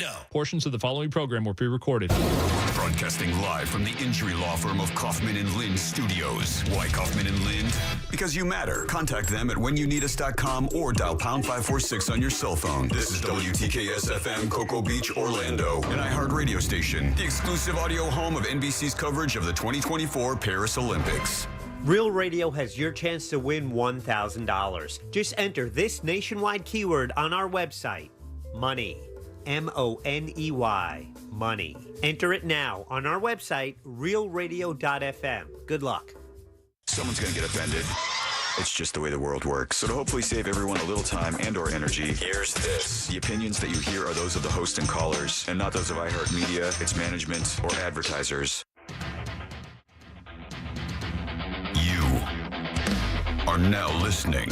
Orlando. Portions of the following program were pre-recorded. Broadcasting live from the injury law firm of Kaufman and Lind Studios. Why Kaufman and Lind? Because you matter. Contact them at whenyouneedus.com or dial pound 546 on your cell phone. This is WTKS FM, Cocoa Beach, Orlando, an iHeart radio station. The exclusive audio home of NBC's coverage of the 2024 Paris Olympics. Real Radio has your chance to win $1,000. Just enter this nationwide keyword on our website, money. M-O-N-E-Y, money. Enter it now on our website, realradio.fm. Good luck. Someone's going to get offended. It's just the way the world works. So to hopefully save everyone a little time and or energy, here's this. The opinions that you hear are those of the host and callers, and not those of iHeartMedia, its management, or advertisers. You are now listening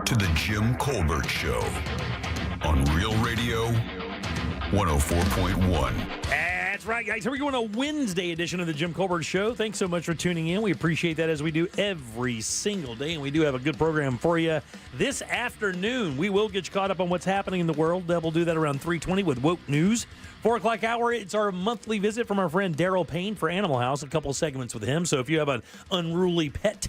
to The Jim Colbert Show on Real Radio 104.1. That's right, guys. Here we go on a Wednesday edition of The Jim Colbert Show. Thanks so much for tuning in. We appreciate that as we do every single day, and we do have a good program for you. This afternoon, we will get you caught up on what's happening in the world. We'll do that around 3:20 with Woke News. 4 o'clock hour, it's our monthly visit from our friend Daryl Payne for Animal House. A couple segments with him. So if you have an unruly pet,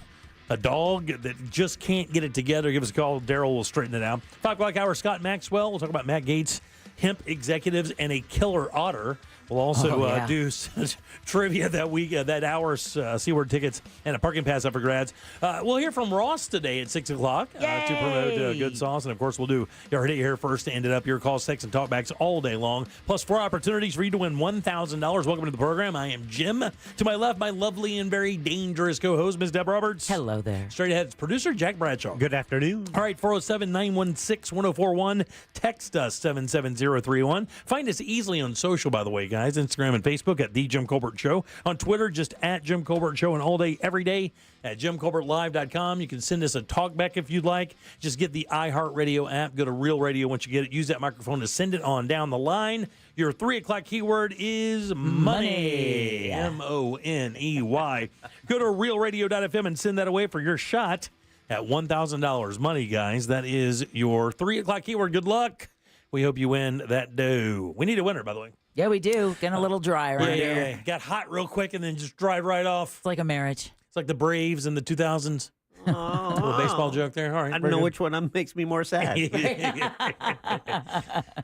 a dog that just can't get it together, give us a call. Daryl will straighten it out. 5 o'clock hour, Scott Maxwell. We'll talk about Matt Gaetz, hemp executives, and a killer otter. We'll also do trivia that week, that hour, Seaward tickets, and a parking pass up for grads. We'll hear from Ross today at 6 o'clock to promote Good Sauce. And, of course, we'll do You Heard It Here First to end it up. Your calls, texts, and talkbacks all day long. Plus 4 opportunities for you to win $1,000. Welcome to the program. I am Jim. To my left, my lovely and very dangerous co-host, Ms. Deb Roberts. Hello there. Straight ahead, it's producer Jack Bradshaw. Good afternoon. All right, 407-916-1041. Text us, 77031. Find us easily on social, by the way, guys. Instagram and Facebook at The Jim Colbert Show. On Twitter, just at Jim Colbert Show, and all day, every day at JimColbertLive.com. You can send us a talkback if you'd like. Just get the iHeartRadio app. Go to Real Radio once you get it. Use that microphone to send it on down the line. Your 3 o'clock keyword is money. M-O-N-E-Y. Go to realradio.fm and send that away for your shot at $1,000. Money, guys. That is your 3 o'clock keyword. Good luck. We hope you win that dough. We need a winner, by the way. Yeah, we do. Getting a little dry around here. Yeah. Got hot real quick and then just dried right off. It's like a marriage. It's like the Braves in the 2000s. Oh. Little baseball joke there. All right. I don't know which one makes me more sad. Man,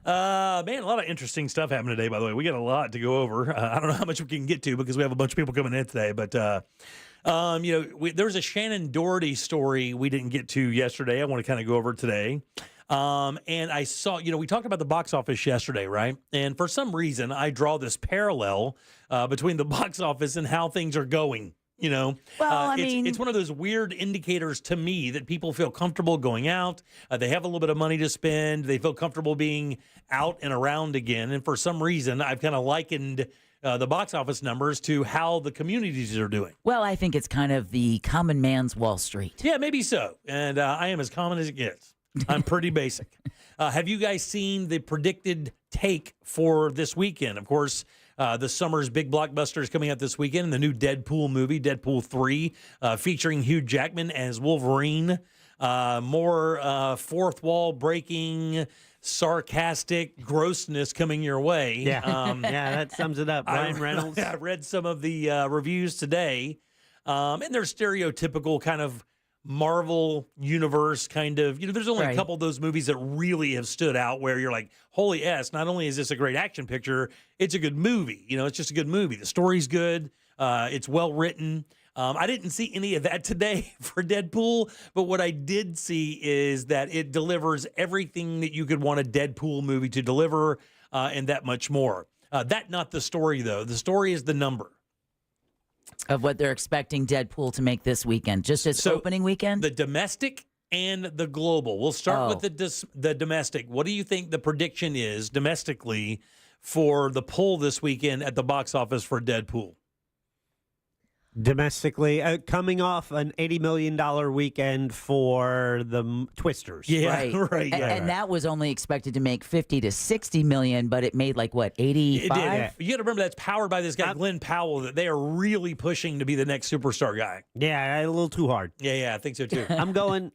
a lot of interesting stuff happened today, by the way. We got a lot to go over. I don't know how much we can get to because we have a bunch of people coming in today. But, there was a Shannen Doherty story we didn't get to yesterday. I want to kind of go over today. And I saw, we talked about the box office yesterday, right? And for some reason, I draw this parallel between the box office and how things are going. Well, it's one of those weird indicators to me that people feel comfortable going out. They have a little bit of money to spend. They feel comfortable being out and around again. And for some reason, I've kind of likened the box office numbers to how the communities are doing. Well, I think it's kind of the common man's Wall Street. Yeah, maybe so. And I am as common as it gets. I'm pretty basic. Have you guys seen the predicted take for this weekend? Of course, the summer's big blockbuster is coming out this weekend, and the new Deadpool movie, Deadpool 3, featuring Hugh Jackman as Wolverine. More fourth wall breaking, sarcastic grossness coming your way. Yeah, that sums it up. Ryan Reynolds. I read some of the reviews today, and they're stereotypical kind of Marvel universe kind of, there's only a couple of those movies that really have stood out where you're like, holy S, not only is this a great action picture, it's a good movie. It's just a good movie. The story's good. It's well written. I didn't see any of that today for Deadpool, but what I did see is that it delivers everything that you could want a Deadpool movie to deliver, and that much more. That not the story, though. The story is the number of what they're expecting Deadpool to make this weekend, just its opening weekend? The domestic and the global. We'll start with the domestic. What do you think the prediction is domestically for the pull this weekend at the box office for Deadpool? Domestically, coming off an $80 million weekend for the Twisters. Yeah, right. And that was only expected to make 50 to 60 million, but it made like what, 85? It did. You got to remember that's powered by this guy Glenn Powell. That they are really pushing to be the next superstar guy. Yeah, a little too hard. Yeah, I think so too. I'm going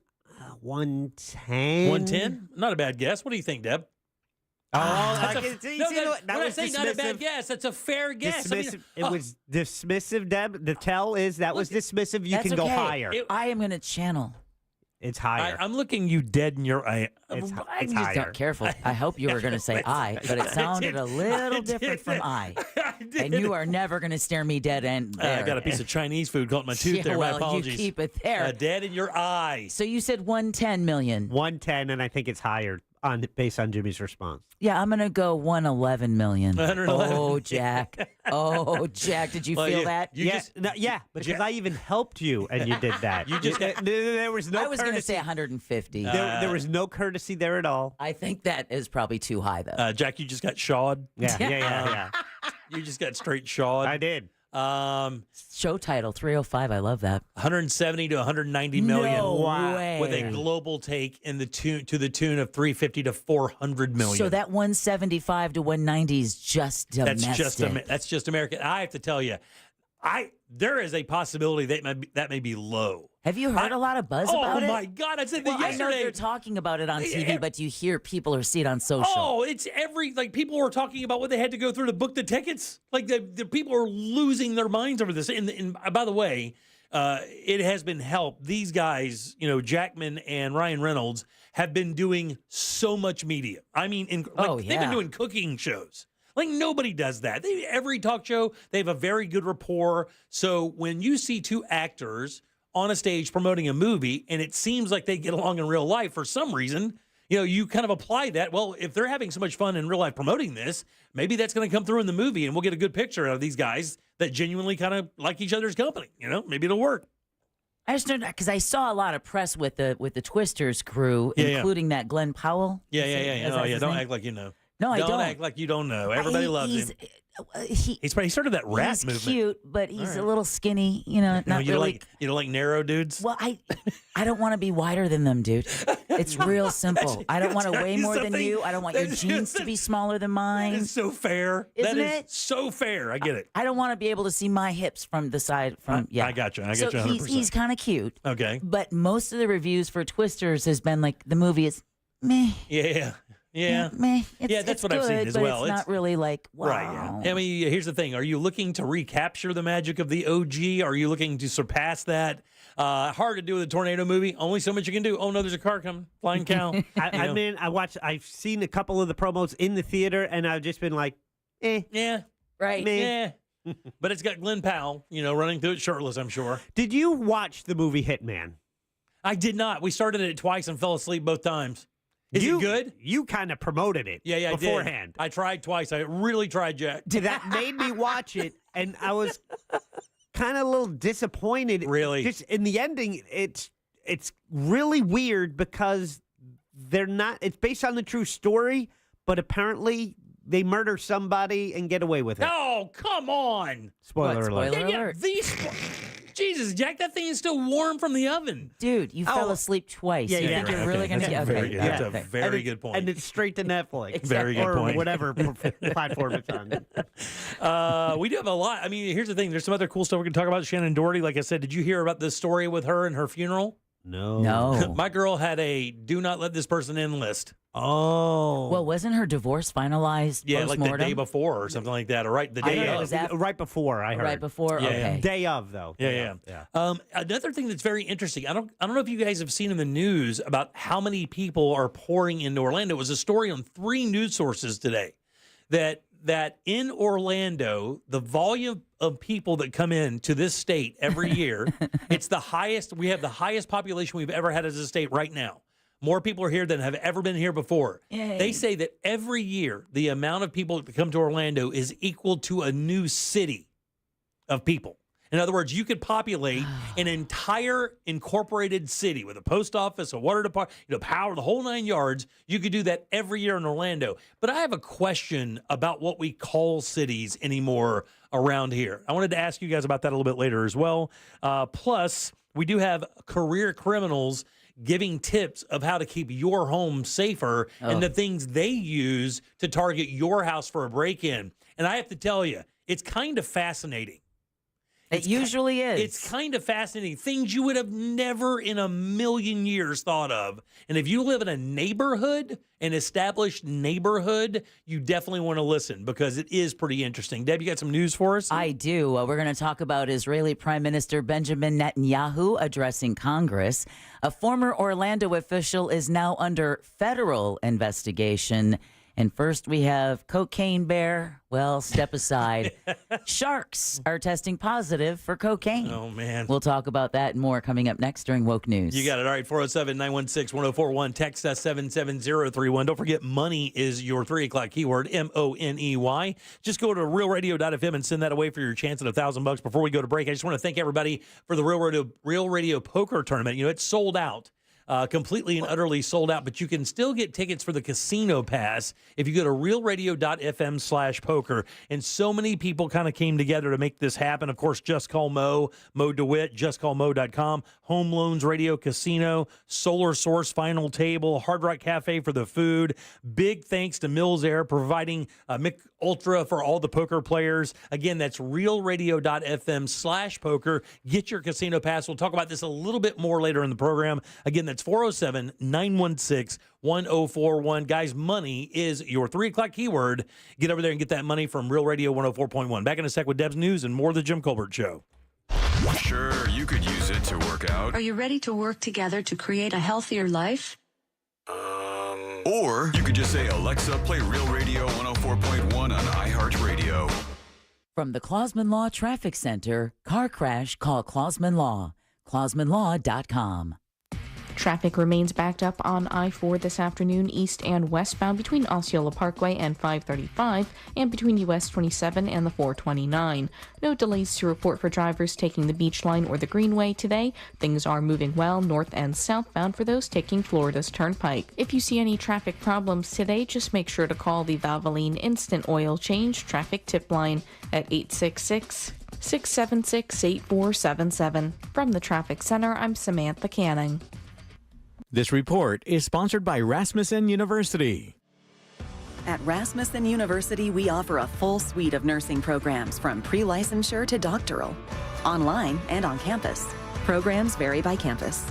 110. 110? Not a bad guess. What do you think, Deb? I can no, see that that when was I say not a bad dismissive. guess, that's a fair guess. I mean, Dismissive. It was dismissive, Deb. The tell is that was dismissive. You That's can go okay. higher. I am going to channel. It's higher. I'm looking you dead in your eye. It's Just higher. careful. I hope you were going to say I, but it sounded a little different from I. And you are never going to stare me dead and there. I got a piece of Chinese food caught in my tooth there. My Well, apologies. you keep it there. Dead in your eye. So you said 110 million. 110, and I think it's higher based on Jimmy's response. Yeah, I'm going to go 111 million. 111. Oh, Jack. Oh, Jack, did you feel that? Because I even helped you, and you did that. You just- there was no I was going to courtesy. say 150. There was no courtesy there at all. I think that is probably too high, though. Jack, you just got shawed. Yeah. You just got straight shawed. I did. Show title 305. I love that. 170 to 190 million. No Wow. way. With a global take in the to the tune of 350 to 400 million. So that 175 to 190 is just domestic. that's just American. I have to tell you, there is a possibility that may be low. Have you heard a lot of buzz about it? Oh my God! I said that Well, I yesterday. know they're talking about it on TV, but you hear people or see it on social. Oh, it's people were talking about what they had to go through to book the tickets. Like the people are losing their minds over this. And by the way, it has been helped. These guys, Jackman and Ryan Reynolds, have been doing so much media. I mean, they've been doing cooking shows. Like nobody does that. Every talk show, they have a very good rapport. So when you see two actors on a stage promoting a movie and it seems like they get along in real life for some reason, you kind of apply that. Well, if they're having so much fun in real life promoting this, maybe that's going to come through in the movie and we'll get a good picture out of these guys that genuinely kind of like each other's company. Maybe it'll work. I just don't know because I saw a lot of press with the Twisters crew, including that Glenn Powell. Yeah. Don't act like you know. No, I don't. Don't act like you don't know. Everybody loves him. He started that rap he's movement. Cute, but he's a little skinny. Not you really. You don't like narrow dudes. Well, I don't want to be wider than them, dude. It's real simple. I don't want to weigh more than you. I don't want your jeans to be smaller than mine. That is so fair. Isn't that is it? so fair. I get it. I don't want to be able to see my hips from the side. I got you. I got you 100%. He's kind of cute. Okay. But most of the reviews for Twisters has been like the movie is meh. Yeah. Meh. That's what I've seen as but well. It's not really like wow. Right. Yeah. I mean, here's the thing: are you looking to recapture the magic of the OG? Are you looking to surpass that? Hard to do with a tornado movie. Only so much you can do. Oh no, there's a car coming, flying cow. I've seen a couple of the promos in the theater, and I've just been like, Yeah. Right. Yeah. But it's got Glenn Powell, running through it shirtless. I'm sure. Did you watch the movie Hitman? I did not. We started it twice and fell asleep both times. Is it good? You kind of promoted it beforehand. I tried twice. I really tried, Jack. That made me watch it, and I was kind of a little disappointed. Really? Just in the ending, it's really weird because they're not. It's based on the true story, but apparently they murder somebody and get away with it. Oh, come on! Spoiler alert! Spoiler alert. Jesus, Jack, that thing is still warm from the oven. Dude, you fell asleep twice. You think you're really going to That's get very good. That's a very good point. And it's straight to Netflix. Very good or point. whatever platform it's on. We do have a lot. I mean, here's the thing. There's some other cool stuff we're going to talk about. Shannen Doherty, like I said, did you hear about this story with her and her funeral? No. My girl had a do not let this person in list. Oh. Well, wasn't her divorce finalized? Yeah, like the post-mortem? day before or something like that. Or right the I day don't know, of. was that- Right before, I heard. Right before? Yeah, Okay. Day of, though. Yeah. Another thing that's very interesting. I don't know if you guys have seen in the news about how many people are pouring into Orlando. It was a story on 3 news sources today that in Orlando, the volume of people that come in to this state every year, it's the highest. We have the highest population we've ever had as a state right now. More people are here than have ever been here before. Yay. They say that every year, the amount of people that come to Orlando is equal to a new city of people. In other words, you could populate an entire incorporated city with a post office, a water department, power, the whole 9 yards. You could do that every year in Orlando. But I have a question about what we call cities anymore around here. I wanted to ask you guys about that a little bit later as well. Plus, we do have career criminals giving tips of how to keep your home safer and the things they use to target your house for a break-in. And I have to tell you, it's kind of fascinating. It usually is. It's kind of fascinating. Things you would have never in a million years thought of. And if you live in a neighborhood, an established neighborhood, you definitely want to listen because it is pretty interesting. Deb, you got some news for us? I do. We're going to talk about Israeli Prime Minister Benjamin Netanyahu addressing Congress. A former Orlando official is now under federal investigation. And first we have Cocaine Bear. Well, step aside. Sharks are testing positive for cocaine. Oh, man. We'll talk about that and more coming up next during Woke News. You got it. All right, 407-916-1041. Text us 77031. Don't forget, money is your 3 o'clock keyword, MONEY. Just go to realradio.fm and send that away for your chance at $1,000. Before we go to break, I just want to thank everybody for the Real Radio Poker Tournament. You know, it's sold out. Completely and utterly sold out, but you can still get tickets for the casino pass if you go to realradio.fm/poker. And so many people kind of came together to make this happen. Of course, Just Call Mo, Mo DeWitt, justcallmo.com, Home Loans Radio Casino, Solar Source Final Table, Hard Rock Cafe for the food. Big thanks to Mills Air providing Mick Ultra for all the poker players. Again, that's realradio.fm/poker. Get your casino pass. We'll talk about this a little bit more later in the program. Again, that's 407-916-1041. Guys, money is your 3 o'clock keyword. Get over there and get that money from Real Radio 104.1. Back in a sec with Deb's News and more of the Jim Colbert Show. Sure, you could use it to work out. Are you ready to work together to create a healthier life? Or you could just say, Alexa, play Real Radio 104.1 on iHeartRadio. From the Clausman Law Traffic Center, car crash, call Clausman Law. ClausmanLaw.com. Traffic remains backed up on I-4 this afternoon, east and westbound between Osceola Parkway and 535 and between US 27 and the 429. No delays to report for drivers taking the Beach Line or the Greenway today. Things are moving well north and southbound for those taking Florida's Turnpike. If you see any traffic problems today, just make sure to call the Valvoline Instant Oil Change Traffic Tip Line at 866-676-8477. From the Traffic Center, I'm Samantha Canning. This report is sponsored by Rasmussen University. At Rasmussen University, we offer a full suite of nursing programs from pre-licensure to doctoral, online and on campus. Programs vary by campus.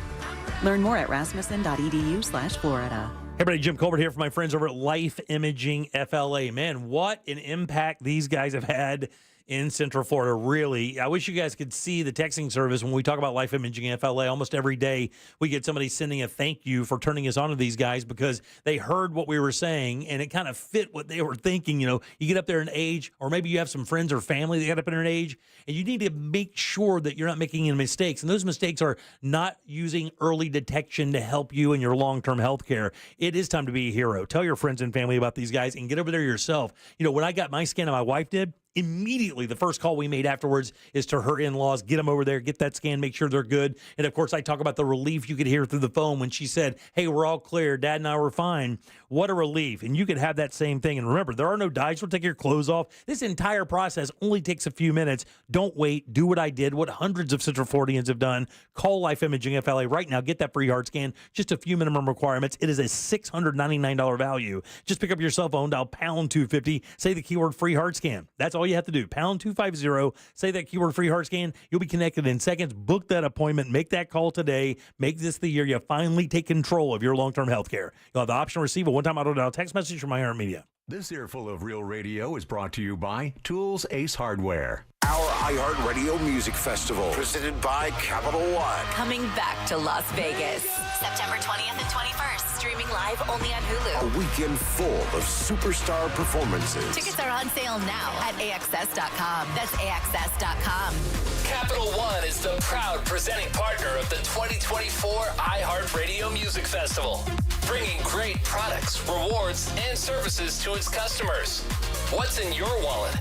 Learn more at rasmussen.edu/Florida. Hey everybody, Jim Colbert here for my friends over at Life Imaging FLA. Man, what an impact these guys have had in Central Florida, really. I wish you guys could see the texting service when we talk about Life Imaging FLA. Almost every day we get somebody sending a thank you for turning us on to these guys because they heard what we were saying and it kind of fit what they were thinking. You know, you get up there in age, or maybe you have some friends or family that get up in an age, and you need to make sure that you're not making any mistakes. And those mistakes are not using early detection to help you in your long-term health care. It is time to be a hero. Tell your friends and family about these guys and get over there yourself. You know, when I got my scan and my wife did, immediately the first call we made afterwards is to her in-laws. Get them over there, get that scan, make sure they're good. And of course, I talk about the relief you could hear through the phone when she said, hey, we're all clear, Dad and I were fine. What a relief. And you could have that same thing. And remember, there are no dyes. We'll take your clothes off. This entire process only takes a few minutes. Don't wait. Do what I did, what hundreds of Central Floridians have done. Call Life Imaging FLA right now. Get that free heart scan. Just a few minimum requirements. It is a $699 value. Just pick up your cell phone, dial pound 250, say the keyword free heart scan. That's all you have to do. Pound 250, say that keyword free heart scan. You'll be connected in seconds. Book that appointment. Make that call today. Make this the year you finally take control of your long-term health care. You'll have the option to receive a one-time auto-dial text message from iHeartMedia. This earful of Real Radio is brought to you by Tools Ace Hardware. Our iHeartRadio Music Festival, presented by Capital One. Coming back to Las Vegas, September 20th and 21st, streaming live only on Hulu. A weekend full of superstar performances. Tickets are on sale now at AXS.com. That's AXS.com. Capital One is the proud presenting partner of the 2024 iHeartRadio Music Festival, bringing great products, rewards, and services to its customers. What's in your wallet?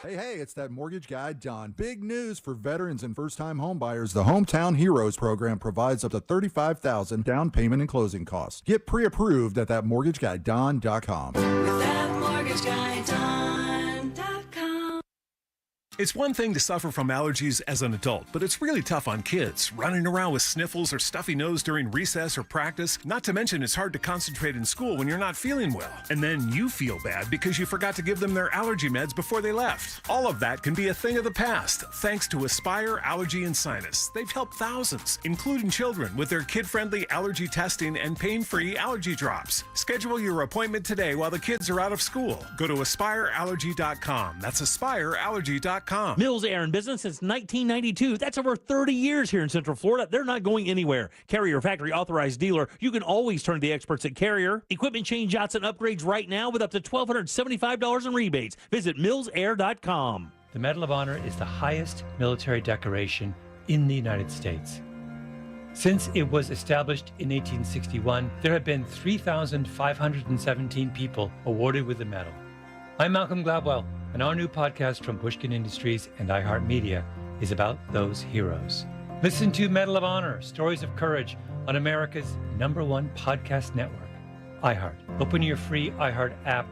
Hey, it's that mortgage guy, Don. Big news for veterans and first-time homebuyers. The Hometown Heroes program provides up to $35,000 down payment and closing costs. Get pre-approved at thatmortgageguyDon.com. ThatmortgageguyDon.com. It's one thing to suffer from allergies as an adult, but it's really tough on kids, running around with sniffles or stuffy nose during recess or practice. Not to mention it's hard to concentrate in school when you're not feeling well. And then you feel bad because you forgot to give them their allergy meds before they left. All of that can be a thing of the past, thanks to Aspire Allergy and Sinus. They've helped thousands, including children, with their kid-friendly allergy testing and pain-free allergy drops. Schedule your appointment today while the kids are out of school. Go to aspireallergy.com. That's aspireallergy.com. Mills Air in business since 1992. That's over 30 years here in Central Florida. They're not going anywhere. Carrier factory authorized dealer. You can always turn to the experts at Carrier. Equipment change outs and upgrades right now with up to $1,275 in rebates. Visit millsair.com. The Medal of Honor is the highest military decoration in the United States. Since it was established in 1861, there have been 3,517 people awarded with the medal. I'm Malcolm Gladwell, and our new podcast from Pushkin Industries and iHeartMedia is about those heroes. Listen to Medal of Honor, Stories of Courage on America's #1 podcast network, iHeart. Open your free iHeart app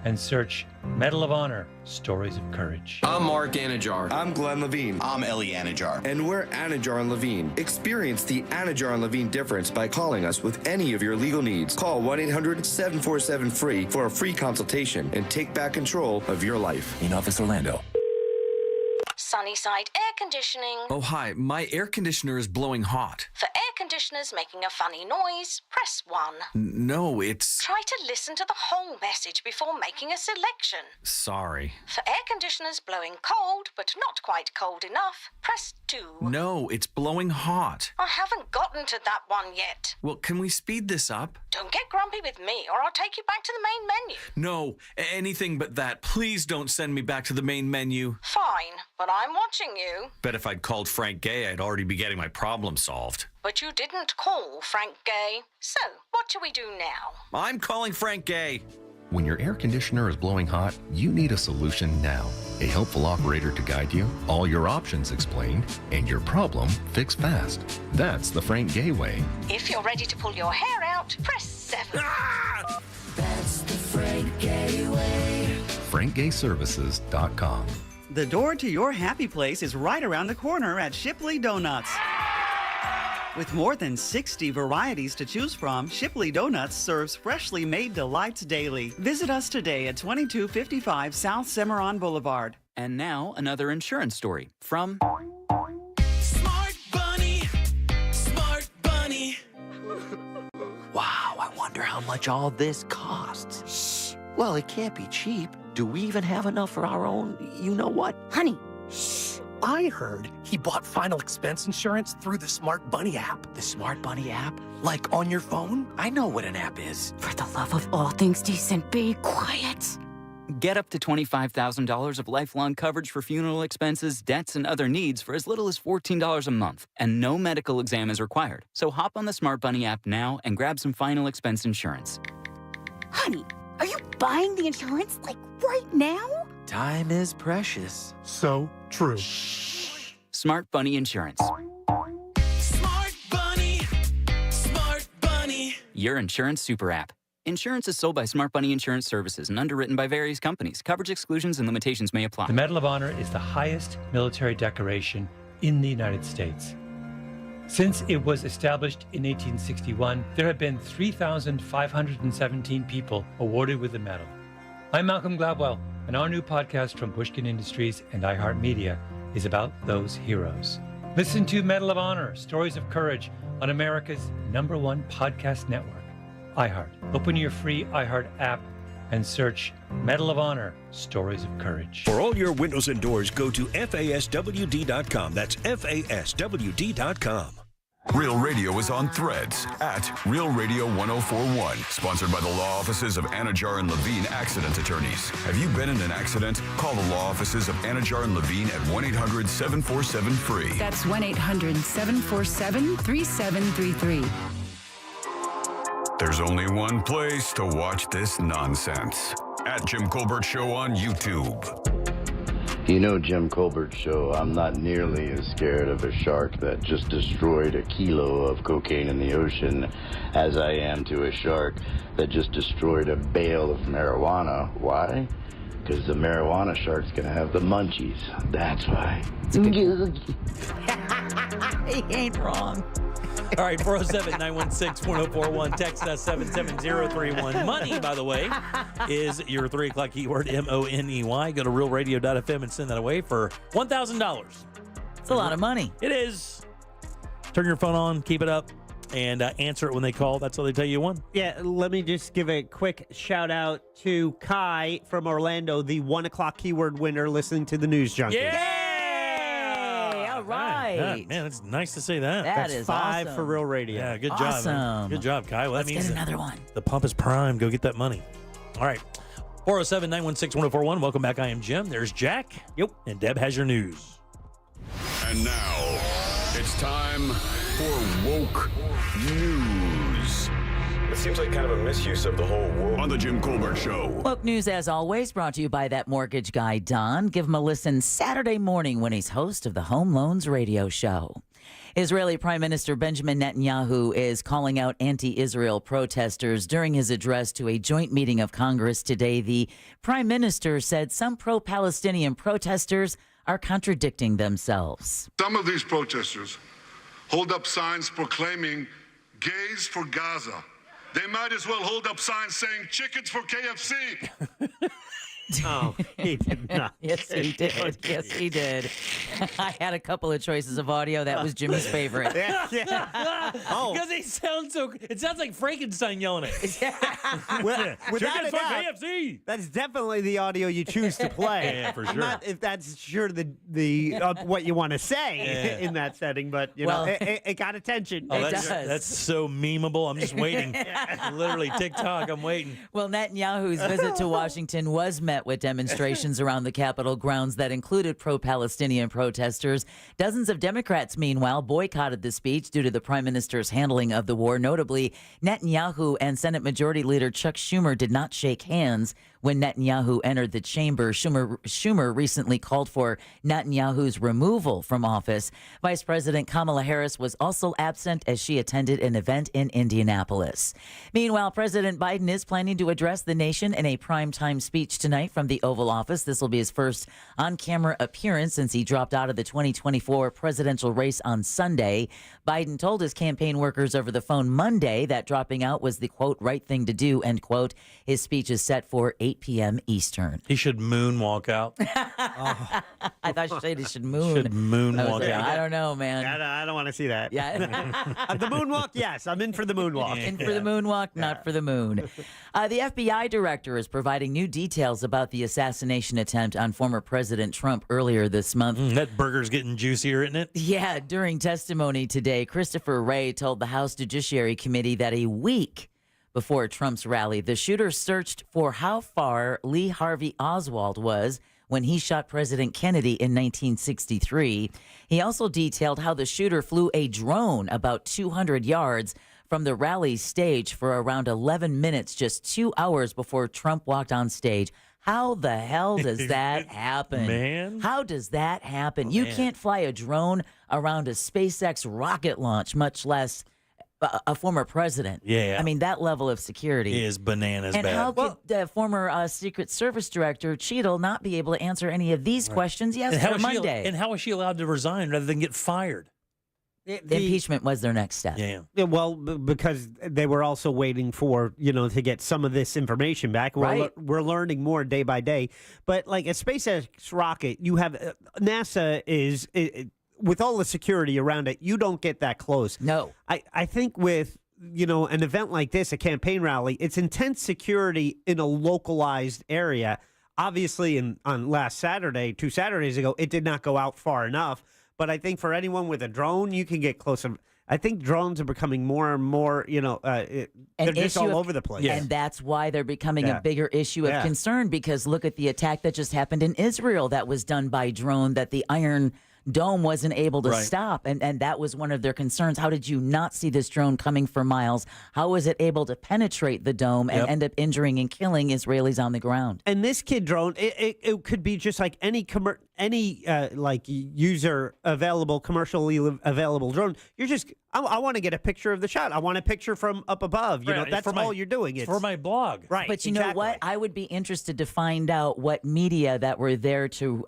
and search Medal of Honor, Stories of Courage. I'm Mark Anajar. I'm Glenn Levine. I'm Ellie Anajar. And we're Anajar and Levine. Experience the Anajar and Levine difference by calling us with any of your legal needs. Call 1-800-747-FREE for a free consultation and take back control of your life. In Office Orlando. Sunnyside Air Conditioning. Oh, hi. My air conditioner is blowing hot. For air conditioners making a funny noise, press 1. No, it's... Try to listen to the whole message before making a selection. Sorry. For air conditioners blowing cold, but not quite cold enough, press 2. No, it's blowing hot. I haven't gotten to that one yet. Well, can we speed this up? Don't get grumpy with me, or I'll take you back to the main menu. No, anything but that. Please don't send me back to the main menu. Fine, but I'm watching you. Bet if I'd called Frank Gay, I'd already be getting my problem solved. But you didn't call Frank Gay. So, what do we do now? I'm calling Frank Gay. When your air conditioner is blowing hot, you need a solution now. A helpful operator to guide you, all your options explained, and your problem fixed fast. That's the Frank Gay way. If you're ready to pull your hair out, press 7. Ah! That's the Frank Gay way. FrankGayServices.com. The door to your happy place is right around the corner at Shipley Donuts. With more than 60 varieties to choose from, Shipley Donuts serves freshly made delights daily. Visit us today at 2255 South Cimarron Boulevard. And now, another insurance story from... Smart Bunny. Smart Bunny. Wow, I wonder how much all this costs. Shh. Well, it can't be cheap. Do we even have enough for our own you-know-what? Honey, shh. I heard he bought final expense insurance through the Smart Bunny app. The Smart Bunny app? Like on your phone? I know what an app is. For the love of all things decent, be quiet. Get up to $25,000 of lifelong coverage for funeral expenses, debts, and other needs for as little as $14 a month. And no medical exam is required. So hop on the Smart Bunny app now and grab some final expense insurance. Honey, are you buying the insurance, like, right now? Time is precious. So true. Shh. Smart Bunny Insurance. Smart Bunny. Smart Bunny. Your insurance super app. Insurance is sold by Smart Bunny Insurance Services and underwritten by various companies. Coverage exclusions and limitations may apply. The Medal of Honor is the highest military decoration in the United States. Since it was established in 1861, there have been 3,517 people awarded with the medal. I'm Malcolm Gladwell, and our new podcast from Pushkin Industries and iHeartMedia is about those heroes. Listen to Medal of Honor, Stories of Courage on America's #1 podcast network, iHeart. Open your free iHeart app and search Medal of Honor, Stories of Courage. For all your windows and doors, go to FASWD.com. That's FASWD.com. Real Radio is on Threads at Real Radio 1041. Sponsored by the law offices of Anajar and Levine Accident Attorneys. Have you been in an accident? Call the law offices of Anajar and Levine at 1-800-747-FREE. That's 1-800-747-3733. There's only one place to watch this nonsense. At Jim Colbert Show on YouTube. You know, Jim Colbert Show, I'm not nearly as scared of a shark that just destroyed a kilo of cocaine in the ocean as I am to a shark that just destroyed a bale of marijuana. Why? Because the marijuana shark's going to have the munchies. That's why. He ain't wrong. All right, 407-916-1041. Text us 77031. Money, by the way, is your 3 o'clock keyword, MONEY. Go to realradio.fm and send that away for $1,000. It's a lot of money. It is. Turn your phone on, keep it up, and answer it when they call. That's how they tell you won. Yeah, let me just give a quick shout out to Kai from Orlando, the 1 o'clock keyword winner, listening to the News Junkie. Yeah! All right. Man, it's nice to say that. That's 5 awesome. for Real Radio. Yeah, good job. Awesome. Man. Good job, Kai. Well, Let's that means get another one. The pump is prime. Go get that money. All right. 407-916-1041. Welcome back. I am Jim. There's Jack. Yep. And Deb has your news. And now, it's time for Woke News. It seems like kind of a misuse of the whole woke. On the Jim Colbert Show. Woke News, as always, brought to you by that mortgage guy, Don. Give him a listen Saturday morning when he's host of the Home Loans Radio Show. Israeli Prime Minister Benjamin Netanyahu is calling out anti-Israel protesters. During his address to a joint meeting of Congress today, the Prime Minister said some pro-Palestinian protesters are contradicting themselves. Some of these protesters hold up signs proclaiming gays for Gaza. They might as well hold up signs saying chickens for KFC. Oh, he did not. Yes, he did. Yes, he did. I had a couple of choices of audio. That was Jimmy's favorite. Oh. Because it sounds like Frankenstein yelling it. Well, without a Chickens for doubt, KFC. that's definitely the audio you choose to play. Yeah, for I'm sure. not if that's sure the what you want to say in that setting, but you know, it got attention. Oh, that's so memeable. I'm just waiting. Literally, TikTok, I'm waiting. Well, Netanyahu's visit to Washington was met with demonstrations around the Capitol grounds that included pro-Palestinian protesters. Dozens of Democrats, meanwhile, boycotted the speech due to the prime minister's handling of the war. Notably, Netanyahu and Senate Majority Leader Chuck Schumer did not shake hands when Netanyahu entered the chamber. Schumer recently called for Netanyahu's removal from office. Vice President Kamala Harris was also absent as she attended an event in Indianapolis. Meanwhile, President Biden is planning to address the nation in a primetime speech tonight from the Oval Office. This will be his first on-camera appearance since he dropped out of the 2024 presidential race on Sunday. Biden told his campaign workers over the phone Monday that dropping out was the, quote, right thing to do, end quote. His speech is set for 8 p.m. Eastern. He should moonwalk out. I thought you said he should moon. Should moonwalk out. I don't know, man. I don't want to see that. Yeah. The moonwalk, yes. I'm in for the moonwalk. In for the moonwalk, not for the moon. The FBI director is providing new details about the assassination attempt on former President Trump earlier this month. That burger's getting juicier, isn't it? Yeah, during testimony today, Christopher Wray told the House Judiciary Committee that a week before Trump's rally, the shooter searched for how far Lee Harvey Oswald was when he shot President Kennedy in 1963. He also detailed how the shooter flew a drone about 200 yards from the rally stage for around 11 minutes, just 2 hours before Trump walked on stage. How the hell does that happen? Man. How does that happen? You can't fly a drone around a SpaceX rocket launch, much less a former president. Yeah. I mean, that level of security is bananas and bad. how could the former Secret Service Director Cheadle not be able to answer any of these questions yesterday, Monday? And how was she allowed to resign rather than get fired? Impeachment was their next step. Yeah. Well, because they were also waiting for, to get some of this information back. We're learning more day by day. But like a SpaceX rocket, you have NASA is with all the security around it, you don't get that close. No. I think with, an event like this, a campaign rally, it's intense security in a localized area. Obviously, on last Saturday, 2 Saturdays ago, it did not go out far enough. But I think for anyone with a drone, you can get closer. I think drones are becoming more and more, they're just all over the place. And that's why they're becoming a bigger issue of concern, because look at the attack that just happened in Israel that was done by drone that the Iron Dome wasn't able to stop. And that was one of their concerns. How did you not see this drone coming for miles? How was it able to penetrate the dome and end up injuring and killing Israelis on the ground? And this kid drone, it could be just like any user available, commercially available drone. I want to get a picture of the shot. I want a picture from up above. You know, that's all you're doing. It's for my blog. Right. But you know what? I would be interested to find out what media that were there to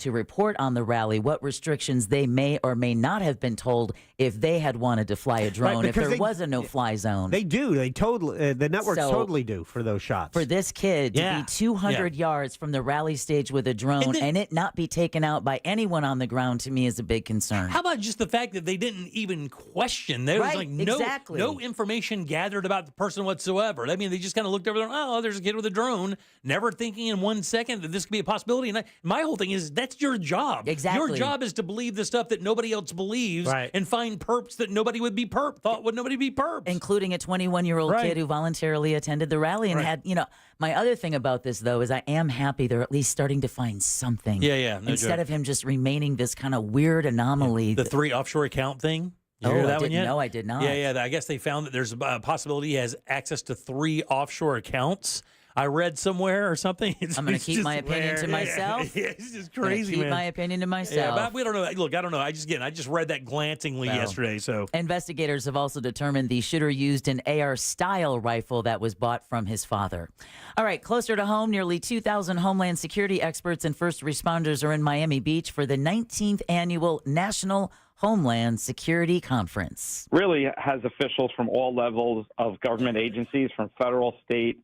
report on the rally, what restrictions they may or may not have been told if they had wanted to fly a drone, if there was a no-fly zone. They do. They totally. The networks totally do for those shots. For this kid to be 200 yards from the rally stage with a drone and it not be taken out by anyone on the ground, to me, is a big concern. How about just the fact that they didn't even question? There was like no information gathered about the person whatsoever. I mean, they just kind of looked over there. Oh, there's a kid with a drone, never thinking in 1 second that this could be a possibility. And my whole thing is that's your job. Exactly. Your job is to believe the stuff that nobody else believes and find perps that nobody would be thought would nobody be perps. Including a 21-year-old kid who voluntarily attended the rally and had, you know, my other thing about this, though, is I am happy they're at least starting to find something. Yeah. No Instead joke. of him just remaining this kind of weird anomaly. The 3 offshore account thing. You Oh, hear that I one didn't yet? know. I did not. Yeah. I guess they found that there's a possibility he has access to 3 offshore accounts. I read somewhere or something. I'm going to keep my opinion to myself. Yeah, it's just crazy, keep man. my opinion to myself. Yeah, but we don't know. Look, I don't know. I just read that glancingly yesterday. So investigators have also determined the shooter used an AR-style rifle that was bought from his father. All right, closer to home, nearly 2,000 Homeland Security experts and first responders are in Miami Beach for the 19th annual National Homeland Security Conference. Really has officials from all levels of government agencies, from federal, state,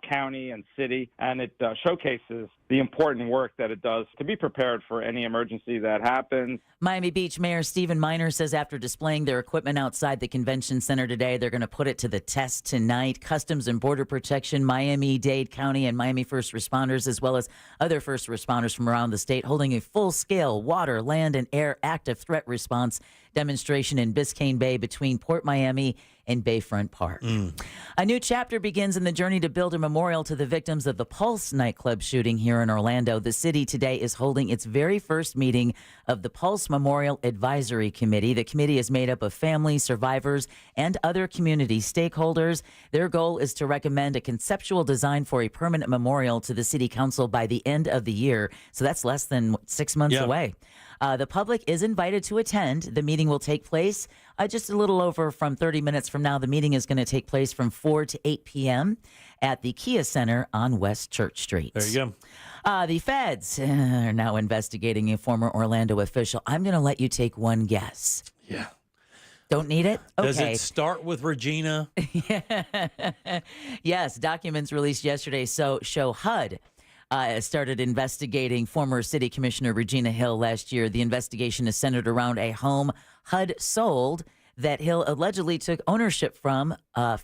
county, and city, and it showcases the important work that it does to be prepared for any emergency that happens. Miami Beach Mayor Stephen Miner says after displaying their equipment outside the convention center today, they're going to put it to the test tonight. Customs and Border Protection, Miami-Dade County, and Miami first responders, as well as other first responders from around the state, holding a full-scale water, land, and air active threat response demonstration in Biscayne Bay between Port Miami and Bayfront Park. A new chapter begins in the journey to build a memorial to the victims of the Pulse nightclub shooting here in Orlando. The city today is holding its very first meeting of the Pulse Memorial Advisory Committee. The committee is made up of families, survivors, and other community stakeholders. Their goal is to recommend a conceptual design for a permanent memorial to the city council by the end of the year. So that's less than 6 months away. The public is invited to attend. The meeting will take place just a little over from 30 minutes from now. The meeting is going to take place from 4 to 8 p.m. at the Kia Center on West Church Street. There you go. The feds are now investigating a former Orlando official. I'm going to let you take one guess. Yeah. Don't need it? Okay. Does it start with Regina? Yes. Documents released yesterday show HUD started investigating former City Commissioner Regina Hill last year. The investigation is centered around a home HUD sold that Hill allegedly took ownership from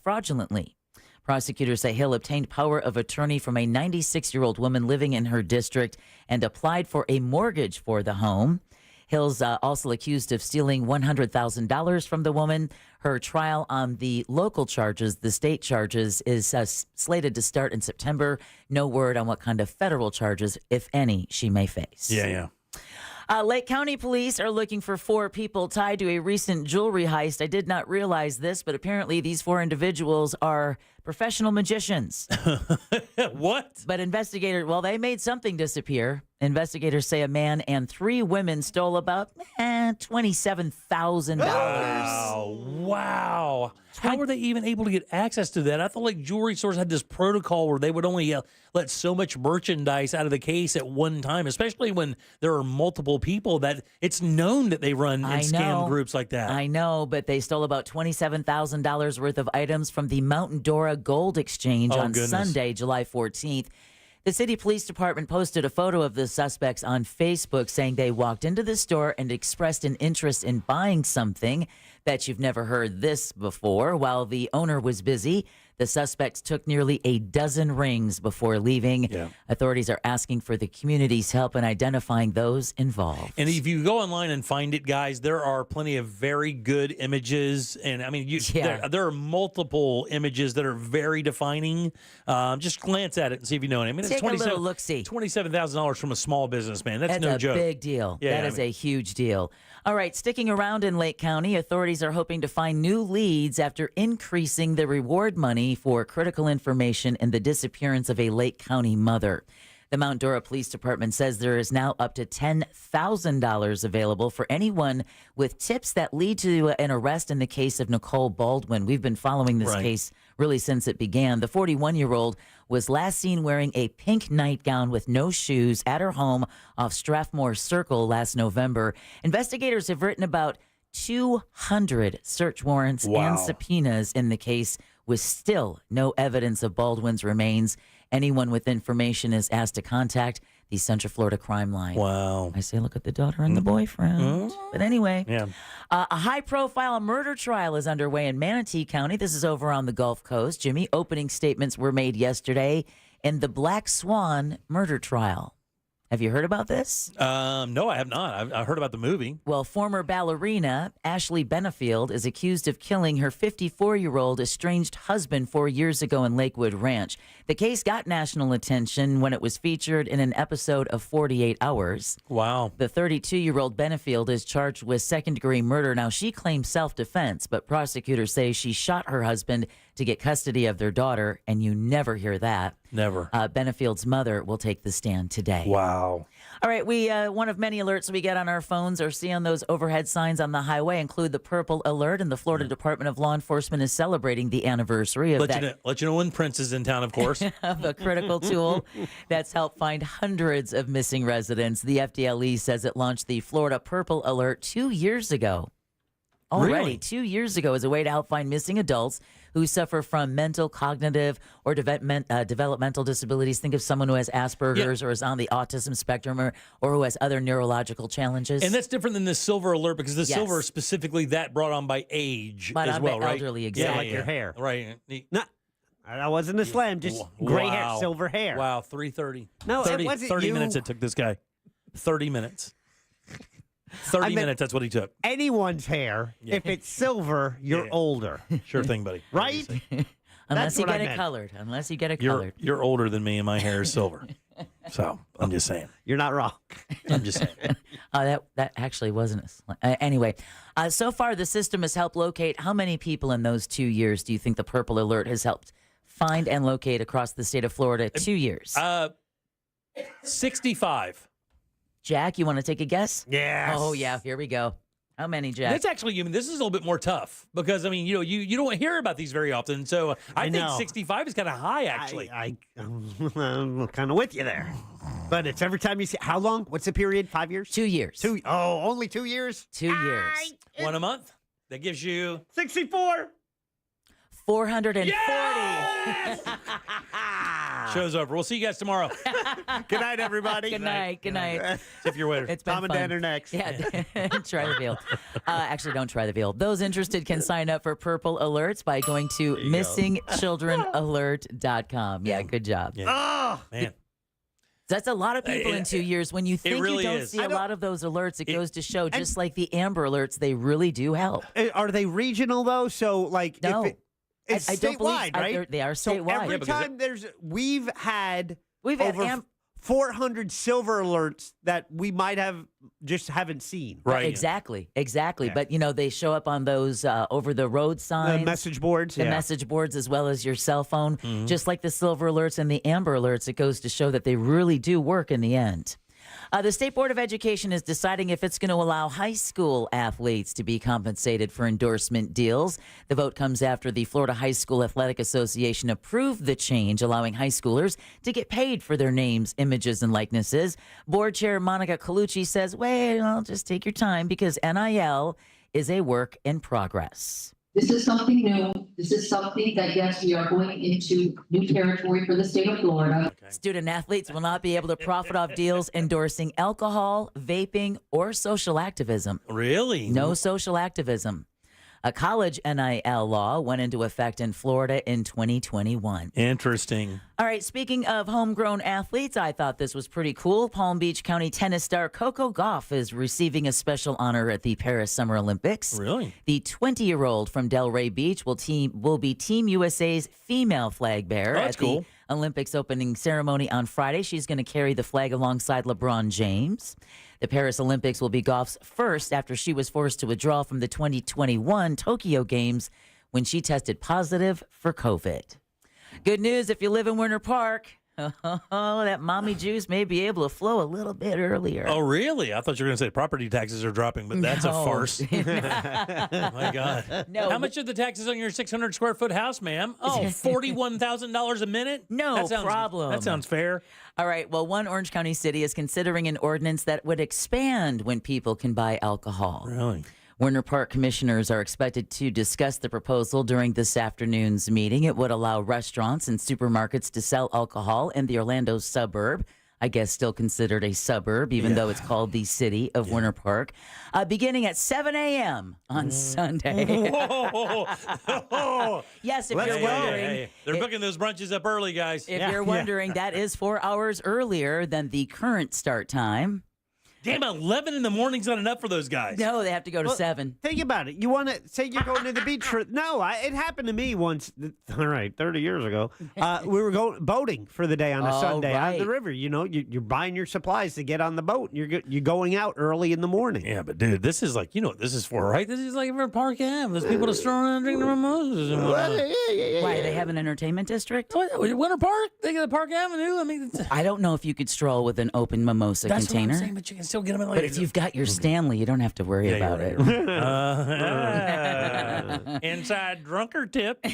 fraudulently. Prosecutors say Hill obtained power of attorney from a 96-year-old woman living in her district and applied for a mortgage for the home. Hill's also accused of stealing $100,000 from the woman. Her trial on the local charges, the state charges, is slated to start in September. No word on what kind of federal charges, if any, she may face. Yeah. Lake County police are looking for 4 people tied to a recent jewelry heist. I did not realize this, but apparently these 4 individuals are professional magicians. What? But they made something disappear. Investigators say a man and 3 women stole about $27,000. Wow. How were they even able to get access to that? I thought like jewelry stores had this protocol where they would only let so much merchandise out of the case at one time, especially when there are multiple people that it's known that they run and scam groups like that. I know, but they stole about $27,000 worth of items from the Mount Dora Gold Exchange on Sunday, July 14th. The city police department posted a photo of the suspects on Facebook saying they walked into the store and expressed an interest in buying something. Bet you've never heard this before. While the owner was busy, the suspects took nearly a dozen rings before leaving. Yeah. Authorities are asking for the community's help in identifying those involved. And if you go online and find it, guys, there are plenty of very good images. And I mean, there are multiple images that are very defining. Just glance at it and see if you know it. I mean, Take a little look-see. $27,000 from a small businessman. That's no joke. That's a big deal. Yeah, that is a huge deal. All right, sticking around in Lake County, authorities are hoping to find new leads after increasing the reward money for critical information in the disappearance of a Lake County mother. The Mount Dora Police Department says there is now up to $10,000 available for anyone with tips that lead to an arrest in the case of Nicole Baldwin. We've been following this case really since it began. The 41-year-old was last seen wearing a pink nightgown with no shoes at her home off Strathmore Circle last November. Investigators have written about 200 search warrants and subpoenas in the case with still no evidence of Baldwin's remains. Anyone with information is asked to contact the Central Florida Crime Line. Wow. I say look at the daughter and the boyfriend. But anyway, a high-profile murder trial is underway in Manatee County. This is over on the Gulf Coast. Jimmy, opening statements were made yesterday in the Black Swan murder trial. Have you heard about this? No, I have not. I heard about the movie. Well, former ballerina Ashley Benefield is accused of killing her 54-year-old estranged husband 4 years ago in Lakewood Ranch. The case got national attention when it was featured in an episode of 48 Hours. Wow. The 32-year-old Benefield is charged with second-degree murder. Now, she claims self-defense, but prosecutors say she shot her husband to get custody of their daughter, and you never hear that. Never. Benefield's mother will take the stand today. Wow. All right, we one of many alerts we get on our phones or see on those overhead signs on the highway include the purple alert, and the Florida Department of Law Enforcement is celebrating the anniversary of Let you know when Prince is in town, of course. of a critical tool that's helped find hundreds of missing residents. The FDLE says it launched the Florida Purple Alert 2 years ago. Already, Really? 2 years ago, as a way to help find missing adults who suffer from mental, cognitive, or developmental disabilities. Think of someone who has Asperger's or is on the autism spectrum or who has other neurological challenges. And that's different than the silver alert because the Yes. silver is specifically that brought on by age Brought as on well, by right? elderly, Yeah, exactly. Like your hair. Right. No, that wasn't a slam, just gray hair, silver hair. Wow, 3:30. No, 30, it wasn't 30 you. minutes it took this guy. 30 minutes. 30 minutes, that's what he took. Anyone's hair, if it's silver, you're older. Sure thing, buddy. Right? Unless you what I get it meant. colored. Unless you get it colored. You're older than me and my hair is silver. So, I'm just saying. You're not wrong. I'm just saying. That actually wasn't a slam. Anyway, so far the system has helped locate how many people in those 2 years do you think the Purple Alert has helped find and locate across the state of Florida? 2 years. 65. Jack, you want to take a guess? Yes. Oh, yeah. Here we go. How many, Jack? That's actually, this is a little bit more tough because, you don't hear about these very often. So I think know. 65 is kind of high, actually. I'm kind of with you there. But it's every time you see. How long? What's the period? 5 years? 2 years. Only 2 years? 2 years. One a month? That gives you 64. 440. Show's over. We'll see you guys tomorrow. Good night, everybody. Good night. Good night. Tip your waiter. It's been Tom and fun. Dan are next. Yeah, try the veal. Actually, don't try the veal. Those interested can sign up for Purple Alerts by going to missingchildrenalert.com. Yeah, good job. Yeah. Oh, Man. That's a lot of people in 2 years. When you think really you don't is. see a lot of those alerts, it goes to show, just like the Amber Alerts, they really do help. Are they regional, though? So, like, No. it's I don't believe statewide, right? they are So statewide. every time we've had over 400 silver alerts that we might have just haven't seen. Right. Exactly. Yeah. But, they show up on those over-the-road signs. The message boards. The message boards as well as your cell phone. Just like the silver alerts and the amber alerts, it goes to show that they really do work in the end. The State Board of Education is deciding if it's going to allow high school athletes to be compensated for endorsement deals. The vote comes after the Florida High School Athletic Association approved the change, allowing high schoolers to get paid for their names, images, and likenesses. Board Chair Monica Colucci says, well, just take your time because NIL is a work in progress. This is something new. This is something that, yes, we are going into new territory for the state of Florida. Student athletes will not be able to profit off deals endorsing alcohol, vaping, or social activism. Really? No social activism. A college NIL law went into effect in Florida in 2021. Interesting. All right, speaking of homegrown athletes, I thought this was pretty cool. Palm Beach County tennis star Coco Gauff is receiving a special honor at the Paris Summer Olympics. Really? The 20-year-old from Delray Beach will be Team USA's female flag bearer Oh, that's at the cool. Olympics opening ceremony on Friday. She's going to carry the flag alongside LeBron James. The Paris Olympics will be Gauff's first after she was forced to withdraw from the 2021 Tokyo Games when she tested positive for COVID. Good news if you live in Winter Park. Oh, that mommy juice may be able to flow a little bit earlier. Oh, really? I thought you were going to say property taxes are dropping, but that's a No. farce. Oh, my God. No, How much are the taxes on your 600 square foot house, ma'am? Oh, $41,000 a minute? No problem. That sounds fair. All right. Well, one Orange County city is considering an ordinance that would expand when people can buy alcohol. Really? Winter Park commissioners are expected to discuss the proposal during this afternoon's meeting. It would allow restaurants and supermarkets to sell alcohol in the Orlando suburb. I guess still considered a suburb, even though it's called the city of Winter Park, beginning at 7 a.m. on Sunday. Whoa. Yes, if you're wondering. Hey, they're booking those brunches up early, guys. If you're wondering, that is 4 hours earlier than the current start time. Damn, 11 in the morning's not enough for those guys. No, they have to go to 7. Think about it. You want to say you're going to the beach for... No, it happened to me once. All right, 30 years ago. We were going boating for the day on a Sunday out of the river. You know, you're buying your supplies to get on the boat. You're going out early in the morning. Yeah, but dude, this is like, you know what this is for, right? This is like for Park Ave. There's people just throwing around and drinking mimosas and whatnot. Why, they have an entertainment district? Winter Park? They got Park Avenue? I mean, I don't know if you could stroll with an open mimosa that's container. what I'm saying, but you can still get them in like... But if you've got your Stanley, you don't have to worry about it. Inside drunker tip.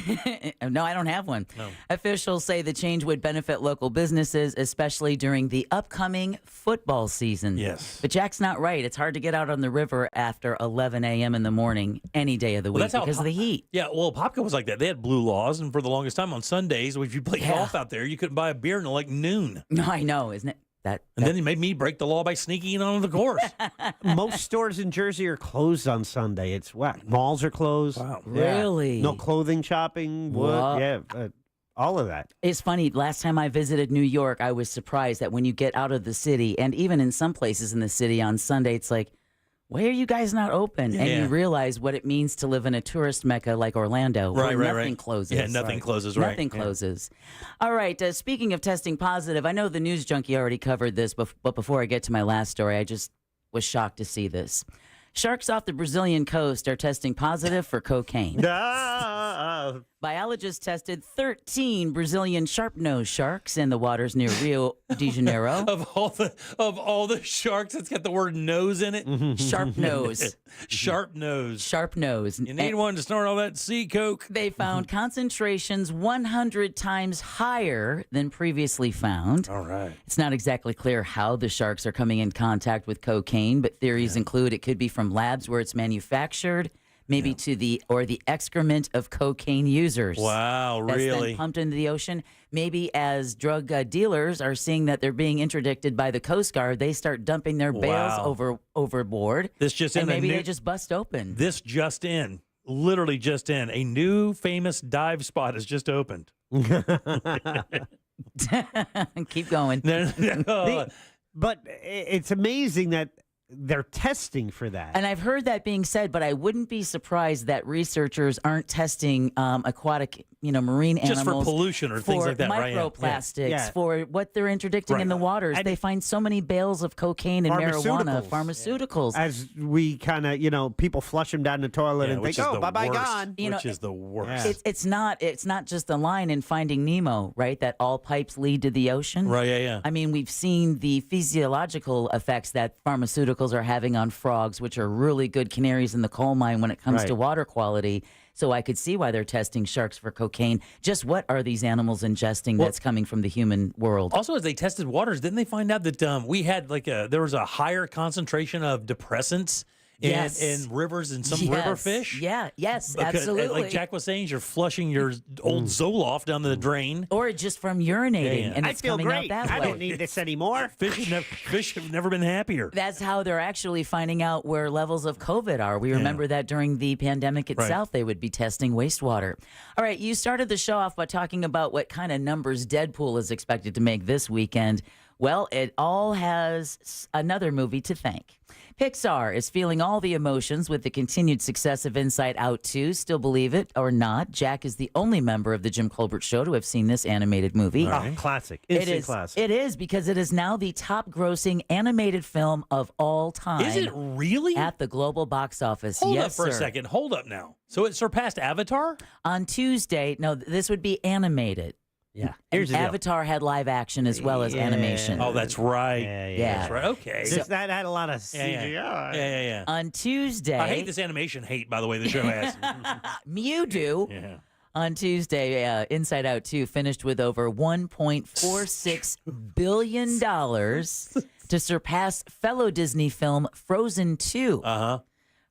No, I don't have one. No. Officials say the change would benefit local businesses, especially during the upcoming football season. Yes. But Jack's not right. It's hard to get out on the river after 11 a.m. in the morning any day of the week because of the heat. Yeah, well, Popka was like that. They had blue laws, and for the longest time on Sundays, if you play golf out there, you couldn't buy a beer until like noon. No, I know, isn't it? And then he made me break the law by sneaking in onto the course. Most stores in Jersey are closed on Sunday. It's what? Malls are closed. Wow. Yeah. Really? No clothing shopping. What? Yeah, all of that. It's funny. Last time I visited New York, I was surprised that when you get out of the city, and even in some places in the city on Sunday, it's like, why are you guys not open? And you realize what it means to live in a tourist mecca like Orlando, where nothing closes. Yeah, nothing closes, right. Nothing closes. All right, speaking of testing positive, I know the news junkie already covered this, but before I get to my last story, I just was shocked to see this. Sharks off the Brazilian coast are testing positive for cocaine. Biologists tested 13 Brazilian sharp-nosed sharks in the waters near Rio de Janeiro. Of all the sharks, it's got the word nose in it. Sharp nose. Sharp nose. Sharp nose. You need one to snort all that sea coke. They found concentrations 100 times higher than previously found. All right. It's not exactly clear how the sharks are coming in contact with cocaine, but theories include it could be from labs where it's manufactured, maybe to the excrement of cocaine users. Wow, that's really? Then pumped into the ocean. Maybe as drug dealers are seeing that they're being interdicted by the Coast Guard, they start dumping their bales overboard. This just and in. Maybe they just bust open. This just in. Literally just in. A new famous dive spot has just opened. Keep going. But it's amazing that they're testing for that. And I've heard that being said, but I wouldn't be surprised that researchers aren't testing aquatic, marine animals. Just for pollution or things like that, right? Microplastics, for what they're interdicting in the waters. They find so many bales of cocaine and marijuana, pharmaceuticals. As we kind of, people flush them down the toilet and think, oh, bye-bye, gone. Which is the worst. It's not just a line in Finding Nemo, right, that all pipes lead to the ocean. Right, yeah. I mean, we've seen the physiological effects that pharmaceuticals are having on frogs, which are really good canaries in the coal mine when it comes to water quality. So I could see why they're testing sharks for cocaine. Just what are these animals ingesting that's coming from the human world? Also, as they tested waters, didn't they find out that we had there was a higher concentration of depressants in rivers and some river fish? Yeah, yes, Because, absolutely. like Jack was saying, you're flushing your old Zoloft down the drain. Or just from urinating, and it's coming out that way. I don't need this anymore. Fish have never been happier. That's how they're actually finding out where levels of COVID are. We remember that during the pandemic itself, they would be testing wastewater. All right, you started the show off by talking about what kind of numbers Deadpool is expected to make this weekend. Well, it all has another movie to thank. Pixar is feeling all the emotions with the continued success of Inside Out 2. Still believe it or not, Jack is the only member of the Jim Colbert Show to have seen this animated movie. Classic. Instant classic. It is because it is now the top-grossing animated film of all time. Is it really? At the global box office. Hold yes, up for a sir. second. Hold up now. So it surpassed Avatar? On Tuesday. No, this would be animated. Yeah. And Avatar had live action as well as animation. Oh, that's right. Yeah. That's right. Okay. That had a lot of CGI. Yeah. On Tuesday. I hate this animation hate, by the way, the show has. You do. Yeah. On Tuesday, Inside Out 2 finished with over $1.46 billion to surpass fellow Disney film Frozen 2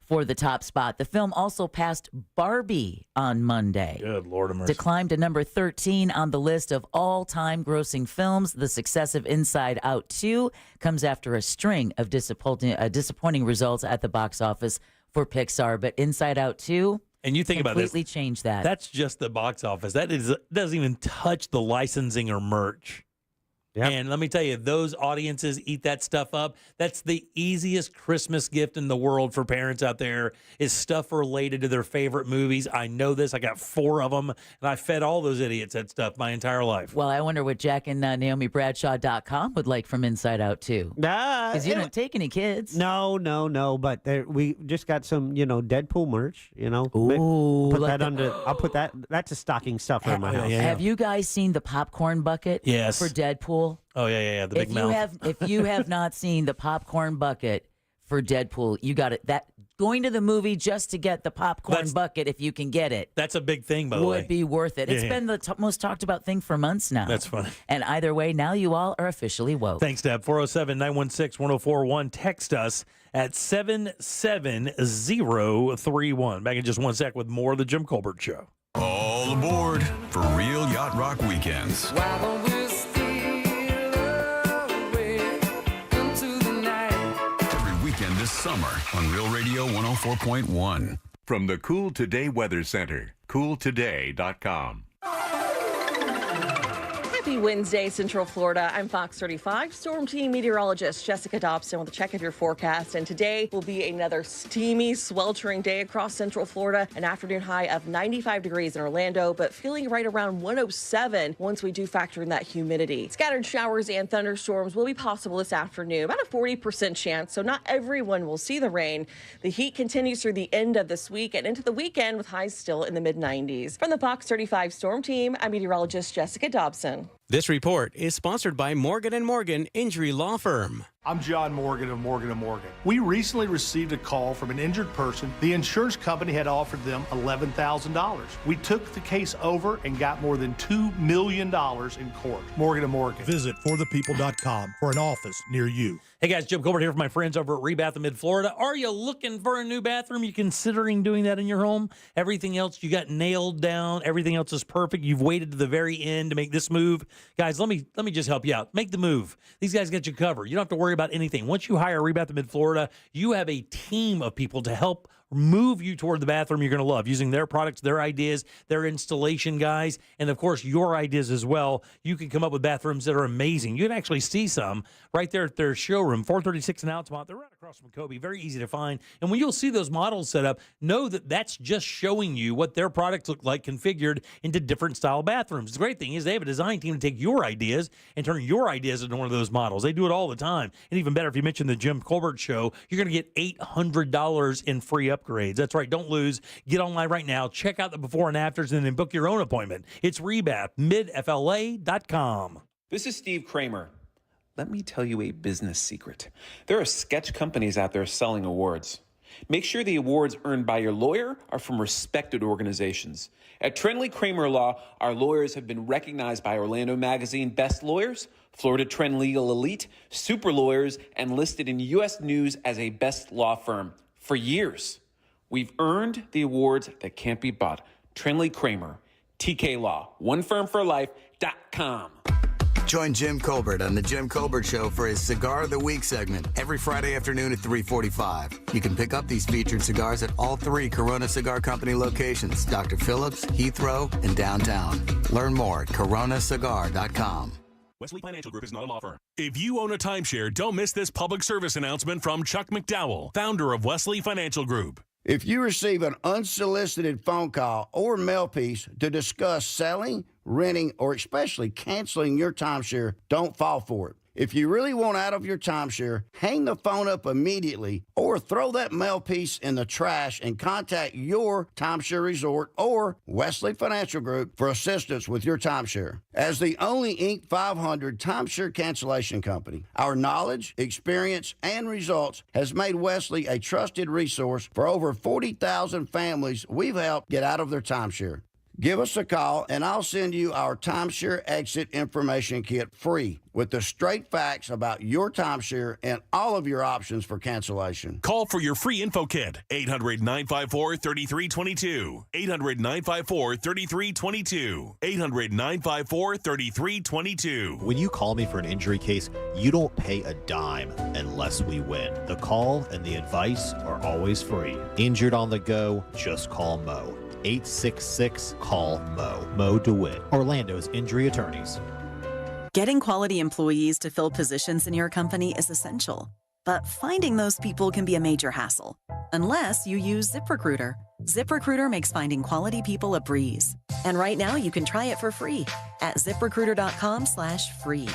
for the top spot. The film also passed Barbie on Monday. Good Lord of mercy. To climb to number 13 on the list of all-time grossing films. The success of Inside Out 2 comes after a string of disappointing results at the box office for Pixar. But Inside Out 2... And you think about this. Completely changed that. That's just the box office. That doesn't even touch the licensing or merch. Yep. And let me tell you, those audiences eat that stuff up. That's the easiest Christmas gift in the world for parents out there is stuff related to their favorite movies. I know this. I got 4 of them, and I fed all those idiots that stuff my entire life. Well, I wonder what Jack and NaomiBradshaw.com would like from Inside Out 2. Because you don't take any kids. No. But we just got some, Deadpool merch. Ooh, put that under. I'll put that. That's a stocking stuffer in my house. Have you guys seen the popcorn bucket? Yes. For Deadpool. Oh yeah, the big mouth. If you have not seen the popcorn bucket for Deadpool, you got it. That going to the movie just to get the popcorn bucket, if you can get it, that's a big thing. By the way, would be worth it. It's been the most talked about thing for months now. That's funny. And either way, now you all are officially woke. Thanks, Deb. 407-916-1041. Text us at 77031. Back in just 1 sec with more of the Jim Colbert Show. All aboard for Real Yacht Rock Weekends. Weekend this summer on Real Radio 104.1. From the Cool Today Weather Center, cooltoday.com. Happy Wednesday, Central Florida. I'm Fox 35 Storm Team meteorologist Jessica Dobson with a check of your forecast. And today will be another steamy, sweltering day across Central Florida. An afternoon high of 95 degrees in Orlando, but feeling right around 107 once we do factor in that humidity. Scattered showers and thunderstorms will be possible this afternoon, about a 40% chance, so not everyone will see the rain. The heat continues through the end of this week and into the weekend with highs still in the mid-90s. From the Fox 35 Storm Team, I'm meteorologist Jessica Dobson. This report is sponsored by Morgan & Morgan Injury Law Firm. I'm John Morgan of Morgan & Morgan. We recently received a call from an injured person. The insurance company had offered them $11,000. We took the case over and got more than $2 million in court. Morgan & Morgan. Visit forthepeople.com for an office near you. Hey guys, Jim Colbert here for my friends over at Rebath in Mid-Florida. Are you looking for a new bathroom? You considering doing that in your home? Everything else you got nailed down. Everything else is perfect. You've waited to the very end to make this move. Guys, let me just help you out. Make the move. These guys got you covered. You don't have to worry about anything. Once you hire Rebath in Mid-Florida, you have a team of people to help move you toward the bathroom you're going to love using their products, their ideas, their installation guys, and of course your ideas as well. You can come up with bathrooms that are amazing. You can actually see some right there at their showroom, 436 in Altamont. They're right across from Kobe. Very easy to find. And when you'll see those models set up, know that that's just showing you what their products look like configured into different style bathrooms. The great thing is they have a design team to take your ideas and turn your ideas into one of those models. They do it all the time. And even better, if you mention the Jim Colbert Show, you're going to get $800 in free upgrades. That's right. Don't lose. Get online right now. Check out the before and afters and then book your own appointment. It's Rebath, midfla.com. This is Steve Kramer. Let me tell you a business secret. There are sketch companies out there selling awards. Make sure the awards earned by your lawyer are from respected organizations. At Trenley Kramer Law, our lawyers have been recognized by Orlando Magazine Best Lawyers, Florida Trend Legal Elite, Super Lawyers, and listed in U.S. News as a best law firm for years. We've earned the awards that can't be bought. Trenley Kramer, TK Law, onefirmforlife.com. Join Jim Colbert on The Jim Colbert Show for his Cigar of the Week segment every Friday afternoon at 3:45. You can pick up these featured cigars at all 3 Corona Cigar Company locations, Dr. Phillips, Heathrow, and downtown. Learn more at coronacigar.com. Wesley Financial Group is not a law firm. If you own a timeshare, don't miss this public service announcement from Chuck McDowell, founder of Wesley Financial Group. If you receive an unsolicited phone call or mail piece to discuss selling, renting, or especially canceling your timeshare, don't fall for it. If you really want out of your timeshare, hang the phone up immediately or throw that mail piece in the trash and contact your timeshare resort or Wesley Financial Group for assistance with your timeshare. As the only Inc. 500 timeshare cancellation company, our knowledge, experience, and results has made Wesley a trusted resource for over 40,000 families we've helped get out of their timeshare. Give us a call, and I'll send you our timeshare exit information kit free with the straight facts about your timeshare and all of your options for cancellation. Call for your free info kit. 800-954-3322. 800-954-3322. 800-954-3322. When you call me for an injury case, you don't pay a dime unless we win. The call and the advice are always free. Injured on the go, just call Mo. 866-CALL-MO. Mo DeWitt, Orlando's injury attorneys. Getting quality employees to fill positions in your company is essential, but finding those people can be a major hassle, unless you use ZipRecruiter. ZipRecruiter makes finding quality people a breeze. And right now you can try it for free at ZipRecruiter.com/free.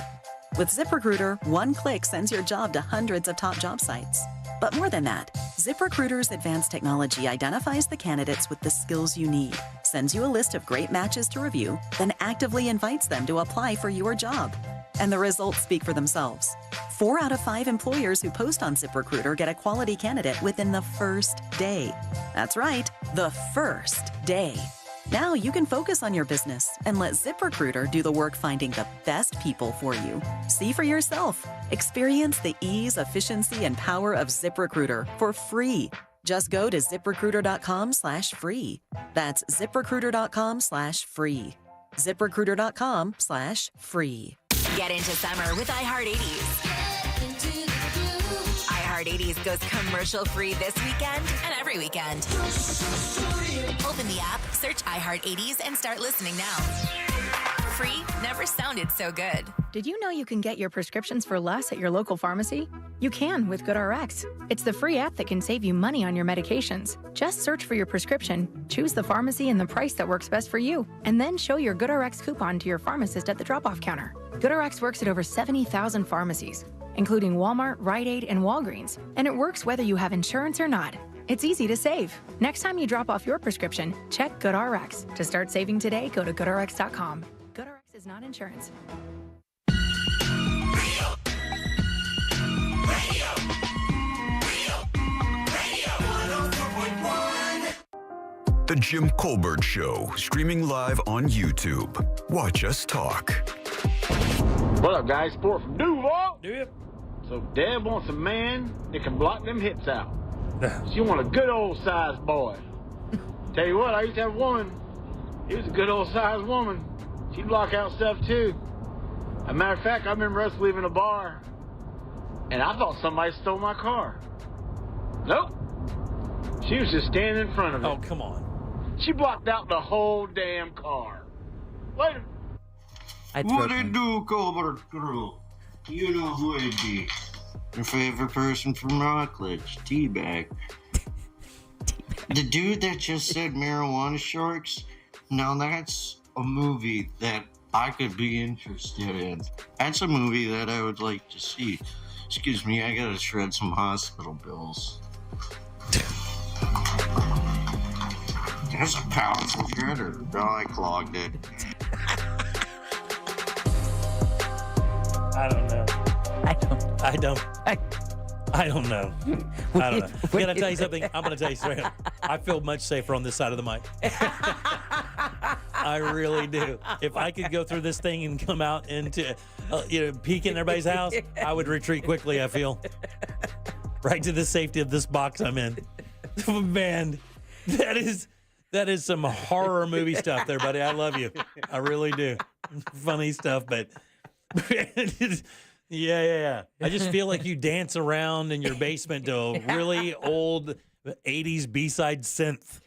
With ZipRecruiter, one click sends your job to hundreds of top job sites. But more than that, ZipRecruiter's advanced technology identifies the candidates with the skills you need, sends you a list of great matches to review, then actively invites them to apply for your job. And the results speak for themselves. 4 out of 5 employers who post on ZipRecruiter get a quality candidate within the first day. That's right, the first day. Now you can focus on your business and let ZipRecruiter do the work finding the best people for you. See for yourself. Experience the ease, efficiency, and power of ZipRecruiter for free. Just go to ZipRecruiter.com/free. That's ZipRecruiter.com/free. ZipRecruiter.com/free. Get into summer with iHeart80s. iHeart80s goes commercial-free this weekend and every weekend. Open the app, search iHeart80s, and start listening now. Free never sounded so good. Did you know you can get your prescriptions for less at your local pharmacy? You can with GoodRx. It's the free app that can save you money on your medications. Just search for your prescription, choose the pharmacy and the price that works best for you, and then show your GoodRx coupon to your pharmacist at the drop-off counter. GoodRx works at over 70,000 pharmacies, including Walmart, Rite Aid, and Walgreens, and it works whether you have insurance or not. It's easy to save. Next time you drop off your prescription, check GoodRx. To start saving today, go to GoodRx.com. GoodRx is not insurance. The Jim Colbert Show, streaming live on YouTube. Watch us talk. What up, guys? Sport from Duval. Yep. So Deb wants a man that can block them hips out. She want a good old-sized boy. Tell you what, I used to have a woman. He was a good old-sized woman. She'd block out stuff, too. As a matter of fact, I remember us leaving a bar, and I thought somebody stole my car. Nope. She was just standing in front of it. Oh, come on. She blocked out the whole damn car. Later. What it do, Colbert crew? You know who it'd be. Your favorite person from Rockledge, Teabag. The dude that just said marijuana sharks, now that's a movie that I could be interested in. That's a movie that I would like to see. Excuse me, I gotta shred some hospital bills. That's a powerful shredder. Oh, I clogged it. I don't know. I don't know. I don't know. Can I tell you something? I'm going to tell you straight up. I feel much safer on this side of the mic. I really do. If I could go through this thing and come out into, peek in everybody's house, I would retreat quickly, I feel. Right to the safety of this box I'm in. Man, that is some horror movie stuff there, buddy. I love you. I really do. Funny stuff, but... Yeah. I just feel like you dance around in your basement to a really old 80s B-side synth.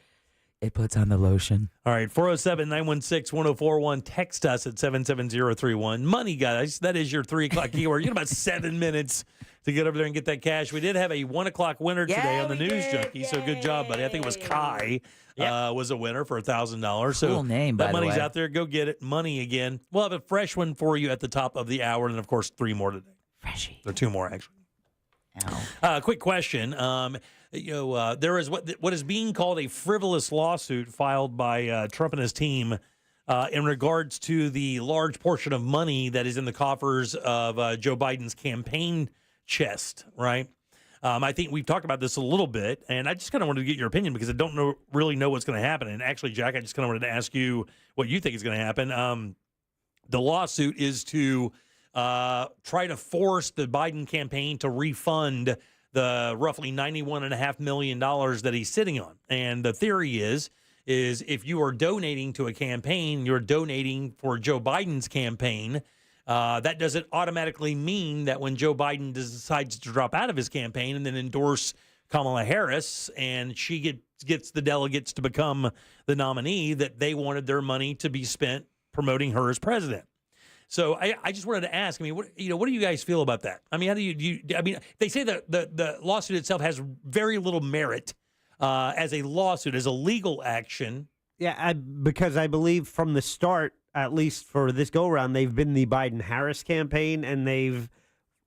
It puts on the lotion. All right, 407-916-1041. Text us at 77031. Money, guys, that is your 3 o'clock keyword. You got about 7 minutes to get over there and get that cash. We did have a 1 o'clock winner today on the News Junkie, so good job, buddy. I think it was Kai was a winner for $1,000. So cool name, by that the money's way. out there. Go get it. Money again. We'll have a fresh one for you at the top of the hour, and, of course, 3 more today. There are two more, actually. Quick question. There is what is being called a frivolous lawsuit filed by Trump and his team in regards to the large portion of money that is in the coffers of Joe Biden's campaign chest, right? I think we've talked about this a little bit, and I just kind of wanted to get your opinion because I don't really know what's going to happen. And actually, Jack, I just kind of wanted to ask you what you think is going to happen. The lawsuit is to try to force the Biden campaign to refund the roughly $91.5 million that he's sitting on. And the theory is if you are donating to a campaign, you're donating for Joe Biden's campaign. That doesn't automatically mean that when Joe Biden decides to drop out of his campaign and then endorse Kamala Harris and she gets the delegates to become the nominee, that they wanted their money to be spent promoting her as president. So I just wanted to ask, what do you guys feel about that? How do you they say that the lawsuit itself has very little merit as a lawsuit, as a legal action. Yeah, because I believe from the start, at least for this go-around, they've been the Biden-Harris campaign, and they've,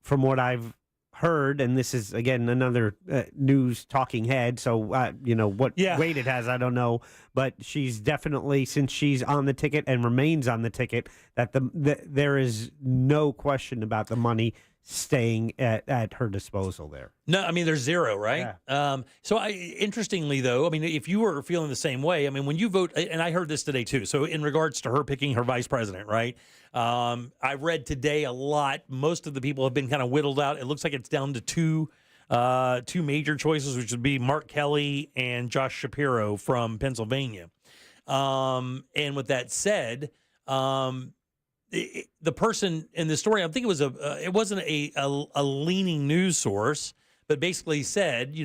from what I've heard, and this is, again, another news talking head, so, what weight it has, I don't know, but she's definitely, since she's on the ticket and remains on the ticket, that there is no question about the money staying at her disposal there. No, there's zero, right? Yeah. Interestingly, though, if you were feeling the same way, when you vote, and I heard this today, too, so in regards to her picking her vice president, right? I read today a lot. Most of the people have been kind of whittled out. It looks like it's down to two major choices, which would be Mark Kelly and Josh Shapiro from Pennsylvania. And with that said, the person in the story, I think it wasn't a leaning news source, but basically said,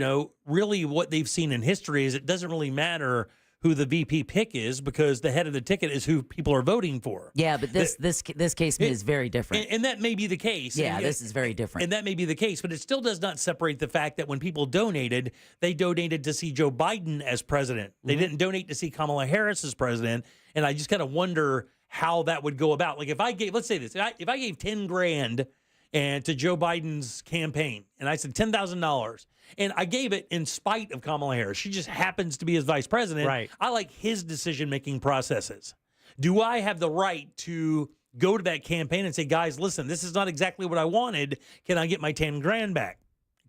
really what they've seen in history is it doesn't really matter who the VP pick is because the head of the ticket is who people are voting for. Yeah, but this case is very different. And that may be the case. Yeah, this is very different. And that may be the case, but it still does not separate the fact that when people donated, they donated to see Joe Biden as president. They didn't donate to see Kamala Harris as president. And I just kind of wonder how that would go about. Like if I gave, let's say this, if I gave $10,000 to Joe Biden's campaign, and I said $10,000, and I gave it in spite of Kamala Harris, she just happens to be his vice president. Right. I like his decision-making processes. Do I have the right to go to that campaign and say, guys, listen, this is not exactly what I wanted. Can I get my $10,000 back?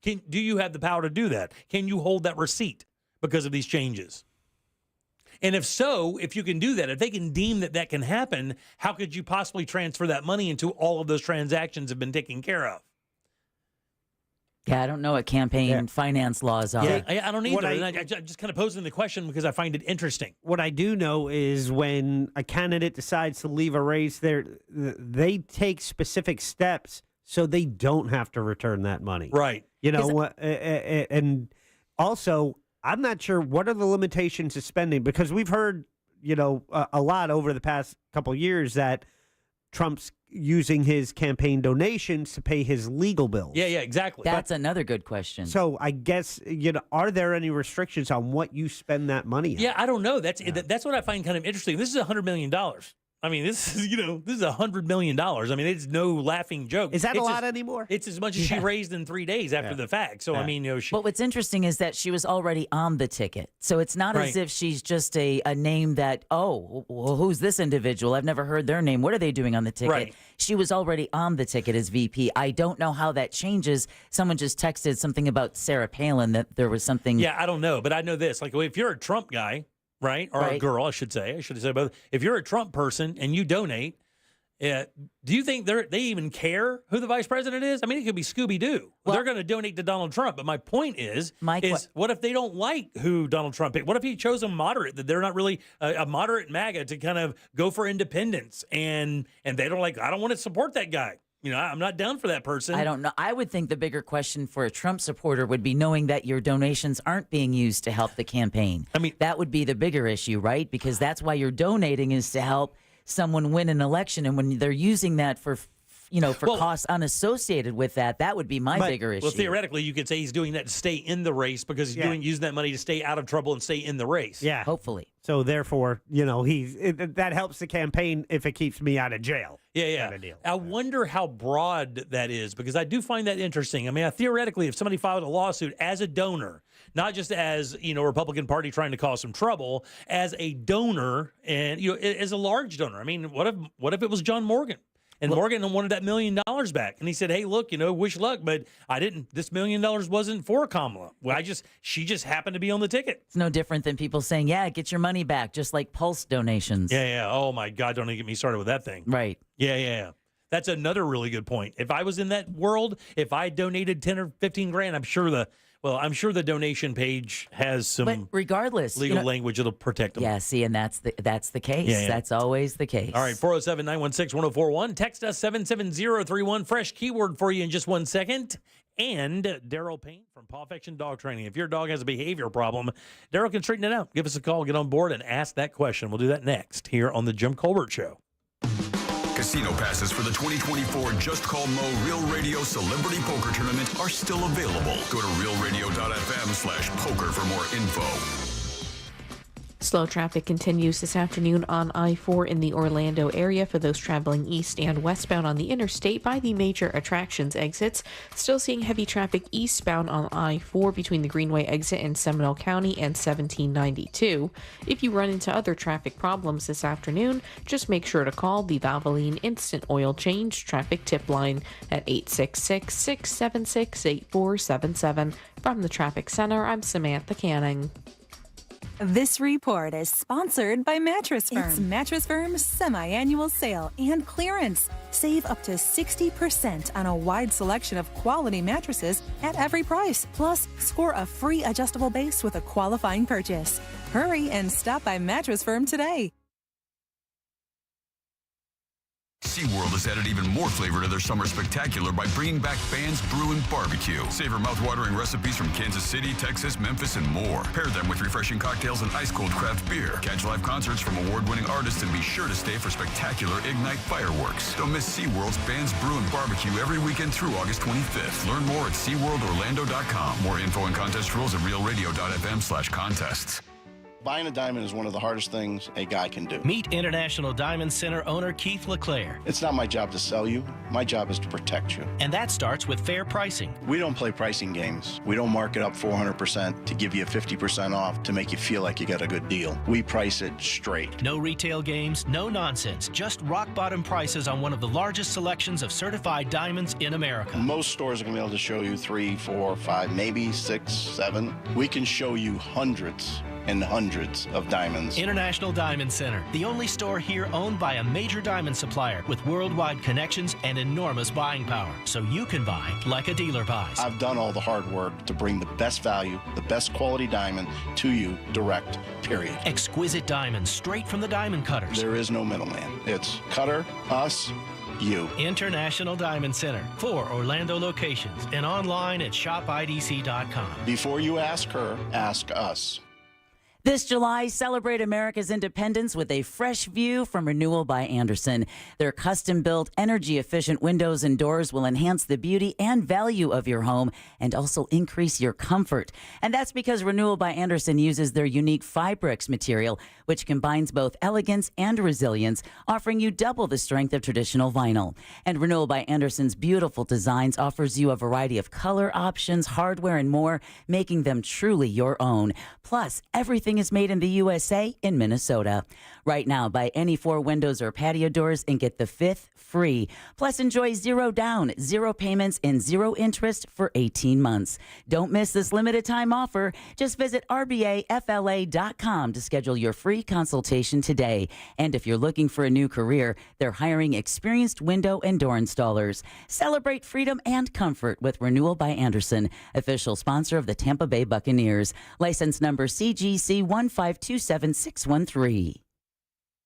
Do you have the power to do that? Can you hold that receipt because of these changes? And if so, if you can do that, if they can deem that can happen, how could you possibly transfer that money until all of those transactions have been taken care of? Yeah, I don't know what campaign finance laws are. Yeah, I don't either. I'm just kind of posing the question because I find it interesting. What I do know is when a candidate decides to leave a race, they take specific steps so they don't have to return that money. Right. And also, I'm not sure what are the limitations of spending, because we've heard, a lot over the past couple of years that Trump's using his campaign donations to pay his legal bills. Yeah, exactly. That's another good question. So I guess, are there any restrictions on what you spend that money on? Yeah, I don't know. That's what I find kind of interesting. This is $100 million. This is $100 million. It's no laughing joke. Is that a lot anymore? It's as much as she raised in 3 days after the fact. So, But what's interesting is that she was already on the ticket. So it's not as if she's just a name that, who's this individual? I've never heard their name. What are they doing on the ticket? Right. She was already on the ticket as VP. I don't know how that changes. Someone just texted something about Sarah Palin, that there was something. Yeah, I don't know. But I know this. Like, if you're a Trump guy, right? Or a girl, I should have said both. If you're a Trump person and you donate, do you think they even care who the vice president is? It could be Scooby-Doo. Well, they're going to donate to Donald Trump. But my point is what if they don't like who Donald Trump picked? What if he chose a moderate, that they're not really a moderate MAGA to kind of go for independence, and they don't like, I don't want to support that guy. I'm not down for that person. I don't know. I would think the bigger question for a Trump supporter would be knowing that your donations aren't being used to help the campaign. That would be the bigger issue, right? Because that's why you're donating, is to help someone win an election. And when they're using that for for costs unassociated with that. That would be my bigger issue. Well, theoretically, you could say he's doing that to stay in the race because he's using that money to stay out of trouble and stay in the race. Yeah. Hopefully. So therefore, that helps the campaign if it keeps me out of jail. Yeah. Kind of deal. I wonder how broad that is because I do find that interesting. I mean, theoretically, if somebody filed a lawsuit as a donor, not just as, Republican Party trying to cause some trouble, as a donor and, as a large donor. I mean, what if it was John Morgan? And Morgan wanted that $1 million back. And he said, hey, look, wish luck, but I didn't. This $1 million wasn't for Kamala. Well, she just happened to be on the ticket. It's no different than people saying, yeah, get your money back, just like Pulse donations. Yeah. Oh, my God, don't even get me started with that thing. Right. Yeah. That's another really good point. If I was in that world, if I donated 10 or 15 grand, I'm sure the donation page has some but regardless, legal language that'll protect them. Yeah, see, and that's the case. Yeah. That's always the case. All right, 407-916-1041. Text us 77031. Fresh keyword for you in just 1 second. And Daryl Payne from Paw Affection Dog Training. If your dog has a behavior problem, Daryl can straighten it out. Give us a call, get on board, and ask that question. We'll do that next here on The Jim Colbert Show. Casino passes for the 2024 Just Call Mo Real Radio Celebrity Poker Tournament are still available. Go to realradio.fm/poker for more info. Slow traffic continues this afternoon on I-4 in the Orlando area for those traveling east and westbound on the interstate by the major attractions exits. Still seeing heavy traffic eastbound on I-4 between the Greenway exit in Seminole County and 1792. If you run into other traffic problems this afternoon, just make sure to call the Valvoline Instant Oil Change traffic tip line at 866-676-8477. From the Traffic Center, I'm Samantha Canning. This report is sponsored by Mattress Firm. It's Mattress Firm's semi-annual sale and clearance. Save up to 60% on a wide selection of quality mattresses at every price. Plus, score a free adjustable base with a qualifying purchase. Hurry and stop by Mattress Firm today. SeaWorld has added even more flavor to their summer spectacular by bringing back Band's Brew and Barbecue. Savor mouth-watering recipes from Kansas City, Texas, Memphis, and more. Pair them with refreshing cocktails and ice-cold craft beer. Catch live concerts from award-winning artists and be sure to stay for spectacular Ignite fireworks. Don't miss SeaWorld's Band's Brew and Barbecue every weekend through August 25th. Learn more at SeaWorldOrlando.com. More info and contest rules at realradio.fm/contests. Buying a diamond is one of the hardest things a guy can do. Meet International Diamond Center owner Keith LeClaire. It's not my job to sell you. My job is to protect you. And that starts with fair pricing. We don't play pricing games. We don't mark it up 400% to give you 50% off to make you feel like you got a good deal. We price it straight. No retail games, no nonsense. Just rock bottom prices on one of the largest selections of certified diamonds in America. Most stores are going to be able to show you 3, 4, 5, maybe 6, 7. We can show you hundreds and hundreds of diamonds. International Diamond Center, the only store here owned by a major diamond supplier with worldwide connections and enormous buying power, so you can buy like a dealer buys. I've done all the hard work to bring the best value, the best quality diamond to you direct, period. Exquisite diamonds straight from the diamond cutters. There is no middleman. It's cutter, us, you. International Diamond Center, 4 Orlando locations, and online at shopidc.com. Before you ask her, ask us. This July, celebrate America's independence with a fresh view from Renewal by Andersen. Their custom-built, energy-efficient windows and doors will enhance the beauty and value of your home and also increase your comfort. And that's because Renewal by Andersen uses their unique Fibrix material, which combines both elegance and resilience, offering you double the strength of traditional vinyl. And Renewal by Andersen's beautiful designs offers you a variety of color options, hardware, and more, making them truly your own. Plus, everything is made in the USA in Minnesota. Right now, buy any 4 windows or patio doors and get the 5th free. Plus, enjoy 0 down, 0 payments, and 0 interest for 18 months. Don't miss this limited time offer. Just visit rbafla.com to schedule your free consultation today. And if you're looking for a new career, they're hiring experienced window and door installers. Celebrate freedom and comfort with Renewal by Andersen, official sponsor of the Tampa Bay Buccaneers. License number CGC 1527613.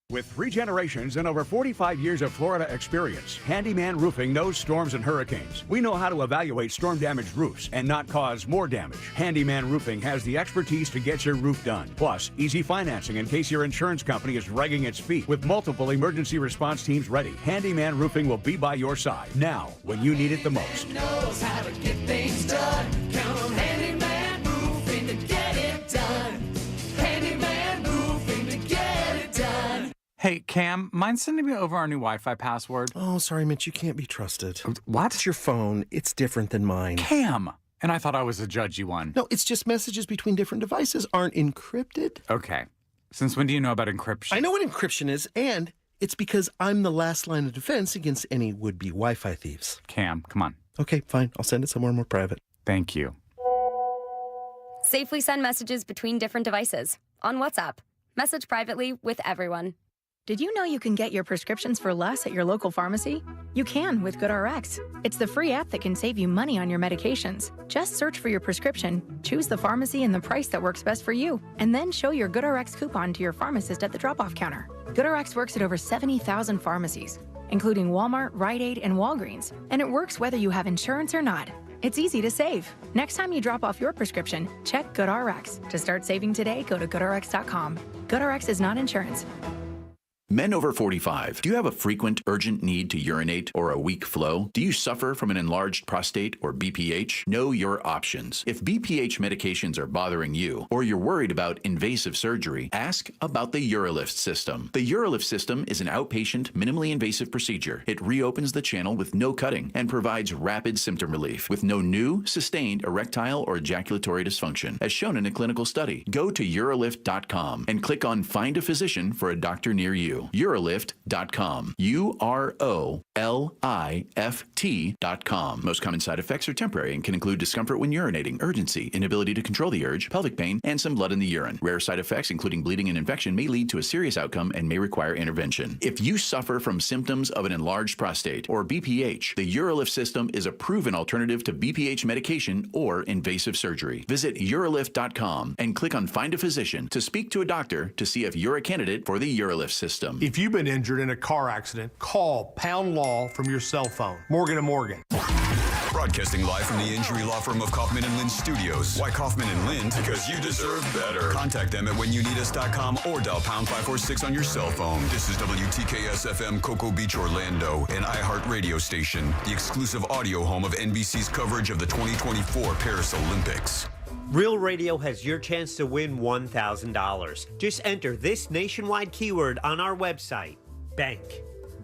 With 3 generations and over 45 years of Florida experience, Handyman Roofing knows storms and hurricanes. We know how to evaluate storm-damaged roofs and not cause more damage. Handyman Roofing has the expertise to get your roof done. Plus, easy financing in case your insurance company is dragging its feet. With multiple emergency response teams ready, Handyman Roofing will be by your side now when you need it the most. Knows how to get things done. Count on Handyman Roofing to get it done. Handyman Roofing to get it done. Hey, Cam, mind sending me over our new Wi-Fi password? Oh, sorry, Mitch, you can't be trusted. What? It's your phone. It's different than mine. Cam! And I thought I was a judgy one. No, it's just messages between different devices aren't encrypted. Okay. Since when do you know about encryption? I know what encryption is, and it's because I'm the last line of defense against any would-be Wi-Fi thieves. Cam, come on. Okay, fine. I'll send it somewhere more private. Thank you. Safely send messages between different devices. On WhatsApp. Message privately with everyone. Did you know you can get your prescriptions for less at your local pharmacy? You can with GoodRx. It's the free app that can save you money on your medications. Just search for your prescription, choose the pharmacy and the price that works best for you, and then show your GoodRx coupon to your pharmacist at the drop-off counter. GoodRx works at over 70,000 pharmacies, including Walmart, Rite Aid, and Walgreens, and it works whether you have insurance or not. It's easy to save. Next time you drop off your prescription, check GoodRx. To start saving today, go to GoodRx.com. GoodRx is not insurance. Men over 45, do you have a frequent, urgent need to urinate or a weak flow? Do you suffer from an enlarged prostate or BPH? Know your options. If BPH medications are bothering you, or you're worried about invasive surgery, ask about the UroLift system. The UroLift system is an outpatient, minimally invasive procedure. It reopens the channel with no cutting and provides rapid symptom relief with no new, sustained erectile or ejaculatory dysfunction, as shown in a clinical study. Go to urolift.com and click on Find a Physician for a doctor near you. Urolift.com. UROLIFT.com. Most common side effects are temporary and can include discomfort when urinating, urgency, inability to control the urge, pelvic pain, and some blood in the urine. Rare side effects, including bleeding and infection, may lead to a serious outcome and may require intervention. If you suffer from symptoms of an enlarged prostate or BPH, the UroLift system is a proven alternative to BPH medication or invasive surgery. Visit urolift.com and click on Find a Physician to speak to a doctor to see if you're a candidate for the UroLift system. If you've been injured in a car accident, call Pound Law from your cell phone. Morgan & Morgan. Broadcasting live from the injury law firm of Kaufman and Lind Studios. Why Kaufman and Lind? Because you deserve better. Contact them at whenyouneedus.com or dial pound 546 on your cell phone. This is WTKS FM Cocoa Beach, Orlando, an iHeart radio station, the exclusive audio home of NBC's coverage of the 2024 Paris Olympics. Real Radio has your chance to win $1,000. Just enter this nationwide keyword on our website, bank,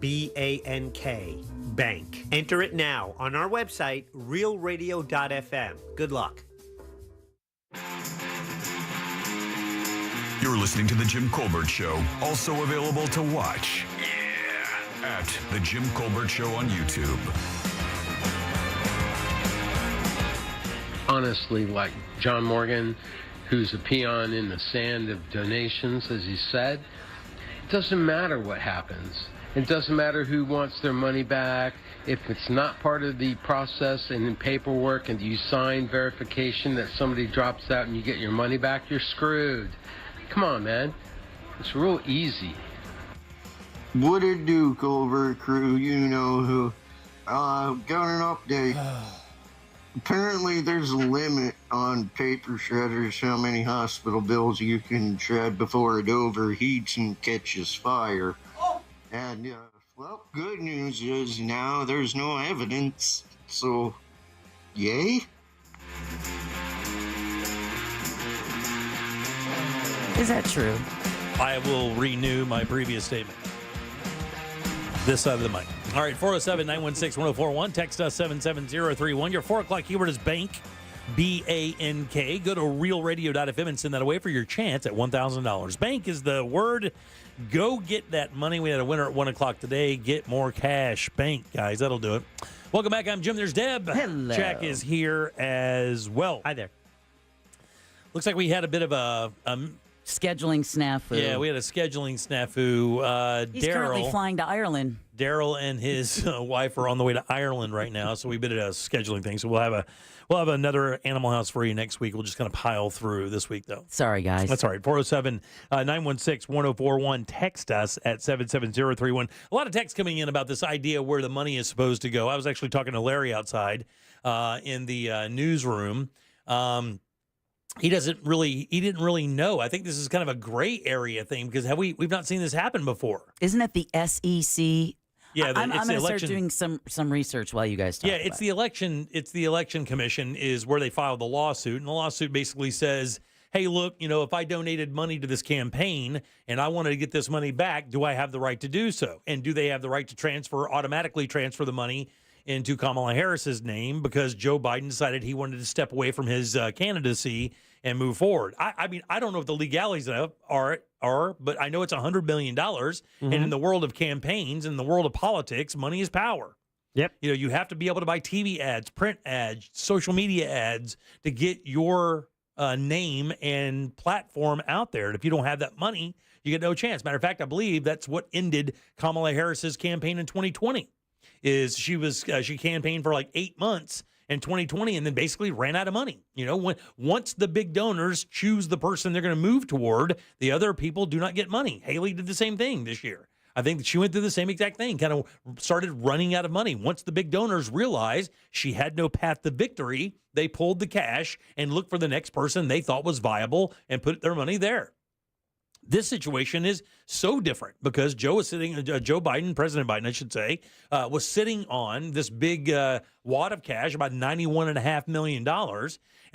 B-A-N-K, bank. Enter it now on our website, realradio.fm. Good luck. You're listening to The Jim Colbert Show, also available to watch. Yeah. At The Jim Colbert Show on YouTube. Honestly, like John Morgan, who's a peon in the sand of donations, as he said, it doesn't matter what happens. It doesn't matter who wants their money back. If it's not part of the process and in paperwork and you sign verification that somebody drops out and you get your money back, you're screwed. Come on, man. It's real easy. What it do, Colbert crew? You know who. Got an update. Apparently, there's a limit on paper shredders, how many hospital bills you can shred before it overheats and catches fire. And, well, good news is now there's no evidence, so, yay? Is that true? I will renew my previous statement. This side of the mic. All right, 407-916-1041. Text us 77031. Your 4 o'clock keyword is bank, B-A-N-K. Go to realradio.fm and send that away for your chance at $1,000. Bank is the word. Go get that money. We had a winner at 1 o'clock today. Get more cash. Bank, guys. That'll do it. Welcome back. I'm Jim. There's Deb. Hello. Jack is here as well. Hi there. Looks like we had a bit of a scheduling snafu. Yeah, we had a scheduling snafu. He's currently flying to Ireland. Daryl and his wife are on the way to Ireland right now, so we've been at a scheduling thing. So we'll have another Animal House for you next week. We'll just kind of pile through this week, though. Sorry, guys. That's all right. 407-916-1041. Text us at 77031. A lot of texts coming in about this idea where the money is supposed to go. I was actually talking to Larry outside in the newsroom. He didn't really know. I think this is kind of a gray area thing because we've not seen this happen before. Isn't it the SEC? Yeah, I'm going to start doing some research while you guys talk. Yeah, it's the election. It's the election commission is where they filed the lawsuit, and the lawsuit basically says, "Hey, look, if I donated money to this campaign and I wanted to get this money back, do I have the right to do so? And do they have the right to automatically transfer the money into Kamala Harris's name because Joe Biden decided he wanted to step away from his candidacy and move forward?" I mean, I don't know what the legalities are, but I know it's $100 million. And in the world of campaigns, in the world of politics, money is power. Yep. You have to be able to buy TV ads, print ads, social media ads to get your name and platform out there. And if you don't have that money, you get no chance. Matter of fact, I believe that's what ended Kamala Harris's campaign in 2020. Is she campaigned for like 8 months in 2020 and then basically ran out of money. Once the big donors choose the person they're going to move toward, the other people do not get money. Haley did the same thing this year. I think that she went through the same exact thing, kind of started running out of money. Once the big donors realized she had no path to victory, they pulled the cash and looked for the next person they thought was viable and put their money there. This situation is so different because Joe Biden, President Biden, I should say, was sitting on this big wad of cash, about $91.5 million.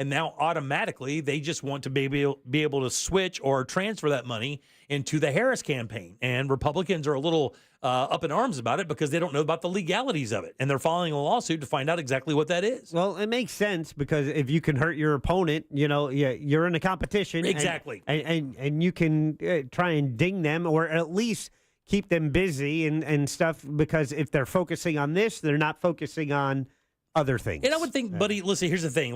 And now automatically they just want to be able to switch or transfer that money into the Harris campaign. And Republicans are a little up in arms about it because they don't know about the legalities of it. And they're filing a lawsuit to find out exactly what that is. Well, it makes sense because if you can hurt your opponent, you're in a competition. Exactly. And you can try and ding them or at least keep them busy and stuff because if they're focusing on this, they're not focusing on other things. And I would think, buddy, listen, here's the thing.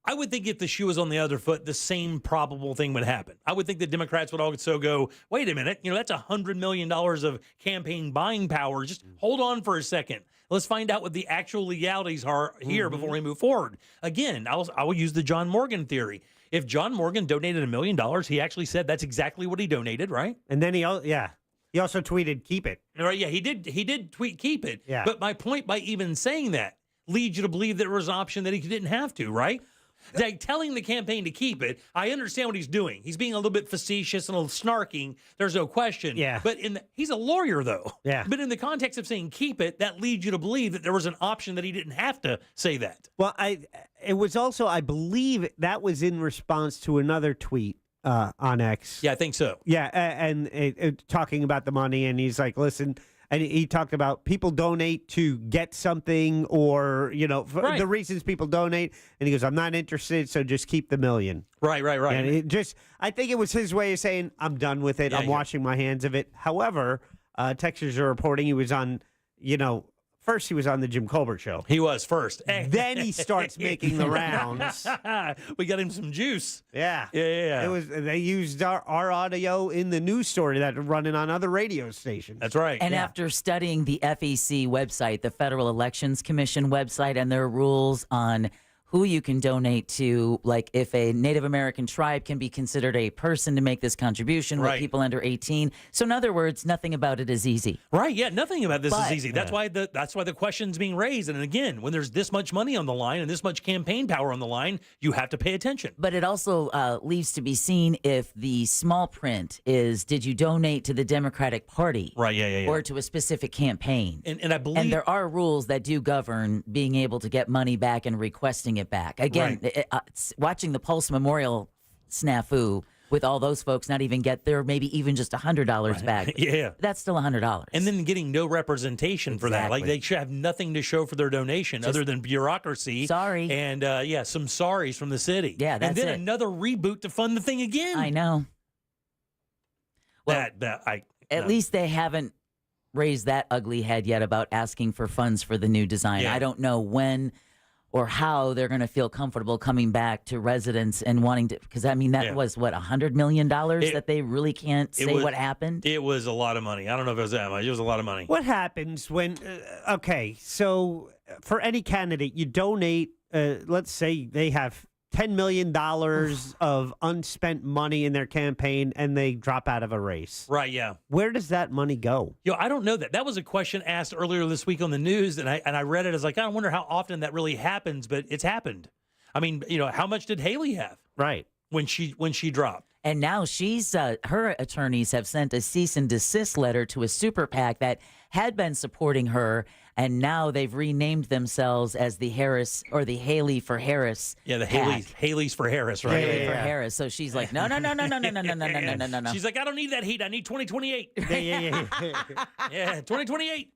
I would think if the shoe was on the other foot, the same probable thing would happen. I would think the Democrats would also go, wait a minute, that's $100 million of campaign buying power. Just hold on for a second. Let's find out what the actual legalities are here before we move forward. Again, I will use the John Morgan theory. If John Morgan donated $1 million, he actually said that's exactly what he donated, right? And then he also tweeted, keep it. Right, yeah, he did tweet, keep it. Yeah. But my point by even saying that leads you to believe there was an option that he didn't have to, right? Like telling the campaign to keep it, I understand what he's doing. He's being a little bit facetious and a little snarking. There's no question. Yeah. But he's a lawyer, though. Yeah. But in the context of saying keep it, that leads you to believe that there was an option that he didn't have to say that. Well, it was also, I believe that was in response to another tweet on X. Yeah, I think so. Yeah, and talking about the money, and he's like, listen, and he talked about people donate to get something or, the reasons people donate. And he goes, I'm not interested, so just keep the $1 million. Right. And I think it was his way of saying, I'm done with it. Yeah, I'm washing my hands of it. However, Texas are reporting he was on, first he was on the Jim Colbert Show. He was first. Then he starts making the rounds. We got him some juice. Yeah. Yeah. They used our audio in the news story that are running on other radio stations. That's right. And after studying the FEC website, the Federal Elections Commission website, and their rules on who you can donate to, like if a Native American tribe can be considered a person to make this contribution with people under 18. So in other words, nothing about it is easy. Right, yeah, nothing about this is easy. That's why the question's being raised. And again, when there's this much money on the line and this much campaign power on the line, you have to pay attention. But it also leaves to be seen if the small print is, did you donate to the Democratic Party? Right, yeah. Or to a specific campaign. And I believe... And there are rules that do govern being able to get money back and requesting it back. Again, watching the Pulse Memorial snafu with all those folks not even get their maybe even just $100 back. Yeah. That's still $100. And then getting no representation for that. Like they should have nothing to show for their donation other than bureaucracy. Sorry. And some sorries from the city. Yeah, that's And then it. another reboot to fund the thing again. I know. Well, at least they haven't raised that ugly head yet about asking for funds for the new design. Yeah. I don't know when or how they're going to feel comfortable coming back to residents and wanting to, because I mean, that was what, $100 million that they really can't say what happened? It was a lot of money. I don't know if it was that much. It was a lot of money. What happens when, okay, so for any candidate, you donate, let's say they have $10 million of unspent money in their campaign and they drop out of a race. Right, yeah. Where does that money go? I don't know that. That was a question asked earlier this week on the news, and I read it. I was like, I wonder how often that really happens, but it's happened. I mean, how much did Haley have? Right. When she dropped. And now she's her attorneys have sent a cease and desist letter to a super PAC that had been supporting her, and now they've renamed themselves as the Harris or the Haley for Harris. Yeah, the PAC. Haley's for Harris, right? Haley for Harris. So she's like, no. She's like, I don't need that heat. I need 2028. Yeah, 2028.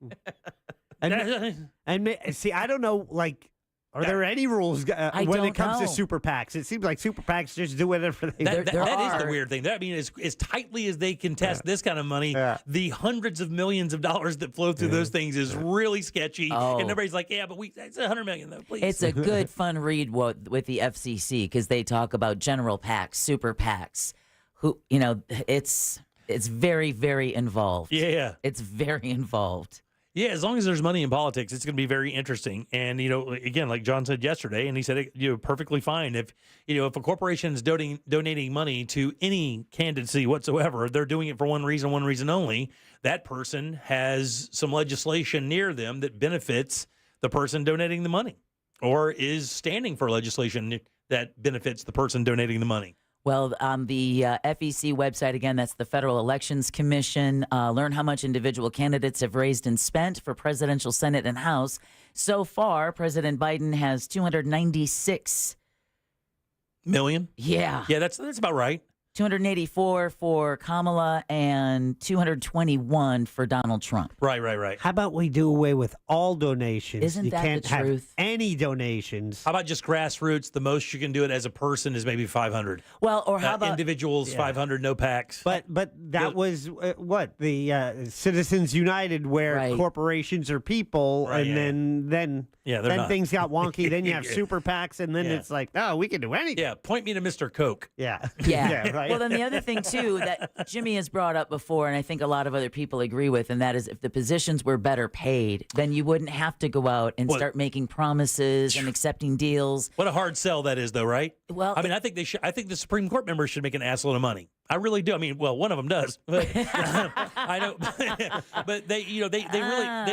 And see, I don't know, like, are there any rules when it comes to super PACs? It seems like super PACs just do whatever they That is the weird thing. I mean, as tightly as they contest this kind of money, the hundreds of millions of dollars that flow through those things is really sketchy. And everybody's like, yeah, but it's $100 million, though, please. It's a good, fun read with the FCC because they talk about general PACs, super PACs, who, it's very, very involved. Yeah. It's very involved. Yeah, as long as there's money in politics, it's going to be very interesting. And, again, like John said yesterday, and he said it, perfectly fine. If a corporation is donating money to any candidacy whatsoever, they're doing it for one reason only. That person has some legislation near them that benefits the person donating the money or is standing for legislation that benefits the person donating the money. Well, on the FEC website, again, that's the Federal Elections Commission. Learn how much individual candidates have raised and spent for presidential, Senate, and House. So far, President Biden has $296 million. Yeah. Yeah, that's about right. 284 for Kamala and 221 for Donald Trump. Right. How about we do away with all donations? Isn't you that can't the have truth? any donations. How about just grassroots? The most you can do it as a person is maybe 500. Well, or how about individuals? 500, no PACs. But that was the Citizens United, where corporations are people, and then things got wonky. Then you have super PACs, and then it's like, oh, we can do anything. Yeah, point me to Mr. Coke. Yeah. Right. Well, then the other thing, too, that Jimmy has brought up before, and I think a lot of other people agree with, and that is if the positions were better paid, then you wouldn't have to go out and start making promises and accepting deals. What a hard sell that is, though, right? Well, I mean, I think they should. I think the Supreme Court members should make an assload of money. I really do. I mean, well, one of them does. But, I know, but they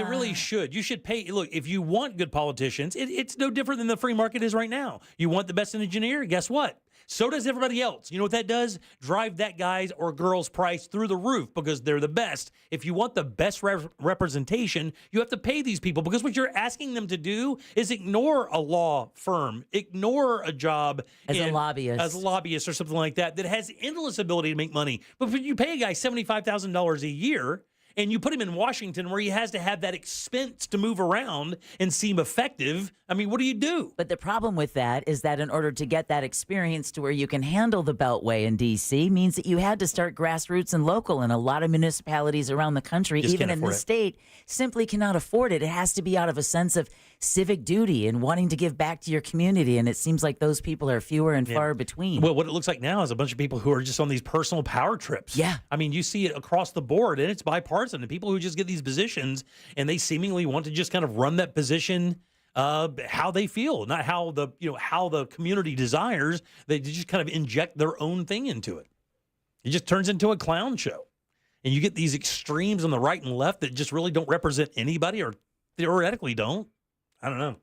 really should. You should pay. Look, if you want good politicians, it's no different than the free market is right now. You want the best engineer? Guess what? So does everybody else. You know what that does? Drive that guy's or girl's price through the roof because they're the best. If you want the best representation, you have to pay these people because what you're asking them to do is ignore a law firm, ignore a job as a lobbyist or something like that has endless ability to make money. But if you pay a guy $75,000 a year, and you put him in Washington where he has to have that expense to move around and seem effective, I mean, what do you do? But the problem with that is that in order to get that experience to where you can handle the Beltway in D.C. means that you had to start grassroots and local, and a lot of municipalities around the country, even in the state, simply cannot afford it. It has to be out of a sense of civic duty and wanting to give back to your community, and it seems like those people are fewer and far between. Well, what it looks like now is a bunch of people who are just on these personal power trips. Yeah. I mean, you see it across the board, and it's bipartisan. The people who just get these positions, and they seemingly want to just kind of run that position how they feel, not how the community desires. They just kind of inject their own thing into it. It just turns into a clown show. And you get these extremes on the right and left that just really don't represent anybody or theoretically don't. I don't know.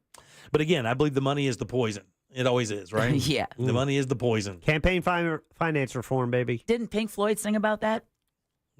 But again, I believe the money is the poison. It always is, right? Yeah. The money is the poison. Campaign finance reform, baby. Didn't Pink Floyd sing about that?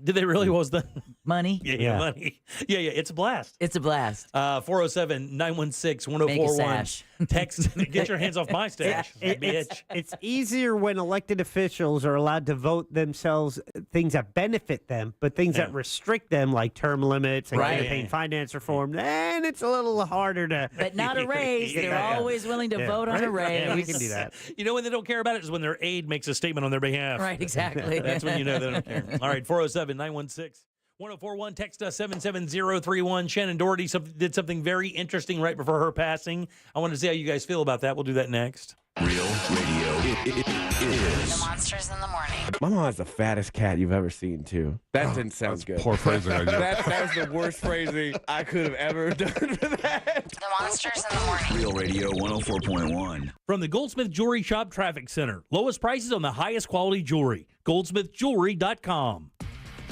Did they really? What was the money? Yeah, money. Yeah. It's a blast. It's a blast. 407-916-1041. Text, get your hands off my stash, bitch. It's easier when elected officials are allowed to vote themselves things that benefit them, but things that restrict them, like term limits and campaign finance reform, then it's a little harder to. But not a raise. They're always willing to vote on a raise. Yeah, we can do that. You know when they don't care about it is when their aide makes a statement on their behalf. Right, exactly. That's when you know they don't care. All right, 407-916. 1041, text us 77031. Shannen Doherty did something very interesting right before her passing. I want to see how you guys feel about that. We'll do that next. Real radio is. The Monsters in the Morning. My mom has the fattest cat you've ever seen, too. That didn't sound good. Poor phrasing. That was the worst phrasing I could have ever done for that. The Monsters in the Morning. Real radio 104.1. From the Goldsmith Jewelry Shop Traffic Center. Lowest prices on the highest quality jewelry. GoldsmithJewelry.com.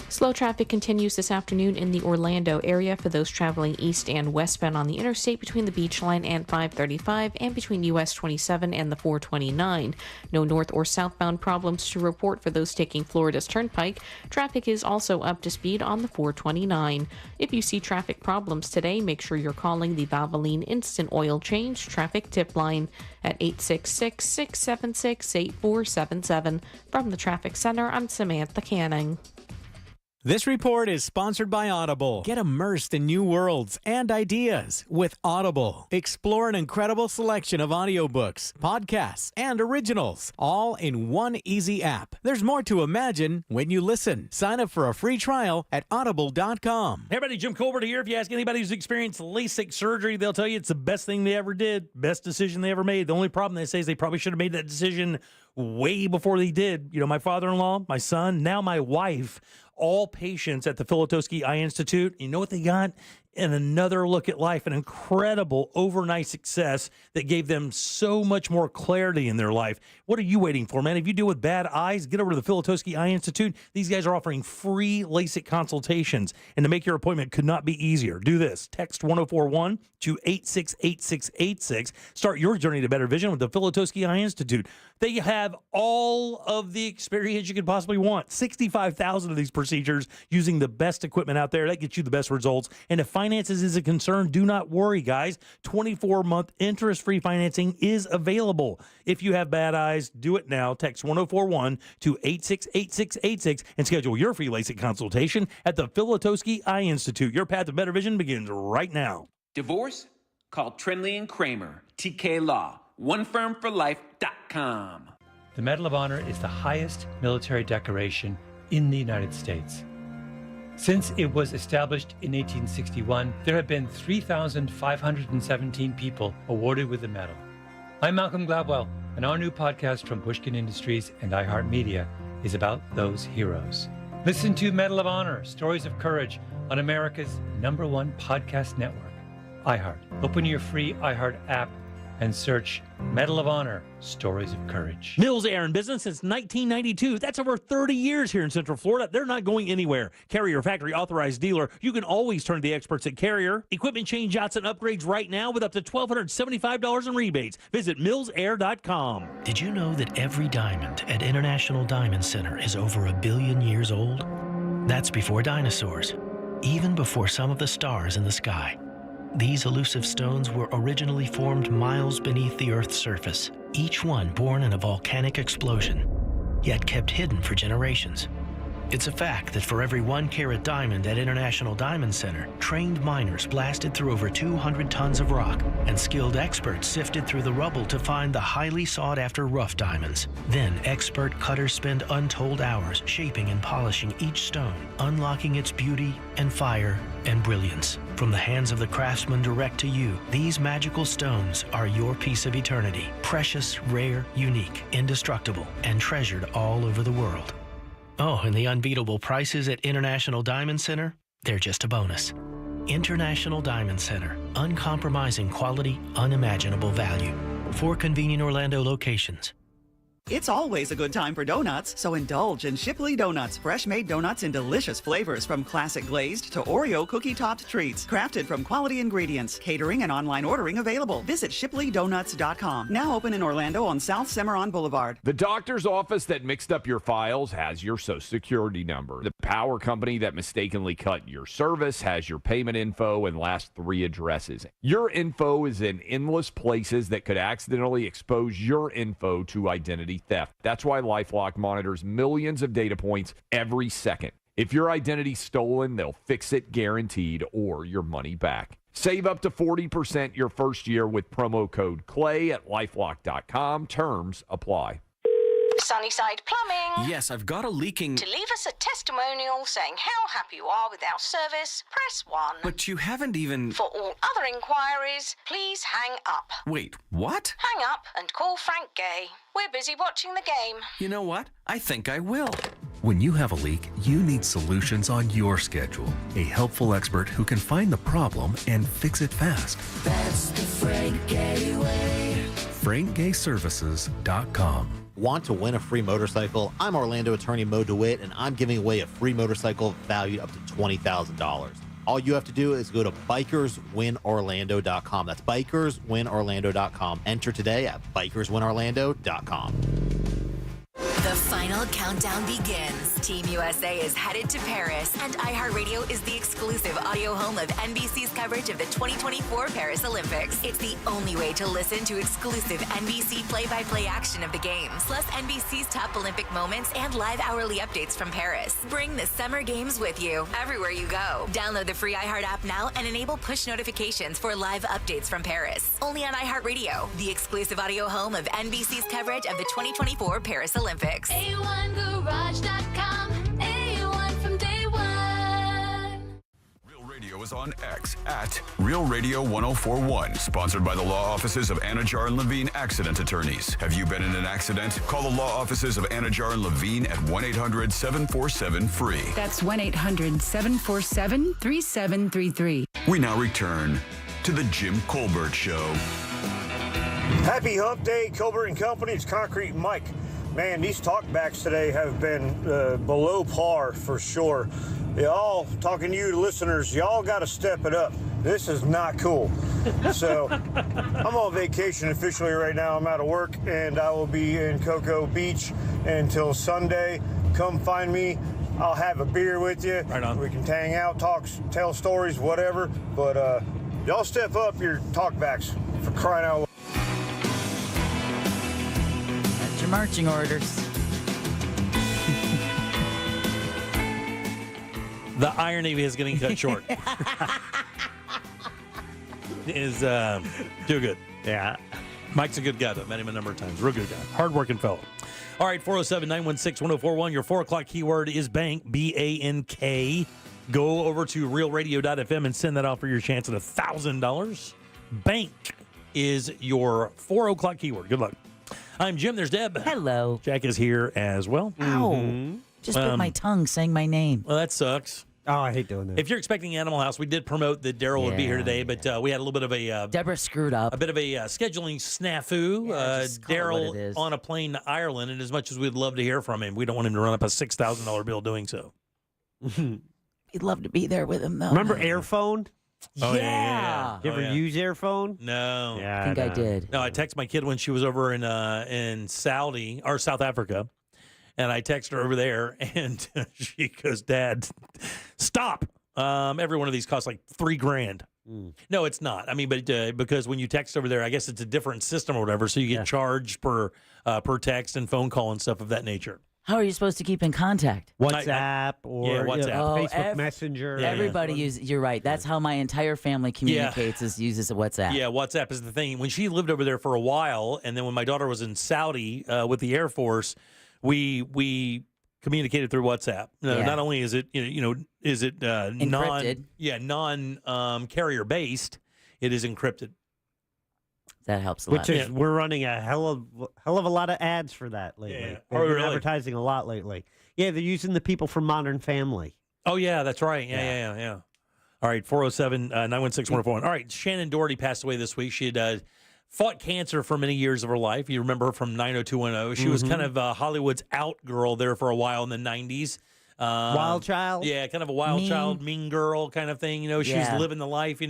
Slow traffic continues this afternoon in the Orlando area for those traveling east and westbound on the interstate between the Beach Line and 535 and between US 27 and the 429. No north or southbound problems to report for those taking Florida's Turnpike. Traffic is also up to speed on the 429. If you see traffic problems today, make sure you're calling the Valvoline Instant Oil Change Traffic Tip Line at 866-676-8477. From the Traffic Center, I'm Samantha Canning. This report is sponsored by Audible. Get immersed in new worlds and ideas with Audible. Explore an incredible selection of audiobooks, podcasts, and originals, all in one easy app. There's more to imagine when you listen. Sign up for a free trial at audible.com. Hey everybody, Jim Colbert here. If you ask anybody who's experienced LASIK surgery, they'll tell you it's the best thing they ever did, best decision they ever made. The only problem they say is they probably should have made that decision way before they did. You know, my father-in-law, my son, now my wife, all patients at the Filatowski Eye Institute. You know what they got? And another look at life, an incredible overnight success that gave them so much more clarity in their life. What are you waiting for, man? If you deal with bad eyes, get over to the Filatowski Eye Institute. These guys are offering free LASIK consultations, and to make your appointment could not be easier. Do this. Text 1041 to 868686. Start your journey to better vision with the Filatowski Eye Institute. They have all of the experience you could possibly want. 65,000 of these procedures using the best equipment out there. That gets you the best results. And if finances is a concern, do not worry, guys. 24-month interest-free financing is available. If you have bad eyes, do it now. Text 1041 to 868686 and schedule your free LASIK consultation at the Filatowski Eye Institute. Your path to better vision begins right now. Divorce? Call Trinley and Kramer, TK Law, onefirmforlife.com. The Medal of Honor is the highest military decoration in the United States. Since it was established in 1861, there have been 3,517 people awarded with the medal. I'm Malcolm Gladwell, and our new podcast from Pushkin Industries and iHeartMedia is about those heroes. Listen to Medal of Honor, Stories of Courage on America's #1 podcast network, iHeart. Open your free iHeart app and search Medal of Honor, Stories of Courage. Mills Air in business since 1992. That's over 30 years here in Central Florida. They're not going anywhere. Carrier factory authorized dealer. You can always turn to the experts at Carrier. Equipment change outs and upgrades right now with up to $1,275 in rebates. Visit millsair.com. Did you know that every diamond at International Diamond Center is over 1 billion years old? That's before dinosaurs, even before some of the stars in the sky. These elusive stones were originally formed miles beneath the Earth's surface, each one born in a volcanic explosion, yet kept hidden for generations. It's a fact that for every 1-carat diamond at International Diamond Center, trained miners blasted through over 200 tons of rock, and skilled experts sifted through the rubble to find the highly sought-after rough diamonds. Then expert cutters spend untold hours shaping and polishing each stone, unlocking its beauty and fire and brilliance. From the hands of the craftsman direct to you, these magical stones are your piece of eternity. Precious, rare, unique, indestructible, and treasured all over the world. Oh, and the unbeatable prices at International Diamond Center? They're just a bonus. International Diamond Center. Uncompromising quality, unimaginable value. 4 convenient Orlando locations. It's always a good time for donuts, so indulge in Shipley Donuts. Fresh-made donuts in delicious flavors, from classic glazed to Oreo cookie-topped treats. Crafted from quality ingredients. Catering and online ordering available. Visit ShipleyDonuts.com. Now open in Orlando on South Cimarron Boulevard. The doctor's office that mixed up your files has your Social Security number. The power company that mistakenly cut your service has your payment info and last 3 addresses. Your info is in endless places that could accidentally expose your info to identity theft. That's why LifeLock monitors millions of data points every second. If your identity's stolen, they'll fix it guaranteed, or your money back. Save up to 40% your first year with promo code CLAY at LifeLock.com. Terms apply. Sunnyside Plumbing. Yes, I've got a leaking... To leave us a testimonial saying how happy you are with our service, press 1. But you haven't even... For all other inquiries, please hang up. Wait, what? Hang up and call Frank Gay. We're busy watching the game. You know what? I think I will. When you have a leak, you need solutions on your schedule. A helpful expert who can find the problem and fix it fast. That's the Frank Gay way. FrankGayServices.com. Want to win a free motorcycle? I'm Orlando attorney Mo DeWitt, and I'm giving away a free motorcycle valued up to $20,000. All you have to do is go to bikerswinorlando.com. That's bikerswinorlando.com. Enter today at bikerswinorlando.com. The final countdown begins. Team USA is headed to Paris, and iHeartRadio is the exclusive audio home of NBC's coverage of the 2024 Paris Olympics. It's the only way to listen to exclusive NBC play-by-play action of the games, plus NBC's top Olympic moments and live hourly updates from Paris. Bring the Summer Games with you everywhere you go. Download the free iHeart app now and enable push notifications for live updates from Paris. Only on iHeartRadio, the exclusive audio home of NBC's coverage of the 2024 Paris Olympics. A1Garage.com. A1 from day one. Real Radio is on X at Real Radio 1041. Sponsored by the law offices of Anajar and Levine Accident Attorneys. Have you been in an accident? Call the law offices of Anajar and Levine at 1-800-747-FREE. That's 1-800-747-3733. We now return to the Jim Colbert Show. Happy Hump Day, Colbert and Company. It's Concrete Mike. Man, these talkbacks today have been below par for sure. Y'all, talking to you listeners, y'all got to step it up. This is not cool. So, I'm on vacation officially right now. I'm out of work, and I will be in Cocoa Beach until Sunday. Come find me. I'll have a beer with you. Right on. We can hang out, talk, tell stories, whatever. But y'all step up your talkbacks for crying out loud. Your marching orders. The irony of his getting cut short is too good. Yeah. Mike's a good guy, though. Met him a number of times. Real good guy. Hardworking fellow. All right, 407-916-1041. Your 4 o'clock keyword is bank, B-A-N-K. Go over to realradio.fm and send that out for your chance at $1,000. Bank is your 4 o'clock keyword. Good luck. I'm Jim. There's Deb. Hello. Jack is here as well. Ow. Just bit my tongue saying my name. Well, that sucks. Oh, I hate doing that. If you're expecting Animal House, we did promote that Daryl would be here today, but we had a little bit of a... Deborah screwed up. A bit of a scheduling snafu. Daryl on a plane to Ireland, and as much as we'd love to hear from him, we don't want him to run up a $6,000 bill doing so. He'd love to be there with him, though. Remember Airphone? Oh, yeah. You ever use Airphone? No. Yeah, I think I did. No, I texted my kid when she was over in Saudi or South Africa, and I texted her over there, and she goes, "Dad, stop! Every one of these costs like $3,000." No, it's not. I mean, but because when you text over there, I guess it's a different system or whatever, so you get charged per text and phone call and stuff of that nature. How are you supposed to keep in contact? WhatsApp or WhatsApp. Facebook Messenger. Everybody uses. You're right. That's how my entire family communicates. Is uses a WhatsApp. Yeah, WhatsApp is the thing. When she lived over there for a while, and then when my daughter was in Saudi with the Air Force, we communicated through WhatsApp. Not only is it is it non carrier based, it is encrypted. That helps a lot. Which is, we're running a hell of a lot of ads for that lately. Yeah. We've been advertising a lot lately. Yeah, they're using the people from Modern Family. Oh, yeah, that's right. Yeah. All right, 407-916-1041. All right, Shannen Doherty passed away this week. She had fought cancer for many years of her life. You remember her from 90210. She was kind of Hollywood's out girl there for a while in the 90s. Wild child? Yeah, kind of a wild child, mean girl kind of thing. She was living the life,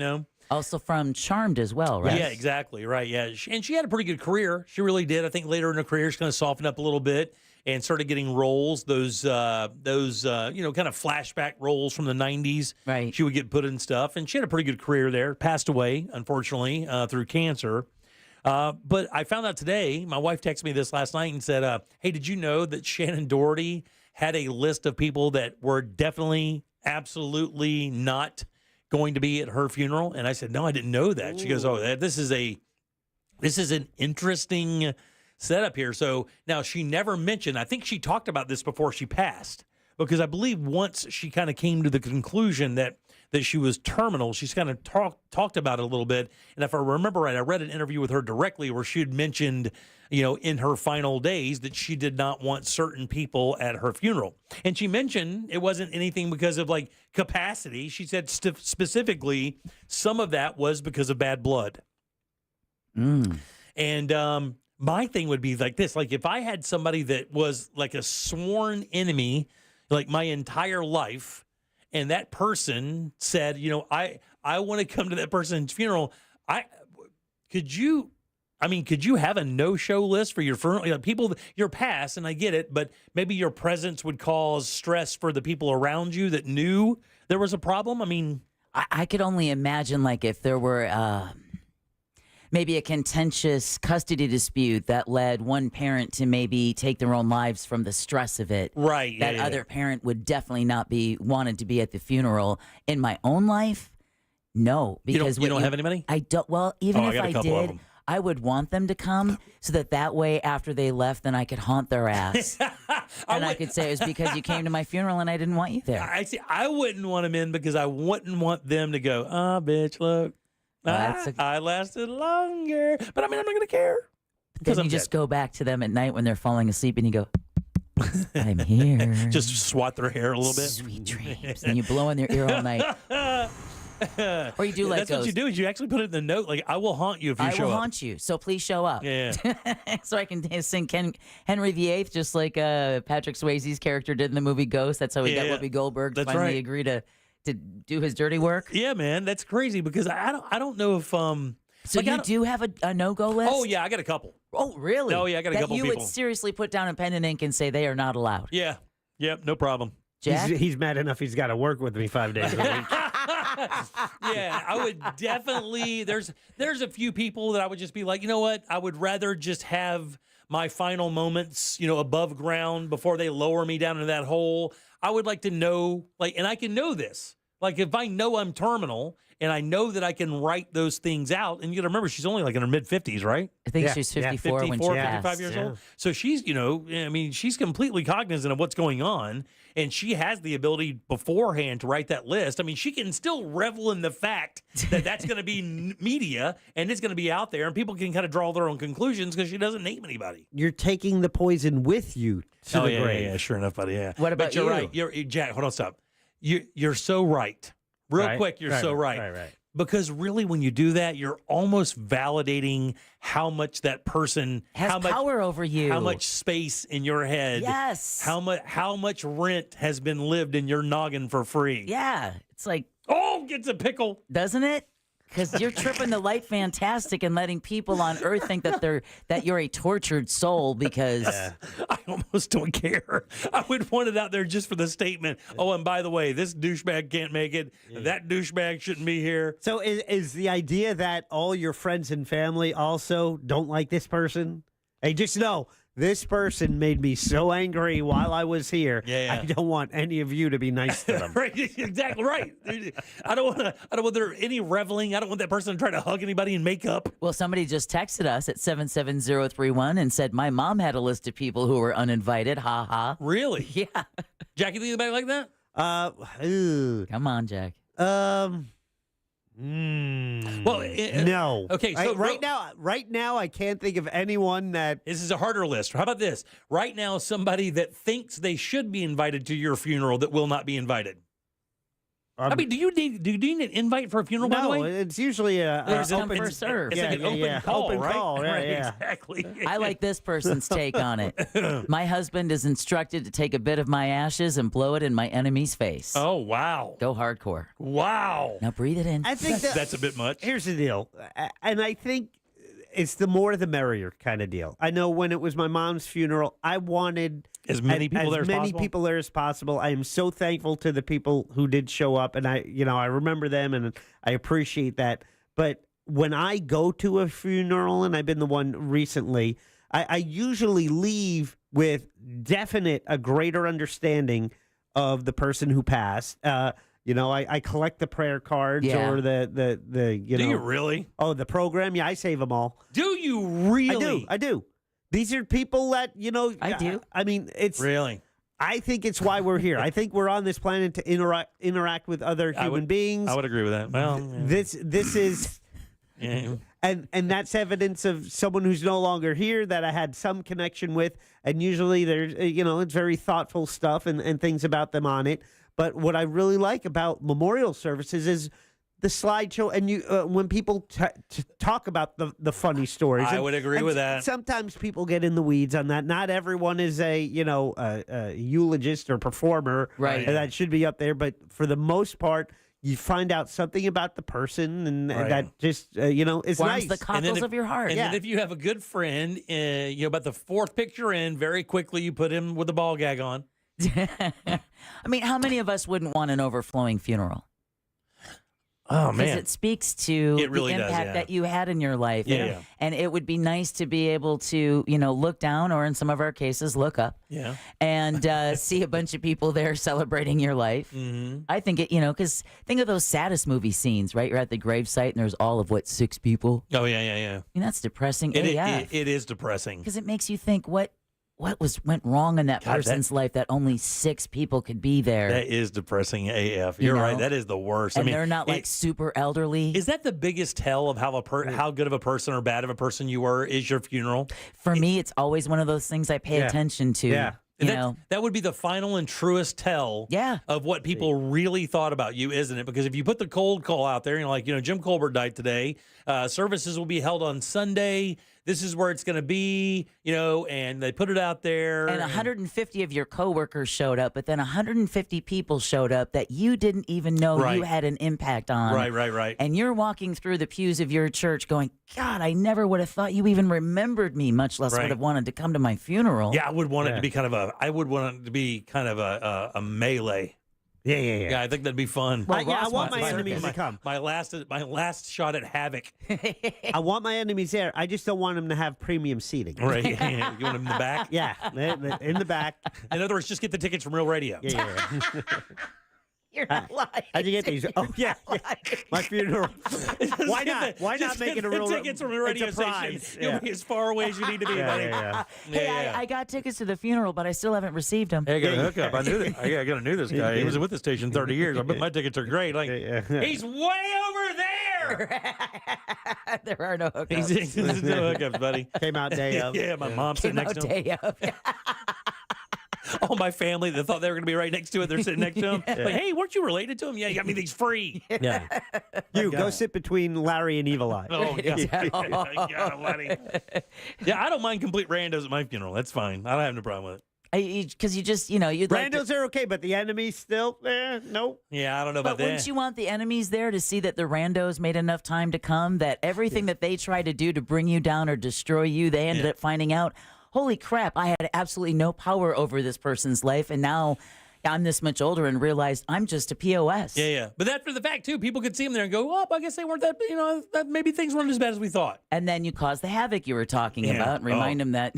Also from Charmed as well, right? Yeah, exactly. Right, yeah. And she had a pretty good career. She really did. I think later in her career, she kind of softened up a little bit and started getting roles, those kind of flashback roles from the 90s. Right. She would get put in stuff, and she had a pretty good career there. Passed away, unfortunately, through cancer. But I found out today, my wife texted me this last night and said, hey, did you know that Shannen Doherty had a list of people that were definitely, absolutely not going to be at her funeral? And I said, no, I didn't know that. She goes, oh, this is an interesting setup here. So now she never mentioned, I think she talked about this before she passed, because I believe once she kind of came to the conclusion that she was terminal, she's kind of talked about it a little bit. And if I remember right, I read an interview with her directly where she had mentioned, in her final days that she did not want certain people at her funeral. And she mentioned it wasn't anything because of like capacity. She said specifically some of that was because of bad blood. And my thing would be like this, like if I had somebody that was like a sworn enemy, like my entire life, and that person said, I want to come to that person's funeral. Could you have a no-show list for your funeral? People, you're past, and I get it, but maybe your presence would cause stress for the people around you that knew there was a problem. I mean, I could only imagine, like, if there were maybe a contentious custody dispute that led one parent to maybe take their own lives from the stress of it. Right. That other parent would definitely not be wanted to be at the funeral. In my own life, no. Because you don't have anybody? I don't. Well, even if I couple of did, them. I would want them to come so that way after they left, then I could haunt their ass. I could say it was because you came to my funeral and I didn't want you there. I wouldn't want them in because I wouldn't want them to go, bitch, look. I lasted longer. But I mean, I'm not going to care. Then you just go back to them at night when they're falling asleep and you go, I'm here. Just swat their hair a little bit. Sweet dreams. And you blow in their ear all night. Or you do like That's what you do is you actually put it in the note, like, I will haunt you if you show up. I will haunt you, so please show up. Yeah. So I can sing Henry VIII, just like Patrick Swayze's character did in the movie Ghost. That's how he got Whoopi Goldberg to finally agree to do his dirty work. Yeah, man, that's crazy because I don't know if So like, you do have a no-go list? Oh yeah, I got a couple. Oh really? Oh yeah, I got a couple you people. Would seriously put down a pen and ink and say they are not allowed. Yeah. Yep. No problem. Jack? He's mad enough he's got to work with me 5 days a week. Yeah, I would definitely. There's a few people that I would just be like, you know what? I would rather just have my final moments, above ground before they lower me down into that hole. I would like to know, and I can know this. Like, if I know I'm terminal and I know that I can write those things out, and you got to remember, she's only like in her mid-50s, right? I think she's 54 when she passed. 55 years old. So she's, she's completely cognizant of what's going on, and she has the ability beforehand to write that list. I mean, she can still revel in the fact that that's going to be media, and it's going to be out there, and people can kind of draw their own conclusions because she doesn't name anybody. You're taking the poison with you to the grave. Yeah, sure enough, buddy, yeah. What about but you're right. Jack, hold on, stop. You're so right. Real quick, you're so right. Right. Because really, when you do that, you're almost validating how much that person has power over you, how much space in your head, yes, how much rent has been lived in your noggin for free. Yeah, it's like gets a pickle, doesn't it? Because you're tripping the light fantastic and letting people on Earth think that you're a tortured soul because I almost don't care. I would want it out there just for the statement. Oh, and by the way, this douchebag can't make it. That douchebag shouldn't be here. So is the idea that all your friends and family also don't like this person? Hey, just know this person made me so angry while I was here. Yeah. I don't want any of you to be nice to them. Right, exactly right. I don't want there any reveling. I don't want that person to try to hug anybody in makeup. Well, somebody just texted us at 77031 and said my mom had a list of people who were uninvited. Ha ha. Really? Yeah. Jack, you think about it like that? Come on, Jack. Well, no. Okay, so right now, I can't think of anyone that. This is a harder list. How about this? Right now, somebody that thinks they should be invited to your funeral that will not be invited. I mean, do you need an invite for a funeral? No, by the way, it's usually a open for serve. It's like an open call, open right? call, Right, yeah. exactly. I like this person's take on it. My husband is instructed to take a bit of my ashes and blow it in my enemy's face. Oh wow! Go hardcore. Wow. Now breathe it in. I think that's a bit much. Here's the deal, and I think it's the more the merrier kind of deal. I know when it was my mom's funeral, I wanted as many people there as possible. I am so thankful to the people who did show up, and I remember them and I appreciate that. But when I go to a funeral, and I've been the one recently, I usually leave with a greater understanding of the person who passed. I collect the prayer cards or the Do you really? Oh, the program. Yeah, I save them all. Do you really? I do. These are people that, I do. I mean, it's Really? I think it's why we're here. I think we're on this planet to interact with other human beings. I would agree with that. Well, This is yeah. and that's evidence of someone who's no longer here that I had some connection with. And usually there's it's very thoughtful stuff and things about them on it. But what I really like about memorial services is the slideshow, and when people talk about the funny stories. I would agree with that. Sometimes people get in the weeds on that. Not everyone is a eulogist or performer, Right. and that should be up there. But for the most part, you find out something about the person, and that just is Warms nice. the cockles of your heart. And then if you have a good friend, about the fourth picture in, very quickly you put him with the ball gag on. I mean, how many of us wouldn't want an overflowing funeral? Oh, Because man. it speaks to It really the does, impact yeah. that you had in your life. Yeah. And it would be nice to be able to, look down, or in some of our cases, look up. Yeah. And see a bunch of people there celebrating your life. Mm-hmm. I think because think of those saddest movie scenes, right? You're at the gravesite and there's all of 6 people. Oh, yeah. I mean, that's depressing It AF. is depressing. Because it makes you think, what went wrong in that God, person's life that only 6 people could be there? That is depressing AF. You're right. That is the worst. And I mean, they're not super elderly. Is that the biggest tell of how good of a person or bad of a person you were is your funeral? For me, it's always one of those things I pay attention to. Yeah. That would be the final and truest tell of what people really thought about you, isn't it? Because if you put the cold call out there, Jim Colbert died today. Services will be held on Sunday. This is where it's going to be, and they put it out there. And 150 of your coworkers showed up, but then 150 people showed up that you didn't even know you had an impact on. Right. And you're walking through the pews of your church going, God, I never would have thought you even remembered me, much less would have wanted to come to my funeral. Yeah, I would want it to be kind of a melee. Yeah. I think that'd be fun. Well, I want my enemies to come. My last shot at havoc. I want my enemies there. I just don't want them to have premium seating. Right. You want them in the back? Yeah, in the back. In other words, just get the tickets from Real Radio. Yeah. You're not lying. How'd you get these? Oh, yeah. My funeral. Why not? Why not make it a real tickets from a radio station? You'll be as far away as you need to be, buddy. Hey, I got tickets to the funeral, but I still haven't received them. Hey, I got a hookup. I knew that. I got to know this guy. He was with the station 30 years. I bet my tickets are great. He's way over there. There are no hookups. There's no hookups, buddy. Came out day of. Yeah, my mom sitting next to him. Day of. All my family that thought they were going to be right next to it, they're sitting next to him. Like, hey, weren't you related to him? Yeah, you got me these free. Yeah. Go sit between Larry and Evil Eye. Oh, yeah. Yeah, I don't mind complete randos at my funeral. That's fine. I don't have no problem with it. Because you just, you'd like randos are okay, but the enemies still, nope. Yeah, I don't know about But wouldn't you want the enemies there to see that the randos made enough time to come, that everything that they tried to do to bring you down or destroy you, they ended up finding out, holy crap, I had absolutely no power over this person's life, and now I'm this much older and realized I'm just a POS. Yeah. But that for the fact, too, people could see them there and go, I guess they weren't that, that maybe things weren't as bad as we thought. And then you cause the havoc you were talking about and remind them that.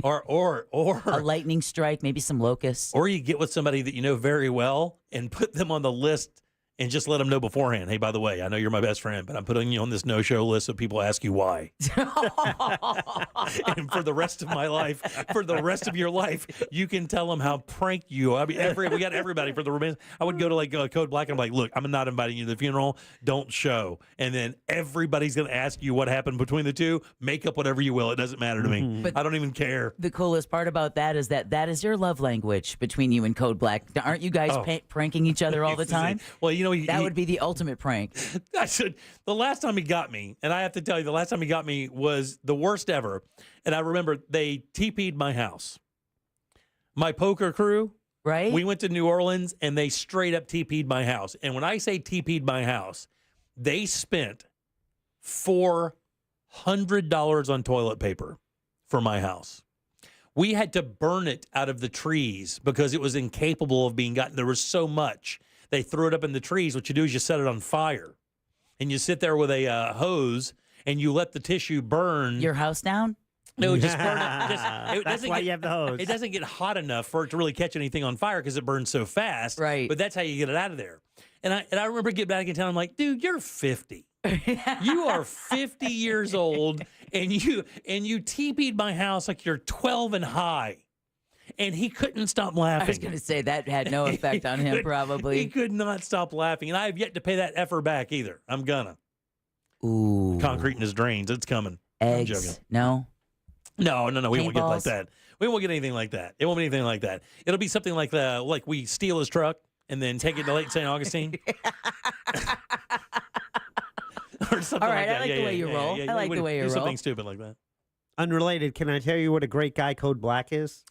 or a lightning strike, maybe some locusts. Or you get with somebody that you know very well and put them on the list and just let them know beforehand. Hey, by the way, I know you're my best friend, but I'm putting you on this no-show list so people ask you why. And for the rest of my life, for the rest of your life, you can tell them how pranked you are. I mean, we got everybody for the romance. I would go to Code Black and I'm like, look, I'm not inviting you to the funeral. Don't show. And then everybody's going to ask you what happened between the two. Make up whatever you will. It doesn't matter to me. But I don't even care. The coolest part about that is that is your love language between you and Code Black. Aren't you guys pranking each other all the time? Well, that would be the ultimate prank. The last time he got me, and I have to tell you, the last time he got me was the worst ever. And I remember they TP'd my house. My poker crew, right? We went to New Orleans, and they straight up TP'd my house. And when I say TP'd my house, they spent $400 on toilet paper for my house. We had to burn it out of the trees because it was incapable of being gotten. There was so much. They threw it up in the trees. What you do is you set it on fire, and you sit there with a hose, and you let the tissue burn. Your house down? No, just burn it. That's why you have the hose. It doesn't get hot enough for it to really catch anything on fire because it burns so fast. Right. But that's how you get it out of there. And I remember getting back in town. I'm like, dude, you're 50. You are 50 years old, and you TP'd my house like you're 12 and high. And he couldn't stop laughing. I was going to say that had no effect on him, probably. He could not stop laughing. And I have yet to pay that effer back either. I'm gonna. Ooh. Concrete in his drains. It's coming. Eggs. I'm joking. No? No. We won't get like Paintballs? that. We won't get anything like that. It won't be anything like that. It'll be something like we steal his truck and then take it to Lake St. Augustine. Or something All right, like that. I like the way you roll. I like the way you roll. Do something stupid like that. Unrelated, can I tell you what a great guy Code Black is?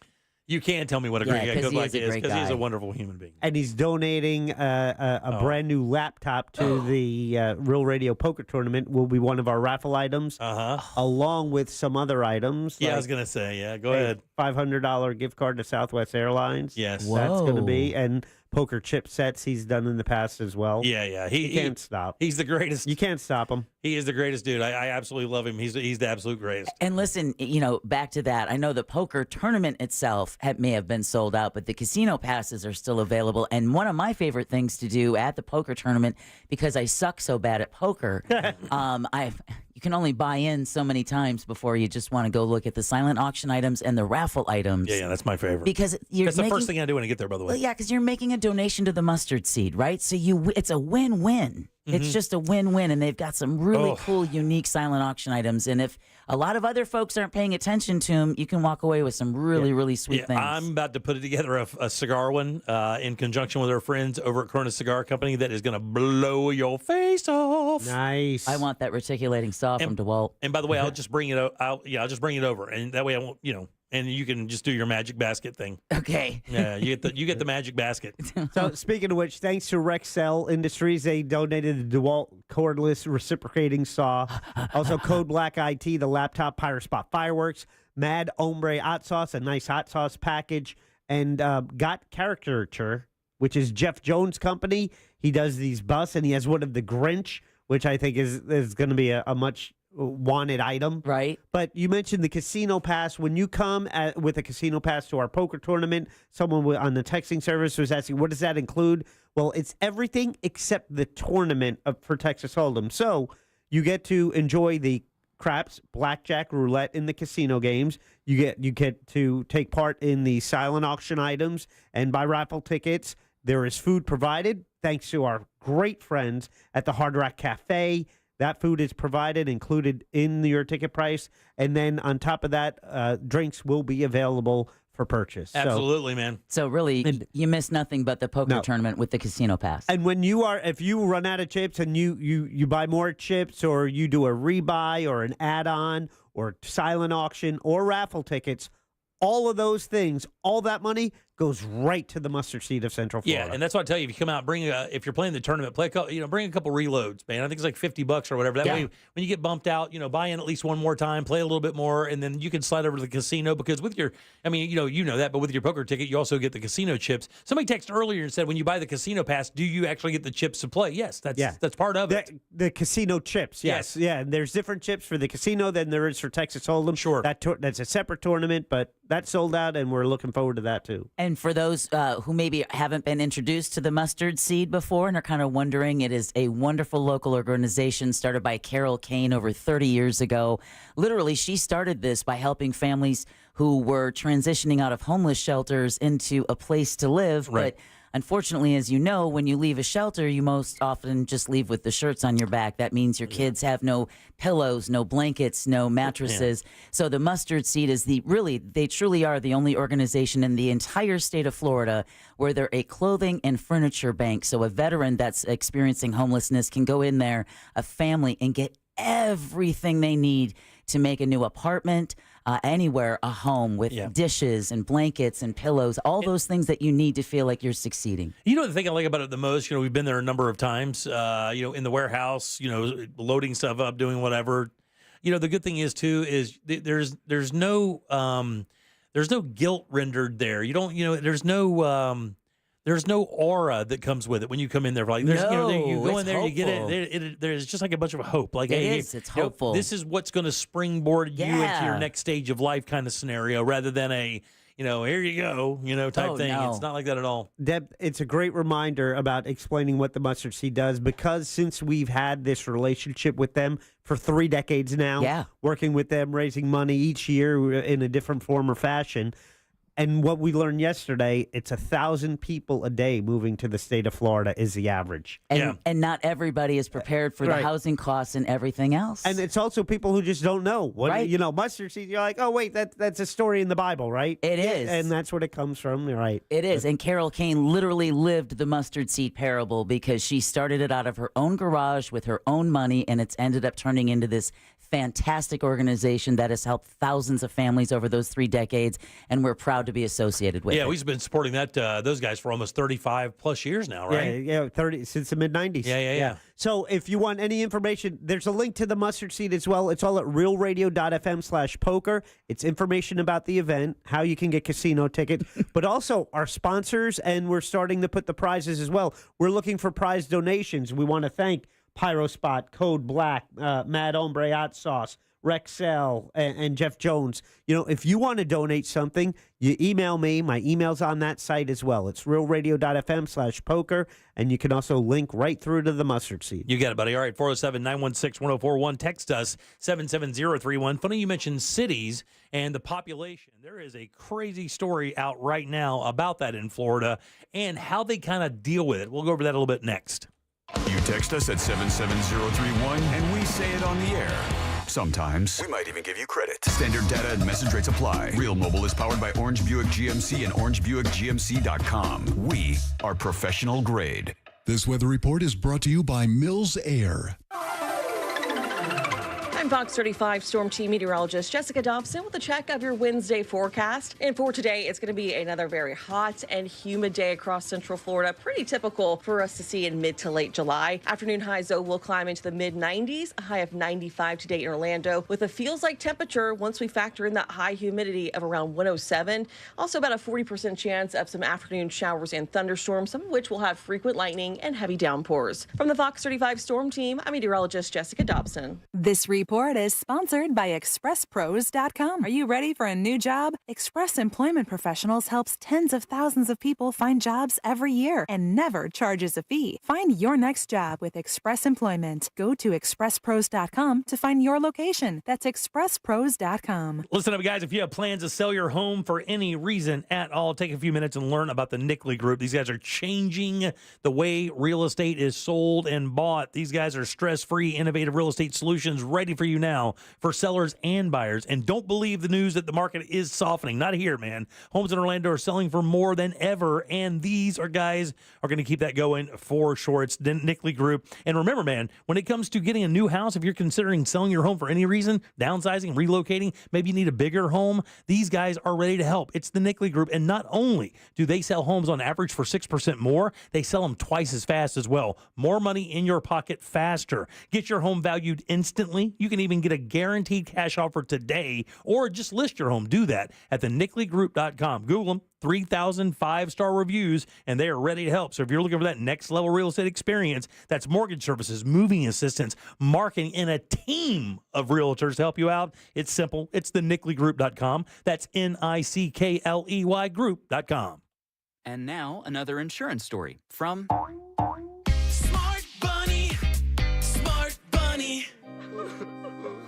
You can tell me what a great guy Code Black is because he's a wonderful human being. And he's donating a brand new laptop to the Real Radio Poker Tournament. Will be one of our raffle items, along with some other items. Yeah, I was going to say, go ahead. $500 gift card to Southwest Airlines. Yes. That's going to be. And poker chip sets he's done in the past as well. Yeah. He can't stop. He's the greatest. You can't stop him. He is the greatest dude. I absolutely love him. He's the absolute greatest. And listen, back to that. I know the poker tournament itself may have been sold out, but the casino passes are still available. And one of my favorite things to do at the poker tournament, because I suck so bad at poker, you can only buy in so many times before you just want to go look at the silent auction items and the raffle items. Yeah, that's my favorite. Because that's the first thing I do when I get there, by the way. Well, yeah, because you're making a donation to the mustard seed, right? So it's a win-win. It's just a win-win, and they've got some really cool, unique silent auction items. And if a lot of other folks aren't paying attention to them, you can walk away with some really sweet things. I'm about to put together a cigar one in conjunction with our friends over at Corona Cigar Company that is going to blow your face off. Nice. I want that reticulating saw from DeWalt. And by the way, I'll just bring it. I'll just bring it over, and that way I won't, and you can just do your magic basket thing. Okay. Yeah, you get the magic basket. So speaking of which, thanks to Rexel Industries, they donated the DeWalt cordless reciprocating saw. Also, Code Black IT, the laptop Pirate Spot fireworks, Mad Ombre hot sauce, a nice hot sauce package, and Got Caricature, which is Jeff Jones' company. He does these busts, and he has one of the Grinch, which I think is going to be a much wanted item. Right. But you mentioned the casino pass. When you come with a casino pass to our poker tournament, someone on the texting service was asking, what does that include? Well, it's everything except the tournament for Texas Hold'em. So you get to enjoy the craps, blackjack, roulette in the casino games. You get to take part in the silent auction items and buy raffle tickets. There is food provided thanks to our great friends at the Hard Rock Cafe. That food is provided, included in your ticket price. And then on top of that, drinks will be available for purchase. Absolutely, man. So really, you miss nothing but the poker tournament with the casino pass. And when if you run out of chips and you buy more chips, or you do a rebuy or an add-on or silent auction or raffle tickets, all of those things, all that money goes right to the mustard seed of Central Florida. Yeah, and that's what I tell you. If you come out, if you're playing the tournament, bring a couple reloads, man. I think it's like $50 or whatever. That way, when you get bumped out, buy in at least one more time, play a little bit more, and then you can slide over to the casino. Because with your, you know that, but with your poker ticket, you also get the casino chips. Somebody texted earlier and said, when you buy the casino pass, do you actually get the chips to play? Yes, that's part of it. The casino chips, yes. Yeah, and there's different chips for the casino than there is for Texas Hold'em. Sure. That's a separate tournament, but that's sold out, and we're looking forward to that, too. And for those who maybe haven't been introduced to the mustard seed before and are kind of wondering, it is a wonderful local organization started by Carol Kane over 30 years ago. Literally, she started this by helping families who were transitioning out of homeless shelters into a place to live. Right. But unfortunately, as you know, when you leave a shelter, you most often just leave with the shirts on your back. That means your kids have no pillows, no blankets, no mattresses. Yeah. So the Mustard Seed is they truly are the only organization in the entire state of Florida where they're a clothing and furniture bank. So a veteran that's experiencing homelessness can go in there, a family, and get everything they need to make a new apartment, anywhere, a home with dishes and blankets and pillows, all those things that you need to feel like you're succeeding. You know, the thing I like about it the most, we've been there a number of times, in the warehouse, loading stuff up, doing whatever. The good thing is too, is there's no guilt rendered there. You don't, there's no aura that comes with it when you come in there. Like you go in there, you get it. There's just like a bunch of hope. Like it's hopeful. This is what's going to springboard you into your next stage of life, kind of scenario, rather than a here you go, type thing. No. It's not like that at all. Deb, it's a great reminder about explaining what the mustard seed does, because since we've had this relationship with them for 3 decades now, working with them, raising money each year in a different form or fashion. And what we learned yesterday, it's 1,000 people a day moving to the state of Florida is the average. And not everybody is prepared for the housing costs and everything else. And it's also people who just don't know. Mustard seed, you're like, oh, wait, that's a story in the Bible, right? It is. And that's what it comes from, right? It is. And Carol Kane literally lived the mustard seed parable, because she started it out of her own garage with her own money, and it's ended up turning into this fantastic organization that has helped thousands of families over those 3 decades, and we're proud to be associated with it. Yeah, we've been supporting those guys for almost 35 plus years now, right? Yeah, 30 since the mid-90s. Yeah. So if you want any information, there's a link to the mustard seed as well. It's all at realradio.fm/poker. It's information about the event, how you can get casino tickets, but also our sponsors, and we're starting to put the prizes as well. We're looking for prize donations. We want to thank Pyrospot, Code Black, Mad Hombre Hot Sauce, Rexel, and Jeff Jones. If you want to donate something, you email me. My email's on that site as well. It's realradio.fm/poker, and you can also link right through to the mustard seed. You got it, buddy. All right, 407-916-1041. Text us, 77031. Funny you mentioned cities and the population. There is a crazy story out right now about that in Florida and how they kind of deal with it. We'll go over that a little bit next. You text us at 77031, and we say it on the air. Sometimes we might even give you credit. Standard data and message rates apply. Real Mobile is powered by Orange Buick GMC and OrangeBuickGMC.com. We are professional grade. This weather report is brought to you by Mills Air. I'm Fox 35 Storm Team meteorologist Jessica Dobson with a check of your Wednesday forecast. And for today, it's going to be another very hot and humid day across Central Florida. Pretty typical for us to see in mid to late July. Afternoon highs, though, will climb into the mid-90s, a high of 95 today in Orlando, with a feels-like temperature once we factor in that high humidity of around 107. Also about a 40% chance of some afternoon showers and thunderstorms, some of which will have frequent lightning and heavy downpours. From the Fox 35 Storm Team, I'm meteorologist Jessica Dobson. This report is sponsored by ExpressPros.com. Are you ready for a new job? Express Employment Professionals helps tens of thousands of people find jobs every year and never charges a fee. Find your next job with Express Employment. Go to ExpressPros.com to find your location. That's ExpressPros.com. Listen up, guys. If you have plans to sell your home for any reason at all, take a few minutes and learn about the Nickley Group. These guys are changing the way real estate is sold and bought. These guys are stress-free, innovative real estate solutions ready for you now for sellers and buyers. And don't believe the news that the market is softening. Not here, man. Homes in Orlando are selling for more than ever, and these guys are going to keep that going for sure. It's the Nickley Group. And remember, man, when it comes to getting a new house, if you're considering selling your home for any reason, downsizing, relocating, maybe you need a bigger home, these guys are ready to help. It's the Nickley Group. And not only do they sell homes on average for 6% more, they sell them twice as fast as well. More money in your pocket faster. Get your home valued instantly. You can even get a guaranteed cash offer today, or just list your home. Do that at thenickley.com. Google them. 3,000 5-star reviews, and they are ready to help. So if you're looking for that next level real estate experience, that's mortgage services, moving assistance, marketing, and a team of realtors to help you out. It's simple. It's thenickley.com. That's NICKLEY group.com. And now another insurance story from Smart Bunny. Smart Bunny.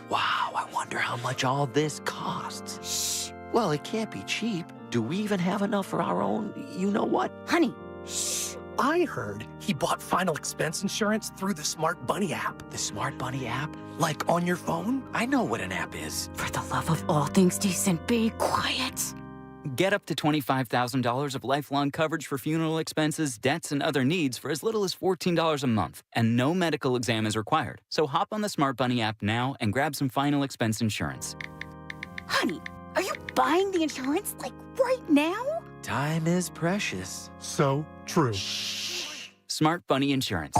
Wow, I wonder how much all this costs. Shh. Well, it can't be cheap. Do we even have enough for our own you-know-what? Honey. Shh. I heard he bought final expense insurance through the Smart Bunny app. The Smart Bunny app? Like on your phone? I know what an app is. For the love of all things decent, be quiet. Get up to $25,000 of lifelong coverage for funeral expenses, debts, and other needs for as little as $14 a month. And no medical exam is required. So hop on the Smart Bunny app now and grab some final expense insurance. Honey, are you buying the insurance, like, right now? Time is precious. So true. Shh. Smart Bunny Insurance.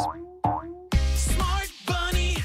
Smart Bunny.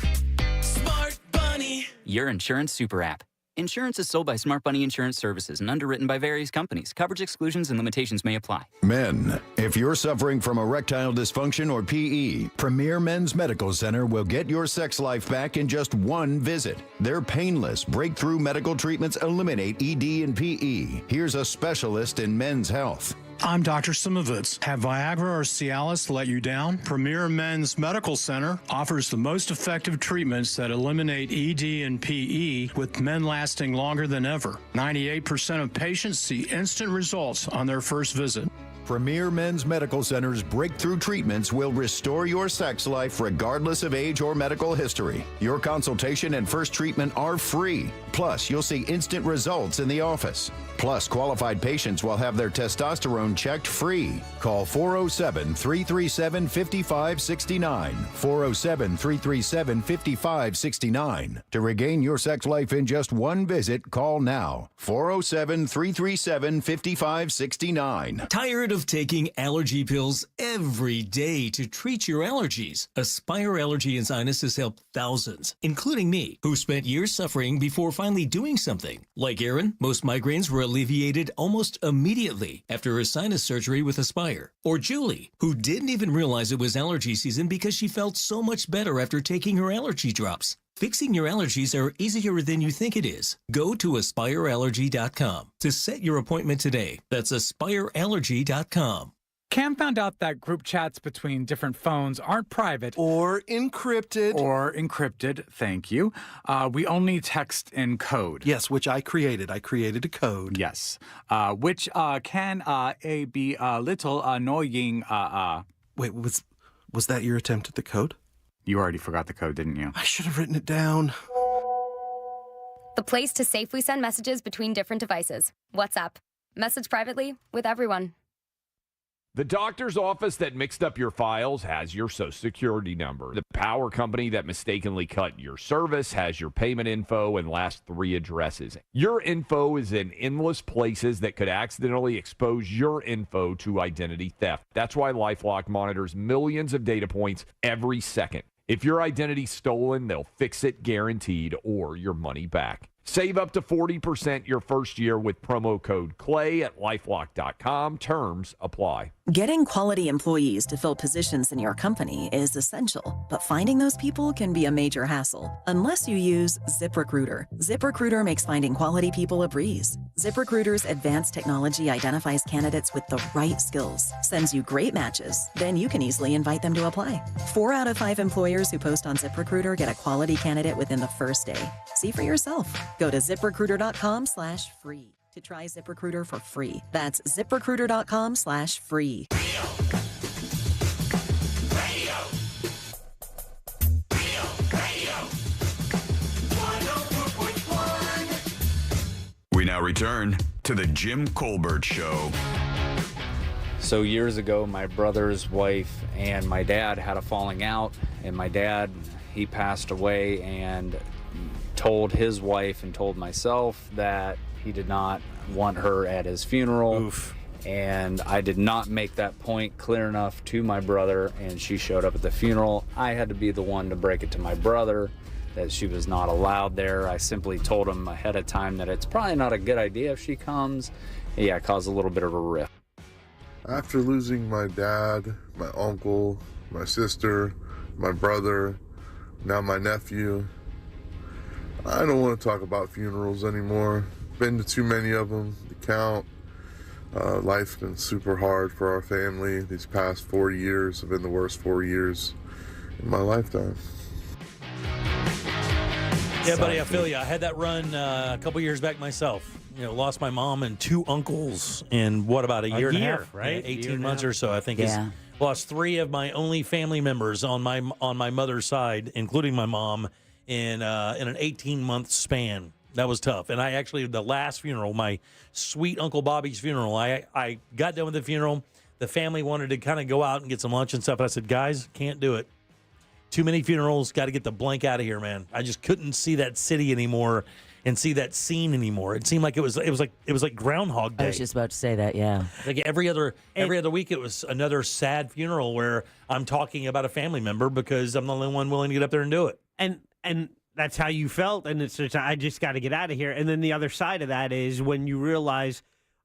Smart Bunny. Your insurance super app. Insurance is sold by Smart Bunny Insurance Services and underwritten by various companies. Coverage exclusions and limitations may apply. Men, if you're suffering from erectile dysfunction or PE, Premier Men's Medical Center will get your sex life back in just one visit. Their painless, breakthrough medical treatments eliminate ED and PE. Here's a specialist in men's health. I'm Dr. Simovitz. Have Viagra or Cialis let you down? Premier Men's Medical Center offers the most effective treatments that eliminate ED and PE, with men lasting longer than ever. 98% of patients see instant results on their first visit. Premier Men's Medical Center's breakthrough treatments will restore your sex life regardless of age or medical history. Your consultation and first treatment are free. Plus, you'll see instant results in the office. Plus, qualified patients will have their testosterone checked free. Call 407-337-5569. 407-337-5569. To regain your sex life in just one visit, call now. 407-337-5569. Tired of taking allergy pills every day to treat your allergies? Aspire Allergy and Sinus has helped thousands, including me, who spent years suffering before finally doing something. Like Aaron, most migraines were alleviated almost immediately after a sinus surgery with Aspire. Or Julie, who didn't even realize it was allergy season because she felt so much better after taking her allergy drops. Fixing your allergies are easier than you think it is. Go to AspireAllergy.com to set your appointment today. That's AspireAllergy.com. Cam found out that group chats between different phones aren't private. Or encrypted. Thank you. We only text in code. Yes, which I created. I created a code. Yes. Which can be a little annoying. Wait, was that your attempt at the code? You already forgot the code, didn't you? I should have written it down. The place to safely send messages between different devices. WhatsApp. Message privately with everyone. The doctor's office that mixed up your files has your Social Security number. The power company that mistakenly cut your service has your payment info and last three addresses. Your info is in endless places that could accidentally expose your info to identity theft. That's why LifeLock monitors millions of data points every second. If your identity's stolen, they'll fix it guaranteed or your money back. Save up to 40% your first year with promo code CLAY at LifeLock.com. Terms apply. Getting quality employees to fill positions in your company is essential, but finding those people can be a major hassle unless you use ZipRecruiter. ZipRecruiter makes finding quality people a breeze. ZipRecruiter's advanced technology identifies candidates with the right skills, sends you great matches, then you can easily invite them to apply. 4 out of 5 employers who post on ZipRecruiter get a quality candidate within the first day. See for yourself. Go to ZipRecruiter.com/free to try ZipRecruiter for free. That's ZipRecruiter.com/free. We now return to the Jim Colbert Show. So years ago, my brother's wife and my dad had a falling out, and my dad, he passed away and told his wife and told myself that he did not want her at his funeral. Oof. And I did not make that point clear enough to my brother, and she showed up at the funeral. I had to be the one to break it to my brother that she was not allowed there. I simply told him ahead of time that it's probably not a good idea if she comes. Yeah, it caused a little bit of a rift. After losing my dad, my uncle, my sister, my brother, now my nephew, I don't want to talk about funerals anymore. Been to too many of them to count. Life's been super hard for our family. These past 4 years have been the worst 4 years in my lifetime. Yeah, buddy, I feel you. I had that run a couple years back myself. You know, lost my mom and 2 uncles in about a year and a half, right? Yeah, 18 months or so, I think. Yeah. Lost 3 of my only family members on my mother's side, including my mom, in an 18-month span. That was tough. And I actually, the last funeral, my sweet Uncle Bobby's funeral, I got done with the funeral. The family wanted to kind of go out and get some lunch and stuff. I said, guys, can't do it. Too many funerals. Got to get the blank out of here, man. I just couldn't see that city anymore and see that scene anymore. It seemed like it was like Groundhog Day. I was just about to say that, yeah. Like every other week, it was another sad funeral where I'm talking about a family member because I'm the only one willing to get up there and do it. And that's how you felt, and it's just, I just got to get out of here. And then the other side of that is when you realize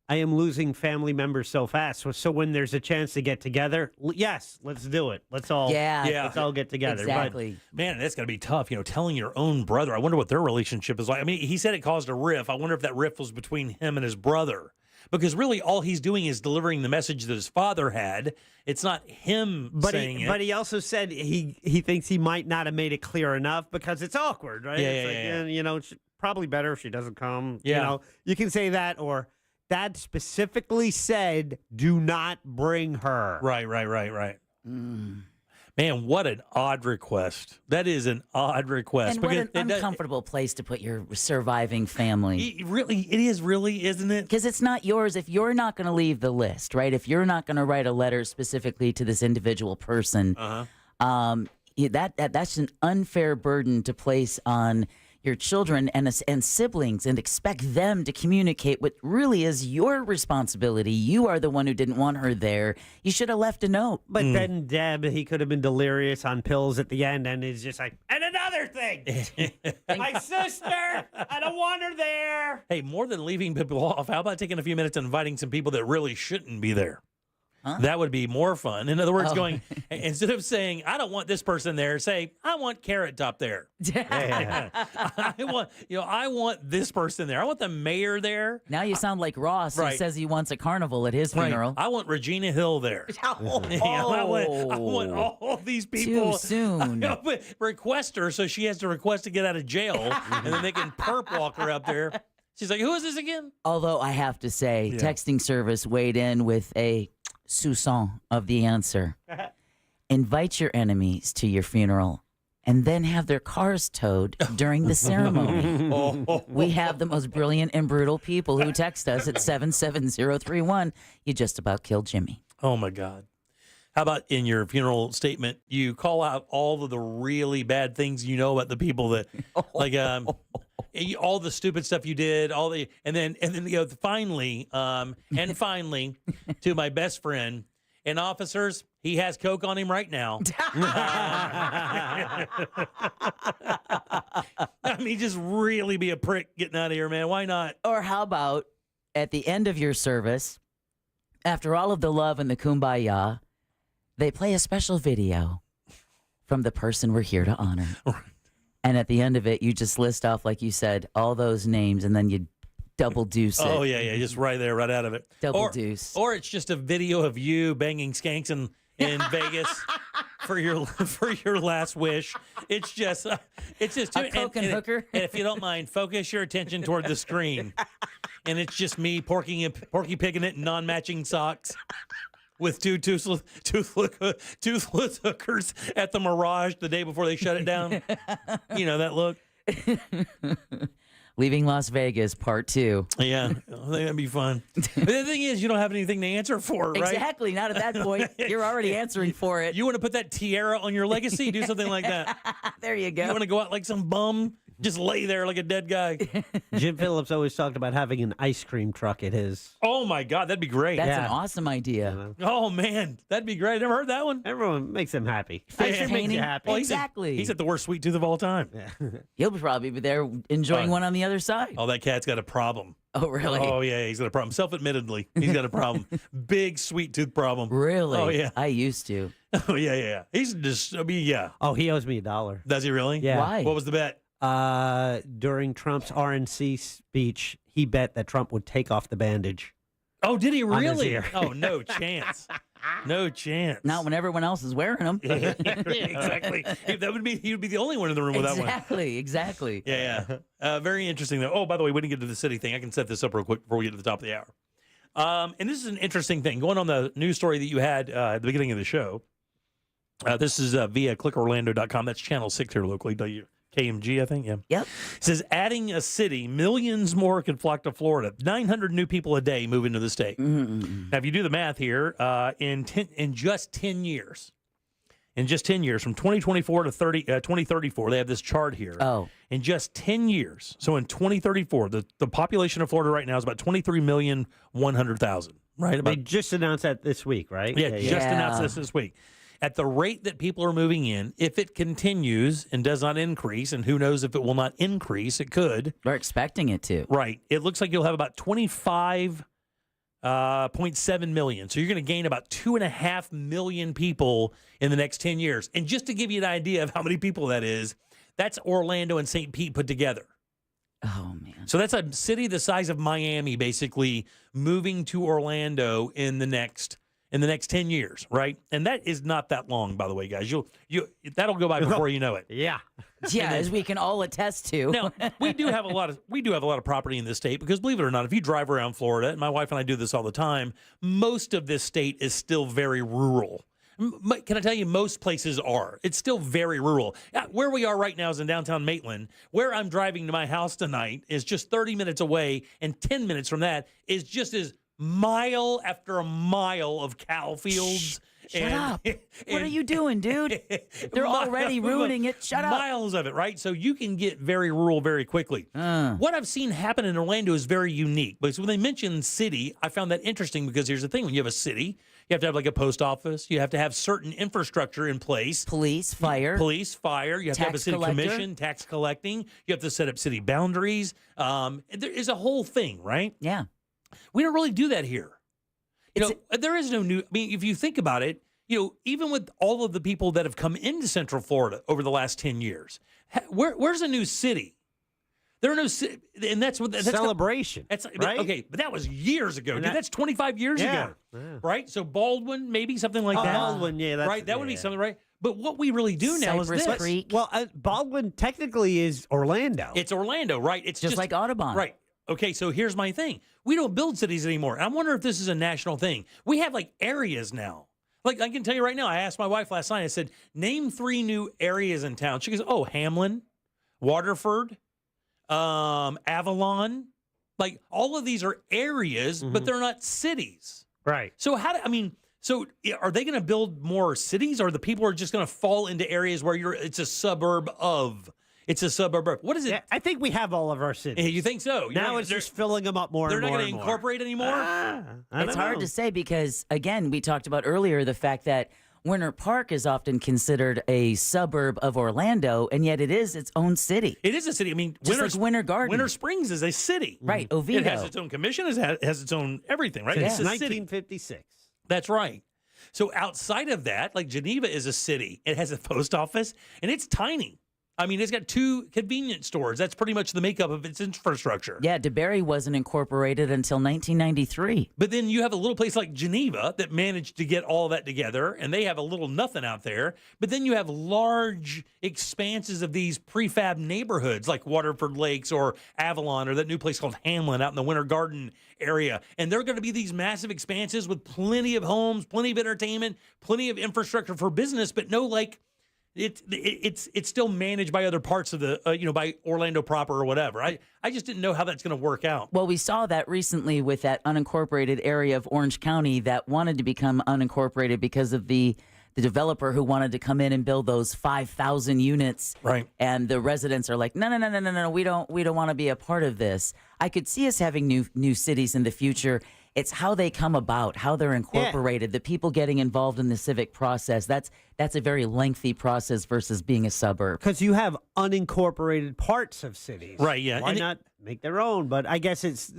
I am losing family members so fast. So when there's a chance to get together, yes, let's do it. Let's all let's all get together. Exactly. But, man, that's got to be tough, telling your own brother. I wonder what their relationship is like. I mean, he said it caused a rift. I wonder if that rift was between him and his brother. Because really all he's doing is delivering the message that his father had. It's not him saying it. But he also said he thinks he might not have made it clear enough because it's awkward, right? It's probably better if she doesn't come. Yeah. You can say that, or Dad specifically said, do not bring her. Right. Man, what an odd request. That is an odd request. And what an uncomfortable place to put your surviving family. It is really, isn't it? Because it's not yours if you're not going to leave the list, right? If you're not going to write a letter specifically to this individual person, that's an unfair burden to place on your children and siblings and expect them to communicate what really is your responsibility. You are the one who didn't want her there. You should have left a note. But then Deb, he could have been delirious on pills at the end, and he's just like, and another thing, my sister, I don't want her there. Hey, more than leaving people off, how about taking a few minutes and inviting some people that really shouldn't be there? Huh? That would be more fun. In other words, going instead of saying, I don't want this person there, say, I want Carrot Top there. I want this person there. I want the mayor there. Now you sound like Ross, who says he wants a carnival at his funeral. I want Regina Hill there. I want all these people. Too soon. Request her so she has to request to get out of jail, and then they can perp walk her up there. She's like, who is this again? Although I have to say, texting service weighed in with a soupçon of the answer. Invite your enemies to your funeral and then have their cars towed during the ceremony. We have the most brilliant and brutal people who text us at 77031. You just about killed Jimmy. Oh, my God. How about in your funeral statement, you call out all of the really bad things you know about the people that, like, all the stupid stuff you did, and then finally, to my best friend and officers, he has coke on him right now. I mean, just really be a prick getting out of here, man. Why not? Or how about at the end of your service, after all of the love and the kumbaya, they play a special video from the person we're here to honor. And at the end of it, you just list off, like you said, all those names, and then you double deuce it. Oh, yeah, just right there, right out of it. Double deuce. Or it's just a video of you banging skanks in Vegas for your last wish. It's just a coke and hooker. And if you don't mind, focus your attention toward the screen. And it's just me porky pigging it in non-matching socks. With two toothless hookers at the Mirage the day before they shut it down. You know that look. Leaving Las Vegas, part 2. Yeah, I think that'd be fun. But the thing is, you don't have anything to answer for, right? Exactly. Not at that point. You're already answering for it. You want to put that tiara on your legacy? Do something like that. There you go. You want to go out like some bum? Just lay there like a dead guy. Jim Phillips always talked about having an ice cream truck at his. Oh, my God. That'd be great. That's an awesome idea. Oh, man. That'd be great. Never heard that one. Everyone makes them happy. Ice cream makes you happy. Well, exactly. He's at the worst sweet tooth of all time. He'll probably be there enjoying one on the other side. Oh, that cat's got a problem. Oh, really? Oh, yeah. He's got a problem. Self-admittedly, he's got a problem. Big sweet tooth problem. Really? Oh, yeah. I used to. Oh, yeah. He's just, yeah. Oh, he owes me $1. Does he really? Yeah. Why? What was the bet? During Trump's RNC speech, he bet that Trump would take off the bandage. Oh, did he on his really? ear. Oh, no chance. No chance. Not when everyone else is wearing them. Exactly. He would be the only one in the room with that one. Exactly. Yeah. Very interesting, though. Oh, by the way, we didn't get to the city thing. I can set this up real quick before we get to the top of the hour. And this is an interesting thing. Going on the news story that you had at the beginning of the show. This is via clickorlando.com. That's channel 6 here locally. KMG, I think. Yeah. Yep. It says, adding a city, millions more could flock to Florida. 900 new people a day move into the state. Mm-hmm. Now, if you do the math here, in just 10 years, from 2024 to 2034, they have this chart here. Oh. In just 10 years, so in 2034, the population of Florida right now is about 23,100,000, right? They just announced that this week, right? Yeah, just announced this week. at the rate that people are moving in, if it continues and does not increase, and who knows if it will not increase, it could. We're expecting it to. Right. It looks like you'll have about 25.7 million. So you're going to gain about 2.5 million people in the next 10 years. And just to give you an idea of how many people that is, that's Orlando and St. Pete put together. Oh, man. So that's a city the size of Miami basically moving to Orlando in the next 10 years, right? And that is not that long, by the way, guys. That'll go by before you know it. Yeah. Yeah, as we can all attest to. Now, we do have a lot of property in this state because, believe it or not, if you drive around Florida, and my wife and I do this all the time, most of this state is still very rural. Can I tell you, most places are. It's still very rural. Where we are right now is in downtown Maitland. Where I'm driving to my house tonight is just 30 minutes away, and 10 minutes from that is just as mile after mile of cow fields. Shut up. What are you doing, dude? They're already ruining it. Shut up. Miles of it, right? So you can get very rural very quickly. What I've seen happen in Orlando is very unique. Because when they mention city, I found that interesting because here's the thing. When you have a city, you have to have like a post office. You have to have certain infrastructure in place. Police, fire. You have to have a city commission, tax collecting. You have to set up city boundaries. There is a whole thing, right? Yeah. We don't really do that here. There is no new. I mean, if you think about it, even with all of the people that have come into Central Florida over the last 10 years, where's a new city? There are no, and that's Celebration. Right? Okay, but that was years ago. Dude, that's 25 years ago, right? So Baldwin, maybe something like that. Baldwin, right. That would be something, right? But what we really do now Cypress is this. Creek. Well, Baldwin technically is Orlando. It's Orlando, right? It's just like Audubon, right? Okay, so here's my thing. We don't build cities anymore. I wonder if this is a national thing. We have like areas now. Like I can tell you right now, I asked my wife last night, I said, name 3 new areas in town. She goes, oh, Hamlin, Waterford, Avalon. Like all of these are areas, but they're not cities. Right. So so are they going to build more cities, or the people are just going to fall into areas where it's a suburb of? It's a suburb. What is it? Yeah, I think we have all of our cities. You think so? Now it's just filling them up more and more. They're not going to incorporate anymore? It's hard to say because, again, we talked about earlier the fact that Winter Park is often considered a suburb of Orlando, and yet it is its own city. It is a city. I mean, just like Winter Garden. Winter Springs is a city. Right, Oviedo. It has its own commission. It has its own everything, right? Since It's a 1956. That's right. So outside of that, like Geneva is a city. It has a post office, and it's tiny. I mean, it's got 2 convenience stores. That's pretty much the makeup of its infrastructure. Yeah, DeBerry wasn't incorporated until 1993. But then you have a little place like Geneva that managed to get all that together, and they have a little nothing out there. But then you have large expanses of these prefab neighborhoods like Waterford Lakes or Avalon or that new place called Hamlin out in the Winter Garden area. And they're going to be these massive expanses with plenty of homes, plenty of entertainment, plenty of infrastructure for business, but no it's still managed by other parts of the by Orlando proper or whatever. I just didn't know how that's going to work out. Well, we saw that recently with that unincorporated area of Orange County that wanted to become unincorporated because of the developer who wanted to come in and build those 5,000 units. Right. And the residents are like, no, we don't want to be a part of this. I could see us having new cities in the future. It's how they come about, how they're incorporated, the people getting involved in the civic process. That's a very lengthy process versus being a suburb. Because you have unincorporated parts of cities. Right, yeah. Why not make their own? But I guess it's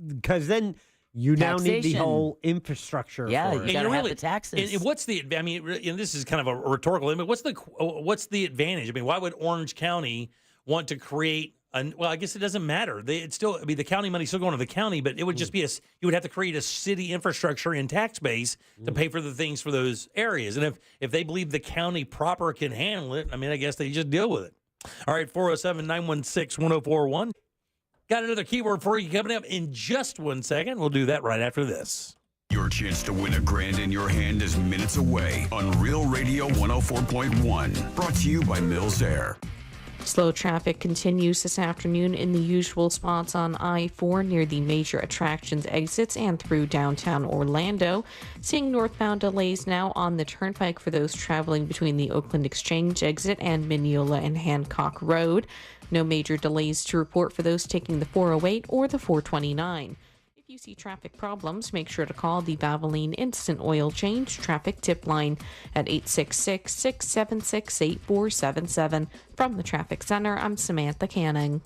because then you now need the whole infrastructure. Yeah, for you got to have the taxes. And what's the? I mean, this is kind of a rhetorical. I mean, what's the advantage? I mean, why would Orange County want to create? Well, I guess it doesn't matter. It's still, the county money's still going to the county, but it would just be you would have to create a city infrastructure and tax base to pay for the things for those areas. And if they believe the county proper can handle it, I mean, I guess they just deal with it. All right, 407-916-1041. Got another keyword for you coming up in just 1 second. We'll do that right after this. Your chance to win $1,000 in your hand is minutes away on Real Radio 104.1. Brought to you by Mills Air. Slow traffic continues this afternoon in the usual spots on I-4 near the major attractions exits and through downtown Orlando. Seeing northbound delays now on the turnpike for those traveling between the Oakland Exchange exit and Mineola and Hancock Road. No major delays to report for those taking the 408 or the 429. If you see traffic problems, make sure to call the Valvoline Instant Oil Change Traffic Tip Line at 866-676-8477. From the Traffic Center, I'm Samantha Canning.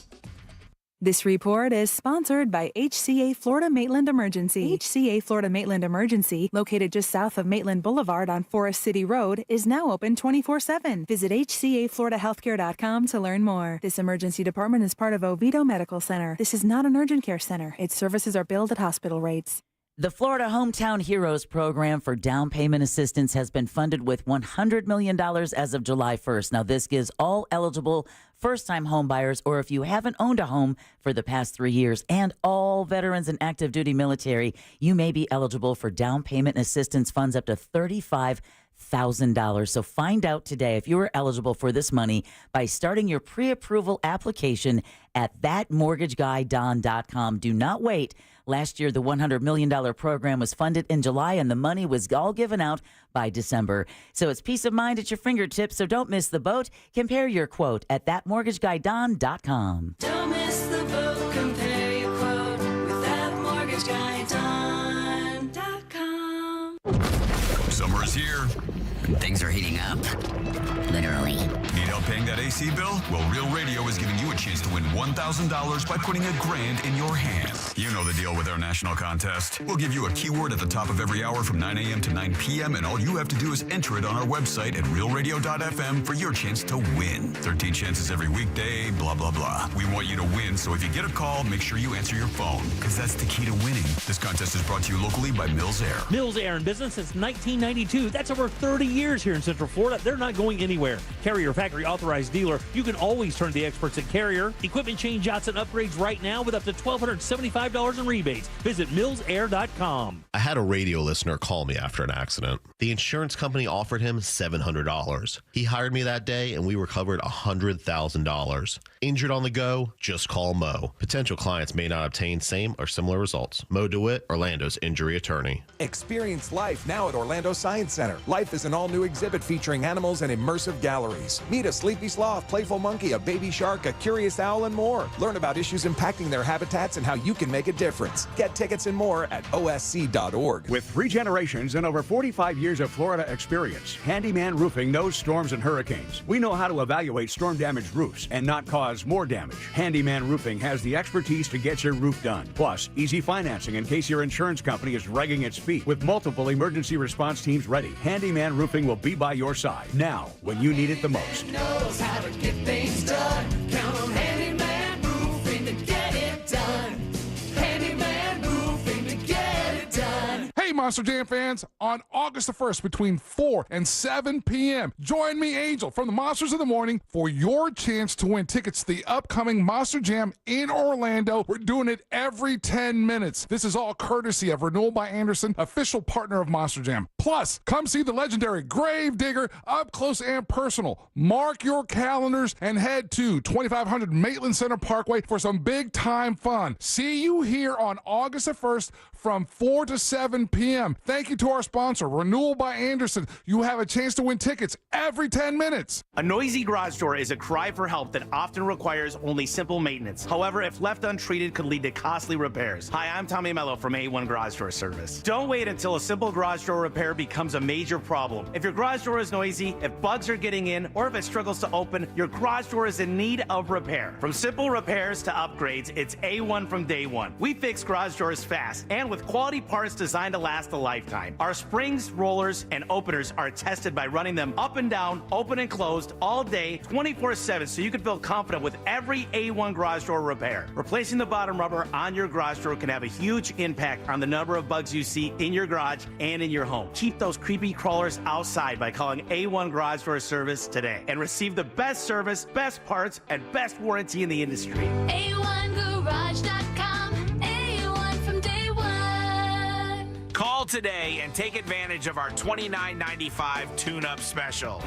This report is sponsored by HCA Florida Maitland Emergency. HCA Florida Maitland Emergency, located just south of Maitland Boulevard on Forest City Road, is now open 24/7. Visit HCAFloridaHealthcare.com to learn more. This emergency department is part of Oviedo Medical Center. This is not an urgent care center. Its services are billed at hospital rates. The Florida Hometown Heroes program for down payment assistance has been funded with $100 million as of July 1st. Now, this gives all eligible first-time home buyers, or if you haven't owned a home for the past 3 years, and all veterans and active duty military, you may be eligible for down payment assistance funds up to $35,000. So find out today if you are eligible for this money by starting your pre-approval application at thatmortgageguydon.com. Do not wait. Last year, the $100 million program was funded in July, and the money was all given out by December. So it's peace of mind at your fingertips, so don't miss the boat. Compare your quote at thatmortgageguydon.com. Don't miss the boat. Compare your quote with thatmortgageguydon.com. Summer is here. Things are heating up. Literally. Need help paying that AC bill? Well, Real Radio is giving you a chance to win $1,000 by putting $1,000 in your hand. You know the deal with our national contest. We'll give you a keyword at the top of every hour from 9 a.m. to 9 p.m., and all you have to do is enter it on our website at realradio.fm for your chance to win. 13 chances every weekday, blah, blah, blah. We want you to win, so if you get a call, make sure you answer your phone, because that's the key to winning. This contest is brought to you locally by Mills Air. Mills Air in business since 1992. That's over 30 years here in Central Florida. They're not going anywhere. Carrier factory authorized dealer. You can always turn to the experts at Carrier. Equipment change-outs and upgrades right now with up to $1,275 in rebates. Visit millsair.com. I had a radio listener call me after an accident. The insurance company offered him $700. He hired me that day, and we recovered $100,000. Injured on the go? Just call Mo. Potential clients may not obtain same or similar results. Mo DeWitt, Orlando's injury attorney. Experience life now at Orlando Science Center. Life is an all-new exhibit featuring animals and immersive galleries. Meet a sleepy sloth, playful monkey, a baby shark, a curious owl, and more. Learn about issues impacting their habitats and how you can make a difference. Get tickets and more at osc.org. With 3 generations and over 45 years of Florida experience, Handyman Roofing knows storms and hurricanes. We know how to evaluate storm-damaged roofs and not cause more damage. Handyman Roofing has the expertise to get your roof done. Plus, easy financing in case your insurance company is dragging its feet. With multiple emergency response teams ready, Handyman Roofing will be by your side now when you need it the most. Knows how to get things done. Count on Handyman Roofing to get it done. Handyman Roofing to get it done. Hey, Monster Jam fans, on August the 1st between 4 and 7 p.m., join me, Angel, from the Monsters of the Morning for your chance to win tickets to the upcoming Monster Jam in Orlando. We're doing it every 10 minutes. This is all courtesy of Renewal by Anderson, official partner of Monster Jam. Plus, come see the legendary Grave Digger up close and personal. Mark your calendars and head to 2500 Maitland Center Parkway for some big-time fun. See you here on August the 1st from 4 to 7 p.m. Thank you to our sponsor, Renewal by Anderson. You have a chance to win tickets every 10 minutes. A noisy garage door is a cry for help that often requires only simple maintenance. However, if left untreated, could lead to costly repairs. Hi, I'm Tommy Mello from A1 Garage Door Service. Don't wait until a simple garage door repair becomes a major problem. If your garage door is noisy, if bugs are getting in, or if it struggles to open, your garage door is in need of repair. From simple repairs to upgrades, it's A1 from day one. We fix garage doors fast and with quality parts designed to last a lifetime. Our springs, rollers, and openers are tested by running them up and down, open and closed all day, 24/7, so you can feel confident with every A1 garage door repair. Replacing the bottom rubber on your garage door can have a huge impact on the number of bugs you see in your garage and in your home. Keep those creepy crawlers outside by calling A1 Garage Door Service today and receive the best service, best parts, and best warranty in the industry. A1Garage.com. A1 from day one. Call today and take advantage of our $29.95 tune-up special.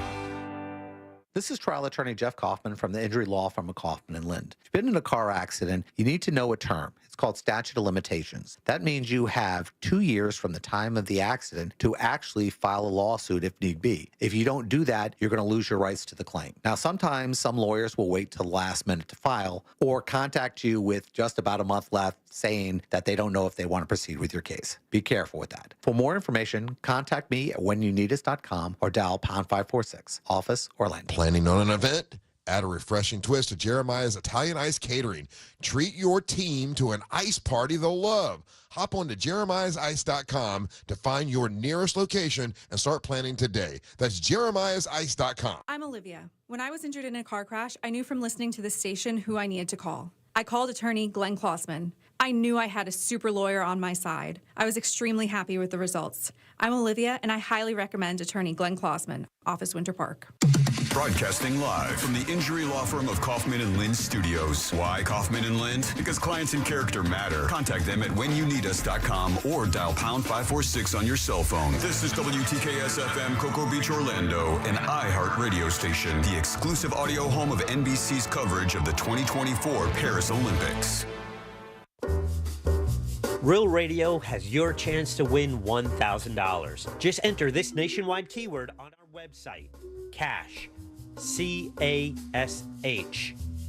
This is trial attorney Jeff Kaufman from the injury law firm of Kaufman & Lind. If you've been in a car accident, you need to know a term. It's called statute of limitations. That means you have 2 years from the time of the accident to actually file a lawsuit if need be. If you don't do that, you're going to lose your rights to the claim. Now, sometimes some lawyers will wait till the last minute to file or contact you with just about a month left saying that they don't know if they want to proceed with your case. Be careful with that. For more information, contact me at whenyouneedus.com or dial pound 546, office Orlando. Planning on an event? Add a refreshing twist to Jeremiah's Italian Ice Catering. Treat your team to an ice party they'll love. Hop on to jeremiahsice.com to find your nearest location and start planning today. That's jeremiahsice.com. I'm Olivia. When I was injured in a car crash, I knew from listening to the station who I needed to call. I called attorney Glenn Klossman. I knew I had a super lawyer on my side. I was extremely happy with the results. I'm Olivia, and I highly recommend attorney Glenn Klossman, Office Winter Park. Broadcasting live from the injury law firm of Kaufman & Lind Studios. Why Kaufman & Lind? Because clients and character matter. Contact them at whenyouneedus.com or dial pound 546 on your cell phone. This is WTKS-FM Cocoa Beach, Orlando, an iHeart radio station, the exclusive audio home of NBC's coverage of the 2024 Paris Olympics. Real Radio has your chance to win $1,000. Just enter this nationwide keyword on our website, CASH. C-A-S-H.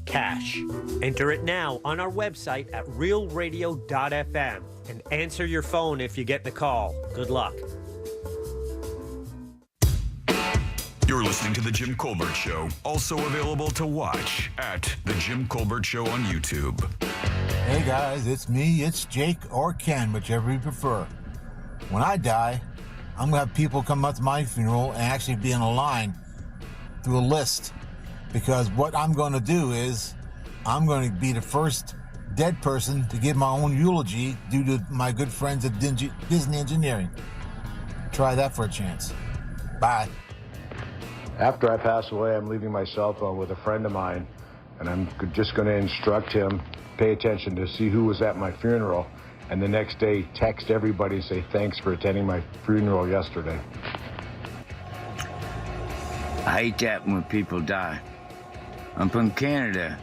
Cash. Enter it now on our website at realradio.fm and answer your phone if you get the call. Good luck. You're listening to The Jim Colbert Show, also available to watch at The Jim Colbert Show on YouTube. Hey guys, it's me, it's Jake or Ken, whichever you prefer. When I die, I'm going to have people come up to my funeral and actually be in a line through a list. Because what I'm going to do is, I'm going to be the first dead person to give my own eulogy due to my good friends at Disney Engineering. Try that for a chance. Bye. After I pass away, I'm leaving my cell phone with a friend of mine, and I'm just going to instruct him, pay attention to see who was at my funeral, and the next day text everybody and say thanks for attending my funeral yesterday. I hate that when people die. I'm from Canada.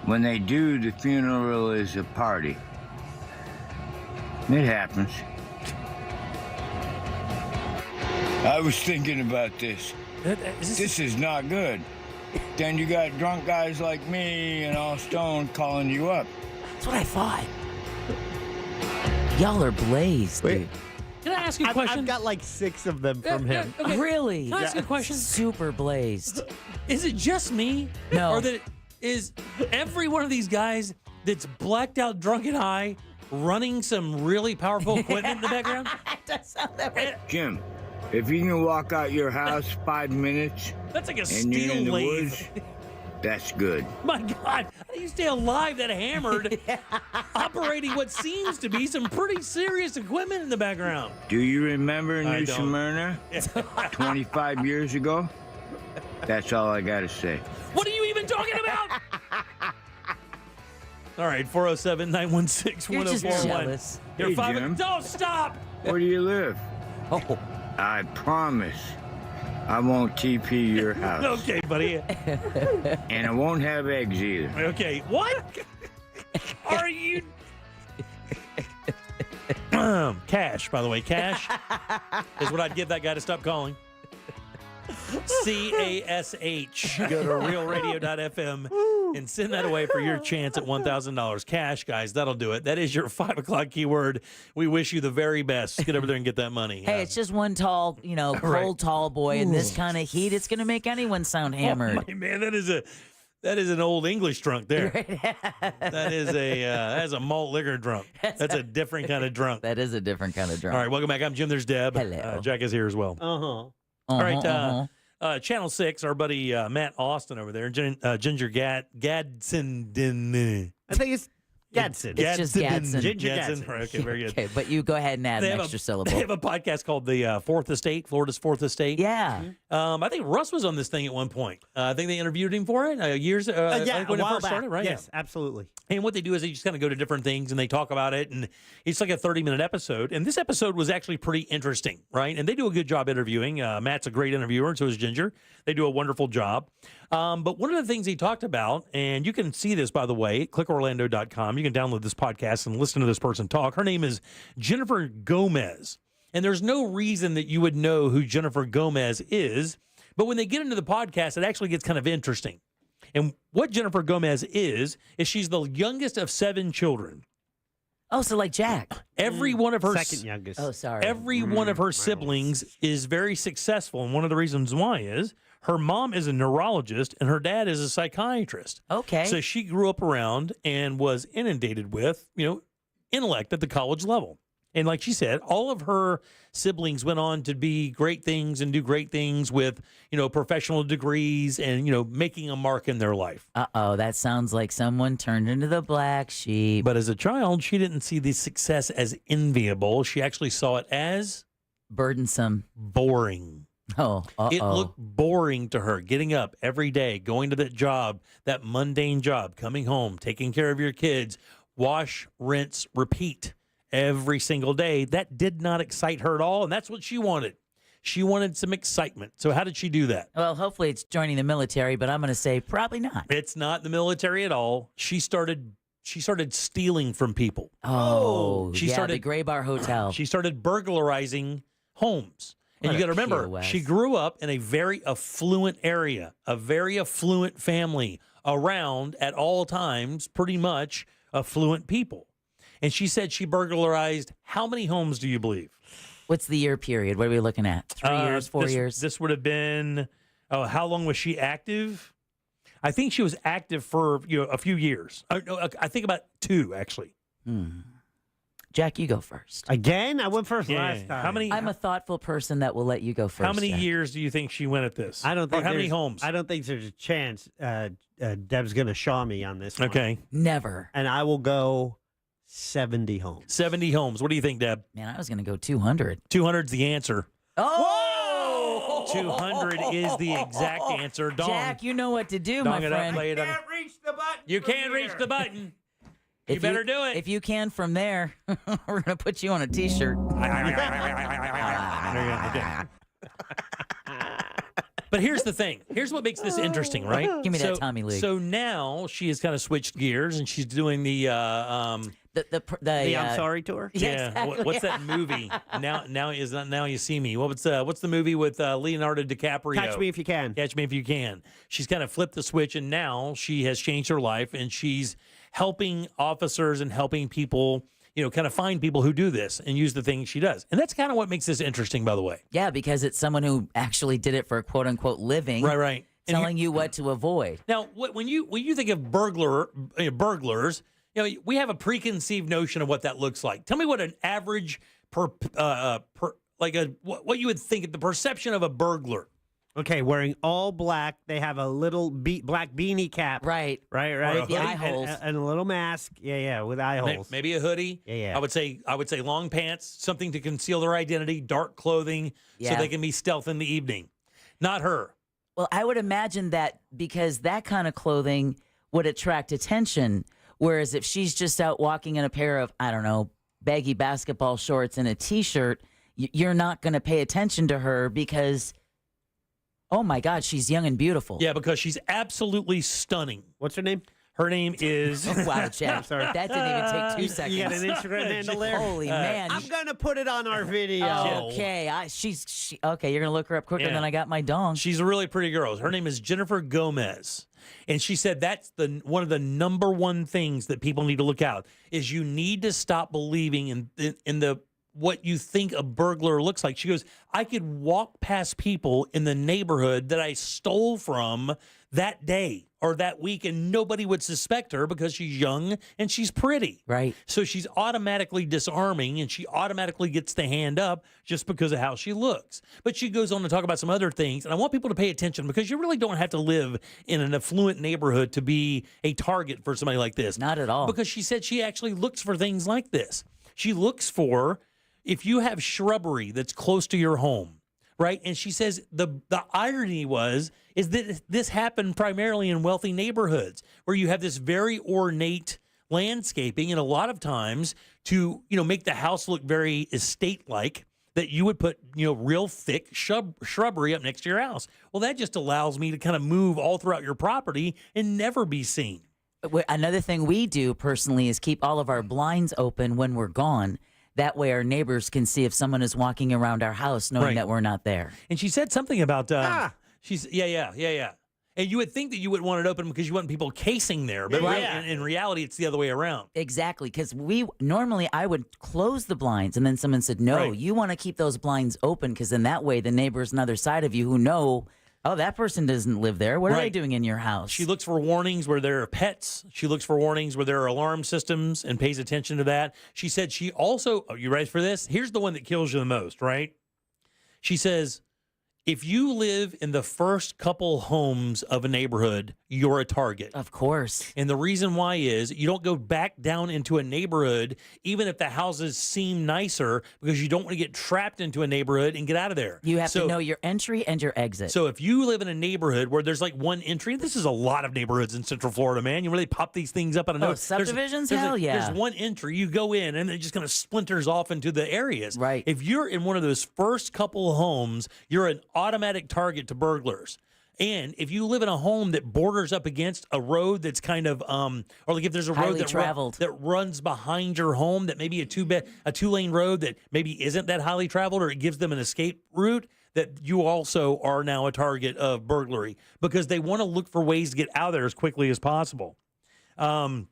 When they do, the funeral is a party. It happens. I was thinking about this. This is not good. Then you got drunk guys like me and all stoned calling you up. That's what I thought. Y'all are blazed, dude. Can I ask you a question? I've got like 6 of them from him. Okay. Really? Can I ask you a question? Super blazed. Is it just me? No. Or that is every one of these guys that's blacked out, drunk and high, running some really powerful equipment in the background? It does sound that way. Jim, if you can walk out your house 5 minutes That's like a and you're in the steel lathe. woods, that's good. My God, how do you stay alive that hammered, operating what seems to be some pretty serious equipment in the background? Do you remember I New don't. Smyrna 25 years ago? That's all I got to say. What are you even talking about? All right, 407-916-1041. You're just jealous. You're Hey, 5. Jim. Don't stop. Where do you live? Oh. I promise I won't TP your house. Okay, buddy. And I won't have eggs either. Okay, what? Are you... Cash, by the way. Cash is what I'd give that guy to stop calling. C-A-S-H. Go to realradio.fm and send that away for your chance at $1,000. Cash, guys, that'll do it. That is your 5 o'clock keyword. We wish you the very best. Get over there and get that money. Hey, it's just one tall, cold, Right. tall boy in this kind of heat. It's going to make anyone sound hammered. Oh, my man, that is an old English drunk there. That is a malt liquor drunk. That's a different kind of drunk. That is a different kind of drunk. All right, welcome back. I'm Jim. There's Deb. Hello. Jack is here as well. Uh-huh. All right, Channel 6, our buddy Matt Austin over there, Ginger Gadsden. I think it's Gadsden. It's just Gadsden. Ginger Gadsden. Gadsden. Right, okay, very good. Okay, but you go ahead and add They an have extra syllable. They have a podcast called the Fourth Estate, Florida's Fourth Estate. Yeah. I think Russ was on this thing at one point. I think they interviewed him for it years Yeah, when a it while first back. started, right? Yes, absolutely. And what they do is they just kind of go to different things and they talk about it. And it's like a 30-minute episode. And this episode was actually pretty interesting, right? And they do a good job interviewing. Matt's a great interviewer, and so is Ginger. They do a wonderful job. But one of the things he talked about, and you can see this, by the way, at clickorlando.com. You can download this podcast and listen to this person talk. Her name is Jennifer Gomez. And there's no reason that you would know who Jennifer Gomez is. But when they get into the podcast, it actually gets kind of interesting. And what Jennifer Gomez is she's the youngest of 7 children. Oh, so like Jack. Every one of her second youngest. Oh, sorry. Every one of her siblings is very successful. And one of the reasons why is her mom is a neurologist and her dad is a psychiatrist. Okay. So she grew up around and was inundated with, intellect at the college level. And like she said, all of her siblings went on to be great things and do great things with, professional degrees and, making a mark in their life. Uh-oh, that sounds like someone turned into the black sheep. But as a child, she didn't see the success as enviable. She actually saw it as burdensome, boring. Oh, It looked boring to her, getting up every day, going to that job, that mundane job, coming home, taking care of your kids, wash, rinse, repeat every single day. That did not excite her at all, and that's what she wanted. She wanted some excitement. So how did she do that? Well, hopefully it's joining the military, but I'm going to say probably not. It's not the military at all. She started stealing from people. Oh, She yeah, started the Gray Bar Hotel. She started burglarizing homes. And What you a got to remember, POS. she grew up in a very affluent area, a very affluent family, around at all times, pretty much affluent people. And she said she burglarized how many homes do you believe? What's the year period? What are we looking at? 3 years, 4 years? This would have been, how long was she active? I think she was active for a few years. I think about 2, actually. Jack, you go first. Again? I went first last time. How many? I'm a thoughtful person that will let you go first. How many Jack. years do you think she went at this? I don't think Or how many there's- homes? I don't think there's a chance Deb's going to shaw me on this one. Okay. Never. And I will go 70 homes. 70 homes. What do you think, Deb? Man, I was going to go 200. 200's the answer. Oh! 200 is the exact answer. Dong. Jack, you know what to do, Dong my it up, friend. play it up. reach the button. You can't reach the button. You better do it. If you can from there, we're going to put you on a T-shirt. But here's the thing. Here's what makes this interesting, right? Give me that Tommy Lee. So now she has kind of switched gears and she's doing the I'm Sorry tour? Yeah. exactly. What's that movie? Now You See Me. What's the movie with Leonardo DiCaprio? Catch Me If You Can. Catch Me If You Can. She's kind of flipped the switch, and now she has changed her life, and she's helping officers and helping people, kind of find people who do this and use the things she does. And that's kind of what makes this interesting, by the way. Yeah, because it's someone who actually did it for a quote-unquote living. Right. And Telling you what to avoid. Now, when you think of burglars, we have a preconceived notion of what that looks like. Tell me what an average what you would think, the perception of a burglar. Okay, wearing all black. They have a little black beanie cap. Right. Right. The eye holes. And a little mask. Yeah, with eye holes. Maybe a hoodie. Yeah. I would say long pants, something to conceal their identity, dark clothing, so Yeah. they can be stealth in the evening. Not her. Well, I would imagine that because that kind of clothing would attract attention, whereas if she's just out walking in a pair of, I don't know, baggy basketball shorts and a T-shirt, you're not going to pay attention to her because, oh my God, she's young and beautiful. Yeah, because she's absolutely stunning. What's her name? Her name is... Wow, Jack. Sorry. That didn't even take 2 seconds. You got an Instagram handle there? Holy man. I'm going to put it on our video. Okay, okay, you're going to look her up quicker than I got my dong. She's a really pretty girl. Her name is Jennifer Gomez. And she said that's one of the number one things that people need to look out is you need to stop believing in the what you think a burglar looks like. She goes, I could walk past people in the neighborhood that I stole from that day or that week, and nobody would suspect her because she's young and she's pretty. Right. So she's automatically disarming, and she automatically gets the hand up just because of how she looks. But she goes on to talk about some other things, and I want people to pay attention because you really don't have to live in an affluent neighborhood to be a target for somebody like this. Not at all. Because she said she actually looks for things like this. She looks for, if you have shrubbery that's close to your home, right? And she says the irony is that this happened primarily in wealthy neighborhoods where you have this very ornate landscaping, and a lot of times to make the house look very estate-like, that you would put, real thick shrubbery up next to your house. Well, that just allows me to kind of move all throughout your property and never be seen. Another thing we do personally is keep all of our blinds open when we're gone. That way our neighbors can see if someone is walking around our house knowing that we're not there. And she said something about, yeah. And you would think that you would want it open because you want people casing there. But in reality, it's the other way around. Exactly. Because normally I would close the blinds. And then someone said, no, you want to keep those blinds open because then that way the neighbors on the other side of you who know, oh, that person doesn't live there. What are they doing in your house? She looks for warnings where there are pets. She looks for warnings where there are alarm systems and pays attention to that. She said she also, are you ready for this? Here's the one that kills you the most, right? She says, if you live in the first couple homes of a neighborhood, you're a target. Of course. And the reason why is you don't go back down into a neighborhood, even if the houses seem nicer, because you don't want to get trapped into a neighborhood and get out of there. You have to know your entry and your exit. So if you live in a neighborhood where there's like one entry, this is a lot of neighborhoods in Central Florida, man. You really pop these things up. Subdivisions? Hell yeah. There's one entry, you go in, and it just kind of splinters off into the areas. Right. If you're in one of those first couple homes, you're an automatic target to burglars. And if you live in a home that borders up against a road that's kind of, or like if there's a road that runs behind your home, that maybe a two-lane road that maybe isn't that highly traveled, or it gives them an escape route, that you also are now a target of burglary because they want to look for ways to get out of there as quickly as possible. And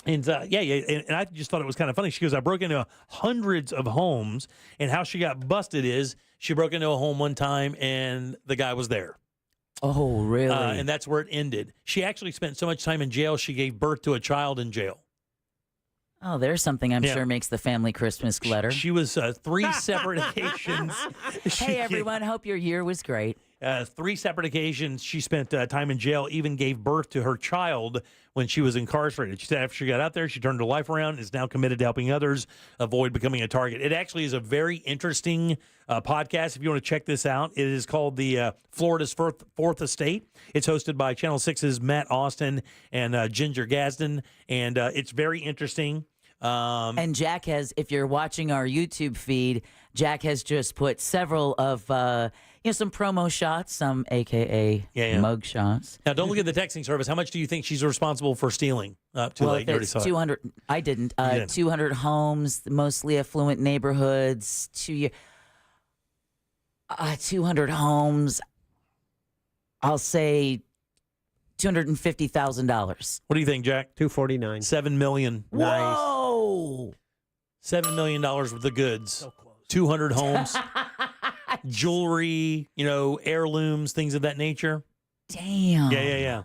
I just thought it was kind of funny. She goes, I broke into hundreds of homes, and how she got busted is she broke into a home one time and the guy was there. Oh, really? And that's where it ended. She actually spent so much time in jail, she gave birth to a child in jail. Oh, there's something I'm sure makes the family Christmas letter. She was 3 separate occasions. Hey, everyone. Hope your year was great. 3 separate occasions she spent time in jail, even gave birth to her child when she was incarcerated. She said after she got out there, she turned her life around and is now committed to helping others avoid becoming a target. It actually is a very interesting podcast. If you want to check this out, it is called the Florida's Fourth Estate. It's hosted by Channel 6's Matt Austin and Ginger Gadsden, and it's very interesting. And Jack has, if you're watching our YouTube feed, Jack has just put several of, some promo shots, some AKA mug shots. Now, don't look at the texting service. How much do you think she's responsible for stealing? Too late. You already saw 200. it. I didn't. 200 homes, mostly affluent neighborhoods. 200 homes. I'll say $250,000. What do you think, Jack? $249. $7 million. Nice. Whoa! $7 million worth of goods. So close. 200 homes. Jewelry, heirlooms, things of that nature. Damn. Yeah.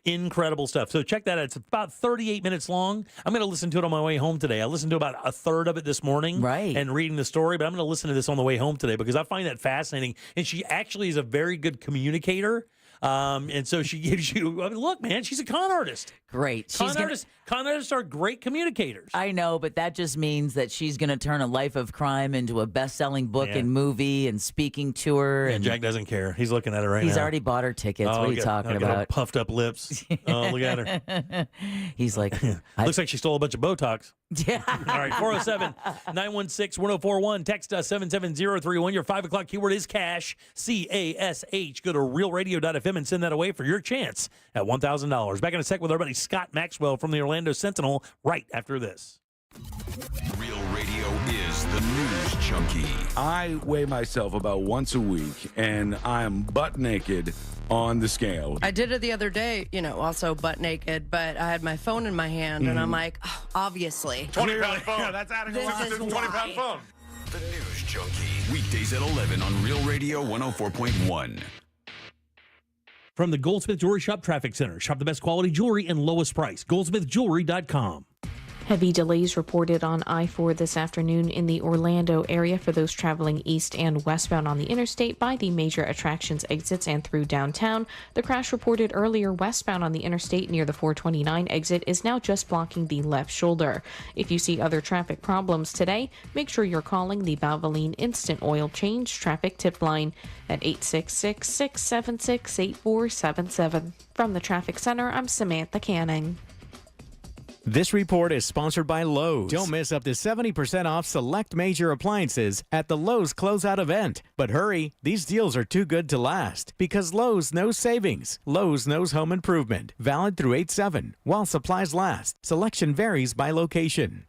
Incredible stuff. So check that out. It's about 38 minutes long. I'm going to listen to it on my way home today. I listened to about a third of it this morning. Right. And reading the story, but I'm going to listen to this on the way home today because I find that fascinating. And she actually is a very good communicator. And so she gives you, look, man, she's a con artist. Great. Con artists are great communicators. I know, but that just means that she's going to turn a life of crime into a best-selling book and movie and speaking tour. And Jack doesn't care. He's looking at her right now. He's already bought her tickets. What are you talking about? Puffed up lips. Oh, look at her. He's like, looks like she stole a bunch of Botox. Yeah. All right, 407-916-1041. Text us 77031. Your 5 o'clock keyword is cash, CASH. Go to realradio.fm and send that away for your chance at $1,000. Back in a sec with our buddy Scott Maxwell from the Orlando Sentinel right after this. Real Radio is the news junkie. I weigh myself about once a week, and I'm butt naked on the scale. I did it the other day, also butt naked, but I had my phone in my hand, and I'm like, oh, obviously. 20-pound phone. Yeah, that's adding This a is 20-pound phone. The news junkie. Weekdays at 11 on Real Radio 104.1. From the Goldsmith Jewelry Shop Traffic Center. Shop the best quality jewelry and lowest price. GoldsmithJewelry.com. Heavy delays reported on I-4 this afternoon in the Orlando area for those traveling east and westbound on the interstate by the major attractions exits and through downtown. The crash reported earlier westbound on the interstate near the 429 exit is now just blocking the left shoulder. If you see other traffic problems today, make sure you're calling the Valvoline Instant Oil Change Traffic Tip Line at 866-676-8477. From the Traffic Center, I'm Samantha Canning. This report is sponsored by Lowe's. Don't miss up to 70% off select major appliances at the Lowe's closeout event. But hurry, these deals are too good to last because Lowe's knows savings. Lowe's knows home improvement. Valid through 8/7 while supplies last. Selection varies by location.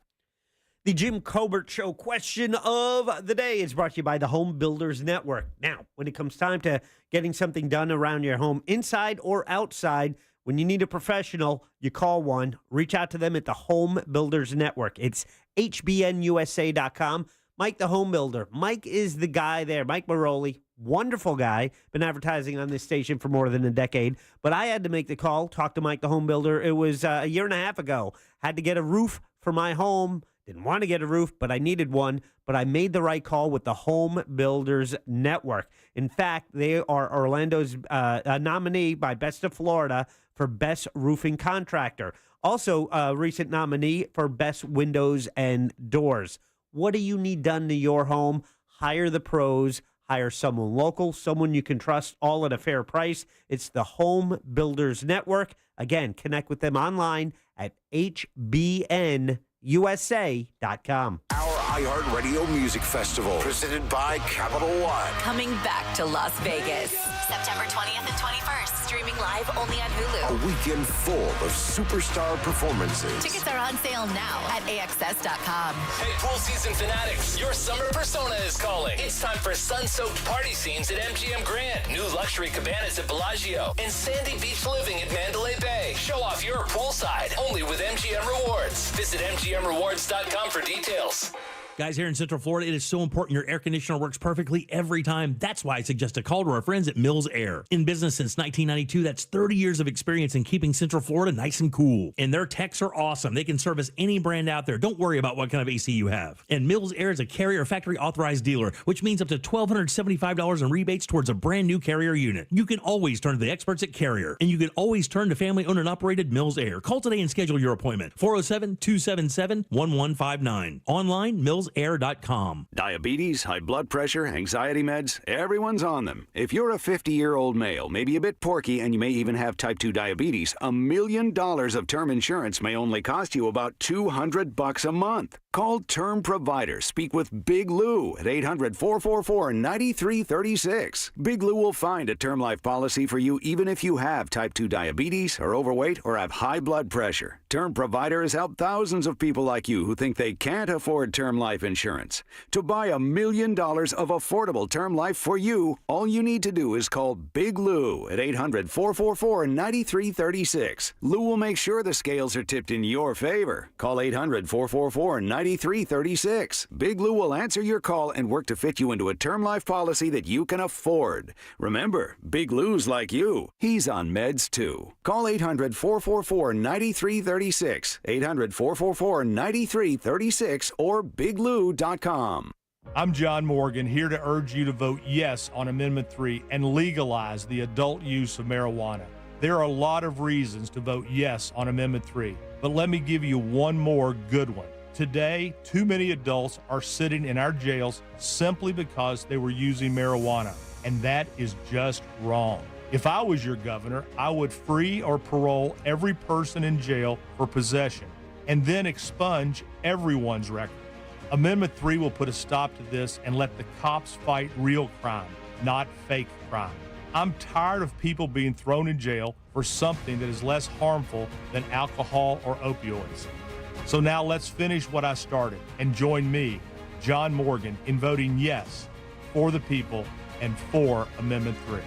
The Jim Colbert Show question of the day is brought to you by the Home Builders Network. Now, when it comes time to getting something done around your home, inside or outside, when you need a professional, you call one. Reach out to them at the Home Builders Network. It's hbnusa.com. Mike the Home Builder. Mike is the guy there. Mike Maroli, wonderful guy. Been advertising on this station for more than a decade. But I had to make the call, talk to Mike the Home Builder. It was a year and a half ago. Had to get a roof for my home. Didn't want to get a roof, but I needed one. But I made the right call with the Home Builders Network. In fact, they are Orlando's nominee by Best of Florida for Best Roofing Contractor. Also, a recent nominee for Best Windows and Doors. What do you need done to your home? Hire the pros. Hire someone local, someone you can trust, all at a fair price. It's the Home Builders Network. Again, connect with them online at hbnusa.com. Our iHeartRadio Music Festival, presented by Capital One. Coming back to Las Vegas, September 20th and 21st, streaming live only on Hulu. A weekend full of superstar performances. Tickets are on sale now at AXS.com. Hey, pool season fanatics, your summer persona is calling. It's time for sun-soaked party scenes at MGM Grand, new luxury cabanas at Bellagio, and sandy beach living at Mandalay Bay. Show off your poolside, only with MGM Rewards. Visit MGMRewards.com for details. Guys, here in Central Florida, it is so important your air conditioner works perfectly every time. That's why I suggest a call to our friends at Mills Air. In business since 1992, that's 30 years of experience in keeping Central Florida nice and cool. And their techs are awesome. They can service any brand out there. Don't worry about what kind of AC you have. And Mills Air is a Carrier factory authorized dealer, which means up to $1,275 in rebates towards a brand new Carrier unit. You can always turn to the experts at Carrier, and you can always turn to family-owned and operated Mills Air. Call today and schedule your appointment. 407-277-1159. Online, millsair.com. Diabetes, high blood pressure, anxiety meds, everyone's on them. If you're a 50-year-old male, maybe a bit porky, and you may even have type 2 diabetes, $1 million of term insurance may only cost you about $200 a month. Call Term Provider. Speak with Big Lou at 800-444-9336. Big Lou will find a term life policy for you even if you have type 2 diabetes, are overweight, or have high blood pressure. Term Provider has helped thousands of people like you who think they can't afford term life insurance. To buy $1 million of affordable term life for you, all you need to do is call Big Lou at 800-444-9336. Lou will make sure the scales are tipped in your favor. Call 800-444-9336. Big Lou will answer your call and work to fit you into a term life policy that you can afford. Remember, Big Lou's like you. He's on meds too. Call 800-444-9336, 800-444-9336, or biglou.com. I'm John Morgan, here to urge you to vote yes on Amendment 3 and legalize the adult use of marijuana. There are a lot of reasons to vote yes on Amendment 3, but let me give you one more good one. Today, too many adults are sitting in our jails simply because they were using marijuana, and that is just wrong. If I was your governor, I would free or parole every person in jail for possession, and then expunge everyone's record. Amendment 3 will put a stop to this and let the cops fight real crime, not fake crime. I'm tired of people being thrown in jail for something that is less harmful than alcohol or opioids. So now let's finish what I started and join me, John Morgan, in voting yes for the people and for Amendment 3.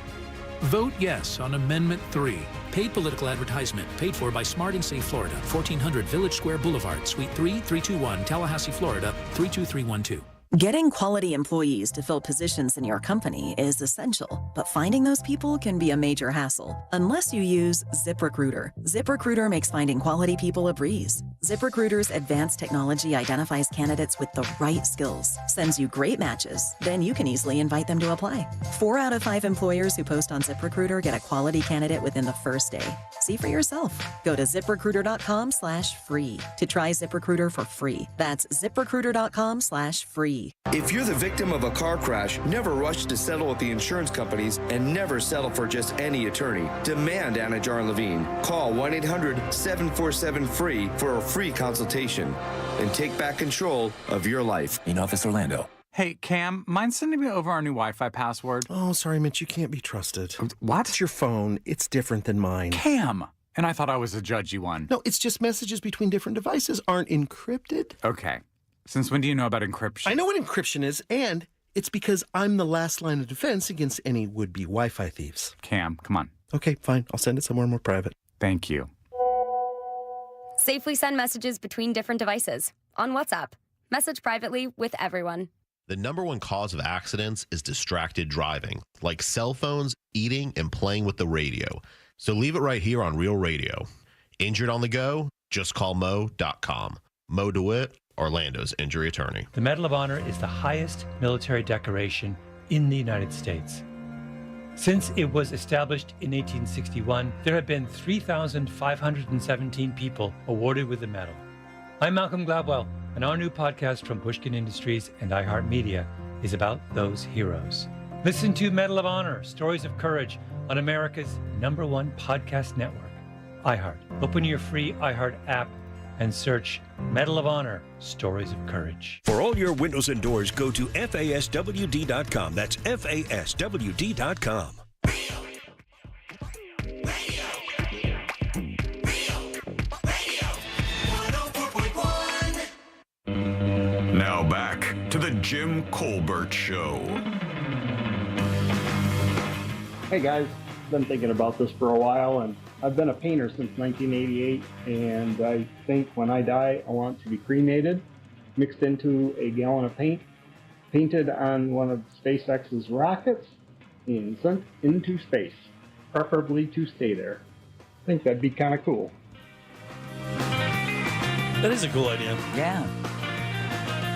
Vote yes on Amendment 3. Paid political advertisement paid for by Smart and Safe Florida, 1400 Village Square Boulevard, Suite 3, 321, Tallahassee, Florida, 32312. Getting quality employees to fill positions in your company is essential, but finding those people can be a major hassle unless you use ZipRecruiter. ZipRecruiter makes finding quality people a breeze. ZipRecruiter's advanced technology identifies candidates with the right skills, sends you great matches, then you can easily invite them to apply. 4 out of 5 employers who post on ZipRecruiter get a quality candidate within the first day. See for yourself. Go to ZipRecruiter.com/free to try ZipRecruiter for free. That's ZipRecruiter.com/free. If you're the victim of a car crash, never rush to settle with the insurance companies and never settle for just any attorney. Demand Anna Jar Levine. Call 1-800-747-FREE for a free consultation and take back control of your life. In Office Orlando. Hey, Cam, mind sending me over our new Wi-Fi password? Oh, sorry, Mitch, you can't be trusted. What? It's your phone. It's different than mine. Cam! And I thought I was a judgy one. No, it's just messages between different devices aren't encrypted. Okay. Since when do you know about encryption? I know what encryption is, and it's because I'm the last line of defense against any would-be Wi-Fi thieves. Cam, come on. Okay, fine. I'll send it somewhere more private. Thank you. Safely send messages between different devices. On WhatsApp. Message privately with everyone. The number one cause of accidents is distracted driving, like cell phones, eating, and playing with the radio. So leave it right here on Real Radio. Injured on the go? Just call Mo.com. Mo DeWitt, Orlando's injury attorney. The Medal of Honor is the highest military decoration in the United States. Since it was established in 1861, there have been 3,517 people awarded with the medal. I'm Malcolm Gladwell, and our new podcast from Pushkin Industries and iHeartMedia is about those heroes. Listen to Medal of Honor, Stories of Courage on America's #1 podcast network, iHeart. Open your free iHeart app and search Medal of Honor, Stories of Courage. For all your windows and doors, go to FASWD.com. That's FASWD.com. Now back to the Jim Colbert Show. Hey guys, been thinking about this for a while, and I've been a painter since 1988, and I think when I die, I want to be cremated, mixed into a gallon of paint, painted on one of SpaceX's rockets, and sent into space, preferably to stay there. I think that'd be kind of cool. That is a cool idea. Yeah.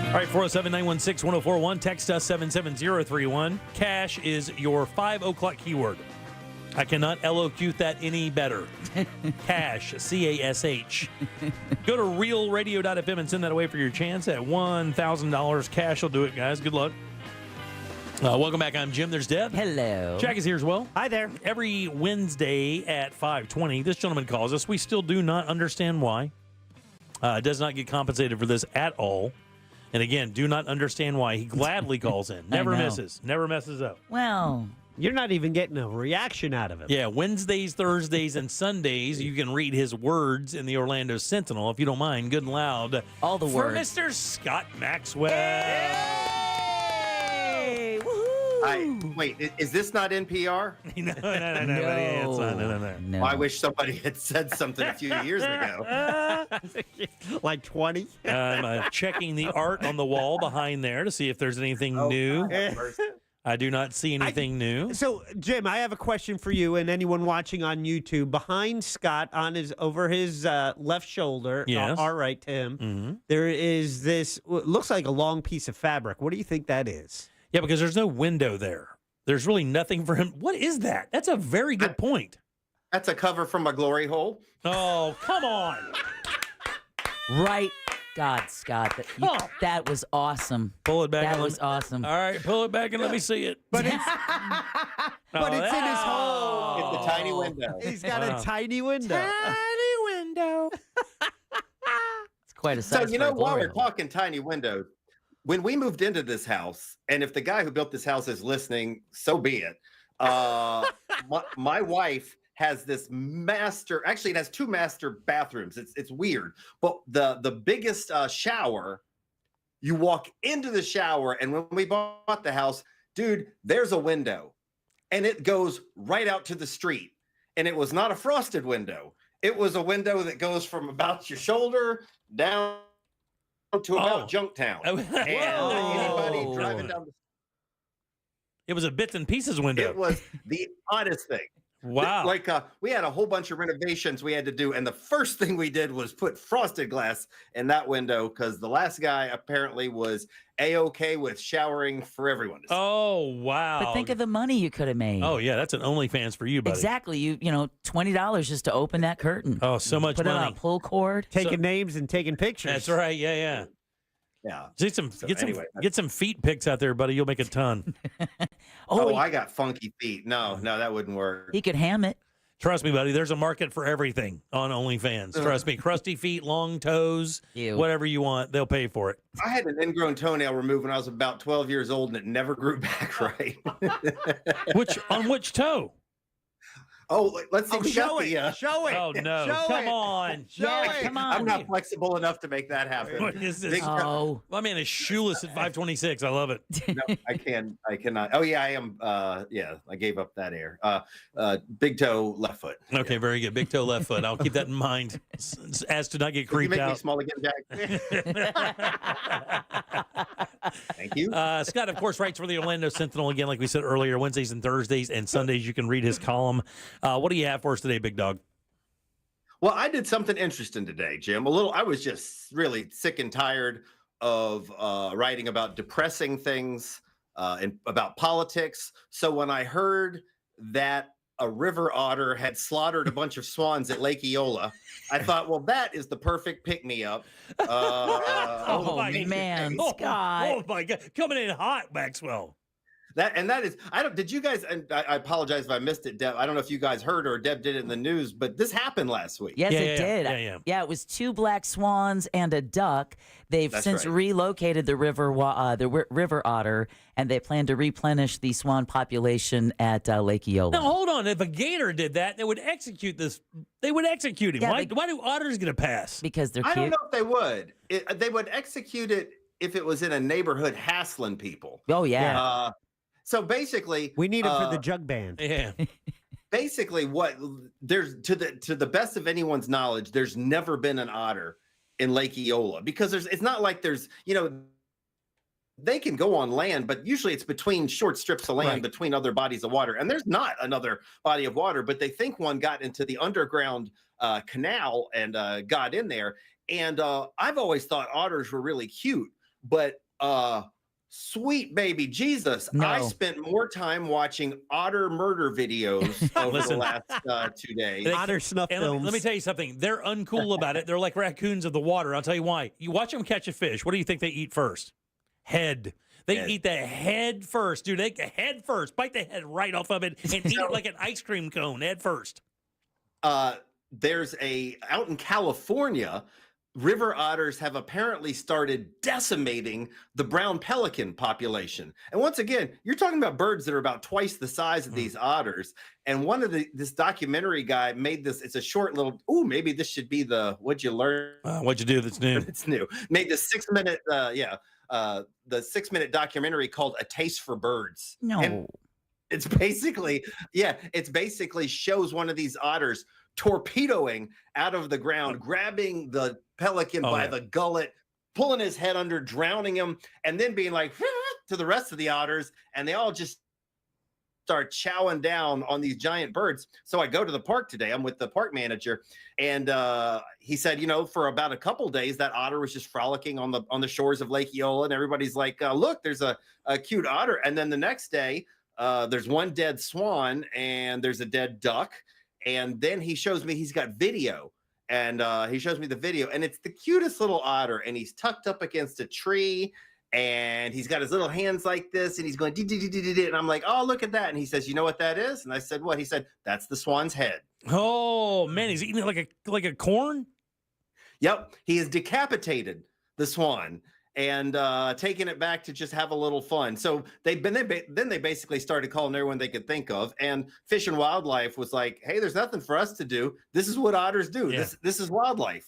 All right, 407-916-1041. Text us 77031. Cash is your 5 o'clock keyword. I cannot eloquent that any better. Cash, C-A-S-H. Go to realradio.fm and send that away for your chance at $1,000. Cash will do it, guys. Good luck. Welcome back. I'm Jim. There's Deb. Hello. Jack is here as well. Hi there. Every Wednesday at 5:20, this gentleman calls us. We still do not understand why. Does not get compensated for this at all. And again, do not understand why. He gladly calls in. Never misses. Never messes up. Well, you're not even getting a reaction out of him. Yeah, Wednesdays, Thursdays, and Sundays, you can read his words in the Orlando Sentinel, if you don't mind, good and loud. All the for words. Mr. Scott Maxwell. Hey! Woohoo! Wait, is this not NPR? No, buddy. It's not, no. Well, I wish somebody had said something a few years ago. Like 20? I'm checking the art on the wall behind there to see if there's anything new. I do not see anything new. So, Jim, I have a question for you and anyone watching on YouTube. Behind Scott, over his left shoulder, Yes. all right to him, there is this, what looks like a long piece of fabric. What do you think that is? Yeah, because there's no window there. There's really nothing for him. What is that? That's a very good point. That's a cover from a glory hole. Oh, come on. Right. God, Scott, that was awesome. Pull it back. That was awesome. All right, pull it back and let me see it. But it's, but it's in his hole. It's a tiny window. He's got a tiny window. Tiny window. It's quite a size. So, you for a know, while glory we're hole. talking tiny windows, when we moved into this house, and if the guy who built this house is listening, so be it. My wife has this master, actually it has two master bathrooms. It's weird, but the biggest shower, you walk into the shower, and when we bought the house, dude, there's a window and it goes right out to the street. And it was not a frosted window. It was a window that goes from about your shoulder down to about Junktown. And anybody driving down the It was a bits and pieces window. It was the oddest thing. Wow. Like we had a whole bunch of renovations we had to do, and the first thing we did was put frosted glass in that window because the last guy apparently was A-OK with showering for everyone to see. Oh, wow. But think of the money you could have made. Oh, yeah, that's an OnlyFans for you, buddy. Exactly. You know, $20 just to open that curtain. Oh, so much Put money. it on a pull cord. Taking names and taking pictures. That's right. Yeah. Yeah. Get some feet pics out there, buddy. You'll make a ton. I got funky feet. No, that wouldn't work. He could ham it. Trust me, buddy. There's a market for everything on OnlyFans. Trust me. Crusty feet, long toes, whatever you want, they'll pay for it. I had an ingrown toenail removed when I was about 12 years old, and it never grew back right. On which toe? Oh, let's see. Show it. Show it. Oh, no. Come on. Show it. Come on. I'm not flexible enough to make that happen. What is this? My man is shoeless at 526. I love it. No, I cannot. Oh, yeah, I am. I gave up that air. Big toe, left foot. Okay, very good. Big toe, left foot. I'll keep that in mind as to not get creeped you make out. me small again, Jack. Thank you. Scott, of course, writes for the Orlando Sentinel again, like we said earlier, Wednesdays and Thursdays and Sundays. You can read his column. What do you have for us today, big dog? Well, I did something interesting today, Jim. I was just really sick and tired of writing about depressing things and about politics. So when I heard that a river otter had slaughtered a bunch of swans at Lake Eola, I thought, well, that is the perfect pick-me-up. Oh, man, Scott. Oh, my God. Coming in hot, Maxwell. That is, did you guys, and I apologize if I missed it, Deb. I don't know if you guys heard or Deb did it in the news, but this happened last week. Yes, it did. Yeah, it was 2 black swans and a duck. They've since relocated the river otter, and they plan to replenish the swan population at Lake Eola. Now, hold on. If a gator did that, they would execute this. They would execute him. Yeah, why do otters get a pass? Because they're cute. I don't know if they would. They would execute it if it was in a neighborhood hassling people. Oh, yeah. So basically, we need it for the jug band. Yeah. Basically, there's to the best of anyone's knowledge, there's never been an otter in Lake Eola because it's not like there's they can go on land, but usually it's between short strips of land between other bodies of water, and there's not another body of water. But they think one got into the underground canal and got in there. And I've always thought otters were really cute, but sweet baby Jesus, no. I spent more time watching otter murder videos over the last 2 days. Otter snuff films. Let me tell you something. They're uncool about it. They're like raccoons of the water. I'll tell you why. You watch them catch a fish. What do you think they eat first? Head. They eat the head first, dude. They head first. Bite the head right off of it and eat it like an ice cream cone, head first. There's out in California, river otters have apparently started decimating the brown pelican population. And once again, you're talking about birds that are about twice the size of these otters. And one of this documentary guy made this, it's a short little, maybe this should be the What'd You Learn? What'd you do that's new? It's new. Made the 6-minute, the 6-minute documentary called A Taste for Birds. No. And it's basically, shows one of these otters torpedoing out of the ground, grabbing the pelican by the gullet, pulling his head under, drowning him, and then being like to the rest of the otters, and they all just start chowing down on these giant birds. So I go to the park today. I'm with the park manager, and he said, for about a couple days, that otter was just frolicking on the shores of Lake Eola, and everybody's like, look, there's a cute otter. And then the next day, there's one dead swan, and there's a dead duck. And then he shows me he's got video, and he shows me the video, and it's the cutest little otter, and he's tucked up against a tree, and he's got his little hands like this, and he's going, and I'm like, oh, look at that. And he says, you know what that is? And I said, what? He said, that's the swan's head. Oh, man, he's eating it like a corn? Yep. He has decapitated the swan and taking it back to just have a little fun. So they basically started calling everyone they could think of, and Fish and Wildlife was like, hey, there's nothing for us to do. This is what otters do. Yeah. This is wildlife,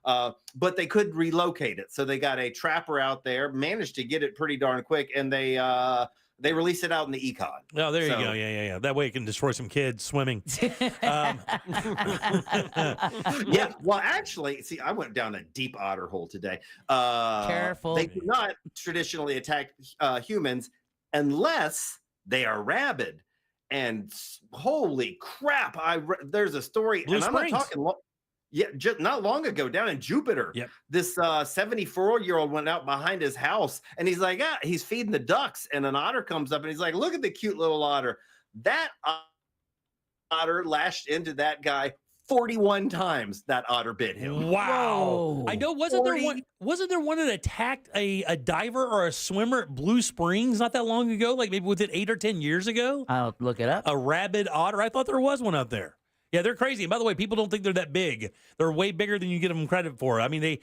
but they could relocate it. So they got a trapper out there, managed to get it pretty darn quick, and they release it out in the econ. Oh, there you go. Yeah. That way it can destroy some kids swimming. Yeah. Well, actually, see, I went down a deep otter hole today. Careful. They do not traditionally attack humans unless they are rabid. and holy crap! There's a story, Blue and Springs. I'm not talking. Yeah, just not long ago down in Jupiter. Yep. This 74-year-old went out behind his house, and he's like, he's feeding the ducks, and an otter comes up, and he's like, look at the cute little otter. That otter lashed into that guy 41 times. That otter bit him. Wow. Whoa. I know. Wasn't there one that attacked a diver or a swimmer at Blue Springs not that long ago? Like maybe within 8 or 10 years ago? I'll look it up. A rabid otter. I thought there was one out there. Yeah, they're crazy. And by the way, people don't think they're that big. They're way bigger than you give them credit for. I mean, they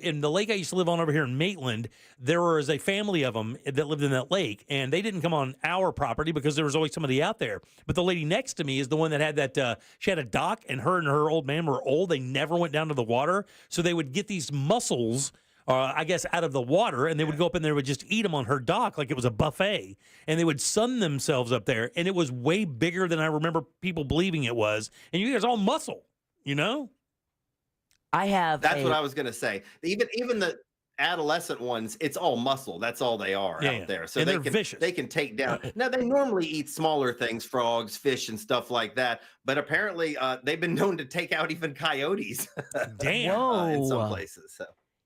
in the lake I used to live on over here in Maitland, there was a family of them that lived in that lake, and they didn't come on our property because there was always somebody out there. But the lady next to me is the one that had that. She had a dock, and her old man were old. They never went down to the water, so they would get these mussels. I guess out of the water, and they would go up and they would just eat them on her dock like it was a buffet, and they would sun themselves up there, and it was way bigger than I remember people believing it was, and you guys all muscle, you know? That's what I was going to say. Even the adolescent ones, it's all muscle. That's all they are out there. So and they they're can vicious. They can take down. Now they normally eat smaller things, frogs, fish, and stuff like that. But apparently, they've been known to take out even coyotes. Damn. In some places. So.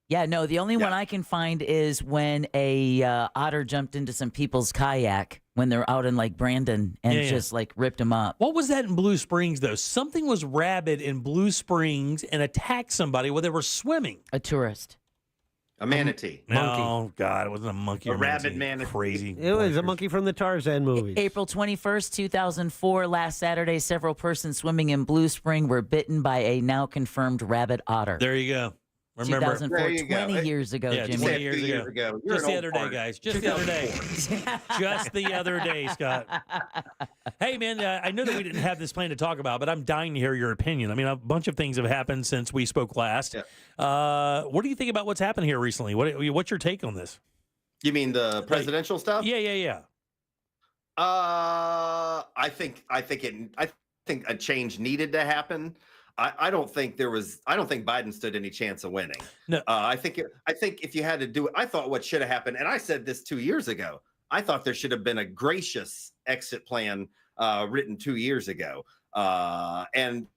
Yeah, no, the only one I can find is when a otter jumped into some people's kayak when they're out in Lake Brandon and just like ripped them up. What was that in Blue Springs, though? Something was rabid in Blue Springs and attacked somebody while they were swimming. A tourist. A manatee. Oh, God, it wasn't a monkey. A rabid manatee. Crazy. It was a monkey from the Tarzan movie. April 21st, 2004, last Saturday, several persons swimming in Blue Spring were bitten by a now confirmed rabid otter. There you go. Remember, 2004, 20 years ago, yeah, Jimmy. 20 years ago. Just the other day, guys. Just the other day. Just the other day, Scott. Hey, man, I know that we didn't have this plan to talk about, but I'm dying to hear your opinion. I mean, a bunch of things have happened since we spoke last. Yeah. What do you think about what's happened here recently? What's your take on this? You mean the presidential stuff? Yeah. I think a change needed to happen. I don't think Biden stood any chance of winning. No. I think if you had to do it, I thought what should have happened, and I said this 2 years ago. I thought there should have been a gracious exit plan written 2 years ago, and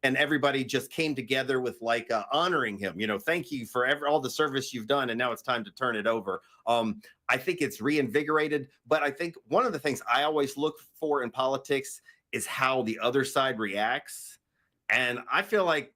everybody just came together with like honoring him. You know, thank you for all the service you've done, and now it's time to turn it over. I think it's reinvigorated, but I think one of the things I always look for in politics is how the other side reacts. And I feel like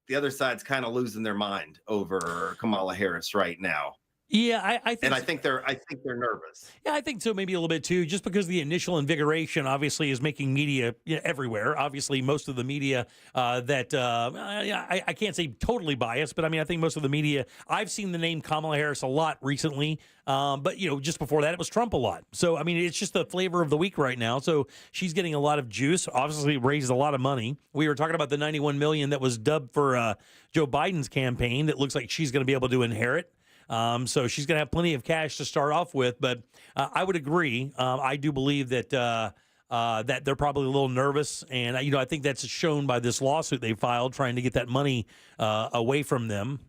the other side's kind of losing their mind over Kamala Harris right now. Yeah, I think they're nervous. Yeah, I think so, maybe a little bit too, just because the initial invigoration obviously is making media everywhere. Obviously, most of the media I can't say totally biased, but I mean, I think most of the media, I've seen the name Kamala Harris a lot recently, but just before that, it was Trump a lot. So, I mean, it's just the flavor of the week right now. So she's getting a lot of juice, obviously raises a lot of money. We were talking about the $91 million that was dubbed for Joe Biden's campaign that looks like she's going to be able to inherit. So she's going to have plenty of cash to start off with, but I would agree. I do believe that that they're probably a little nervous, and I think that's shown by this lawsuit they filed trying to get that money away from them.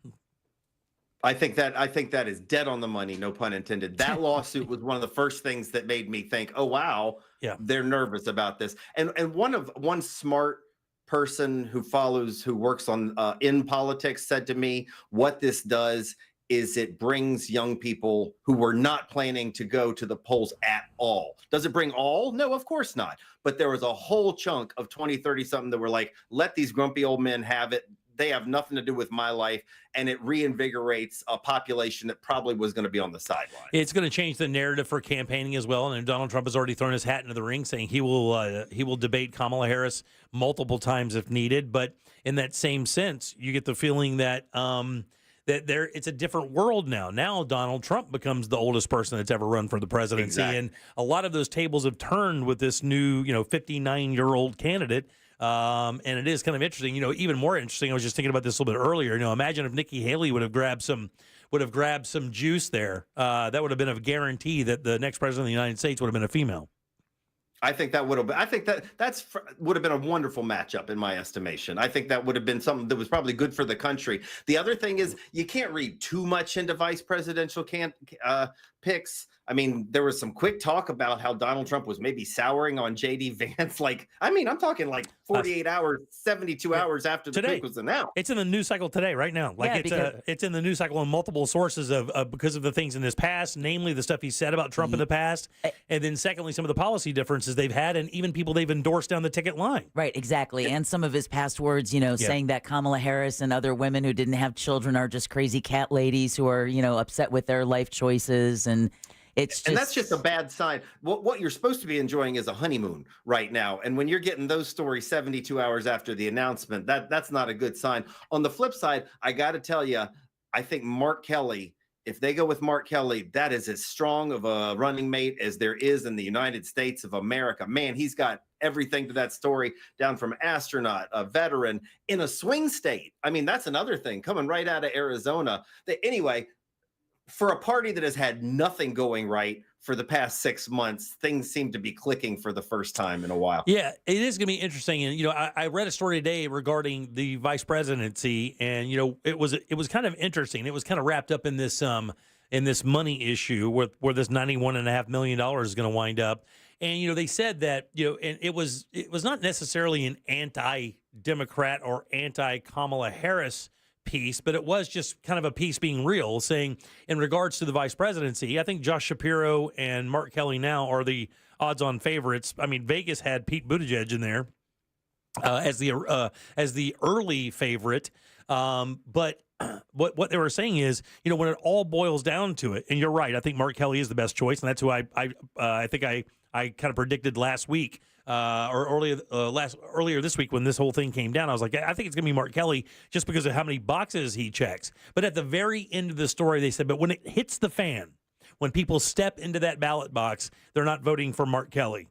I think that is dead on the money, no pun intended. That lawsuit was one of the first things that made me think, oh wow, they're nervous about this. And one smart person who works on in politics said to me, what this does is it brings young people who were not planning to go to the polls at all. Does it bring all? No, of course not. But there was a whole chunk of 20, 30 something that were like, let these grumpy old men have it. They have nothing to do with my life. And it reinvigorates a population that probably was going to be on the sideline. It's going to change the narrative for campaigning as well. And Donald Trump has already thrown his hat into the ring saying he will debate Kamala Harris multiple times if needed. But in that same sense, you get the feeling that it's a different world now. Now Donald Trump becomes the oldest person that's ever run for the presidency. Exactly. And a lot of those tables have turned with this new, 59-year-old candidate. And it is kind of interesting, even more interesting. I was just thinking about this a little bit earlier. Imagine if Nikki Haley would have grabbed some juice there. That would have been a guarantee that the next president of the United States would have been a female. I think that would have been a wonderful matchup in my estimation. I think that would have been something that was probably good for the country. The other thing is you can't read too much into vice presidential picks. I mean, there was some quick talk about how Donald Trump was maybe souring on J.D. Vance. I'm talking like 48 hours, 72 hours after the pick was announced. It's in the news cycle today, right now. It's in the news cycle in multiple sources because of the things in his past, namely the stuff he said about Trump in the past, and then secondly, some of the policy differences they've had, and even people they've endorsed down the ticket line. Right, exactly. And some of his past words, saying that Kamala Harris and other women who didn't have children are just crazy cat ladies who are, upset with their life choices. And that's just a bad sign. What you're supposed to be enjoying is a honeymoon right now. And when you're getting those stories 72 hours after the announcement, that's not a good sign. On the flip side, I got to tell you, I think Mark Kelly, if they go with Mark Kelly, that is as strong of a running mate as there is in the United States of America. Man, he's got everything to that story, down from astronaut, a veteran in a swing state. I mean, that's another thing coming right out of Arizona. Anyway, for a party that has had nothing going right for the past 6 months, things seem to be clicking for the first time in a while. Yeah, it is going to be interesting. And, I read a story today regarding the vice presidency, and, it was kind of interesting. It was kind of wrapped up in this money issue where this $91.5 million is going to wind up. And, they said that, and it was not necessarily an anti-Democrat or anti-Kamala Harris piece, but it was just kind of a piece being real, saying in regards to the vice presidency, I think Josh Shapiro and Mark Kelly now are the odds-on favorites. I mean, Vegas had Pete Buttigieg in there as the early favorite, but what they were saying is, when it all boils down to it, and you're right, I think Mark Kelly is the best choice, and that's who I think I kind of predicted last week. Or earlier this week when this whole thing came down, I was like, I think it's going to be Mark Kelly just because of how many boxes he checks. But at the very end of the story, they said, but when it hits the fan, when people step into that ballot box, they're not voting for Mark Kelly.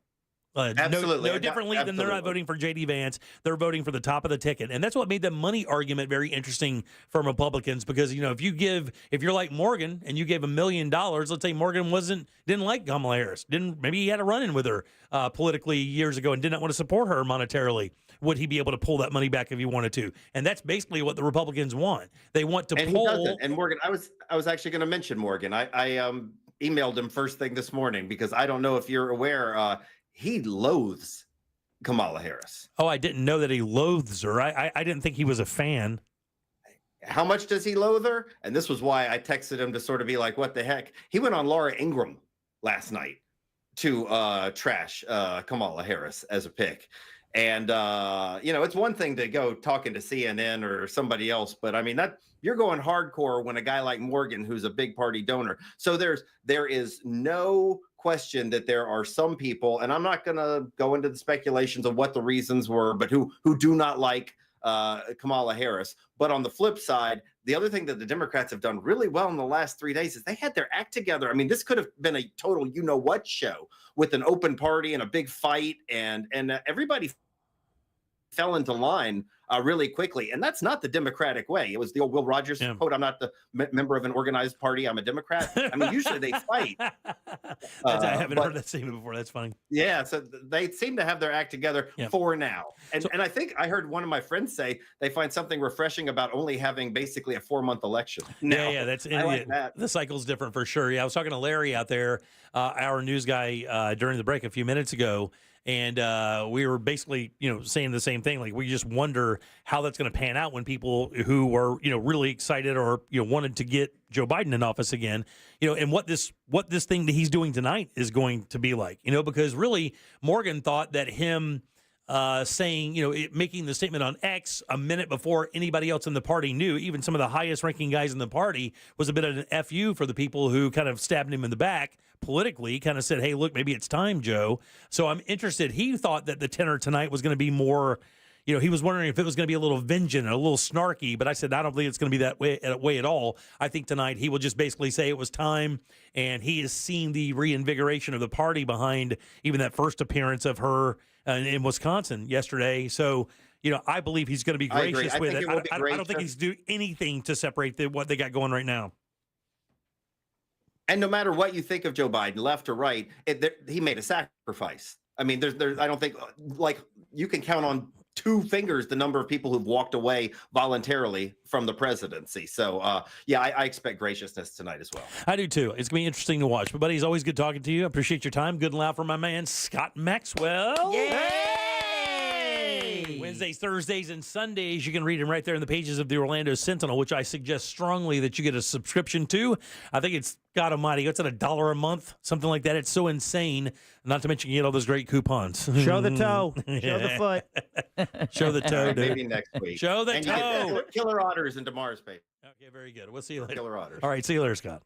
Absolutely. No differently than they're not voting for J.D. Vance. They're voting for the top of the ticket. And that's what made the money argument very interesting for Republicans because, if you're like Morgan and you gave $1 million, let's say Morgan didn't like Kamala Harris. Maybe he had a run-in with her politically years ago and did not want to support her monetarily. Would he be able to pull that money back if he wanted to? And that's basically what the Republicans want. They want to pull. He doesn't. And Morgan, I was actually going to mention Morgan. I emailed him first thing this morning because I don't know if you're aware, he loathes Kamala Harris. Oh, I didn't know that he loathes her. I didn't think he was a fan. How much does he loathe her? And this was why I texted him to sort of be like, what the heck? He went on Laura Ingraham last night to trash Kamala Harris as a pick. And, it's one thing to go talking to CNN or somebody else, but I mean, you're going hardcore when a guy like Morgan, who's a big party donor. So there is no question that there are some people, and I'm not going to go into the speculations of what the reasons were, but who do not like Kamala Harris. But on the flip side, the other thing that the Democrats have done really well in the last 3 days is they had their act together. I mean, this could have been a total you-know-what show with an open party and a big fight, and everybody fell into line really quickly. And that's not the Democratic way. It was the old Will Rogers quote, I'm not the member of an organized party, I'm a Democrat. I mean, usually they fight. I haven't heard that statement before. That's funny. Yeah, so they seem to have their act together for now. And I think I heard one of my friends say they find something refreshing about only having basically a 4-month election. Yeah, that's like that. The cycle's different for sure. Yeah, I was talking to Larry out there, our news guy, during the break a few minutes ago. And we were basically, saying the same thing. Like, we just wonder how that's going to pan out when people who were, really excited or, wanted to get Joe Biden in office again, and what this thing that he's doing tonight is going to be like, because really Morgan thought that him saying, making the statement on X a minute before anybody else in the party knew, even some of the highest ranking guys in the party, was a bit of an FU for the people who kind of stabbed him in the back politically, kind of said, hey, look, maybe it's time, Joe. So I'm interested. He thought that the tenor tonight was going to be more, he was wondering if it was going to be a little vengeant, a little snarky, but I said, I don't think it's going to be that way at all. I think tonight he will just basically say it was time, and he has seen the reinvigoration of the party behind even that first appearance of her in Wisconsin yesterday. So, I believe he's going to be gracious with it. I don't think he's doing anything to separate what they got going right now. And no matter what you think of Joe Biden, left or right, he made a sacrifice. I mean, I don't think, like, you can count on two fingers the number of people who've walked away voluntarily from the presidency. So, I expect graciousness tonight as well. I do too. It's going to be interesting to watch. But, buddy, it's always good talking to you. I appreciate your time. Good and loud for my man, Scott Maxwell. Yay! Wednesdays, Thursdays, and Sundays. You can read him right there in the pages of the Orlando Sentinel, which I suggest strongly that you get a subscription to. I think it's, God almighty, it's at $1 a month, something like that. It's so insane. Not to mention you get all those great coupons. Show the toe. Show the foot. Show the toe, dude. Maybe next week. Show the and toe. You get Killer Otters in tomorrow's paper. Okay, very good. We'll see you later. Killer Otters. All right, see you later, Scott.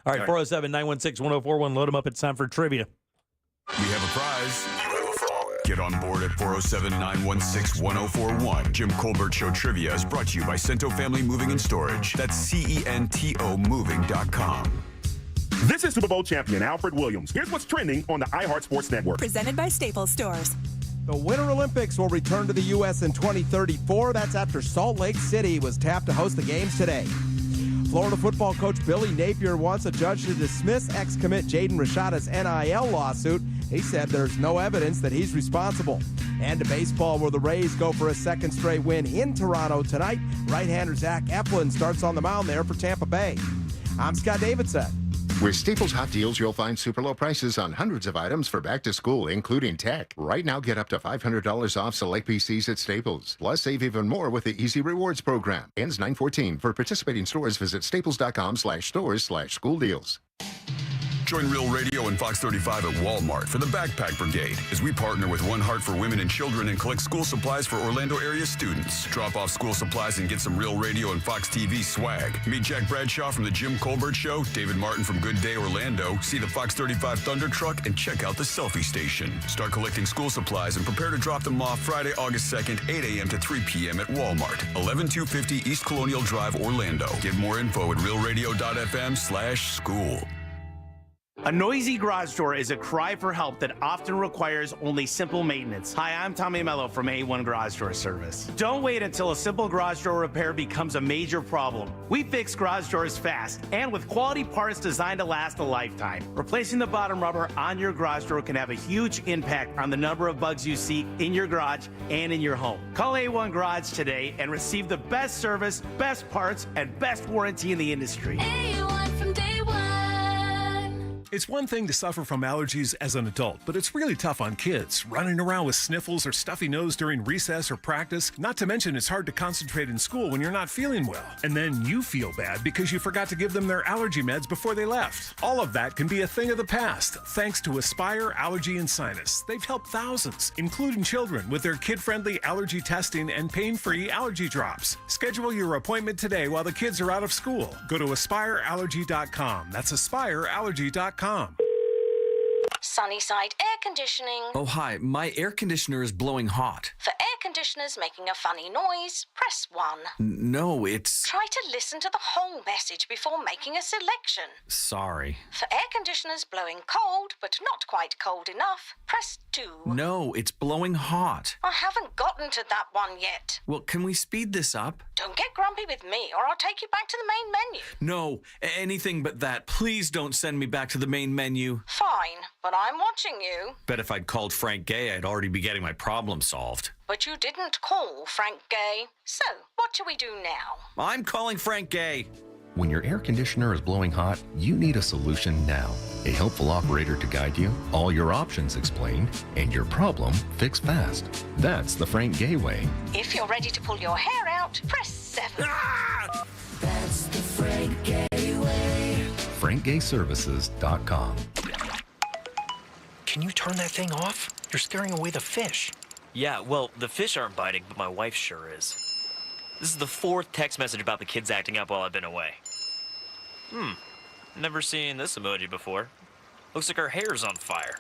All right, 407-916-1041. Load them up. It's time for trivia. We have a prize. Get on board at 407-916-1041. Jim Colbert Show Trivia is brought to you by Cento Family Moving and Storage. That's CENTO Moving.com. This is Super Bowl champion Alfred Williams. Here's what's trending on the iHeart Sports Network. Presented by Staples Stores. The Winter Olympics will return to the U.S. in 2034. That's after Salt Lake City was tapped to host the games today. Florida football coach Billy Napier wants a judge to dismiss ex-commit Jaden Rashada's NIL lawsuit. He said there's no evidence that he's responsible. And to baseball, where the Rays go for a second straight win in Toronto tonight. Right-hander Zach Eflin starts on the mound there for Tampa Bay. I'm Scott Davidson. With Staples Hot Deals, you'll find super low prices on hundreds of items for back to school, including tech. Right now, get up to $500 off select PCs at Staples. Plus, save even more with the Easy Rewards program. Ends 9/14. For participating stores, visit staples.com/stores/school deals. Join Real Radio and Fox 35 at Walmart for the Backpack Brigade as we partner with One Heart for Women and Children and collect school supplies for Orlando area students. Drop off school supplies and get some Real Radio and Fox TV swag. Meet Jack Bradshaw from the Jim Colbert Show, David Martin from Good Day Orlando, see the Fox 35 Thunder Truck, and check out the Selfie Station. Start collecting school supplies and prepare to drop them off Friday, August 2nd, 8 a.m. to 3 p.m. at Walmart, 11250 East Colonial Drive, Orlando. Get more info at realradio.fm/school. A noisy garage door is a cry for help that often requires only simple maintenance. Hi, I'm Tommy Mello from A1 Garage Door Service. Don't wait until a simple garage door repair becomes a major problem. We fix garage doors fast and with quality parts designed to last a lifetime. Replacing the bottom rubber on your garage door can have a huge impact on the number of bugs you see in your garage and in your home. Call A1 Garage today and receive the best service, best parts, and best warranty in the industry. A1 from day one. It's one thing to suffer from allergies as an adult, but it's really tough on kids, running around with sniffles or stuffy nose during recess or practice. Not to mention it's hard to concentrate in school when you're not feeling well. And then you feel bad because you forgot to give them their allergy meds before they left. All of that can be a thing of the past, thanks to Aspire Allergy and Sinus. They've helped thousands, including children, with their kid-friendly allergy testing and pain-free allergy drops. Schedule your appointment today while the kids are out of school. Go to aspireallergy.com. That's aspireallergy.com. Sunnyside Air Conditioning. Oh, hi. My air conditioner is blowing hot. For air conditioners making a funny noise, press 1. No, it's... Try to listen to the whole message before making a selection. Sorry. For air conditioners blowing cold, but not quite cold enough, press 2. No, it's blowing hot. I haven't gotten to that one yet. Well, can we speed this up? Don't get grumpy with me, or I'll take you back to the main menu. No, anything but that. Please don't send me back to the main menu. Fine, but I'm watching you. Bet if I'd called Frank Gay, I'd already be getting my problem solved. But you didn't call Frank Gay. So, what do we do now? I'm calling Frank Gay. When your air conditioner is blowing hot, you need a solution now. A helpful operator to guide you, all your options explained, and your problem fixed fast. That's the Frank Gay way. If you're ready to pull your hair out, press 7. Ah! That's the Frank Gay way. FrankGayServices.com. Can you turn that thing off? You're scaring away the fish. Yeah, well, the fish aren't biting, but my wife sure is. This is the 4th text message about the kids acting up while I've been away. Never seen this emoji before. Looks like her hair's on fire.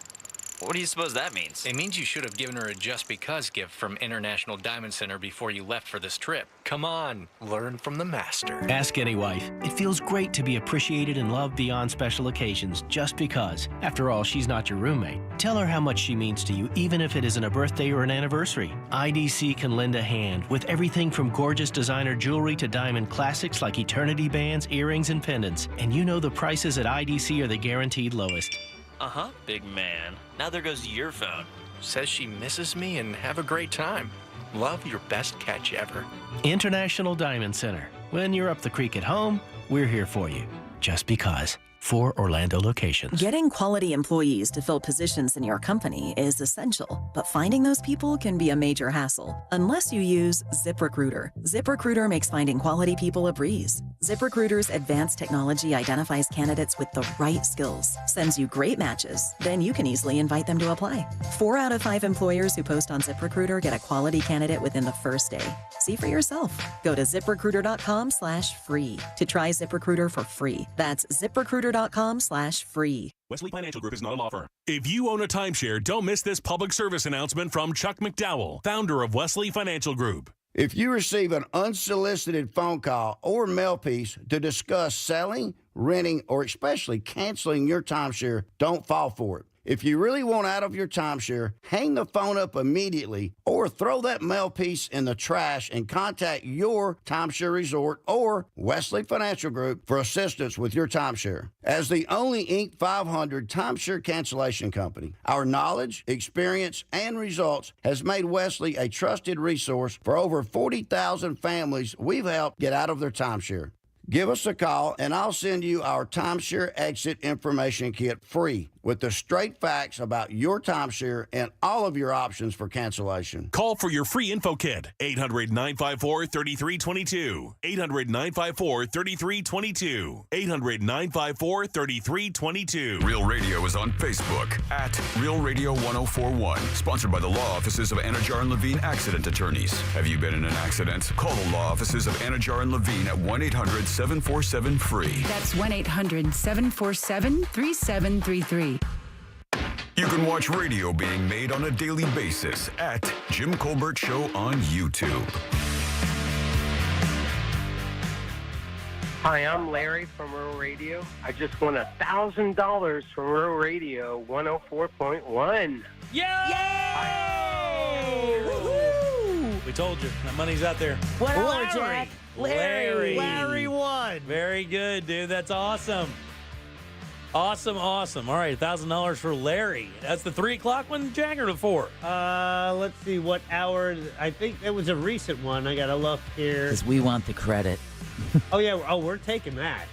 What do you suppose that means? It means you should have given her a just because gift from International Diamond Center before you left for this trip. Come on, learn from the master. Ask any wife. It feels great to be appreciated and loved beyond special occasions just because. After all, she's not your roommate. Tell her how much she means to you, even if it isn't a birthday or an anniversary. IDC can lend a hand with everything from gorgeous designer jewelry to diamond classics like eternity bands, earrings, and pendants. And you know the prices at IDC are the guaranteed lowest. Big man. Now there goes your phone. Says she misses me and have a great time. Love your best catch ever. International Diamond Center. When you're up the creek at home, we're here for you. Just because. 4 Orlando locations. Getting quality employees to fill positions in your company is essential, but finding those people can be a major hassle unless you use ZipRecruiter. ZipRecruiter makes finding quality people a breeze. ZipRecruiter's advanced technology identifies candidates with the right skills, sends you great matches, then you can easily invite them to apply. 4 out of 5 employers who post on ZipRecruiter get a quality candidate within the first day. See for yourself. Go to ZipRecruiter.com/free to try ZipRecruiter for free. That's ZipRecruiter.com/free. Wesley Financial Group is not a law firm. If you own a timeshare, don't miss this public service announcement from Chuck McDowell, founder of Wesley Financial Group. If you receive an unsolicited phone call or mail piece to discuss selling, renting, or especially canceling your timeshare, don't fall for it. If you really want out of your timeshare, hang the phone up immediately or throw that mail piece in the trash and contact your timeshare resort or Wesley Financial Group for assistance with your timeshare. As the only Inc. 500 timeshare cancellation company, our knowledge, experience, and results has made Wesley a trusted resource for over 40,000 families we've helped get out of their timeshare. Give us a call, and I'll send you our timeshare exit information kit free with the straight facts about your timeshare and all of your options for cancellation. Call for your free info kit. 800-954-3322. 800-954-3322. 800-954-3322. Real Radio is on Facebook at Real Radio 1041. Sponsored by the law offices of Anajar and Levine Accident Attorneys. Have you been in an accident? Call the law offices of Anajar and Levine at 1-800-747-FREE. That's 1-800-747-3733. You can watch radio being made on a daily basis at Jim Colbert Show on YouTube. Hi, I'm Larry from Rural Radio. I just won $1,000 from Rural Radio 104.1. Yay! We told you. That money's out there. What up, Jack? Larry won. Very good, dude. That's awesome. Awesome. All right, $1,000 for Larry. That's the 3 o'clock one, Jack, or the 4? Let's see what hour. I think it was a recent one. I got to look here. Because we want the credit. Oh, yeah. Oh, we're taking that.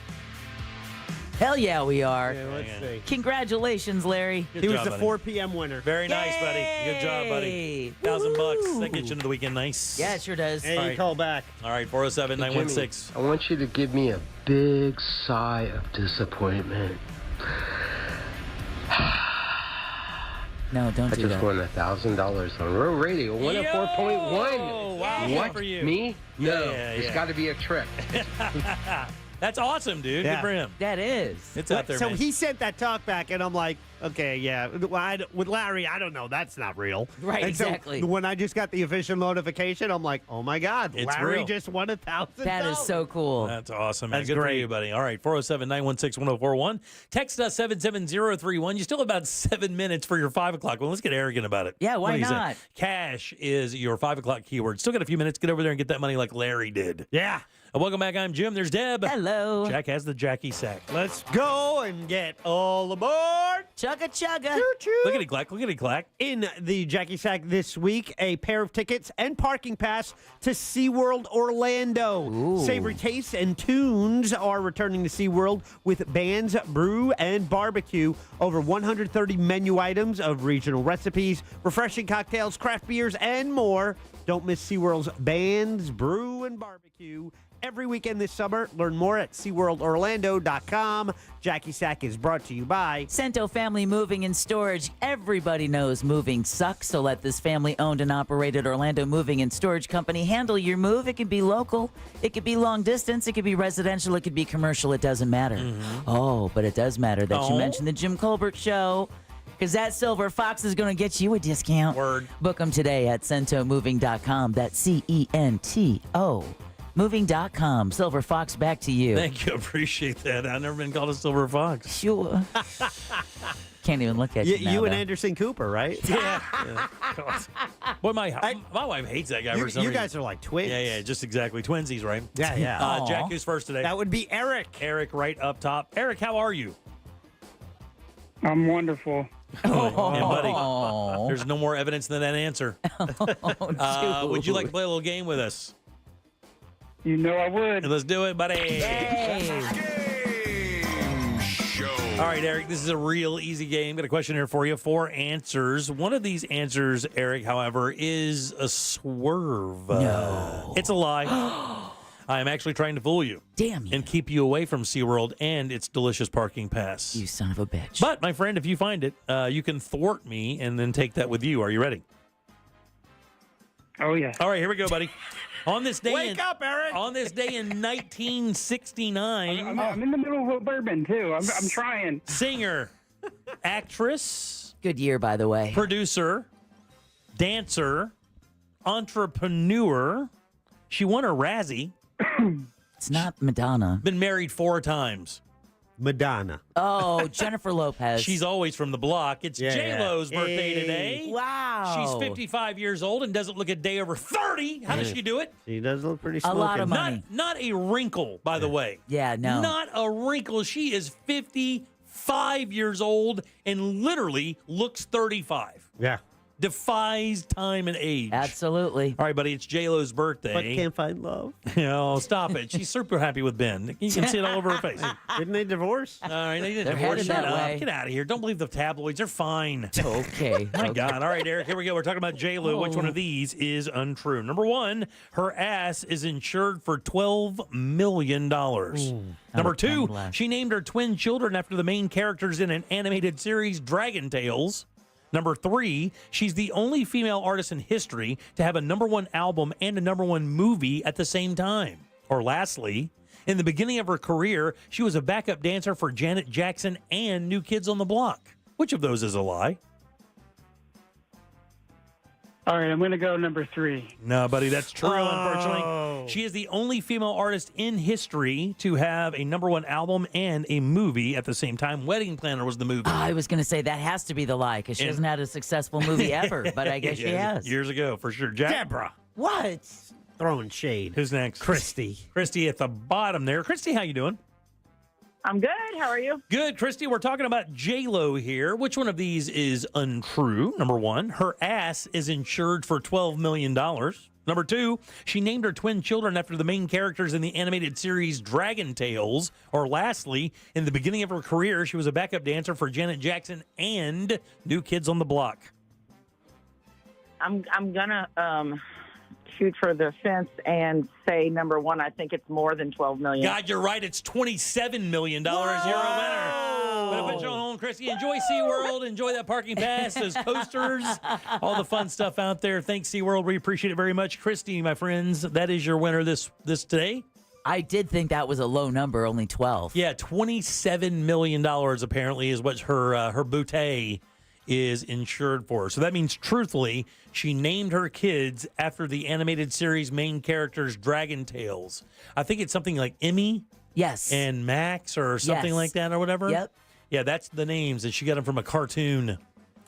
Hell yeah, we are. Yeah, let's see. Congratulations, Larry. He was the 4 p.m. winner. Very nice, buddy. Good job, buddy. $1,000. That gets you into the weekend nice. Yeah, it sure does. Hey, you call back. All right, 407-916. I want you to give me a big sigh of disappointment. No, don't do that. I just won $1,000 on Rural Radio 104.1. Wow. What? For you. Me? No. Yeah. It's got to be a trick. That's awesome, dude. Yeah. Good for him. That is. It's out there, So man. he sent that talk back, and I'm like, okay, yeah. With Larry, I don't know. That's not real. Right, and exactly. So when I just got the official notification, I'm like, oh, my God. It's Larry real. just won $1,000. That is so cool. That's awesome, man. That's Good for great. you, buddy. All right, 407-916-1041. Text us 77031. You still have about 7 minutes for your 5 o'clock one. Let's get arrogant about it. Yeah, why What do you say? not? Cash is your 5 o'clock keyword. Still got a few minutes. Get over there and get that money like Larry did. Yeah. Welcome back. I'm Jim. There's Deb. Hello. Jack has the Jackie sack. Let's go and get all aboard. Chugga chugga. Choo-choo. Look at it clack. Look at it clack. In the Jackie Sack this week, a pair of tickets and parking pass to SeaWorld Orlando. Ooh. Savory Tastes and Tunes are returning to SeaWorld with bands, brew, and barbecue. Over 130 menu items of regional recipes, refreshing cocktails, craft beers, and more. Don't miss SeaWorld's bands, brew, and barbecue every weekend this summer. Learn more at SeaWorldOrlando.com. Jackie Sack is brought to you by Cento Family Moving and Storage. Everybody knows moving sucks, so let this family-owned and operated Orlando Moving and Storage Company handle your move. It can be local, it could be long distance, it could be residential, it could be commercial. It doesn't matter. Oh, but it does matter that you mentioned the Jim Colbert Show. Because that Silver Fox is going to get you a discount. Word. Book them today at CentoMoving.com. That's C-E-N-T-O. Moving.com. Silver Fox, back to you. Thank you. Appreciate that. I've never been called a silver fox. Sure. Can't even look at you now, you and though. Anderson Cooper, right? Yeah. Boy, my wife hates that guy for some reason. You guys are like twins. Yeah, just exactly. Twinsies, right? Yeah. Jack, who's first today? That would be Eric. Eric, right up top. Eric, how are you? I'm wonderful. Yeah, buddy. There's no more evidence than that answer. Would you like to play a little game with us? You know I would. Let's do it, buddy. Game show. All right, Eric, this is a real easy game. Got a question here for you. 4 answers. One of these answers, Eric, however, is a swerve. No. It's a lie. I am actually trying to fool you. Damn you. And keep you away from SeaWorld and its delicious parking pass. You son of a bitch. But, my friend, if you find it, you can thwart me and then take that with you. Are you ready? Oh, yeah. All right, here we go, buddy. On this day Wake up, Eric! On this day in 1969... I'm in the middle of a bourbon, too. I'm trying. Singer, actress... Good year, by the way. Producer, dancer, entrepreneur. She won a Razzie. It's not Madonna. Been married 4 times. Madonna. Oh, Jennifer Lopez. She's always from the block. It's J-Lo's birthday today. Wow. She's 55 years old and doesn't look a day over 30. How does she do it? She does look pretty A smoking. lot of money. Not a wrinkle, by the way. Yeah, no. Not a wrinkle. She is 55 years old and literally looks 35. Yeah. Defies time and age. Absolutely. All right, buddy, it's J-Lo's birthday. But can't find love. No, stop it. She's super happy with Ben. You can see it all over her face. Didn't they divorce? All right, they didn't They're divorce. headed Shut that up. way. Get out of here. Don't believe the tabloids. They're fine. Okay. My God. All right, Eric, here we go. We're talking about J-Lo. Which one of these is untrue? Number 1, her ass is insured for $12 million. Number 2, she named her twin children after the main characters in an animated series, Dragon Tales. Number 3, she's the only female artist in history to have a #1 album and a #1 movie at the same time. Or lastly, in the beginning of her career, she was a backup dancer for Janet Jackson and New Kids on the Block. Which of those is a lie? All right, I'm going to go number 3. No, buddy, that's true, unfortunately. She is the only female artist in history to have a #1 album and a movie at the same time. Wedding Planner was the movie. I was going to say that has to be the lie because she hasn't had a successful movie ever, but I guess she has. Years ago, for sure. Jack? Deborah. What? Throwing shade. Who's next? Christy. Christy at the bottom there. Christy, how you doing? I'm good. How are you? Good, Christy. We're talking about J-Lo here. Which one of these is untrue? Number 1, her ass is insured for $12 million. Number 2, she named her twin children after the main characters in the animated series Dragon Tales. Or lastly, in the beginning of her career, she was a backup dancer for Janet Jackson and New Kids on the Block. I'm gonna shoot for the fence and say number 1. I think it's more than $12 million. God, you're right. It's $27 million. You're a winner. But put you on home, Christy. Enjoy SeaWorld. Enjoy that parking pass, those coasters, all the fun stuff out there. Thanks, SeaWorld. We appreciate it very much. Christy, my friends, that is your winner this today. I did think that was a low number, only 12. Yeah, $27 million apparently is what her bouquet is insured for. So that means, truthfully, she named her kids after the animated series main characters Dragon Tales. I think it's something like Emmy. Yes. And Max or something like that or whatever. Yep. Yeah, that's the names, and she got them from a cartoon.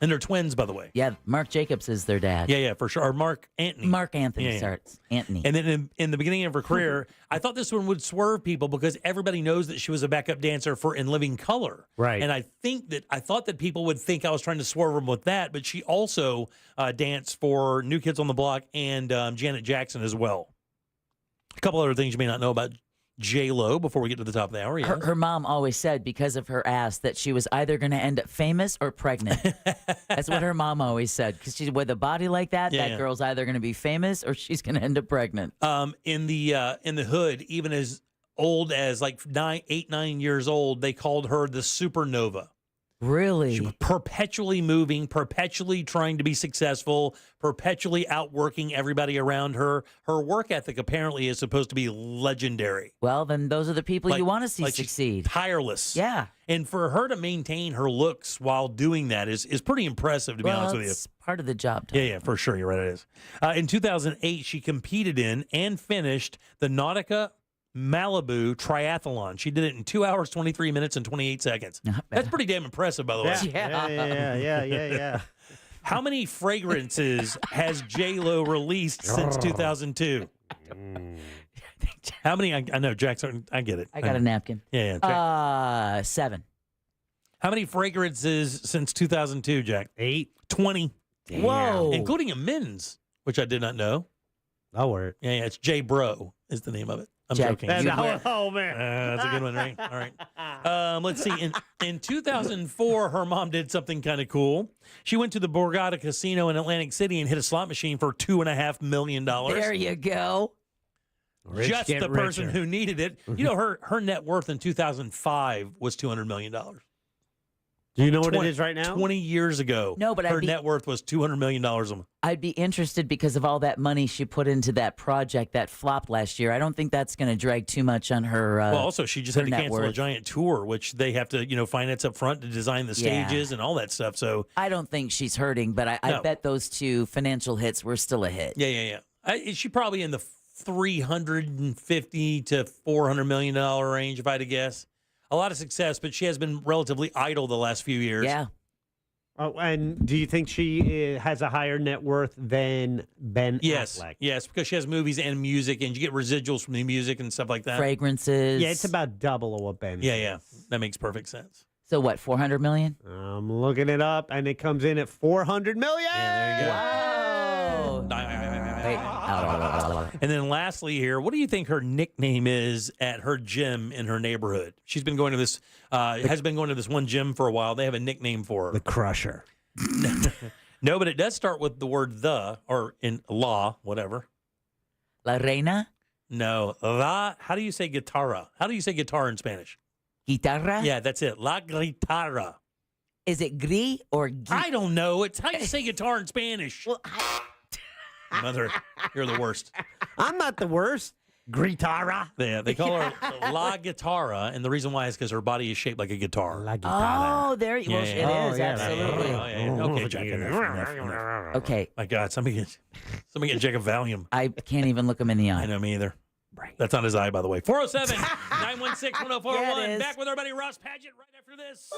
And they're twins, by the way. Yeah, Mark Jacobs is their dad. Yeah, for sure. Or Mark Anthony. Mark Anthony Yeah. starts. Anthony. And then in the beginning of her career, I thought this one would swerve people because everybody knows that she was a backup dancer for In Living Color. Right. And I thought that people would think I was trying to swerve them with that, but she also danced for New Kids on the Block and Janet Jackson as well. A couple other things you may not know about J-Lo before we get to the top of the hour. Yes. Her mom always said because of her ass that she was either going to end up famous or pregnant. That's what her mom always said. Because she's with a body like that, that girl's either going to be famous or she's going to end up pregnant. In the hood, even as old as like 8, 9 years old, they called her the supernova. Really? She was perpetually moving, perpetually trying to be successful, perpetually outworking everybody around her. Her work ethic apparently is supposed to be legendary. Well, then those are the people you want to see she's succeed. Tireless. Yeah. And for her to maintain her looks while doing that is pretty impressive, to be honest with you. It's part of the job. Yeah, for sure. You're right, it is. In 2008, she competed in and finished the Nautica Malibu Triathlon. She did it in 2 hours, 23 minutes, and 28 seconds. That's pretty damn impressive, by the way. Yeah. How many fragrances has J-Lo released since 2002? How many? I know, Jackson. I get it. I got a napkin. Yeah. 7. How many fragrances since 2002, Jack? 8. 20. Damn. Whoa. Including a men's, which I did not know. That'll work. Yeah, it's J Bro is the name of it. I'm Jack, joking. Oh, man. That's a good one, right? All right. Let's see. In 2004, her mom did something kind of cool. She went to the Borgata Casino in Atlantic City and hit a slot machine for $2.5 million. There you go. Rich Just get the person richer. who needed it. You know, her net worth in 2005 was $200 million. Do you know what it is right now? 20 years ago. No, but her net worth was $200 million. I'd be interested because of all that money she put into that project that flopped last year. I don't think that's going to drag too much on her. Well, also, she just her had to net cancel a worth. giant tour, which they have to, finance up front to design the Yeah. stages and all that stuff. So, I don't think she's hurting, but I No. bet those two financial hits were still a hit. yeah. She's probably in the $350 to $400 million range, if I had to guess. A lot of success, but she has been relatively idle the last few years. Yeah. Oh, and do you think she has a higher net worth than Ben Yes, Affleck? yes, because she has movies and music, and you get residuals from the music and stuff like that. Fragrances. Yeah, it's about double of what Ben Yeah, that makes perfect sense. So what, 400 million? I'm looking it up, and it comes in at $400 million. Yeah, there you go. Wow. And then lastly here, what do you think her nickname is at her gym in her neighborhood? She's been going to this, has been going to this one gym for a while. They have a nickname for her. The Crusher. No, but it does start with the word the, or in la, whatever. La Reina? No, la, how do you say guitarra? How do you say guitar in Spanish? Guitarra? Yeah, that's it. La guitarra. Is it gris or gui? I don't know. It's how you say guitar in Spanish. Well, Mother, you're the worst. I'm not the worst. Guitarra. Yeah, they call her La Guitarra, and the reason why is because her body is shaped like a guitar. La Guitarra. Oh, there you go. Yeah, It yeah. is, yeah, absolutely. Okay, Jack. Enough. Okay. My God, somebody get Jack a Valium. I can't even look him in the eye. I know, me either. Right. That's on his eye, by the way. 407-916-1041. Yeah, it is. Back with our buddy Ross Padrick right after this.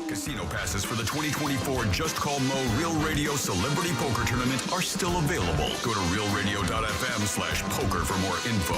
Casino passes for the 2024 Just Call Mo Real Radio Celebrity Poker Tournament are still available. Go to realradio.fm/poker for more info.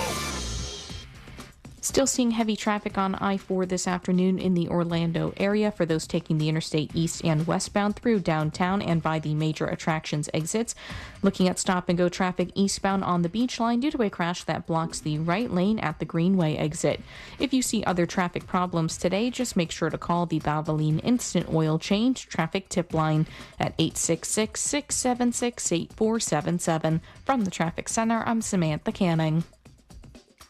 Still seeing heavy traffic on I-4 this afternoon in the Orlando area for those taking the interstate east and westbound through downtown and by the major attractions exits. Looking at stop-and-go traffic eastbound on the beach line due to a crash that blocks the right lane at the Greenway exit. If you see other traffic problems today, just make sure to call the Valvoline Instant Oil Change Traffic Tip Line at 866-676-8477. From the Traffic Center, I'm Samantha Canning.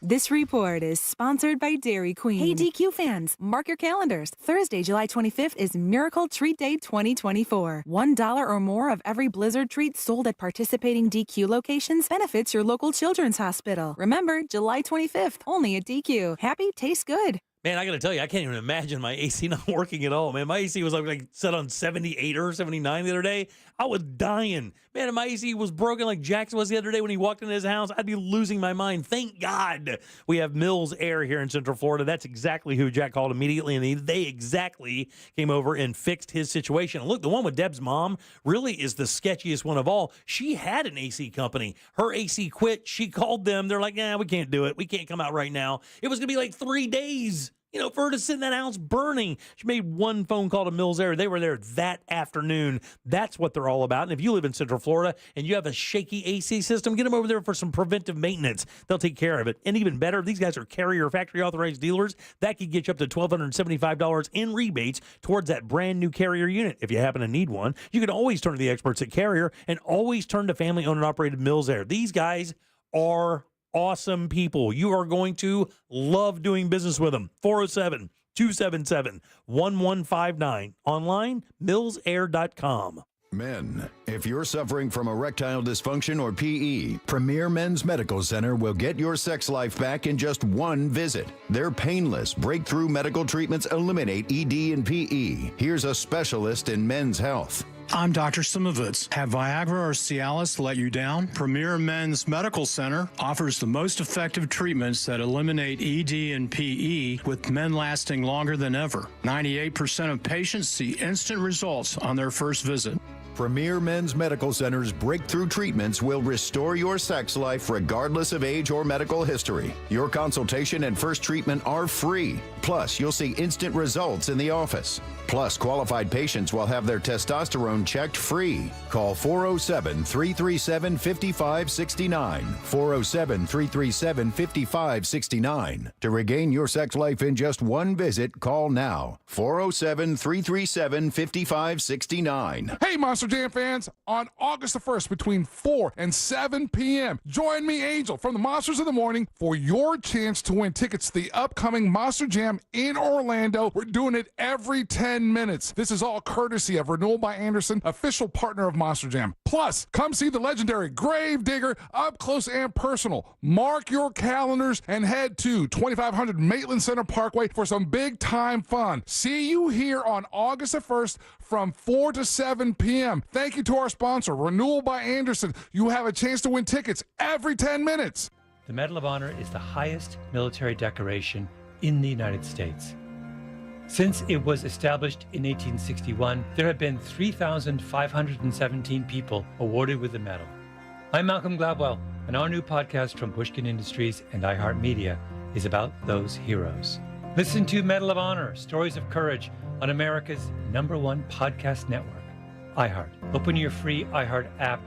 This report is sponsored by Dairy Queen. Hey, DQ fans, mark your calendars. Thursday, July 25th is Miracle Treat Day 2024. $1 or more of every Blizzard treat sold at participating DQ locations benefits your local children's hospital. Remember, July 25th, only at DQ. Happy, tastes good. Man, I got to tell you, I can't even imagine my AC not working at all. Man, my AC was like set on 78 or 79 the other day. I was dying. Man, if my AC was broken like Jackson was the other day when he walked into his house, I'd be losing my mind. Thank God we have Mills Air here in Central Florida. That's exactly who Jack called immediately, and they exactly came over and fixed his situation. And look, the one with Deb's mom really is the sketchiest one of all. She had an AC company. Her AC quit. She called them. They're like, we can't do it. We can't come out right now. It was going to be like 3 days. For her to sit in that house burning. She made one phone call to Mills Air. They were there that afternoon. That's what they're all about. And if you live in Central Florida and you have a shaky AC system, get them over there for some preventive maintenance. They'll take care of it. And even better, these guys are Carrier factory authorized dealers. That could get you up to $1,275 in rebates towards that brand new Carrier unit. If you happen to need one, you can always turn to the experts at Carrier and always turn to family owned and operated Mills Air. These guys are awesome people. You are going to love doing business with them. 407-277-1159. Online, millsair.com. Men, if you're suffering from erectile dysfunction or PE, Premier Men's Medical Center will get your sex life back in just one visit. Their painless, breakthrough medical treatments eliminate ED and PE. Here's a specialist in men's health. I'm Dr. Simovitz. Have Viagra or Cialis let you down? Premier Men's Medical Center offers the most effective treatments that eliminate ED and PE, with men lasting longer than ever. 98% of patients see instant results on their first visit. Premier Men's Medical Center's breakthrough treatments will restore your sex life regardless of age or medical history. Your consultation and first treatment are free. Plus, you'll see instant results in the office. Plus, qualified patients will have their testosterone checked free. Call 407-337-5569. 407-337-5569. To regain your sex life in just one visit, call now. 407-337-5569. Hey, Monster Jam fans, on August the 1st between 4 and 7 p.m., join me, Angel, from the Monsters of the Morning for your chance to win tickets to the upcoming Monster Jam in Orlando. We're doing it every 10 minutes. This is all courtesy of Renewal by Anderson, official partner of Monster Jam. Plus, come see the legendary Gravedigger up close and personal. Mark your calendars and head to 2500 Maitland Center Parkway for some big-time fun. See you here on August the 1st from 4 to 7 p.m. Thank you to our sponsor, Renewal by Anderson. You have a chance to win tickets every 10 minutes. The Medal of Honor is the highest military decoration in the United States. Since it was established in 1861, there have been 3,517 people awarded with the medal. I'm Malcolm Gladwell, and our new podcast from Pushkin Industries and iHeartMedia is about those heroes. Listen to Medal of Honor, Stories of Courage on America's #1 podcast network, iHeart. Open your free iHeart app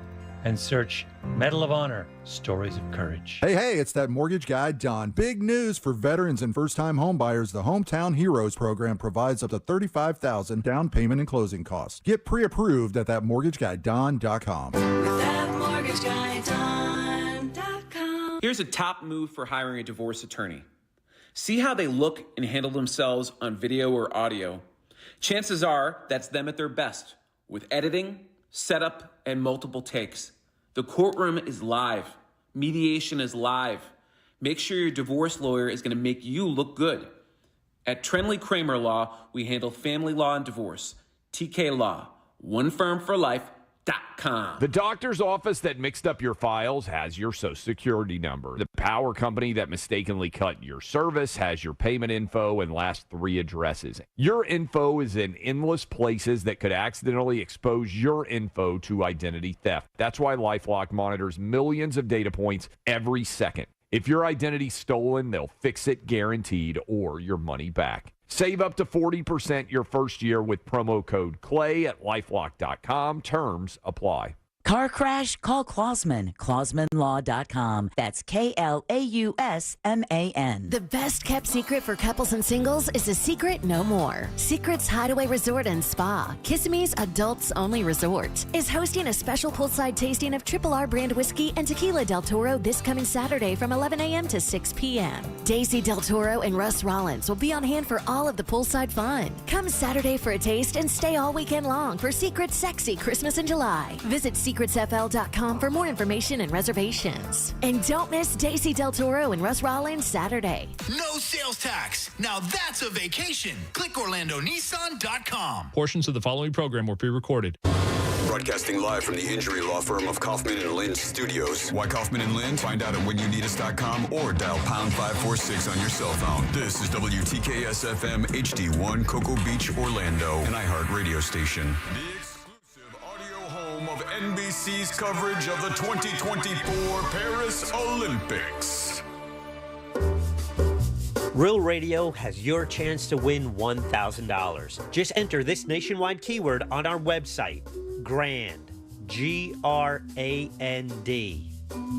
and search Medal of Honor, Stories of Courage. Hey, it's that mortgage guy, Don. Big news for veterans and first-time homebuyers. The Hometown Heroes program provides up to $35,000 down payment and closing costs. Get pre-approved at thatmortgageguydon.com. Thatmortgageguydon.com. Here's a top move for hiring a divorce attorney. See how they look and handle themselves on video or audio. Chances are that's them at their best, with editing, setup, and multiple takes. The courtroom is live. Mediation is live. Make sure your divorce lawyer is going to make you look good. At Trenley Kramer Law, we handle family law and divorce. TK Law, one firm for life.com. The doctor's office that mixed up your files has your Social Security number. The power company that mistakenly cut your service has your payment info and last 3 addresses. Your info is in endless places that could accidentally expose your info to identity theft. That's why LifeLock monitors millions of data points every second. If your identity's stolen, they'll fix it guaranteed or your money back. Save up to 40% your first year with promo code CLAY at LifeLock.com. Terms apply. Car crash? Call Klausman. KlausmanLaw.com. That's KLAUSMAN. The best kept secret for couples and singles is a secret no more. Secret's Hideaway Resort and Spa, Kissimmee's adults only resort, is hosting a special poolside tasting of Triple R brand whiskey and tequila Del Toro this coming Saturday from 11 a.m. to 6 p.m. Daisy Del Toro and Russ Rollins will be on hand for all of the poolside fun. Come Saturday for a taste and stay all weekend long for Secret's Sexy Christmas in July. Visit secretsfl.com for more information and reservations. And don't miss Daisy Del Toro and Russ Rollins Saturday. No sales tax. Now that's a vacation. Click OrlandoNissan.com. Portions of the following program were pre-recorded. Broadcasting live from the injury law firm of Kaufman and Lind Studios. Why Kaufman and Lind? Find out at whenyouneedus.com or dial pound 546 on your cell phone. This is WTKS FM HD1 Cocoa Beach, Orlando, an iHeart radio station. The exclusive audio home of NBC's coverage of the 2024 Paris Olympics. Real Radio has your chance to win $1,000. Just enter this nationwide keyword on our website, GRAND, G-R-A-N-D,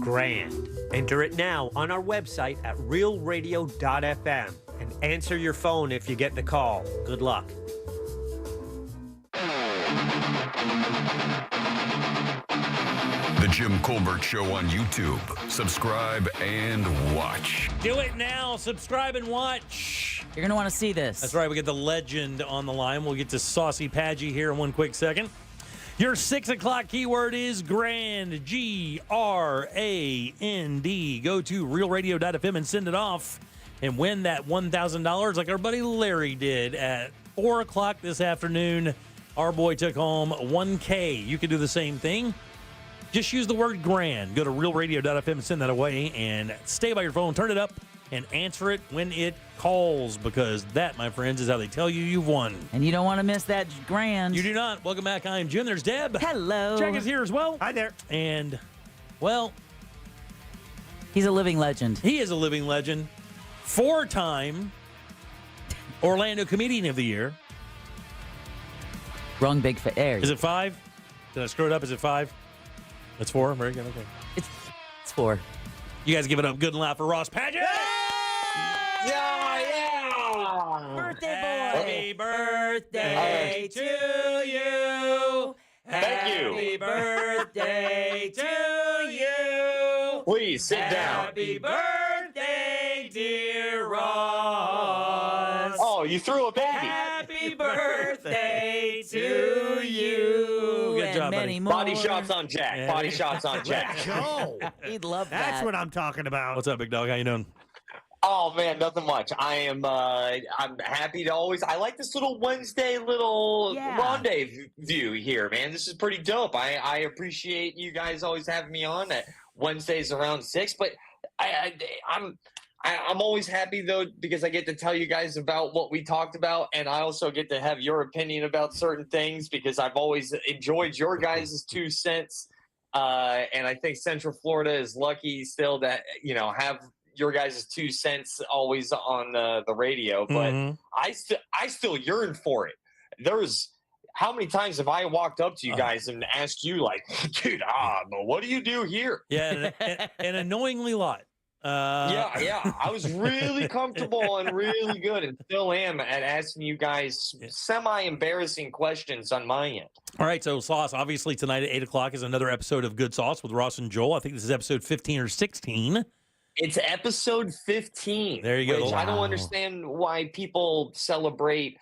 GRAND. Enter it now on our website at realradio.fm and answer your phone if you get the call. Good luck. The Jim Colbert Show on YouTube. Subscribe and watch. Do it now. Subscribe and watch. You're going to want to see this. That's right. We get the legend on the line. We'll get to Saucy Padgy here in one quick second. Your 6 o'clock keyword is GRAND, G-R-A-N-D. Go to realradio.fm and send it off and win that $1,000 like our buddy Larry did at 4 o'clock this afternoon. Our boy took home $1K. You can do the same thing. Just use the word grand. Go to realradio.fm and send that away. And stay by your phone. Turn it up and answer it when it calls, because that, my friends, is how they tell you you've won. And you don't want to miss that grand. You do not. Welcome back. I am Jim. There's Deb. Hello. Jack is here as well. Hi there. And, well, he's a living legend. He is a living legend. 4-time Orlando Comedian of the Year. Wrong big there. Is it 5? Did I screw it up? Is it 5? That's 4. Very good. Okay. It's 4. You guys give it up good and loud for Ross Padrick. Yeah! Birthday boy. Happy birthday to you. Thank you. Happy birthday to you. Please sit down. Happy birthday, dear Ross. Oh, you threw a baby. Happy birthday to you. Good job, many buddy. more. Body shots on Jack. Yeah. Body shots on Jack. Go. He'd love that. That's what I'm talking about. What's up, big dog? How you doing? Oh man, nothing much. I'm happy to always. I like this little Wednesday rendezvous here, man. This is pretty dope. I appreciate you guys always having me on at Wednesdays around 6. But I'm always happy though, because I get to tell you guys about what we talked about, and I also get to have your opinion about certain things, because I've always enjoyed your guys' 2 cents. And I think Central Florida is lucky still to have your guys' 2 cents always on the radio, but I still yearn for it. There's how many times have I walked up to you guys and asked you, like, dude, but what do you do here? Yeah, an annoyingly lot. Yeah. I was really comfortable and really good, and still am, at asking you guys semi-embarrassing questions on my end. All right, so Sauce, obviously tonight at 8 o'clock is another episode of Good Sauce with Ross and Joel. I think this is episode 15 or 16. It's episode 15. There you go. Which I don't understand why people celebrate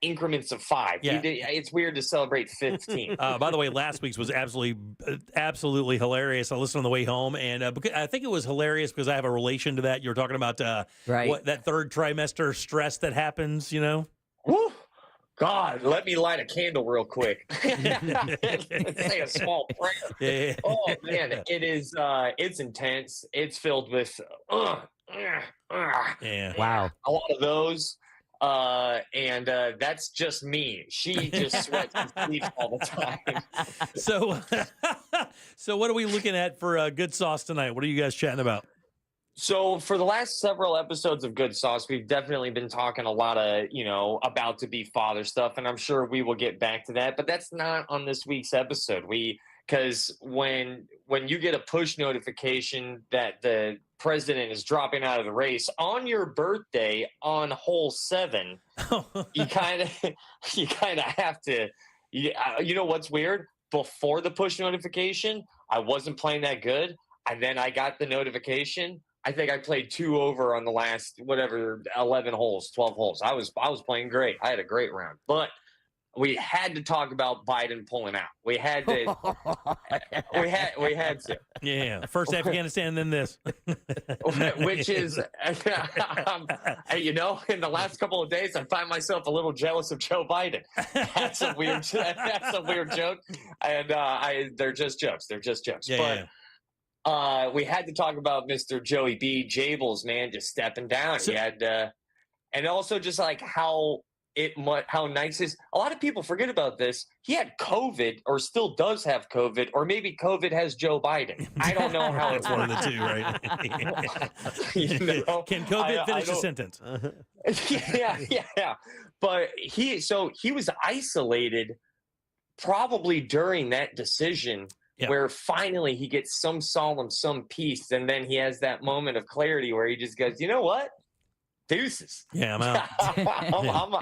increments of 5. Yeah. It's weird to celebrate 15. By the way, last week's was absolutely hilarious. I listened on the way home, and I think it was hilarious because I have a relation to that. You were talking about what that third trimester stress that happens, Woo! God, let me light a candle real quick. Say a small prayer. Yeah. Oh man, it is. It's intense. It's filled with Wow. a lot of those. And that's just me. She just sweats and sleeps all the time. So what are we looking at for Good Sauce tonight? What are you guys chatting about? So for the last several episodes of Good Sauce, we've definitely been talking a lot of, about to be father stuff, and I'm sure we will get back to that, but that's not on this week's episode. Because when you get a push notification that the president is dropping out of the race on your birthday on hole 7, you kind of have to. You know what's weird? Before the push notification, I wasn't playing that good, and then I got the notification. I think I played 2 over on the last 11 holes, 12 holes. I was playing great. I had a great round, but we had to talk about Biden pulling out. We had to. we had to. Yeah. First Afghanistan, then this. Which is, in the last couple of days, I find myself a little jealous of Joe Biden. That's a weird joke, and they're just jokes. They're just jokes. Yeah, we had to talk about Mr. Joey B. Jables, man, just stepping down. He had, and also just like how nice is. A lot of people forget about this. He had COVID, or still does have COVID, or maybe COVID has Joe Biden. I don't know how it's one of the two, right? Can COVID finish a sentence? Yeah. But he was isolated probably during that decision. Yep. Where finally he gets some solemn, some peace, and then he has that moment of clarity where he just goes, you know what? Deuces. Yeah, I'm out.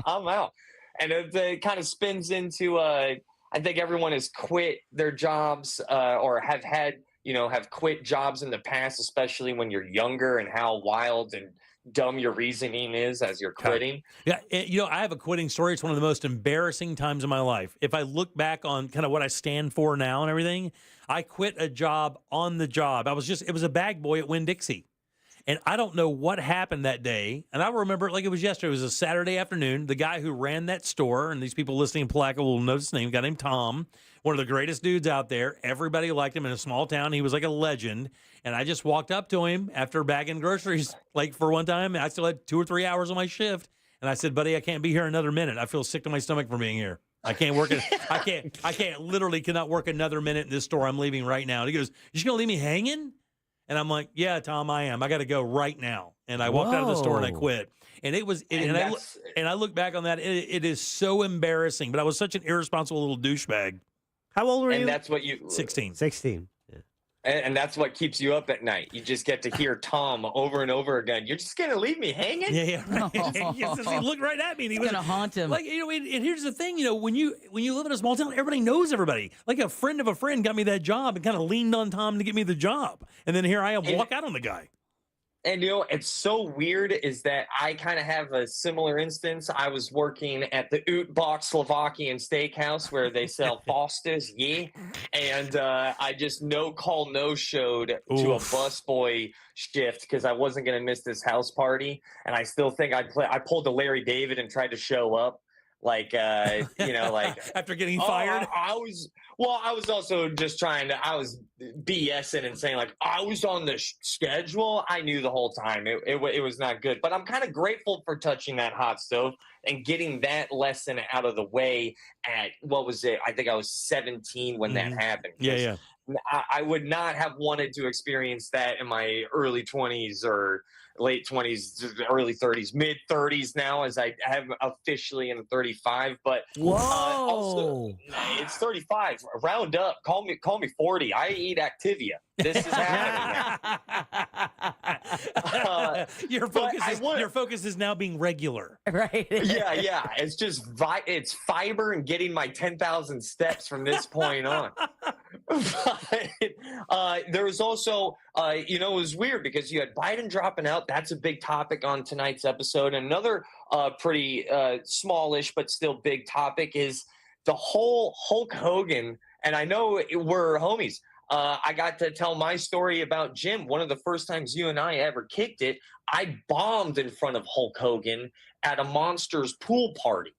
I'm out. And it kind of spins into, I think everyone has quit their jobs or have quit jobs in the past, especially when you're younger, and how wild and dumb your reasoning is as you're quitting. Yeah, I have a quitting story. It's one of the most embarrassing times of my life. If I look back on kind of what I stand for now and everything, I quit a job on the job. It was a bag boy at Winn-Dixie. And I don't know what happened that day. And I remember it like it was yesterday. It was a Saturday afternoon. The guy who ran that store, and these people listening in Palaca will know his name, a guy named Tom, one of the greatest dudes out there. Everybody liked him in a small town. He was like a legend. And I just walked up to him after bagging groceries, like for one time. I still had 2 or 3 hours on my shift. And I said, buddy, I can't be here another minute. I feel sick to my stomach from being here. I can't work it. I cannot work another minute in this store. I'm leaving right now. And he goes, you're just going to leave me hanging? And I'm like, yeah, Tom, I am. I got to go right now. And I walked out of the store and I quit. And it was, and I look back on that. It is so embarrassing. But I was such an irresponsible little douchebag. How old were you? And that's what you 16. 16. And that's what keeps you up at night. You just get to hear Tom over and over again. You're just gonna leave me hanging? Yeah. Right. He looked right at me. And he was gonna haunt him. Like, and here's the thing, when you live in a small town, everybody knows everybody. Like a friend of a friend got me that job and kind of leaned on Tom to get me the job. And then here I am, walk out on the guy. And it's so weird is that I kind of have a similar instance. I was working at the Utbach Slovakian Steakhouse where they sell Foster's, and I just no-showed to a busboy shift because I wasn't going to miss this house party. And I still think I pulled a Larry David and tried to show up. Like, after getting fired? I was also just I was BSing and saying, like, I was on the schedule. I knew the whole time it was not good. But I'm kind of grateful for touching that hot stove and getting that lesson out of the way at, what was it? I think I was 17 when that happened. Yeah. I would not have wanted to experience that in my early 20s or late 20s, early 30s, mid 30s now, as I have officially in 35. But also, it's 35. Round up. Call me 40. I eat Activia. This is happening now. Your focus is now being regular. Right. Yeah. It's just it's fiber and getting my 10,000 steps from this point on. But there was also, it was weird because you had Biden dropping out. That's a big topic on tonight's episode. Another pretty smallish but still big topic is the whole Hulk Hogan. And I know we're homies. I got to tell my story about Jim. One of the first times you and I ever kicked it, I bombed in front of Hulk Hogan at a Monsters pool party.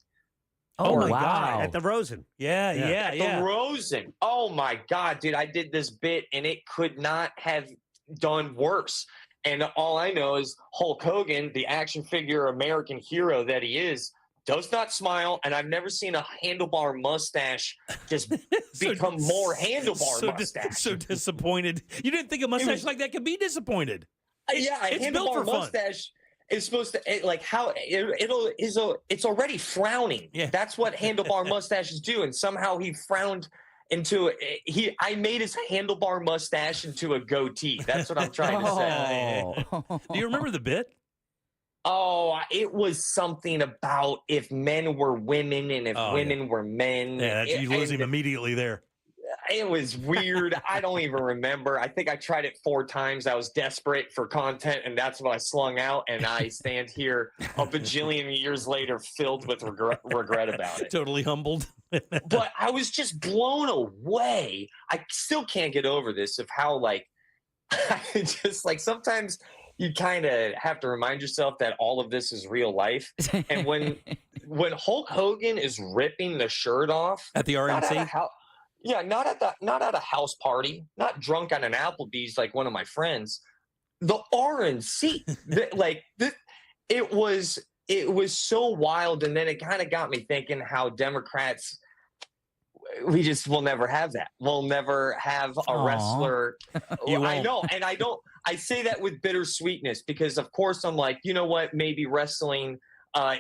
Oh my wow. God. At the Rosen. Yeah. The Rosen. Oh my God, dude. I did this bit and it could not have done worse. And all I know is Hulk Hogan, the action figure American hero that he is, does not smile. And I've never seen a handlebar mustache just become more handlebar mustache. So disappointed. You didn't think a mustache like that could be disappointed. Yeah, a handlebar mustache is supposed to it's already frowning. Yeah. That's what handlebar mustaches do. And somehow he frowned into I made his handlebar mustache into a goatee. That's what I'm trying to say. Do you remember the bit? Oh, it was something about if men were women and if women were men. Yeah, you lose him immediately there. It was weird. I don't even remember. I think I tried it 4 times. I was desperate for content, and that's what I slung out. And I stand here a bajillion years later filled with regret about it. Totally humbled. But I was just blown away. I still can't get over this of how, sometimes you kind of have to remind yourself that all of this is real life. And when Hulk Hogan is ripping the shirt off at the RNC, not at a house party, not drunk on an Applebee's like one of my friends, the RNC, it was so wild. And then it kind of got me thinking how Democrats, we just will never have that. We'll never have a wrestler. I know. And I say that with bittersweetness because of course I'm like, you know what, maybe wrestling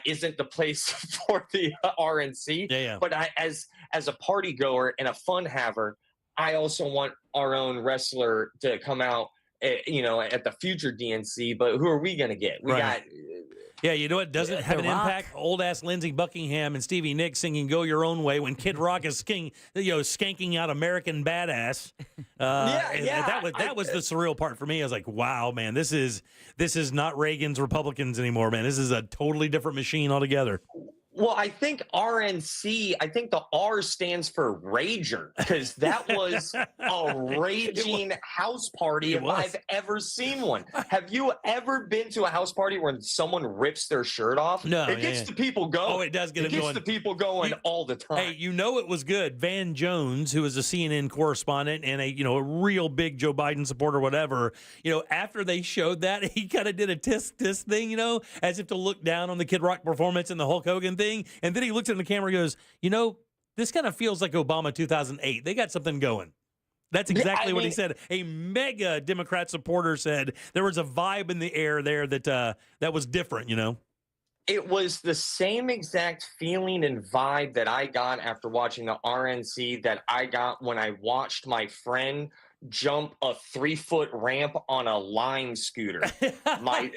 isn't the place for the RNC. Yeah. But as a party goer and a fun haver, I also want our own wrestler to come out, at the future DNC. But who are we going to get? We got. Yeah, you know what doesn't have an impact? Old-ass Lindsey Buckingham and Stevie Nicks singing Go Your Own Way when Kid Rock is skanking out American Badass. That was the surreal part for me. I was like, wow, man, this is not Reagan's Republicans anymore, man. This is a totally different machine altogether. Well, I think RNC, I think the R stands for Rager, because that was a raging house party if I've ever seen one. Have you ever been to a house party where someone rips their shirt off? No. It gets the people going. Oh, it does get them going. It gets the people going all the time. Hey, you know it was good. Van Jones, who is a CNN correspondent and a real big Joe Biden supporter, whatever, after they showed that, he kind of did a tisk thing, as if to look down on the Kid Rock performance and the Hulk Hogan thing. And then he looks at the camera and goes, this kind of feels like Obama 2008. They got something going. That's exactly what he said. A mega Democrat supporter said there was a vibe in the air there that was different, It was the same exact feeling and vibe that I got after watching the RNC that I got when I watched my friend jump a 3-foot ramp on a Lime scooter. My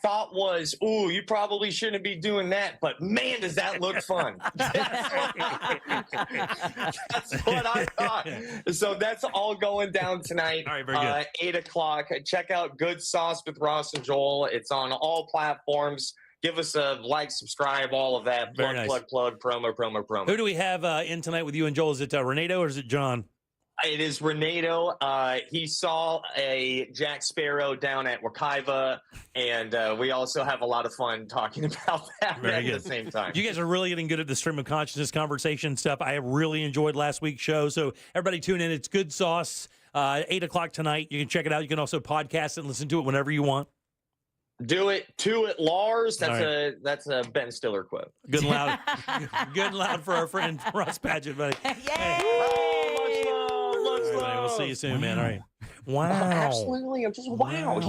thought was, ooh, you probably shouldn't be doing that, but man, does that look fun. That's what I thought. So that's all going down tonight. All right, very good. 8 o'clock. Check out Good Sauce with Ross and Joel. It's on all platforms. Give us a like, subscribe, all of that. Very nice. Plug, promo. Who do we have in tonight with you and Joel? Is it Renato or is it John? It is Renato. He saw a Jack Sparrow down at Wakaiva, and we also have a lot of fun talking about that at the same time. You guys are really getting good at the stream of consciousness conversation stuff. I really enjoyed last week's show, so everybody tune in. It's Good Sauce, 8 o'clock tonight. You can check it out. You can also podcast it and listen to it whenever you want. Do it to it, Lars. That's a Ben Stiller quote. Good and loud. Good and loud for our friend Ross Padrick, buddy. We'll see you soon, man. All right. Wow. Absolutely. I'm just, wow.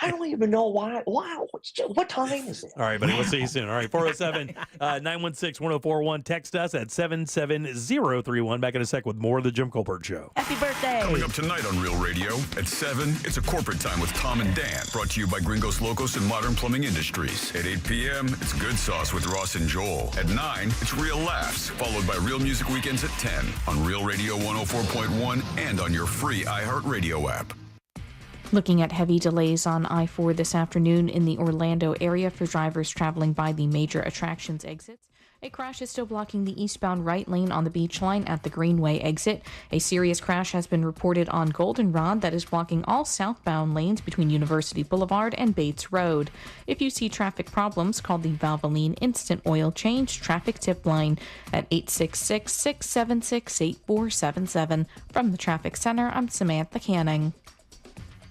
I don't even know why. Wow. What time is it? All right, buddy. We'll see you soon. All right. 407-916-1041. Text us at 77031. Back in a sec with more of the Jim Colbert Show. Happy birthday. Coming up tonight on Real Radio at 7, it's a corporate time with Tom and Dan. Brought to you by Gringos Locos and Modern Plumbing Industries. At 8 p.m., it's Good Sauce with Ross and Joel. At 9, it's Real Laughs, followed by Real Music Weekends at 10 on Real Radio 104.1 and on your free iHeartRadio app. Looking at heavy delays on I-4 this afternoon in the Orlando area for drivers traveling by the major attractions exits. A crash is still blocking the eastbound right lane on the beach line at the Greenway exit. A serious crash has been reported on Goldenrod that is blocking all southbound lanes between University Boulevard and Bates Road. If you see traffic problems, call the Valvoline Instant Oil Change traffic tip line at 866-676-8477. From the Traffic Center, I'm Samantha Canning.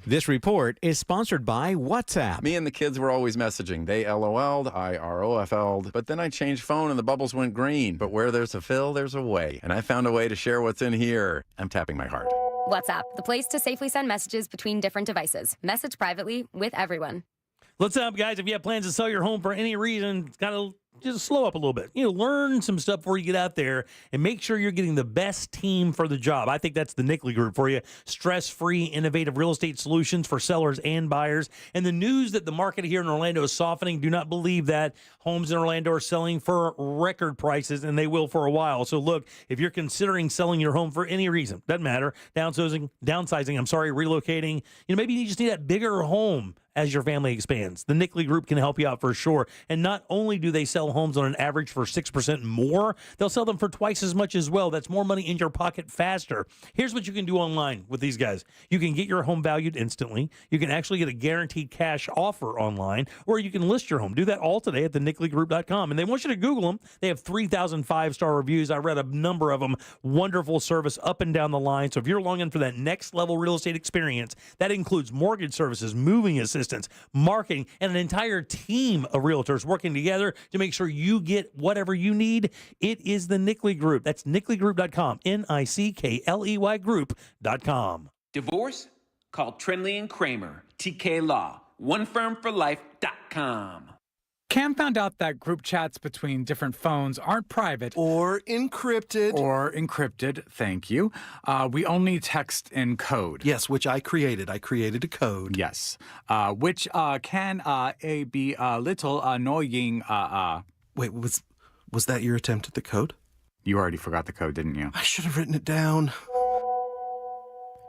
This report is sponsored by WhatsApp. Me and the kids were always messaging. They LOL'd, I ROFL'd, but then I changed phone and the bubbles went green. But where there's a fill, there's a way. And I found a way to share what's in here. I'm tapping my heart. WhatsApp, the place to safely send messages between different devices. Message privately with everyone. What's up, guys? If you have plans to sell your home for any reason, it's got to just slow up a little bit. Learn some stuff before you get out there and make sure you're getting the best team for the job. I think that's the Nickley Group for you. Stress-free, innovative real estate solutions for sellers and buyers. And the news that the market here in Orlando is softening, do not believe that. Homes in Orlando are selling for record prices, and they will for a while. So look, if you're considering selling your home for any reason, doesn't matter, downsizing, relocating, maybe you just need that bigger home as your family expands. The Nickley Group can help you out for sure. And not only do they sell homes on an average for 6% more, they'll sell them for twice as much as well. That's more money in your pocket faster. Here's what you can do online with these guys. You can get your home valued instantly. You can actually get a guaranteed cash offer online, or you can list your home. Do that all today at thenickley.com. And they want you to Google them. They have 3,000 5-star reviews. I read a number of them. Wonderful service up and down the line. So if you're longing for that next level real estate experience, that includes mortgage services, moving assistance, marketing, and an entire team of realtors working together to make sure you get whatever you need. It is the Nickley Group. That's nickley.com, Nickley group.com. Divorce? Call Trinley and Kramer, TK Law, onefirmforlife.com. Cam found out that group chats between different phones aren't private. Or encrypted. Thank you. We only text in code. Yes, which I created. I created a code. Yes. Which can be a little annoying. Wait, was that your attempt at the code? You already forgot the code, didn't you? I should have written it down.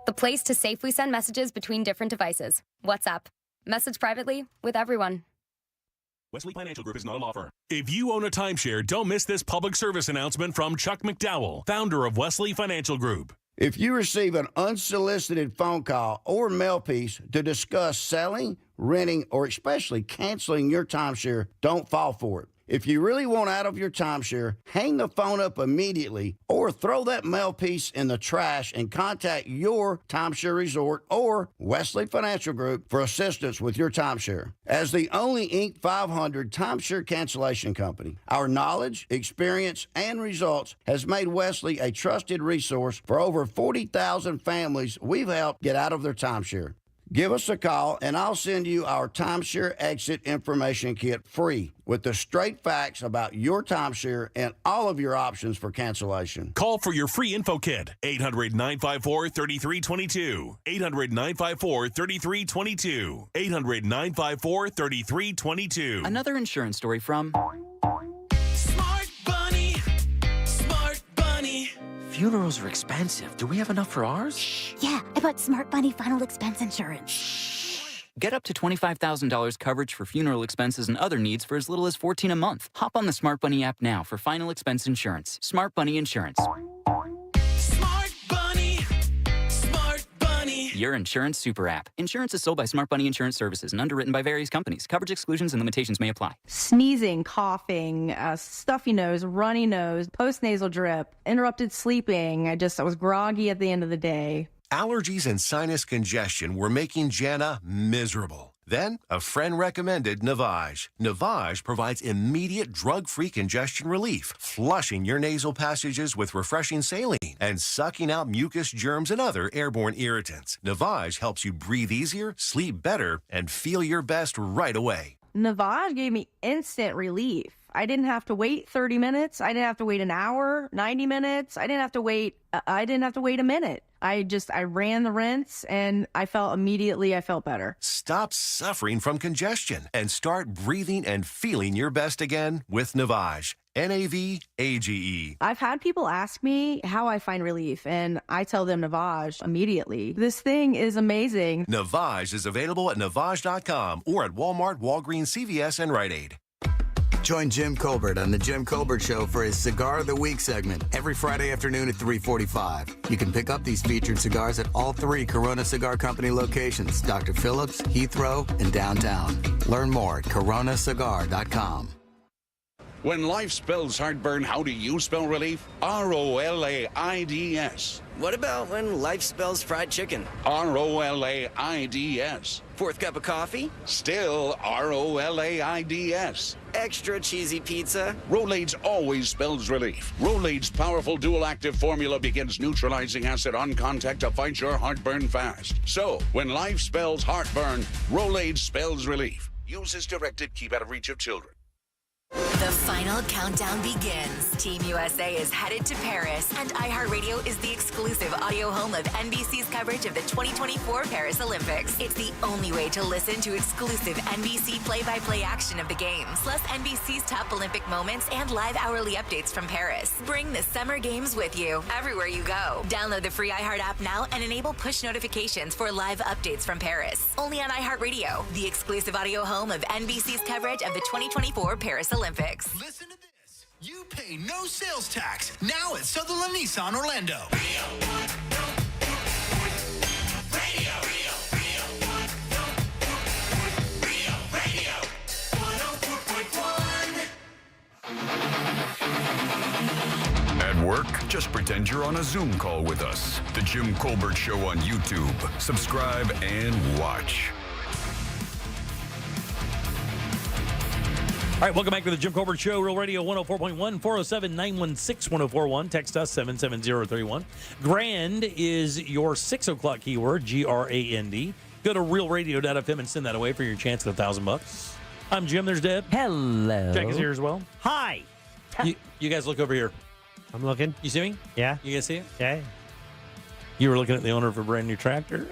The place to safely send messages between different devices. WhatsApp. Message privately with everyone. Wesley Financial Group is not a law firm. If you own a timeshare, don't miss this public service announcement from Chuck McDowell, founder of Wesley Financial Group. If you receive an unsolicited phone call or mail piece to discuss selling, renting, or especially canceling your timeshare, don't fall for it. If you really want out of your timeshare, hang the phone up immediately or throw that mail piece in the trash and contact your timeshare resort or Wesley Financial Group for assistance with your timeshare. As the only Inc. 500 timeshare cancellation company, our knowledge, experience, and results has made Wesley a trusted resource for over 40,000 families we've helped get out of their timeshare. Give us a call, and I'll send you our timeshare exit information kit free with the straight facts about your timeshare and all of your options for cancellation. Call for your free info kit, 800-954-3322. 800-954-3322. 800-954-3322. Another insurance story from... Smart Bunny. Smart Bunny. Funerals are expensive. Do we have enough for ours? Yeah, I bought Smart Bunny final expense insurance. Get up to $25,000 coverage for funeral expenses and other needs for as little as $14 a month. Hop on the Smart Bunny app now for final expense insurance. Smart Bunny Insurance. Smart Bunny. Smart Bunny. Your insurance super app. Insurance is sold by Smart Bunny Insurance Services and underwritten by various companies. Coverage exclusions and limitations may apply. Sneezing, coughing, stuffy nose, runny nose, postnasal drip, interrupted sleeping. I was groggy at the end of the day. Allergies and sinus congestion were making Jana miserable. Then, a friend recommended Navage. Navage provides immediate drug-free congestion relief, flushing your nasal passages with refreshing saline and sucking out mucus, germs, and other airborne irritants. Navage helps you breathe easier, sleep better, and feel your best right away. Navage gave me instant relief. I didn't have to wait 30 minutes. I didn't have to wait an hour, 90 minutes. I didn't have to wait a minute. I ran the rinse and I felt better. Stop suffering from congestion and start breathing and feeling your best again with Navage. Navage. I've had people ask me how I find relief, and I tell them Navage immediately. This thing is amazing. Navage is available at Navage.com or at Walmart, Walgreens, CVS, and Rite Aid. Join Jim Colbert on The Jim Colbert Show for his Cigar of the Week segment every Friday afternoon at 3:45. You can pick up these featured cigars at all 3 Corona Cigar Company locations, Dr. Phillips, Heathrow, and downtown. Learn more at coronacigar.com. When life spells heartburn, how do you spell relief? ROLAIDS. What about when life spells fried chicken? ROLAIDS. 4th cup of coffee? Still ROLAIDS. Extra cheesy pizza? Rolaids always spells relief. Rolaids' powerful dual-active formula begins neutralizing acid on contact to fight your heartburn fast. So, when life spells heartburn, Rolaids spells relief. Use as directed. Keep out of reach of children. The final countdown begins. Team USA is headed to Paris, and iHeartRadio is the exclusive audio home of NBC's coverage of the 2024 Paris Olympics. It's the only way to listen to exclusive NBC play-by-play action of the games, plus NBC's top Olympic moments and live hourly updates from Paris. Bring the Summer Games with you everywhere you go. Download the free iHeart app now and enable push notifications for live updates from Paris. Only on iHeartRadio, the exclusive audio home of NBC's coverage of the 2024 Paris Olympics. Listen to this. You pay no sales tax now at Sutherland Nissan Orlando. At work, just pretend you're on a Zoom call with us. The Jim Colbert Show on YouTube. Subscribe and watch. All right, welcome back to the Jim Colbert Show, Real Radio 104.1, 407-916-1041. Text us 77031. Grand is your 6 o'clock keyword, GRAND. Go to realradio.fm and send that away for your chance at $1,000. I'm Jim. There's Deb. Hello. Jack is here as well. Hi. You guys look over here. I'm looking. You see me? Yeah. You guys see it? Yeah. You were looking at the owner of a brand new tractor.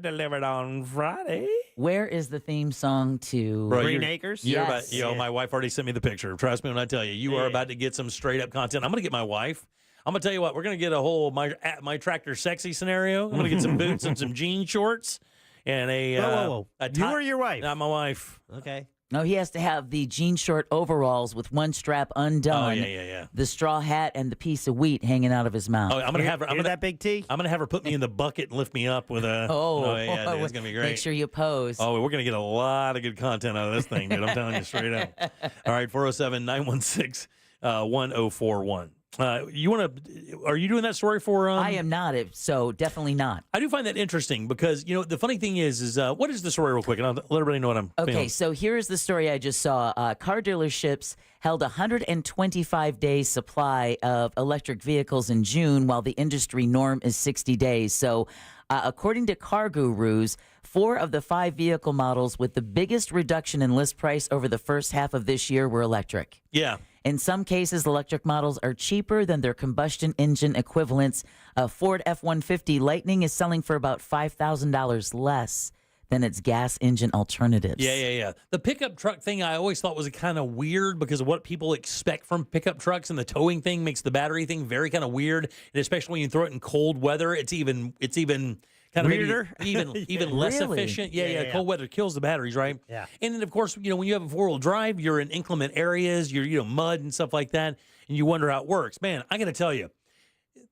Delivered on Friday. Where is the theme song to Green Acres? Yes. My wife already sent me the picture. Trust me when I tell you, you are about to get some straight up content. I'm going to get my wife. I'm going to tell you what, we're going to get a whole my tractor sexy scenario. I'm going to get some boots and some jean shorts. and a Whoa. a You or your wife? Not my wife. Okay. No, he has to have the jean short overalls with one strap undone. Oh, yeah. The straw hat and the piece of wheat hanging out of his mouth. Oh, I'm gonna have her. Hear that, Big T? I'm gonna have her put me in the bucket and lift me up with a. Yeah, dude, it's gonna be great. Make sure you pose. Oh, we're gonna get a lot of good content out of this thing, dude. I'm telling you straight up. All right, 407-916-1041. Are you doing that story for? I am not. So definitely not. I do find that interesting because the funny thing is what is the story real quick, and I'll let everybody know what I'm. Okay, feeling. so here's the story I just saw. Car dealerships held 125 days supply of electric vehicles in June, while the industry norm is 60 days. So, according to Car Gurus, 4 of the 5 vehicle models with the biggest reduction in list price over the first half of this year were electric. Yeah. In some cases, electric models are cheaper than their combustion engine equivalents. A Ford F-150 Lightning is selling for about $5,000 less than its gas engine alternatives. Yeah. The pickup truck thing I always thought was kind of weird because of what people expect from pickup trucks, and the towing thing makes the battery thing very kind of weird. And especially when you throw it in cold weather, it's even kind of weirder, even less Really? efficient. Yeah. Cold weather kills the batteries, right? Yeah. And then of course, when you have a 4-wheel drive, you're in inclement areas, you're mud and stuff like that, and you wonder how it works. Man, I got to tell you,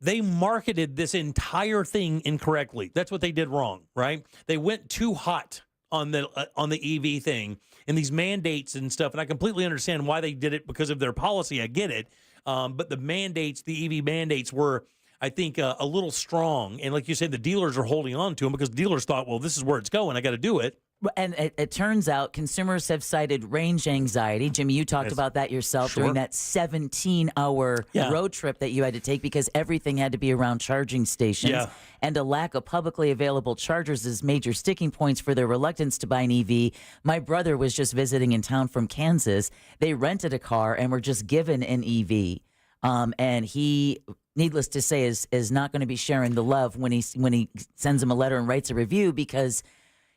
they marketed this entire thing incorrectly. That's what they did wrong, right? They went too hot on the EV thing and these mandates and stuff, and I completely understand why they did it because of their policy. I get it, but the EV mandates were, I think, a little strong. And like you said, the dealers are holding on to them because dealers thought, well, this is where it's going. I got to do it. And it turns out consumers have cited range anxiety. Jimmy, you talked about that yourself during that 17-hour road trip that you had to take because everything had to be around charging stations. Yeah. And a lack of publicly available chargers is major sticking points for their reluctance to buy an EV. My brother was just visiting in town from Kansas. They rented a car and were just given an EV. And he, needless to say, is not going to be sharing the love when he sends him a letter and writes a review because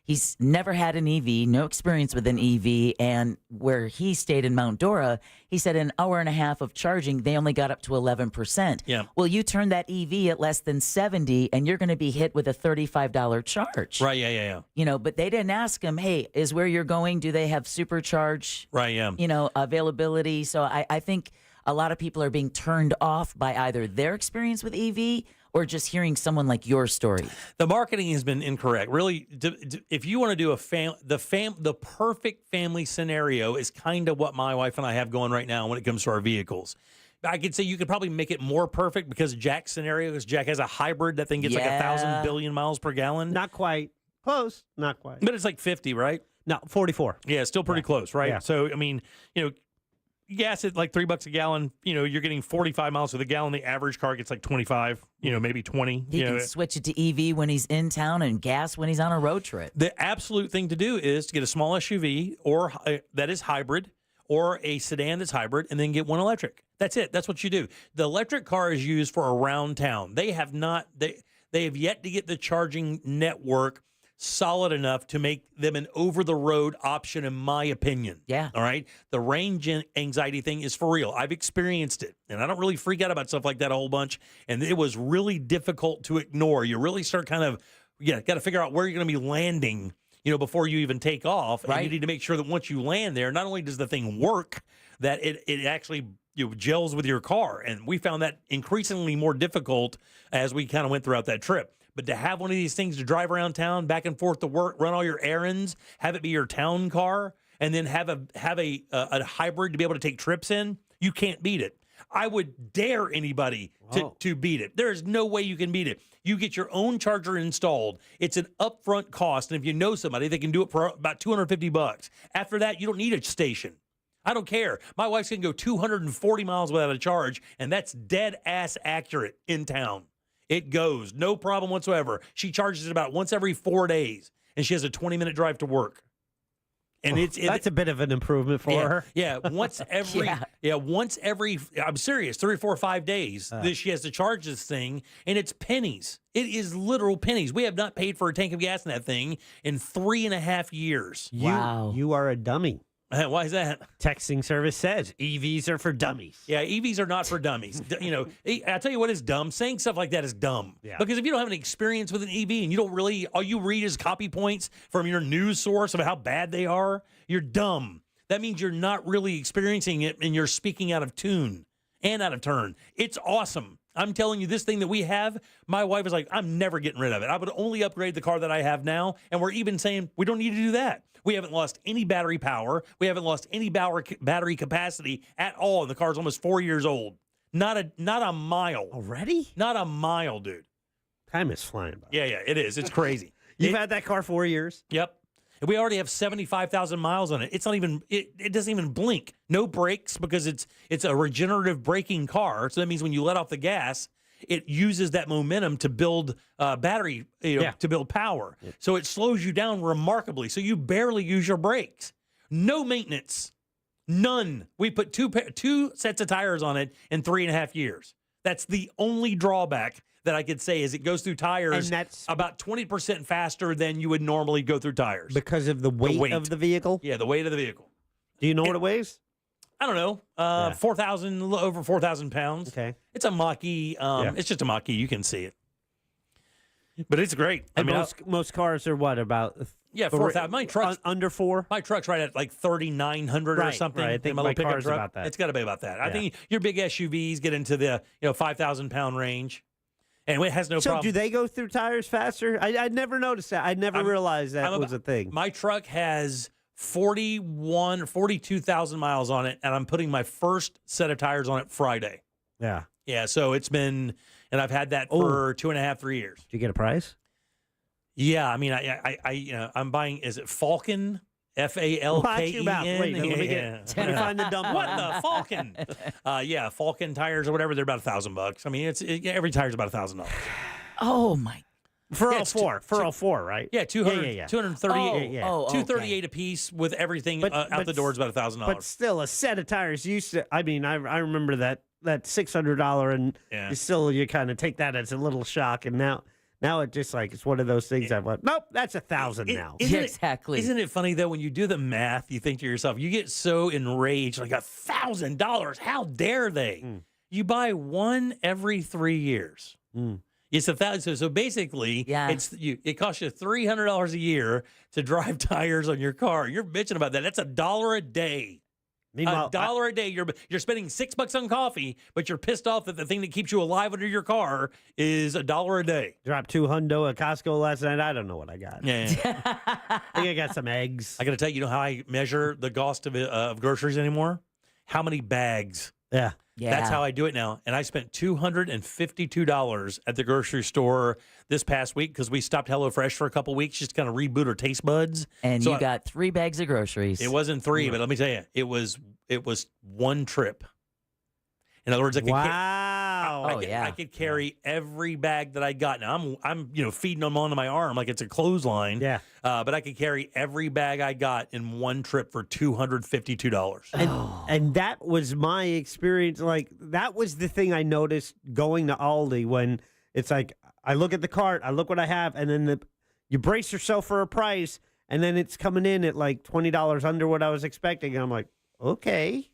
he's never had an EV, no experience with an EV, and where he stayed in Mount Dora, he said an hour and a half of charging, they only got up to 11%. Yeah. Well, you turn that EV at less than 70, and you're going to be hit with a $35 charge. Right, yeah. But they didn't ask him, hey, is where you're going, do they have supercharge, Right, yeah. Availability? So I think a lot of people are being turned off by either their experience with EV or just hearing someone like your story. The marketing has been incorrect. Really, if you want to do the perfect family scenario is kind of what my wife and I have going right now when it comes to our vehicles. I could say you could probably make it more perfect because Jack's scenario is Jack has a hybrid. That thing gets like 1,000 billion miles per gallon. Not quite. Close. Not quite. But it's like 50, right? No, 44. Yeah, still pretty close, right? Yeah. So, I mean, gas at like $3 a gallon, you're getting 45 miles to the gallon. The average car gets like 25, maybe 20. He can switch it to EV when he's in town and gas when he's on a road trip. The absolute thing to do is to get a small SUV or that is hybrid or a sedan that's hybrid and then get one electric. That's it. That's what you do. The electric car is used for around town. They have yet to get the charging network solid enough to make them an over-the-road option, in my opinion. Yeah. All right? The range anxiety thing is for real. I've experienced it, and I don't really freak out about stuff like that a whole bunch, and it was really difficult to ignore. You really start kind of, got to figure out where you're going to be landing, before you even take off. Right. And you need to make sure that once you land there, not only does the thing work, that it actually gels with your car. And we found that increasingly more difficult as we kind of went throughout that trip. But to have one of these things to drive around town, back and forth to work, run all your errands, have it be your town car, and then have a hybrid to be able to take trips in, you can't beat it. I would dare anybody to beat it. There is no way you can beat it. You get your own charger installed. It's an upfront cost, and if you know somebody, they can do it for about $250. After that, you don't need a station. I don't care. My wife's going to go 240 miles without a charge, and that's dead ass accurate in town. It goes. No problem whatsoever. She charges it about once every 4 days, and she has a 20-minute drive to work. And that's a bit of an improvement for her. Yeah, once every I'm serious, 3 or 4 or 5 days that she has to charge this thing, and it's pennies. It is literal pennies. We have not paid for a tank of gas in that thing in 3.5 years. Wow. You are a dummy. Why is that? Texting service says EVs are for dummies. Yeah, EVs are not for dummies. I tell you what is dumb. Saying stuff like that is dumb. Yeah. Because if you don't have any experience with an EV and you don't really, all you read is copy points from your news source of how bad they are, you're dumb. That means you're not really experiencing it and you're speaking out of tune and out of turn. It's awesome. I'm telling you, this thing that we have, my wife is like, I'm never getting rid of it. I would only upgrade the car that I have now. And we're even saying we don't need to do that. We haven't lost any battery power. We haven't lost any battery capacity at all. And the car's almost 4 years old. Not a mile. Already? Not a mile, dude. Time is flying by. Yeah, it is. It's crazy. You've had that car 4 years? Yep. And we already have 75,000 miles on it. It's not even, it doesn't even blink. No brakes because it's a regenerative braking car. So that means when you let off the gas, it uses that momentum to build battery, to build power. Yeah. So it slows you down remarkably. So you barely use your brakes. No maintenance. None. We put two sets of tires on it in 3.5 years. That's the only drawback that I could say is it goes through tires and that's about 20% faster than you would normally go through tires. Because of the weight of the vehicle? Yeah, the weight of the vehicle. Do you know what it weighs? I don't know. 4,000, over 4,000 pounds. Okay. It's a Mach-E. It's just a Mach-E. You can see it. But it's great. And most cars are what, about 4,000. My truck's under 4. My truck's right at like 3,900 or something. Right. I think my car's about that. It's got to be about that. I think your big SUVs get into the 5,000 pound range, and it has no problem. So do they go through tires faster? I never noticed that. I never realized that was a thing. My truck has 42,000 miles on it, and I'm putting my first set of tires on it Friday. Yeah. Yeah. So it's been, and I've had that for 2.5, 3 years. Did you get a price? Yeah, I mean, I'm buying. Is it Falcon? Falken? Watch your mouth. Wait, let me get. Let me find the dumb What one. the Falcon? Falcon tires or whatever. They're about $1,000. I mean, every tire's about $1,000. Oh my! For all four, right? Yeah, 238. 238 a piece with everything out the door is about $1,000. But still, a set of tires used to. I mean, I remember that $600, and you kind of take that as a little shock, and now it just like it's one of those things I went, nope, that's $1,000 now. Exactly. Isn't it funny though when you do the math, you think to yourself, you get so enraged, like $1,000. How dare they? You buy one every 3 years. It's $1,000. So basically, it costs you $300 a year to drive tires on your car. You're bitching about that. That's $1 a day. Meanwhile, $1 a day. You're spending $6 on coffee, but you're pissed off that the thing that keeps you alive under your car is $1 a day. Dropped $200 at Costco last night. I don't know what I got. Yeah. I think I got some eggs. I got to tell you, you know how I measure the cost of groceries anymore? How many bags? Yeah. That's how I do it now. And I spent $252 at the grocery store this past week because we stopped HelloFresh for a couple weeks just to kind of reboot our taste buds. And so you got 3 bags of groceries. It wasn't 3, but let me tell you, it was one trip. In other words, I could I could carry every bag that I got. Now I'm feeding them onto my arm like it's a clothesline. Yeah. But I could carry every bag I got in one trip for $252. And that was my experience. Like that was the thing I noticed going to Aldi when it's like I look at the cart, I look what I have, and then you brace yourself for a price, and then it's coming in at like $20 under what I was expecting, and I'm like, okay.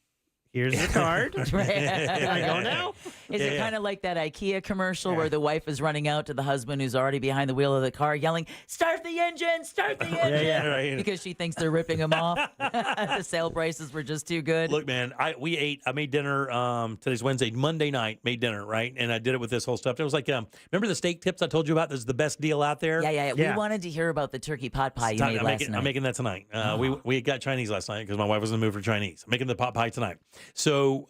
Here's the card. Can I go now? Is it kind of like that IKEA commercial where the wife is running out to the husband who's already behind the wheel of the car yelling, "Start the engine! Start the engine!" Right. Because she thinks they're ripping him off. The sale prices were just too good. Look, man, I made dinner. Today's Wednesday. Monday night, made dinner, right? And I did it with this whole stuff. It was like, remember the steak tips I told you about? This is the best deal out there. Yeah. We wanted to hear about the turkey pot pie you made last night. I'm making that tonight. We got Chinese last night because my wife was in the mood for Chinese. I'm making the pot pie tonight. So,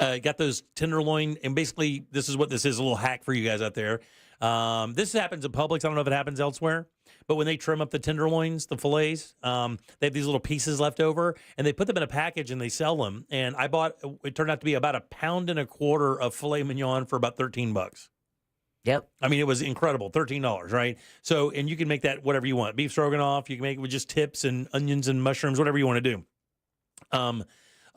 got those tenderloin, and basically this is what this is, a little hack for you guys out there. This happens in Publix. I don't know if it happens elsewhere, but when they trim up the tenderloins, the fillets, they have these little pieces left over, and they put them in a package and they sell them. And it turned out to be about 1.25 pounds of filet mignon for about $13. Yep. I mean, it was incredible. $13, right? So, and you can make that whatever you want. Beef stroganoff, you can make it with just tips and onions and mushrooms, whatever you want to do.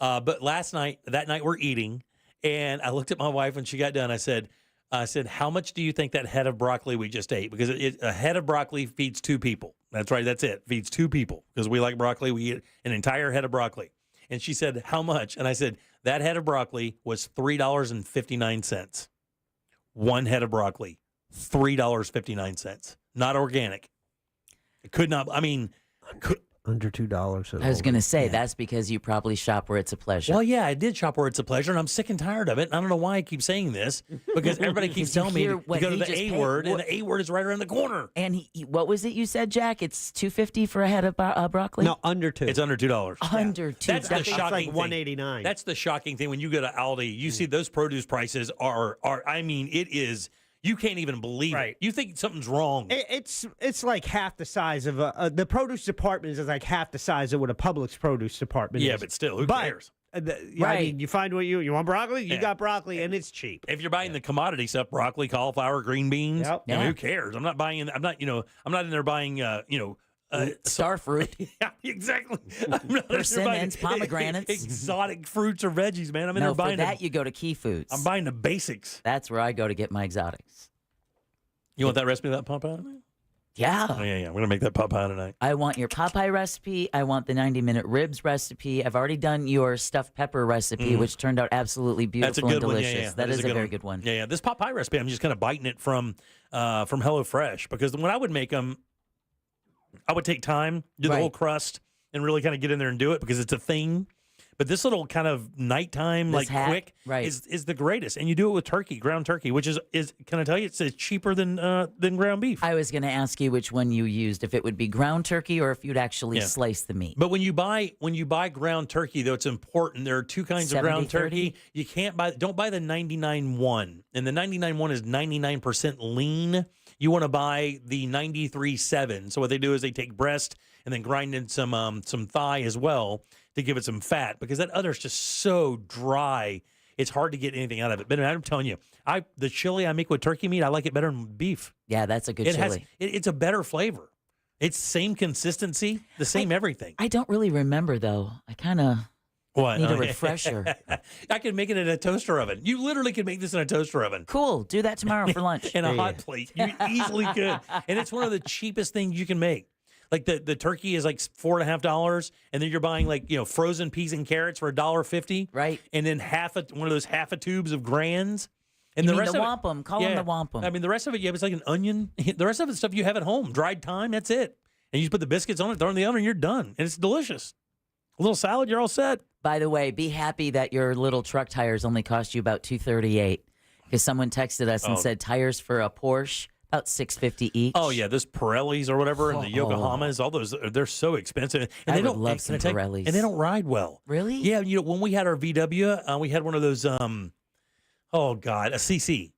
But that night we're eating, and I looked at my wife when she got done. I said, I said, how much do you think that head of broccoli we just ate? Because a head of broccoli feeds 2 people. That's right. That's it. Feeds 2 people. Because we like broccoli. We eat an entire head of broccoli. And she said, how much? And I said, that head of broccoli was $3.59. One head of broccoli, $3.59. Not organic. It could not, under $2. I was going to say, that's because you probably shop where it's a pleasure. Well, yeah, I did shop where it's a pleasure, and I'm sick and tired of it. And I don't know why I keep saying this, because everybody keeps telling me to go to the A word, and the A word is right around the corner. And what was it you said, Jack? It's $2.50 for a head of broccoli? No, under $2. It's under $2. Under $2. That's the shocking like $1.89. That's the shocking thing. When you go to Aldi, you see those produce prices are it is. You can't even believe it. You think something's wrong. It's like half the size of the produce department is like half the size of what a Publix produce department is. Yeah, but still, who cares? I mean, you find what you want broccoli, you got broccoli, and it's cheap. If you're buying the commodity stuff, broccoli, cauliflower, green beans, who cares? I'm not buying. I'm not in there buying. Star fruit. Yeah, exactly. I'm not persimmons, pomegranates, exotic fruits or veggies, man. I'm in no, there buying. For that, you go to Key Foods. I'm buying the basics. That's where I go to get my exotics. You want that recipe of that Popeye tonight? Yeah. Oh, yeah. We're gonna make that Popeye tonight. I want your Popeye recipe. I want the 90-minute ribs recipe. I've already done your stuffed pepper recipe, which turned out absolutely beautiful and delicious. One. Yeah. That is a very good one. Yeah. This Popeye recipe, I'm just kind of biting it from HelloFresh, because when I would make them, I would take time, do the whole crust, and really kind of get in there and do it, because it's a thing. But this little kind of nighttime, quick, is the greatest. And you do it with turkey, ground turkey, which is can I tell you, it's cheaper than ground beef. I was going to ask you which one you used, if it would be ground turkey or if you'd actually slice the meat. But when you buy ground turkey, though, it's important. There are 2 kinds of ground turkey. You don't buy the 99.1, and the 99.1 is 99% lean. You want to buy the 93.7. So what they do is they take breast and then grind in some thigh as well to give it some fat, because that other is just so dry. It's hard to get anything out of it. But I'm telling you, the chili I make with turkey meat, I like it better than beef. Yeah, that's a good chili. It's a better flavor. It's same consistency, the same everything. I don't really remember, though. I kind of need a refresher. I can make it in a toaster oven. You literally can make this in a toaster oven. Cool. Do that tomorrow for lunch. In a hot plate. You easily could. And it's one of the cheapest things you can make. Like the turkey is like $4.50, and then you're buying frozen peas and carrots for $1.50, right? And then one of those half a tubes of Grands, and you the mean rest the of wampum. Call them the wampum. I mean, the rest of it, it's like an onion. The rest of it's stuff you have at home, dried thyme. That's it. And you just put the biscuits on it, throw it in the oven, and you're done. And it's delicious. A little salad, you're all set. By the way, be happy that your little truck tires only cost you about $238, because someone texted us and said tires for a Porsche. About $650 each. Oh yeah, those Pirellis or whatever, and the Yokohamas, all those, they're so expensive. And I would love some Pirellis. And they don't ride well. Really? Yeah, when we had our VW, we had one of those. A CC,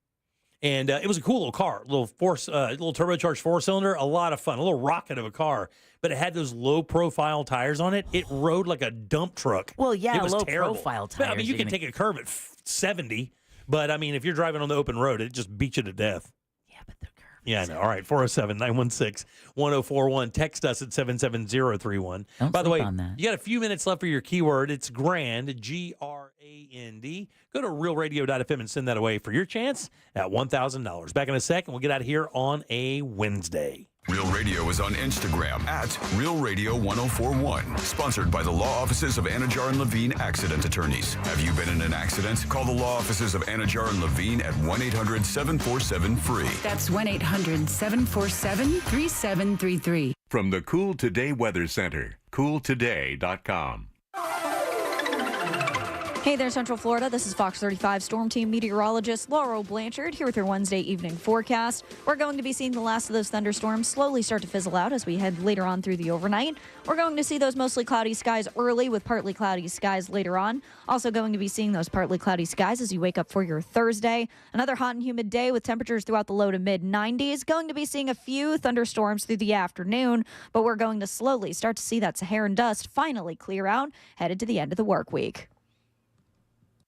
and it was a cool little car, little turbocharged 4-cylinder, a lot of fun, a little rocket of a car. But it had those low-profile tires on it. It rode like a dump truck. Well, yeah, it was low-profile tires. But, you can take a curve at 70, but if you're driving on the open road, it just beats you to death. Yeah, but they're curves. Yeah, I know. All right, 407-916-1041. Text us at 77031. By the way, you got a few minutes left for your keyword. It's GRAND, G-R-A-N-D. Go to realradio.fm and send that away for your chance at $1,000. Back in a second. We'll get out of here on a Wednesday. Real Radio is on Instagram at Real Radio 1041. Sponsored by the law offices of Anajar and Levine Accident Attorneys. Have you been in an accident? Call the law offices of Anajar and Levine at 1-800-747-FREE. That's 1-800-747-3733. From the Cool Today Weather Center, cooltoday.com. Hey there, Central Florida. This is Fox 35 Storm Team meteorologist Laurel Blanchard here with your Wednesday evening forecast. We're going to be seeing the last of those thunderstorms slowly start to fizzle out as we head later on through the overnight. We're going to see those mostly cloudy skies early with partly cloudy skies later on. Also going to be seeing those partly cloudy skies as you wake up for your Thursday. Another hot and humid day with temperatures throughout the low to mid 90s. Going to be seeing a few thunderstorms through the afternoon, but we're going to slowly start to see that Saharan dust finally clear out, headed to the end of the work week.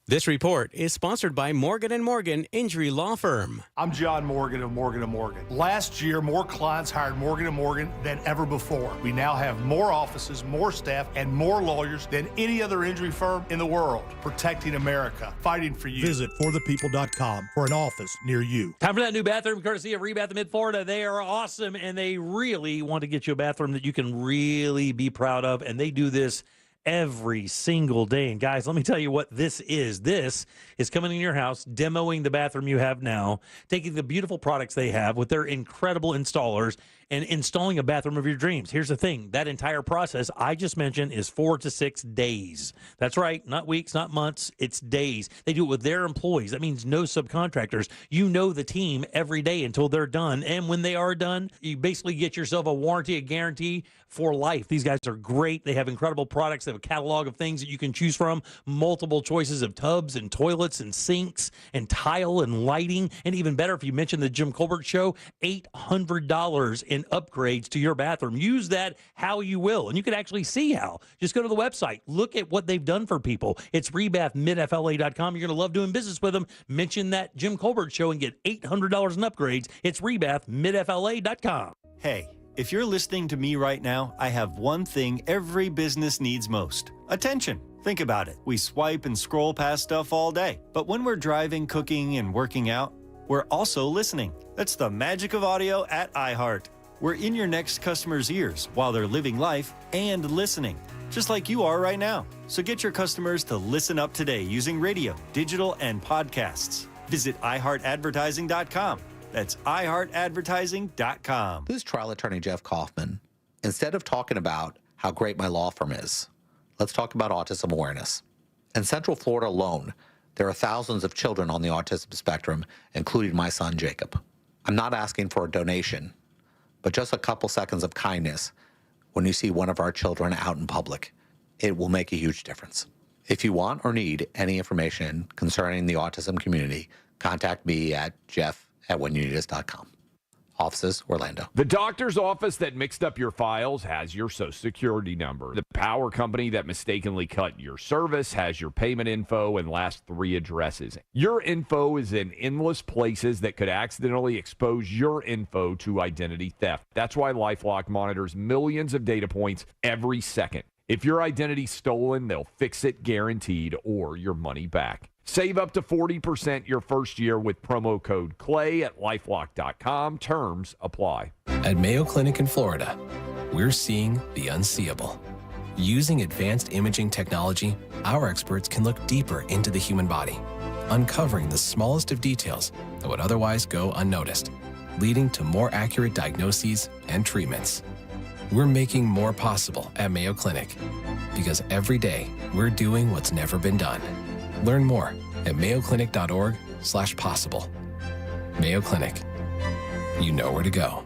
This report is sponsored by Morgan & Morgan Injury Law Firm. I'm John Morgan of Morgan & Morgan. Last year, more clients hired Morgan & Morgan than ever before. We now have more offices, more staff, and more lawyers than any other injury firm in the world. Protecting America, fighting for you. Visit forthepeople.com for an office near you. Time for that new bathroom, courtesy of Rebath of Mid-Florida. They are awesome, and they really want to get you a bathroom that you can really be proud of, and they do this every single day. And guys, let me tell you what this is. This is coming in your house, demoing the bathroom you have now, taking the beautiful products they have with their incredible installers and installing a bathroom of your dreams. Here's the thing. That entire process I just mentioned is 4 to 6 days. That's right. Not weeks, not months. It's days. They do it with their employees. That means no subcontractors. You know the team every day until they're done. And when they are done, you basically get yourself a warranty, a guarantee for life. These guys are great. They have incredible products. They have a catalog of things that you can choose from, multiple choices of tubs and toilets and sinks and tile and lighting. And even better, if you mention the Jim Colbert Show, $800 in upgrades to your bathroom. Use that how you will. And you can actually see how. Just go to the website. Look at what they've done for people. It's rebathmidfla.com. You're going to love doing business with them. Mention that Jim Colbert Show and get $800 in upgrades. It's rebathmidfla.com. Hey, if you're listening to me right now, I have one thing every business needs most: attention. Think about it. We swipe and scroll past stuff all day. But when we're driving, cooking, and working out, we're also listening. That's the magic of audio at iHeart. We're in your next customer's ears while they're living life and listening, just like you are right now. So get your customers to listen up today using radio, digital, and podcasts. Visit iHeartAdvertising.com. That's iHeartAdvertising.com. This is trial attorney Jeff Kaufman. Instead of talking about how great my law firm is, let's talk about autism awareness. In Central Florida alone, there are thousands of children on the autism spectrum, including my son, Jacob. I'm not asking for a donation, but just a couple seconds of kindness when you see one of our children out in public. It will make a huge difference. If you want or need any information concerning the autism community, contact me at jeff@whenyouneedus.com. Offices, Orlando. The doctor's office that mixed up your files has your Social Security number. The power company that mistakenly cut your service has your payment info and last 3 addresses. Your info is in endless places that could accidentally expose your info to identity theft. That's why LifeLock monitors millions of data points every second. If your identity's stolen, they'll fix it guaranteed or your money back. Save up to 40% your first year with promo code CLAY at LifeLock.com. Terms apply. At Mayo Clinic in Florida, we're seeing the unseeable. Using advanced imaging technology, our experts can look deeper into the human body, uncovering the smallest of details that would otherwise go unnoticed, leading to more accurate diagnoses and treatments. We're making more possible at Mayo Clinic because every day we're doing what's never been done. Learn more at mayoclinic.org/possible. Mayo Clinic. You know where to go.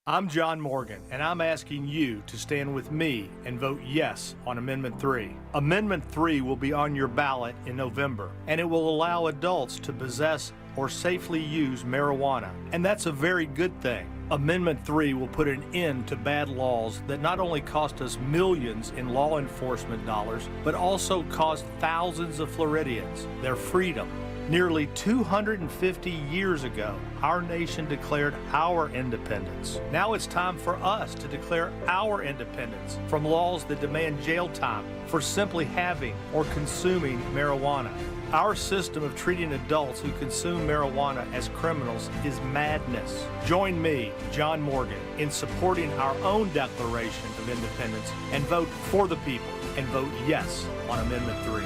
I'm John Morgan, and I'm asking you to stand with me and vote yes on Amendment 3. Amendment 3 will be on your ballot in November, and it will allow adults to possess or safely use marijuana, and that's a very good thing. Amendment 3 will put an end to bad laws that not only cost us millions in law enforcement dollars, but also cost thousands of Floridians their freedom. Nearly 250 years ago, our nation declared our independence. Now it's time for us to declare our independence from laws that demand jail time for simply having or consuming marijuana. Our system of treating adults who consume marijuana as criminals is madness. Join me, John Morgan, in supporting our own Declaration of Independence and vote for the people and vote yes on Amendment 3.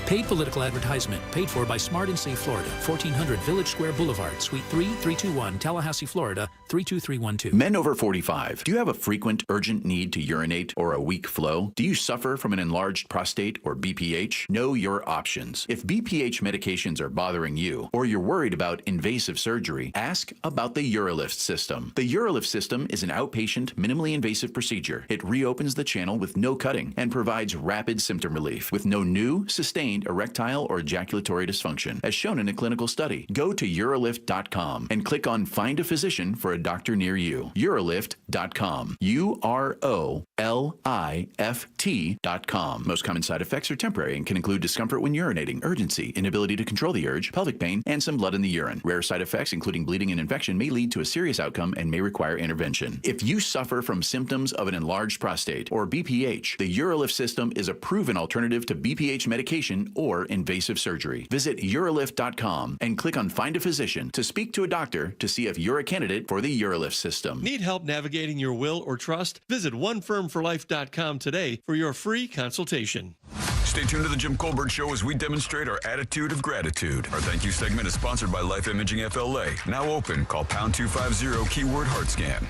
Paid political advertisement paid for by Smart and Safe Florida, 1400 Village Square Boulevard, Suite 3, 321, Tallahassee, Florida, 32312. Men over 45. Do you have a frequent, urgent need to urinate or a weak flow? Do you suffer from an enlarged prostate or BPH? Know your options. If BPH medications are bothering you or you're worried about invasive surgery, ask about the UroLift system. The UroLift system is an outpatient, minimally invasive procedure. It reopens the channel with no cutting and provides rapid symptom relief with no new, sustained unexplained erectile or ejaculatory dysfunction, as shown in a clinical study. Go to Urolift.com and click on Find a Physician for a doctor near you. Urolift.com. UROLIFT.com. Most common side effects are temporary and can include discomfort when urinating, urgency, inability to control the urge, pelvic pain, and some blood in the urine. Rare side effects, including bleeding and infection, may lead to a serious outcome and may require intervention. If you suffer from symptoms of an enlarged prostate or BPH, the Urolift system is a proven alternative to BPH medication or invasive surgery. Visit Urolift.com and click on Find a Physician to speak to a doctor to see if you're a candidate for the Urolift system. Need help navigating your will or trust? Visit OneFirmForLife.com today for your free consultation. Stay tuned to the Jim Colbert Show as we demonstrate our attitude of gratitude. Our thank you segment is sponsored by Life Imaging FLA. Now open. Call pound 250 keyword heart scan.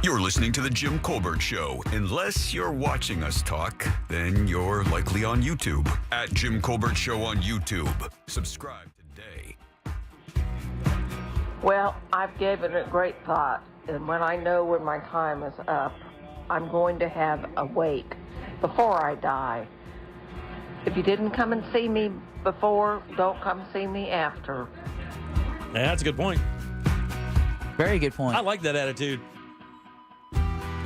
You're listening to the Jim Colbert Show. Unless you're watching us talk, then you're likely on YouTube. At Jim Colbert Show on YouTube. Subscribe today. Well, I've given it great thought, and when I know when my time is up, I'm going to have a wake before I die. If you didn't come and see me before, don't come see me after. Yeah, that's a good point. Very good point. I like that attitude.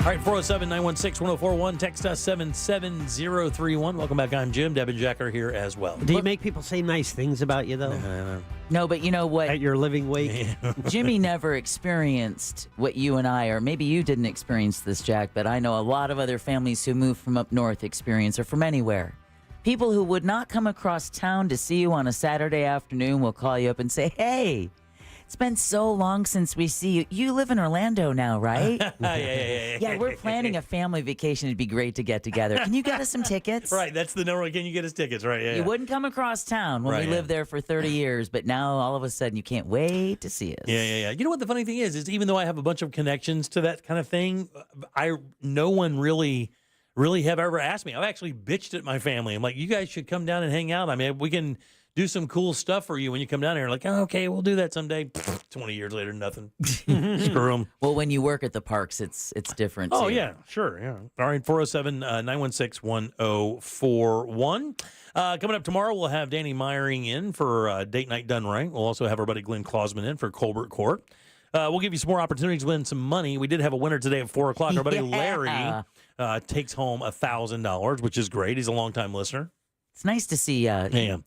All right, 407-916-1041. Text us 77031. Welcome back. I'm Jim. Deb and Jack are here as well. Do you make people say nice things about you, though? No, but you know what? At your living wake? Jimmy never experienced what you and I, or maybe you didn't experience this, Jack, but I know a lot of other families who move from up north experience, or from anywhere. People who would not come across town to see you on a Saturday afternoon will call you up and say, hey, it's been so long since we see you. You live in Orlando now, right? Yeah, we're planning a family vacation. It'd be great to get together. Can you get us some tickets? Right, that's the number. Can you get us tickets? Right, yeah. You wouldn't come across town when we lived there for 30 years, but now all of a sudden you can't wait to see us. Yeah. You know what the funny thing is even though I have a bunch of connections to that kind of thing, no one really have ever asked me. I've actually bitched at my family. I'm like, you guys should come down and hang out. I mean, we can do some cool stuff for you when you come down here. Like, oh, okay, we'll do that someday. 20 years later, nothing. Screw them. Well, when you work at the parks, it's different. Oh, too. yeah, sure. Yeah. All right, 407-916-1041. Coming up tomorrow, we'll have Danny Meyering in for Date Night Done Right. We'll also have our buddy Glenn Klausman in for Colbert Court. We'll give you some more opportunities to win some money. We did have a winner today at 4 o'clock. Our buddy Larry takes home $1,000, which is great. He's a longtime listener. It's nice to see. Got a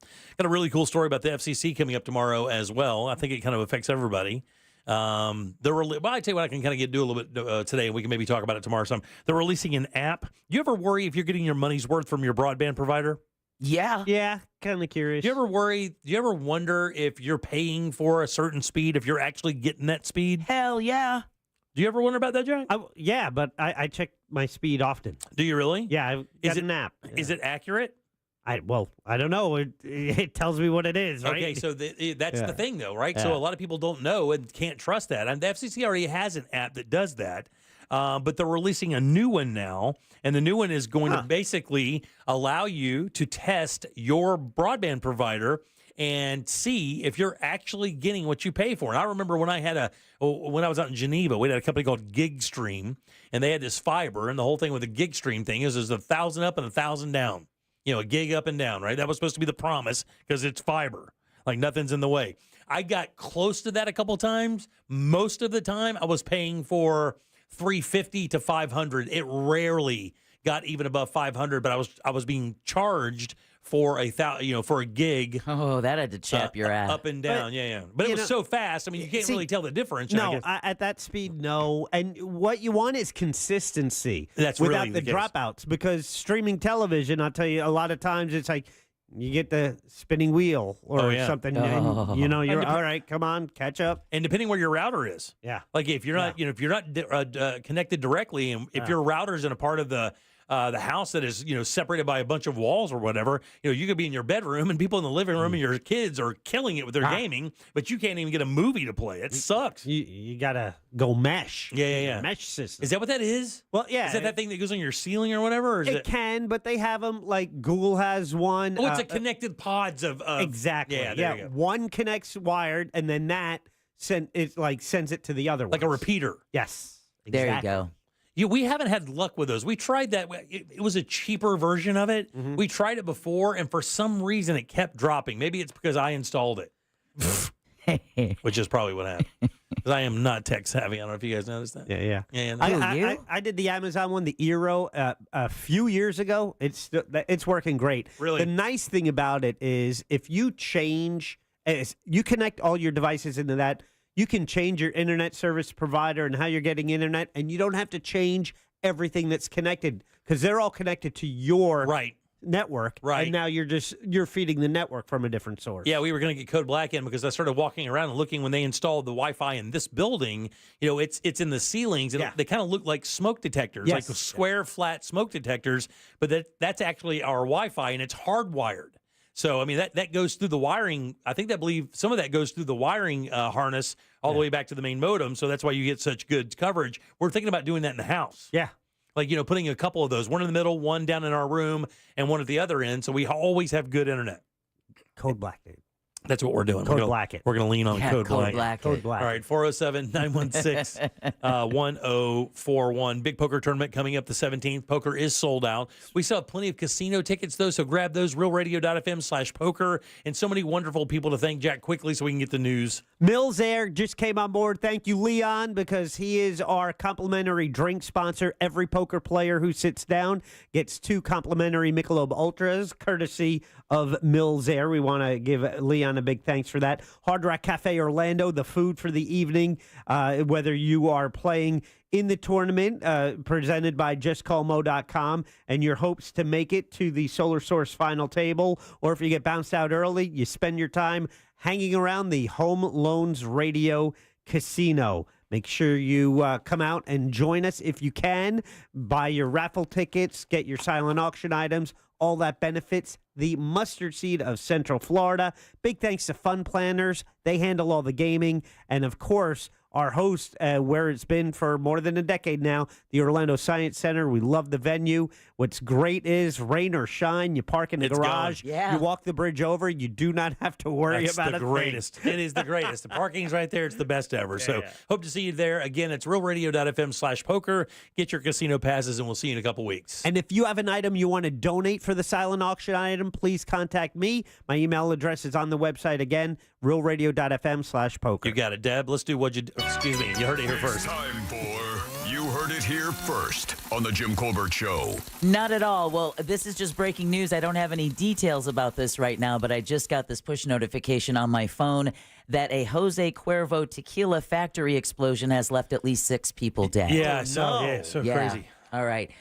really cool story about the FCC coming up tomorrow as well. I think it kind of affects everybody. I tell you what, I can kind of do a little bit today, and we can maybe talk about it tomorrow. They're releasing an app. You ever worry if you're getting your money's worth from your broadband provider? Yeah, kind of curious. Do you ever worry? Do you ever wonder if you're paying for a certain speed, if you're actually getting that speed? Hell yeah. Do you ever wonder about that, Jack? Yeah, but I check my speed often. Do you really? Yeah, I've got an app. Is it accurate? I don't know. It tells me what it is, right? Okay, so that's the thing, though, right? Yeah. So a lot of people don't know and can't trust that. And the FCC already has an app that does that, but they're releasing a new one now, and the new one is going to basically allow you to test your broadband provider and see if you're actually getting what you pay for. And I remember when I was out in Geneva, we had a company called GigStream, and they had this fiber, and the whole thing with the GigStream thing is there's 1,000 up and 1,000 down. You know, a gig up and down, right? That was supposed to be the promise because it's fiber. Like nothing's in the way. I got close to that a couple times. Most of the time, I was paying for $350 to $500. It rarely got even above $500, but I was being charged for a gig. Oh, that had to chap your ass. Up and down, But it was so fast. I mean, you can't really tell the difference. No, at that speed, no. And what you want is consistency. That's without really the dropouts. Because streaming television, I'll tell you, a lot of times it's like you get the spinning wheel or something. And, you're all right. Come on, catch up. And depending where your router is, like if you're not, if you're not connected directly, and if your router's in a part of the house that is, separated by a bunch of walls or whatever, you could be in your bedroom and people in the living room and your kids are killing it with their gaming, but you can't even get a movie to play. It sucks. You gotta go mesh. Yeah. Mesh system. Is that what that is? Well, yeah. Is that thing that goes on your ceiling or whatever? Or is it can, but they have them, like Google has one. Oh, it's a connected pods of exactly. Yeah, there you go. One connects wired, and then that sends it to the other one. Like a repeater. Yes. There you exactly. go. We haven't had luck with those. We tried that. It was a cheaper version of it. Mm-hmm. We tried it before, and for some reason, it kept dropping. Maybe it's because I installed it, which is probably what happened. Because I am not tech savvy. I don't know if you guys noticed that. Yeah. Yeah. I did the Amazon one, the Eero, a few years ago. It's working great. Really? The nice thing about it is if you you connect all your devices into that, you can change your internet service provider and how you're getting internet, and you don't have to change everything that's connected because they're all connected to your network. Right. And now you're feeding the network from a different source. Yeah, we were going to get Code Black in because I started walking around and looking when they installed the Wi-Fi in this building. It's in the ceilings, and they kind of look like smoke detectors, like square, flat smoke detectors. But that's actually our Wi-Fi, and it's hardwired. So, I mean, that goes through the wiring. I believe some of that goes through the wiring harness all the way back to the main modem. So that's why you get such good coverage. We're thinking about doing that in the house. Yeah. Like, putting a couple of those, one in the middle, one down in our room, and one at the other end. So we always have good internet. Code Black, dude. That's what we're doing. Code Black it. We're going to lean on Code Black. Code Black. All right, 407-916-1041. Big poker tournament coming up the 17th. Poker is sold out. We still have plenty of casino tickets, though, so grab those, realradio.fm/poker. And so many wonderful people to thank. Jack, quickly so we can get the news. Mills Air just came on board. Thank you, Leon, because he is our complimentary drink sponsor. Every poker player who sits down gets 2 complimentary Michelob Ultras, courtesy of Mills Air. We want to give Leon a big thanks for that. Hard Rock Cafe Orlando, the food for the evening, whether you are playing in the tournament presented by justcallmo.com and your hopes to make it to the Solar Source final table, or if you get bounced out early, you spend your time hanging around the Home Loans Radio Casino. Make sure you come out and join us if you can. Buy your raffle tickets, get your silent auction items. All that benefits the mustard seed of Central Florida. Big thanks to Fun Planners. They handle all the gaming. And, of course, our host, where it's been for more than a decade now, the Orlando Science Center. We love the venue. What's great is rain or shine, you park in the garage, you walk the bridge over, you do not have to worry about it. That's the greatest. It is the greatest. The parking's right there. It's the best ever. So hope to see you there. Again, it's realradio.fm/poker. Get your casino passes, and we'll see you in a couple weeks. And if you have an item you want to donate for the silent auction item, please contact me. My email address is on the website again, realradio.fm/poker. You got it, Deb. Let's do what you do. Excuse me. You heard it here first. Time for You Heard It Here First on The Jim Colbert Show. Not at all. Well, this is just breaking news. I don't have any details about this right now, but I just got this push notification on my phone that a Jose Cuervo tequila factory explosion has left at least 6 people dead. Yeah, crazy. All right.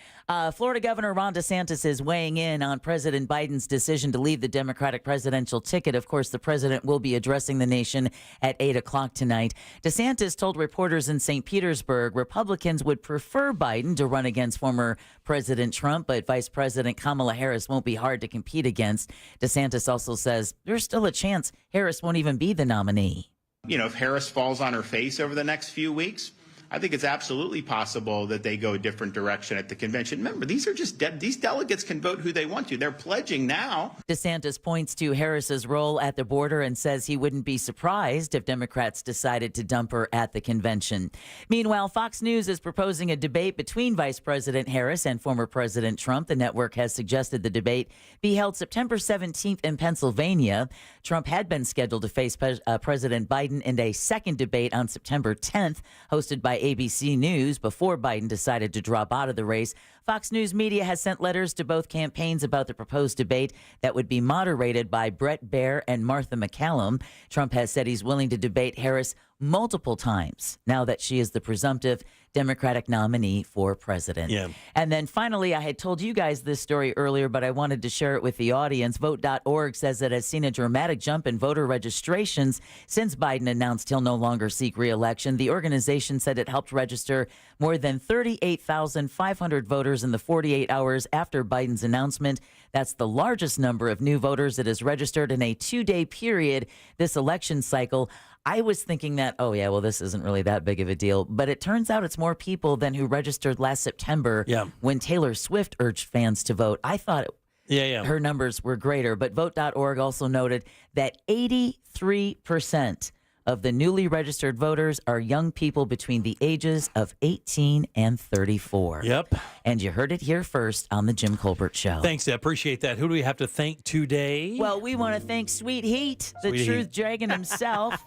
Florida Governor Ron DeSantis is weighing in on President Biden's decision to leave the Democratic presidential ticket. Of course, the president will be addressing the nation at 8 o'clock tonight. DeSantis told reporters in St. Petersburg Republicans would prefer Biden to run against former President Trump, but Vice President Kamala Harris won't be hard to compete against. DeSantis also says there's still a chance Harris won't even be the nominee. If Harris falls on her face over the next few weeks, I think it's absolutely possible that they go a different direction at the convention. Remember, these are just these delegates can vote who they want to. They're pledging now. DeSantis points to Harris's role at the border and says he wouldn't be surprised if Democrats decided to dump her at the convention. Meanwhile, Fox News is proposing a debate between Vice President Harris and former President Trump. The network has suggested the debate be held September 17th in Pennsylvania. Trump had been scheduled to face President Biden in a second debate on September 10th, hosted by ABC News before Biden decided to drop out of the race. Fox News Media has sent letters to both campaigns about the proposed debate that would be moderated by Brett Baer and Martha McCallum. Trump has said he's willing to debate Harris multiple times now that she is the presumptive Democratic nominee for president. Yeah. And then finally, I had told you guys this story earlier, but I wanted to share it with the audience. Vote.org says it has seen a dramatic jump in voter registrations since Biden announced he'll no longer seek re-election. The organization said it helped register more than 38,500 voters in the 48 hours after Biden's announcement. That's the largest number of new voters it has registered in a 2-day period this election cycle. I was thinking that, this isn't really that big of a deal. But it turns out it's more people than who registered last September when Taylor Swift urged fans to vote. I thought her numbers were greater. But Vote.org also noted that 83% of the newly registered voters are young people between the ages of 18 and 34. Yep. And you heard it here first on the Jim Colbert Show. Thanks, I appreciate that. Who do we have to thank today? Well, we want to thank Sweet Heat, the Sweet Truth Heat. Dragon himself.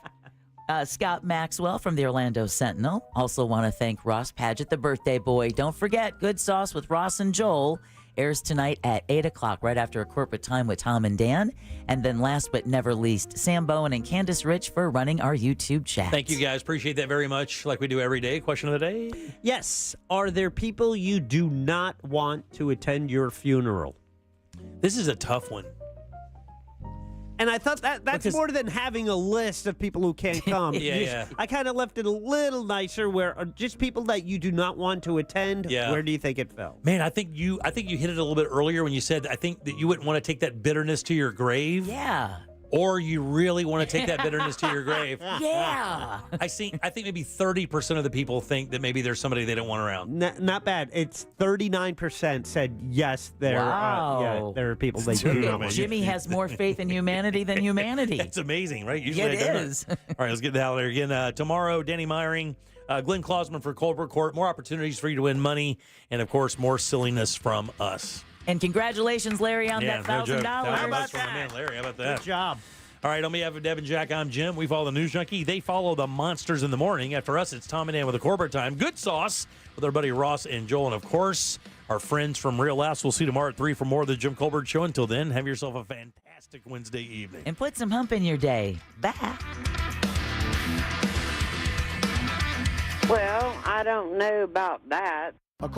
Scott Maxwell from the Orlando Sentinel. Also want to thank Ross Padrick, the birthday boy. Don't forget, Good Sauce with Ross and Joel airs tonight at 8 o'clock, right after a corporate time with Tom and Dan. And then last but never least, Sam Bowen and Candace Rich for running our YouTube chat. Thank you, guys. Appreciate that very much, like we do every day. Question of the day? Yes. Are there people you do not want to attend your funeral? This is a tough one. And I thought that's Because- more than having a list of people who can't come. Yeah. I kind of left it a little nicer where just people that you do not want to attend. Yeah. Where do you think it fell? Man, I think you hit it a little bit earlier when you said I think that you wouldn't want to take that bitterness to your grave. Yeah. Or you really want to take that bitterness to your grave. Yeah. I think maybe 30% of the people think that maybe there's somebody they don't want around. Not bad. It's 39% said yes. There are people they do not want. Jimmy has more faith in humanity than humanity. It's amazing, right? Yeah, it I don't. is. All right, let's get out there again. Tomorrow, Danny Meyering, Glenn Klausman for Colbert Court. More opportunities for you to win money. And, of course, more silliness from us. And congratulations, Larry, on that $1,000. How about that? Man, Larry, how about that? Good job. All right, on behalf of Deb and Jack, I'm Jim. We follow the News Junkie. They follow the Monsters in the Morning. After us, it's Tom and Dan with the Corbett Time. Good Sauce with our buddy Ross and Joel. And, of course, our friends from Real Laughs. We'll see you tomorrow at 3 for more of the Jim Colbert Show. Until then, have yourself a fantastic Wednesday evening. And put some hump in your day. Bye. Well, I don't know about that.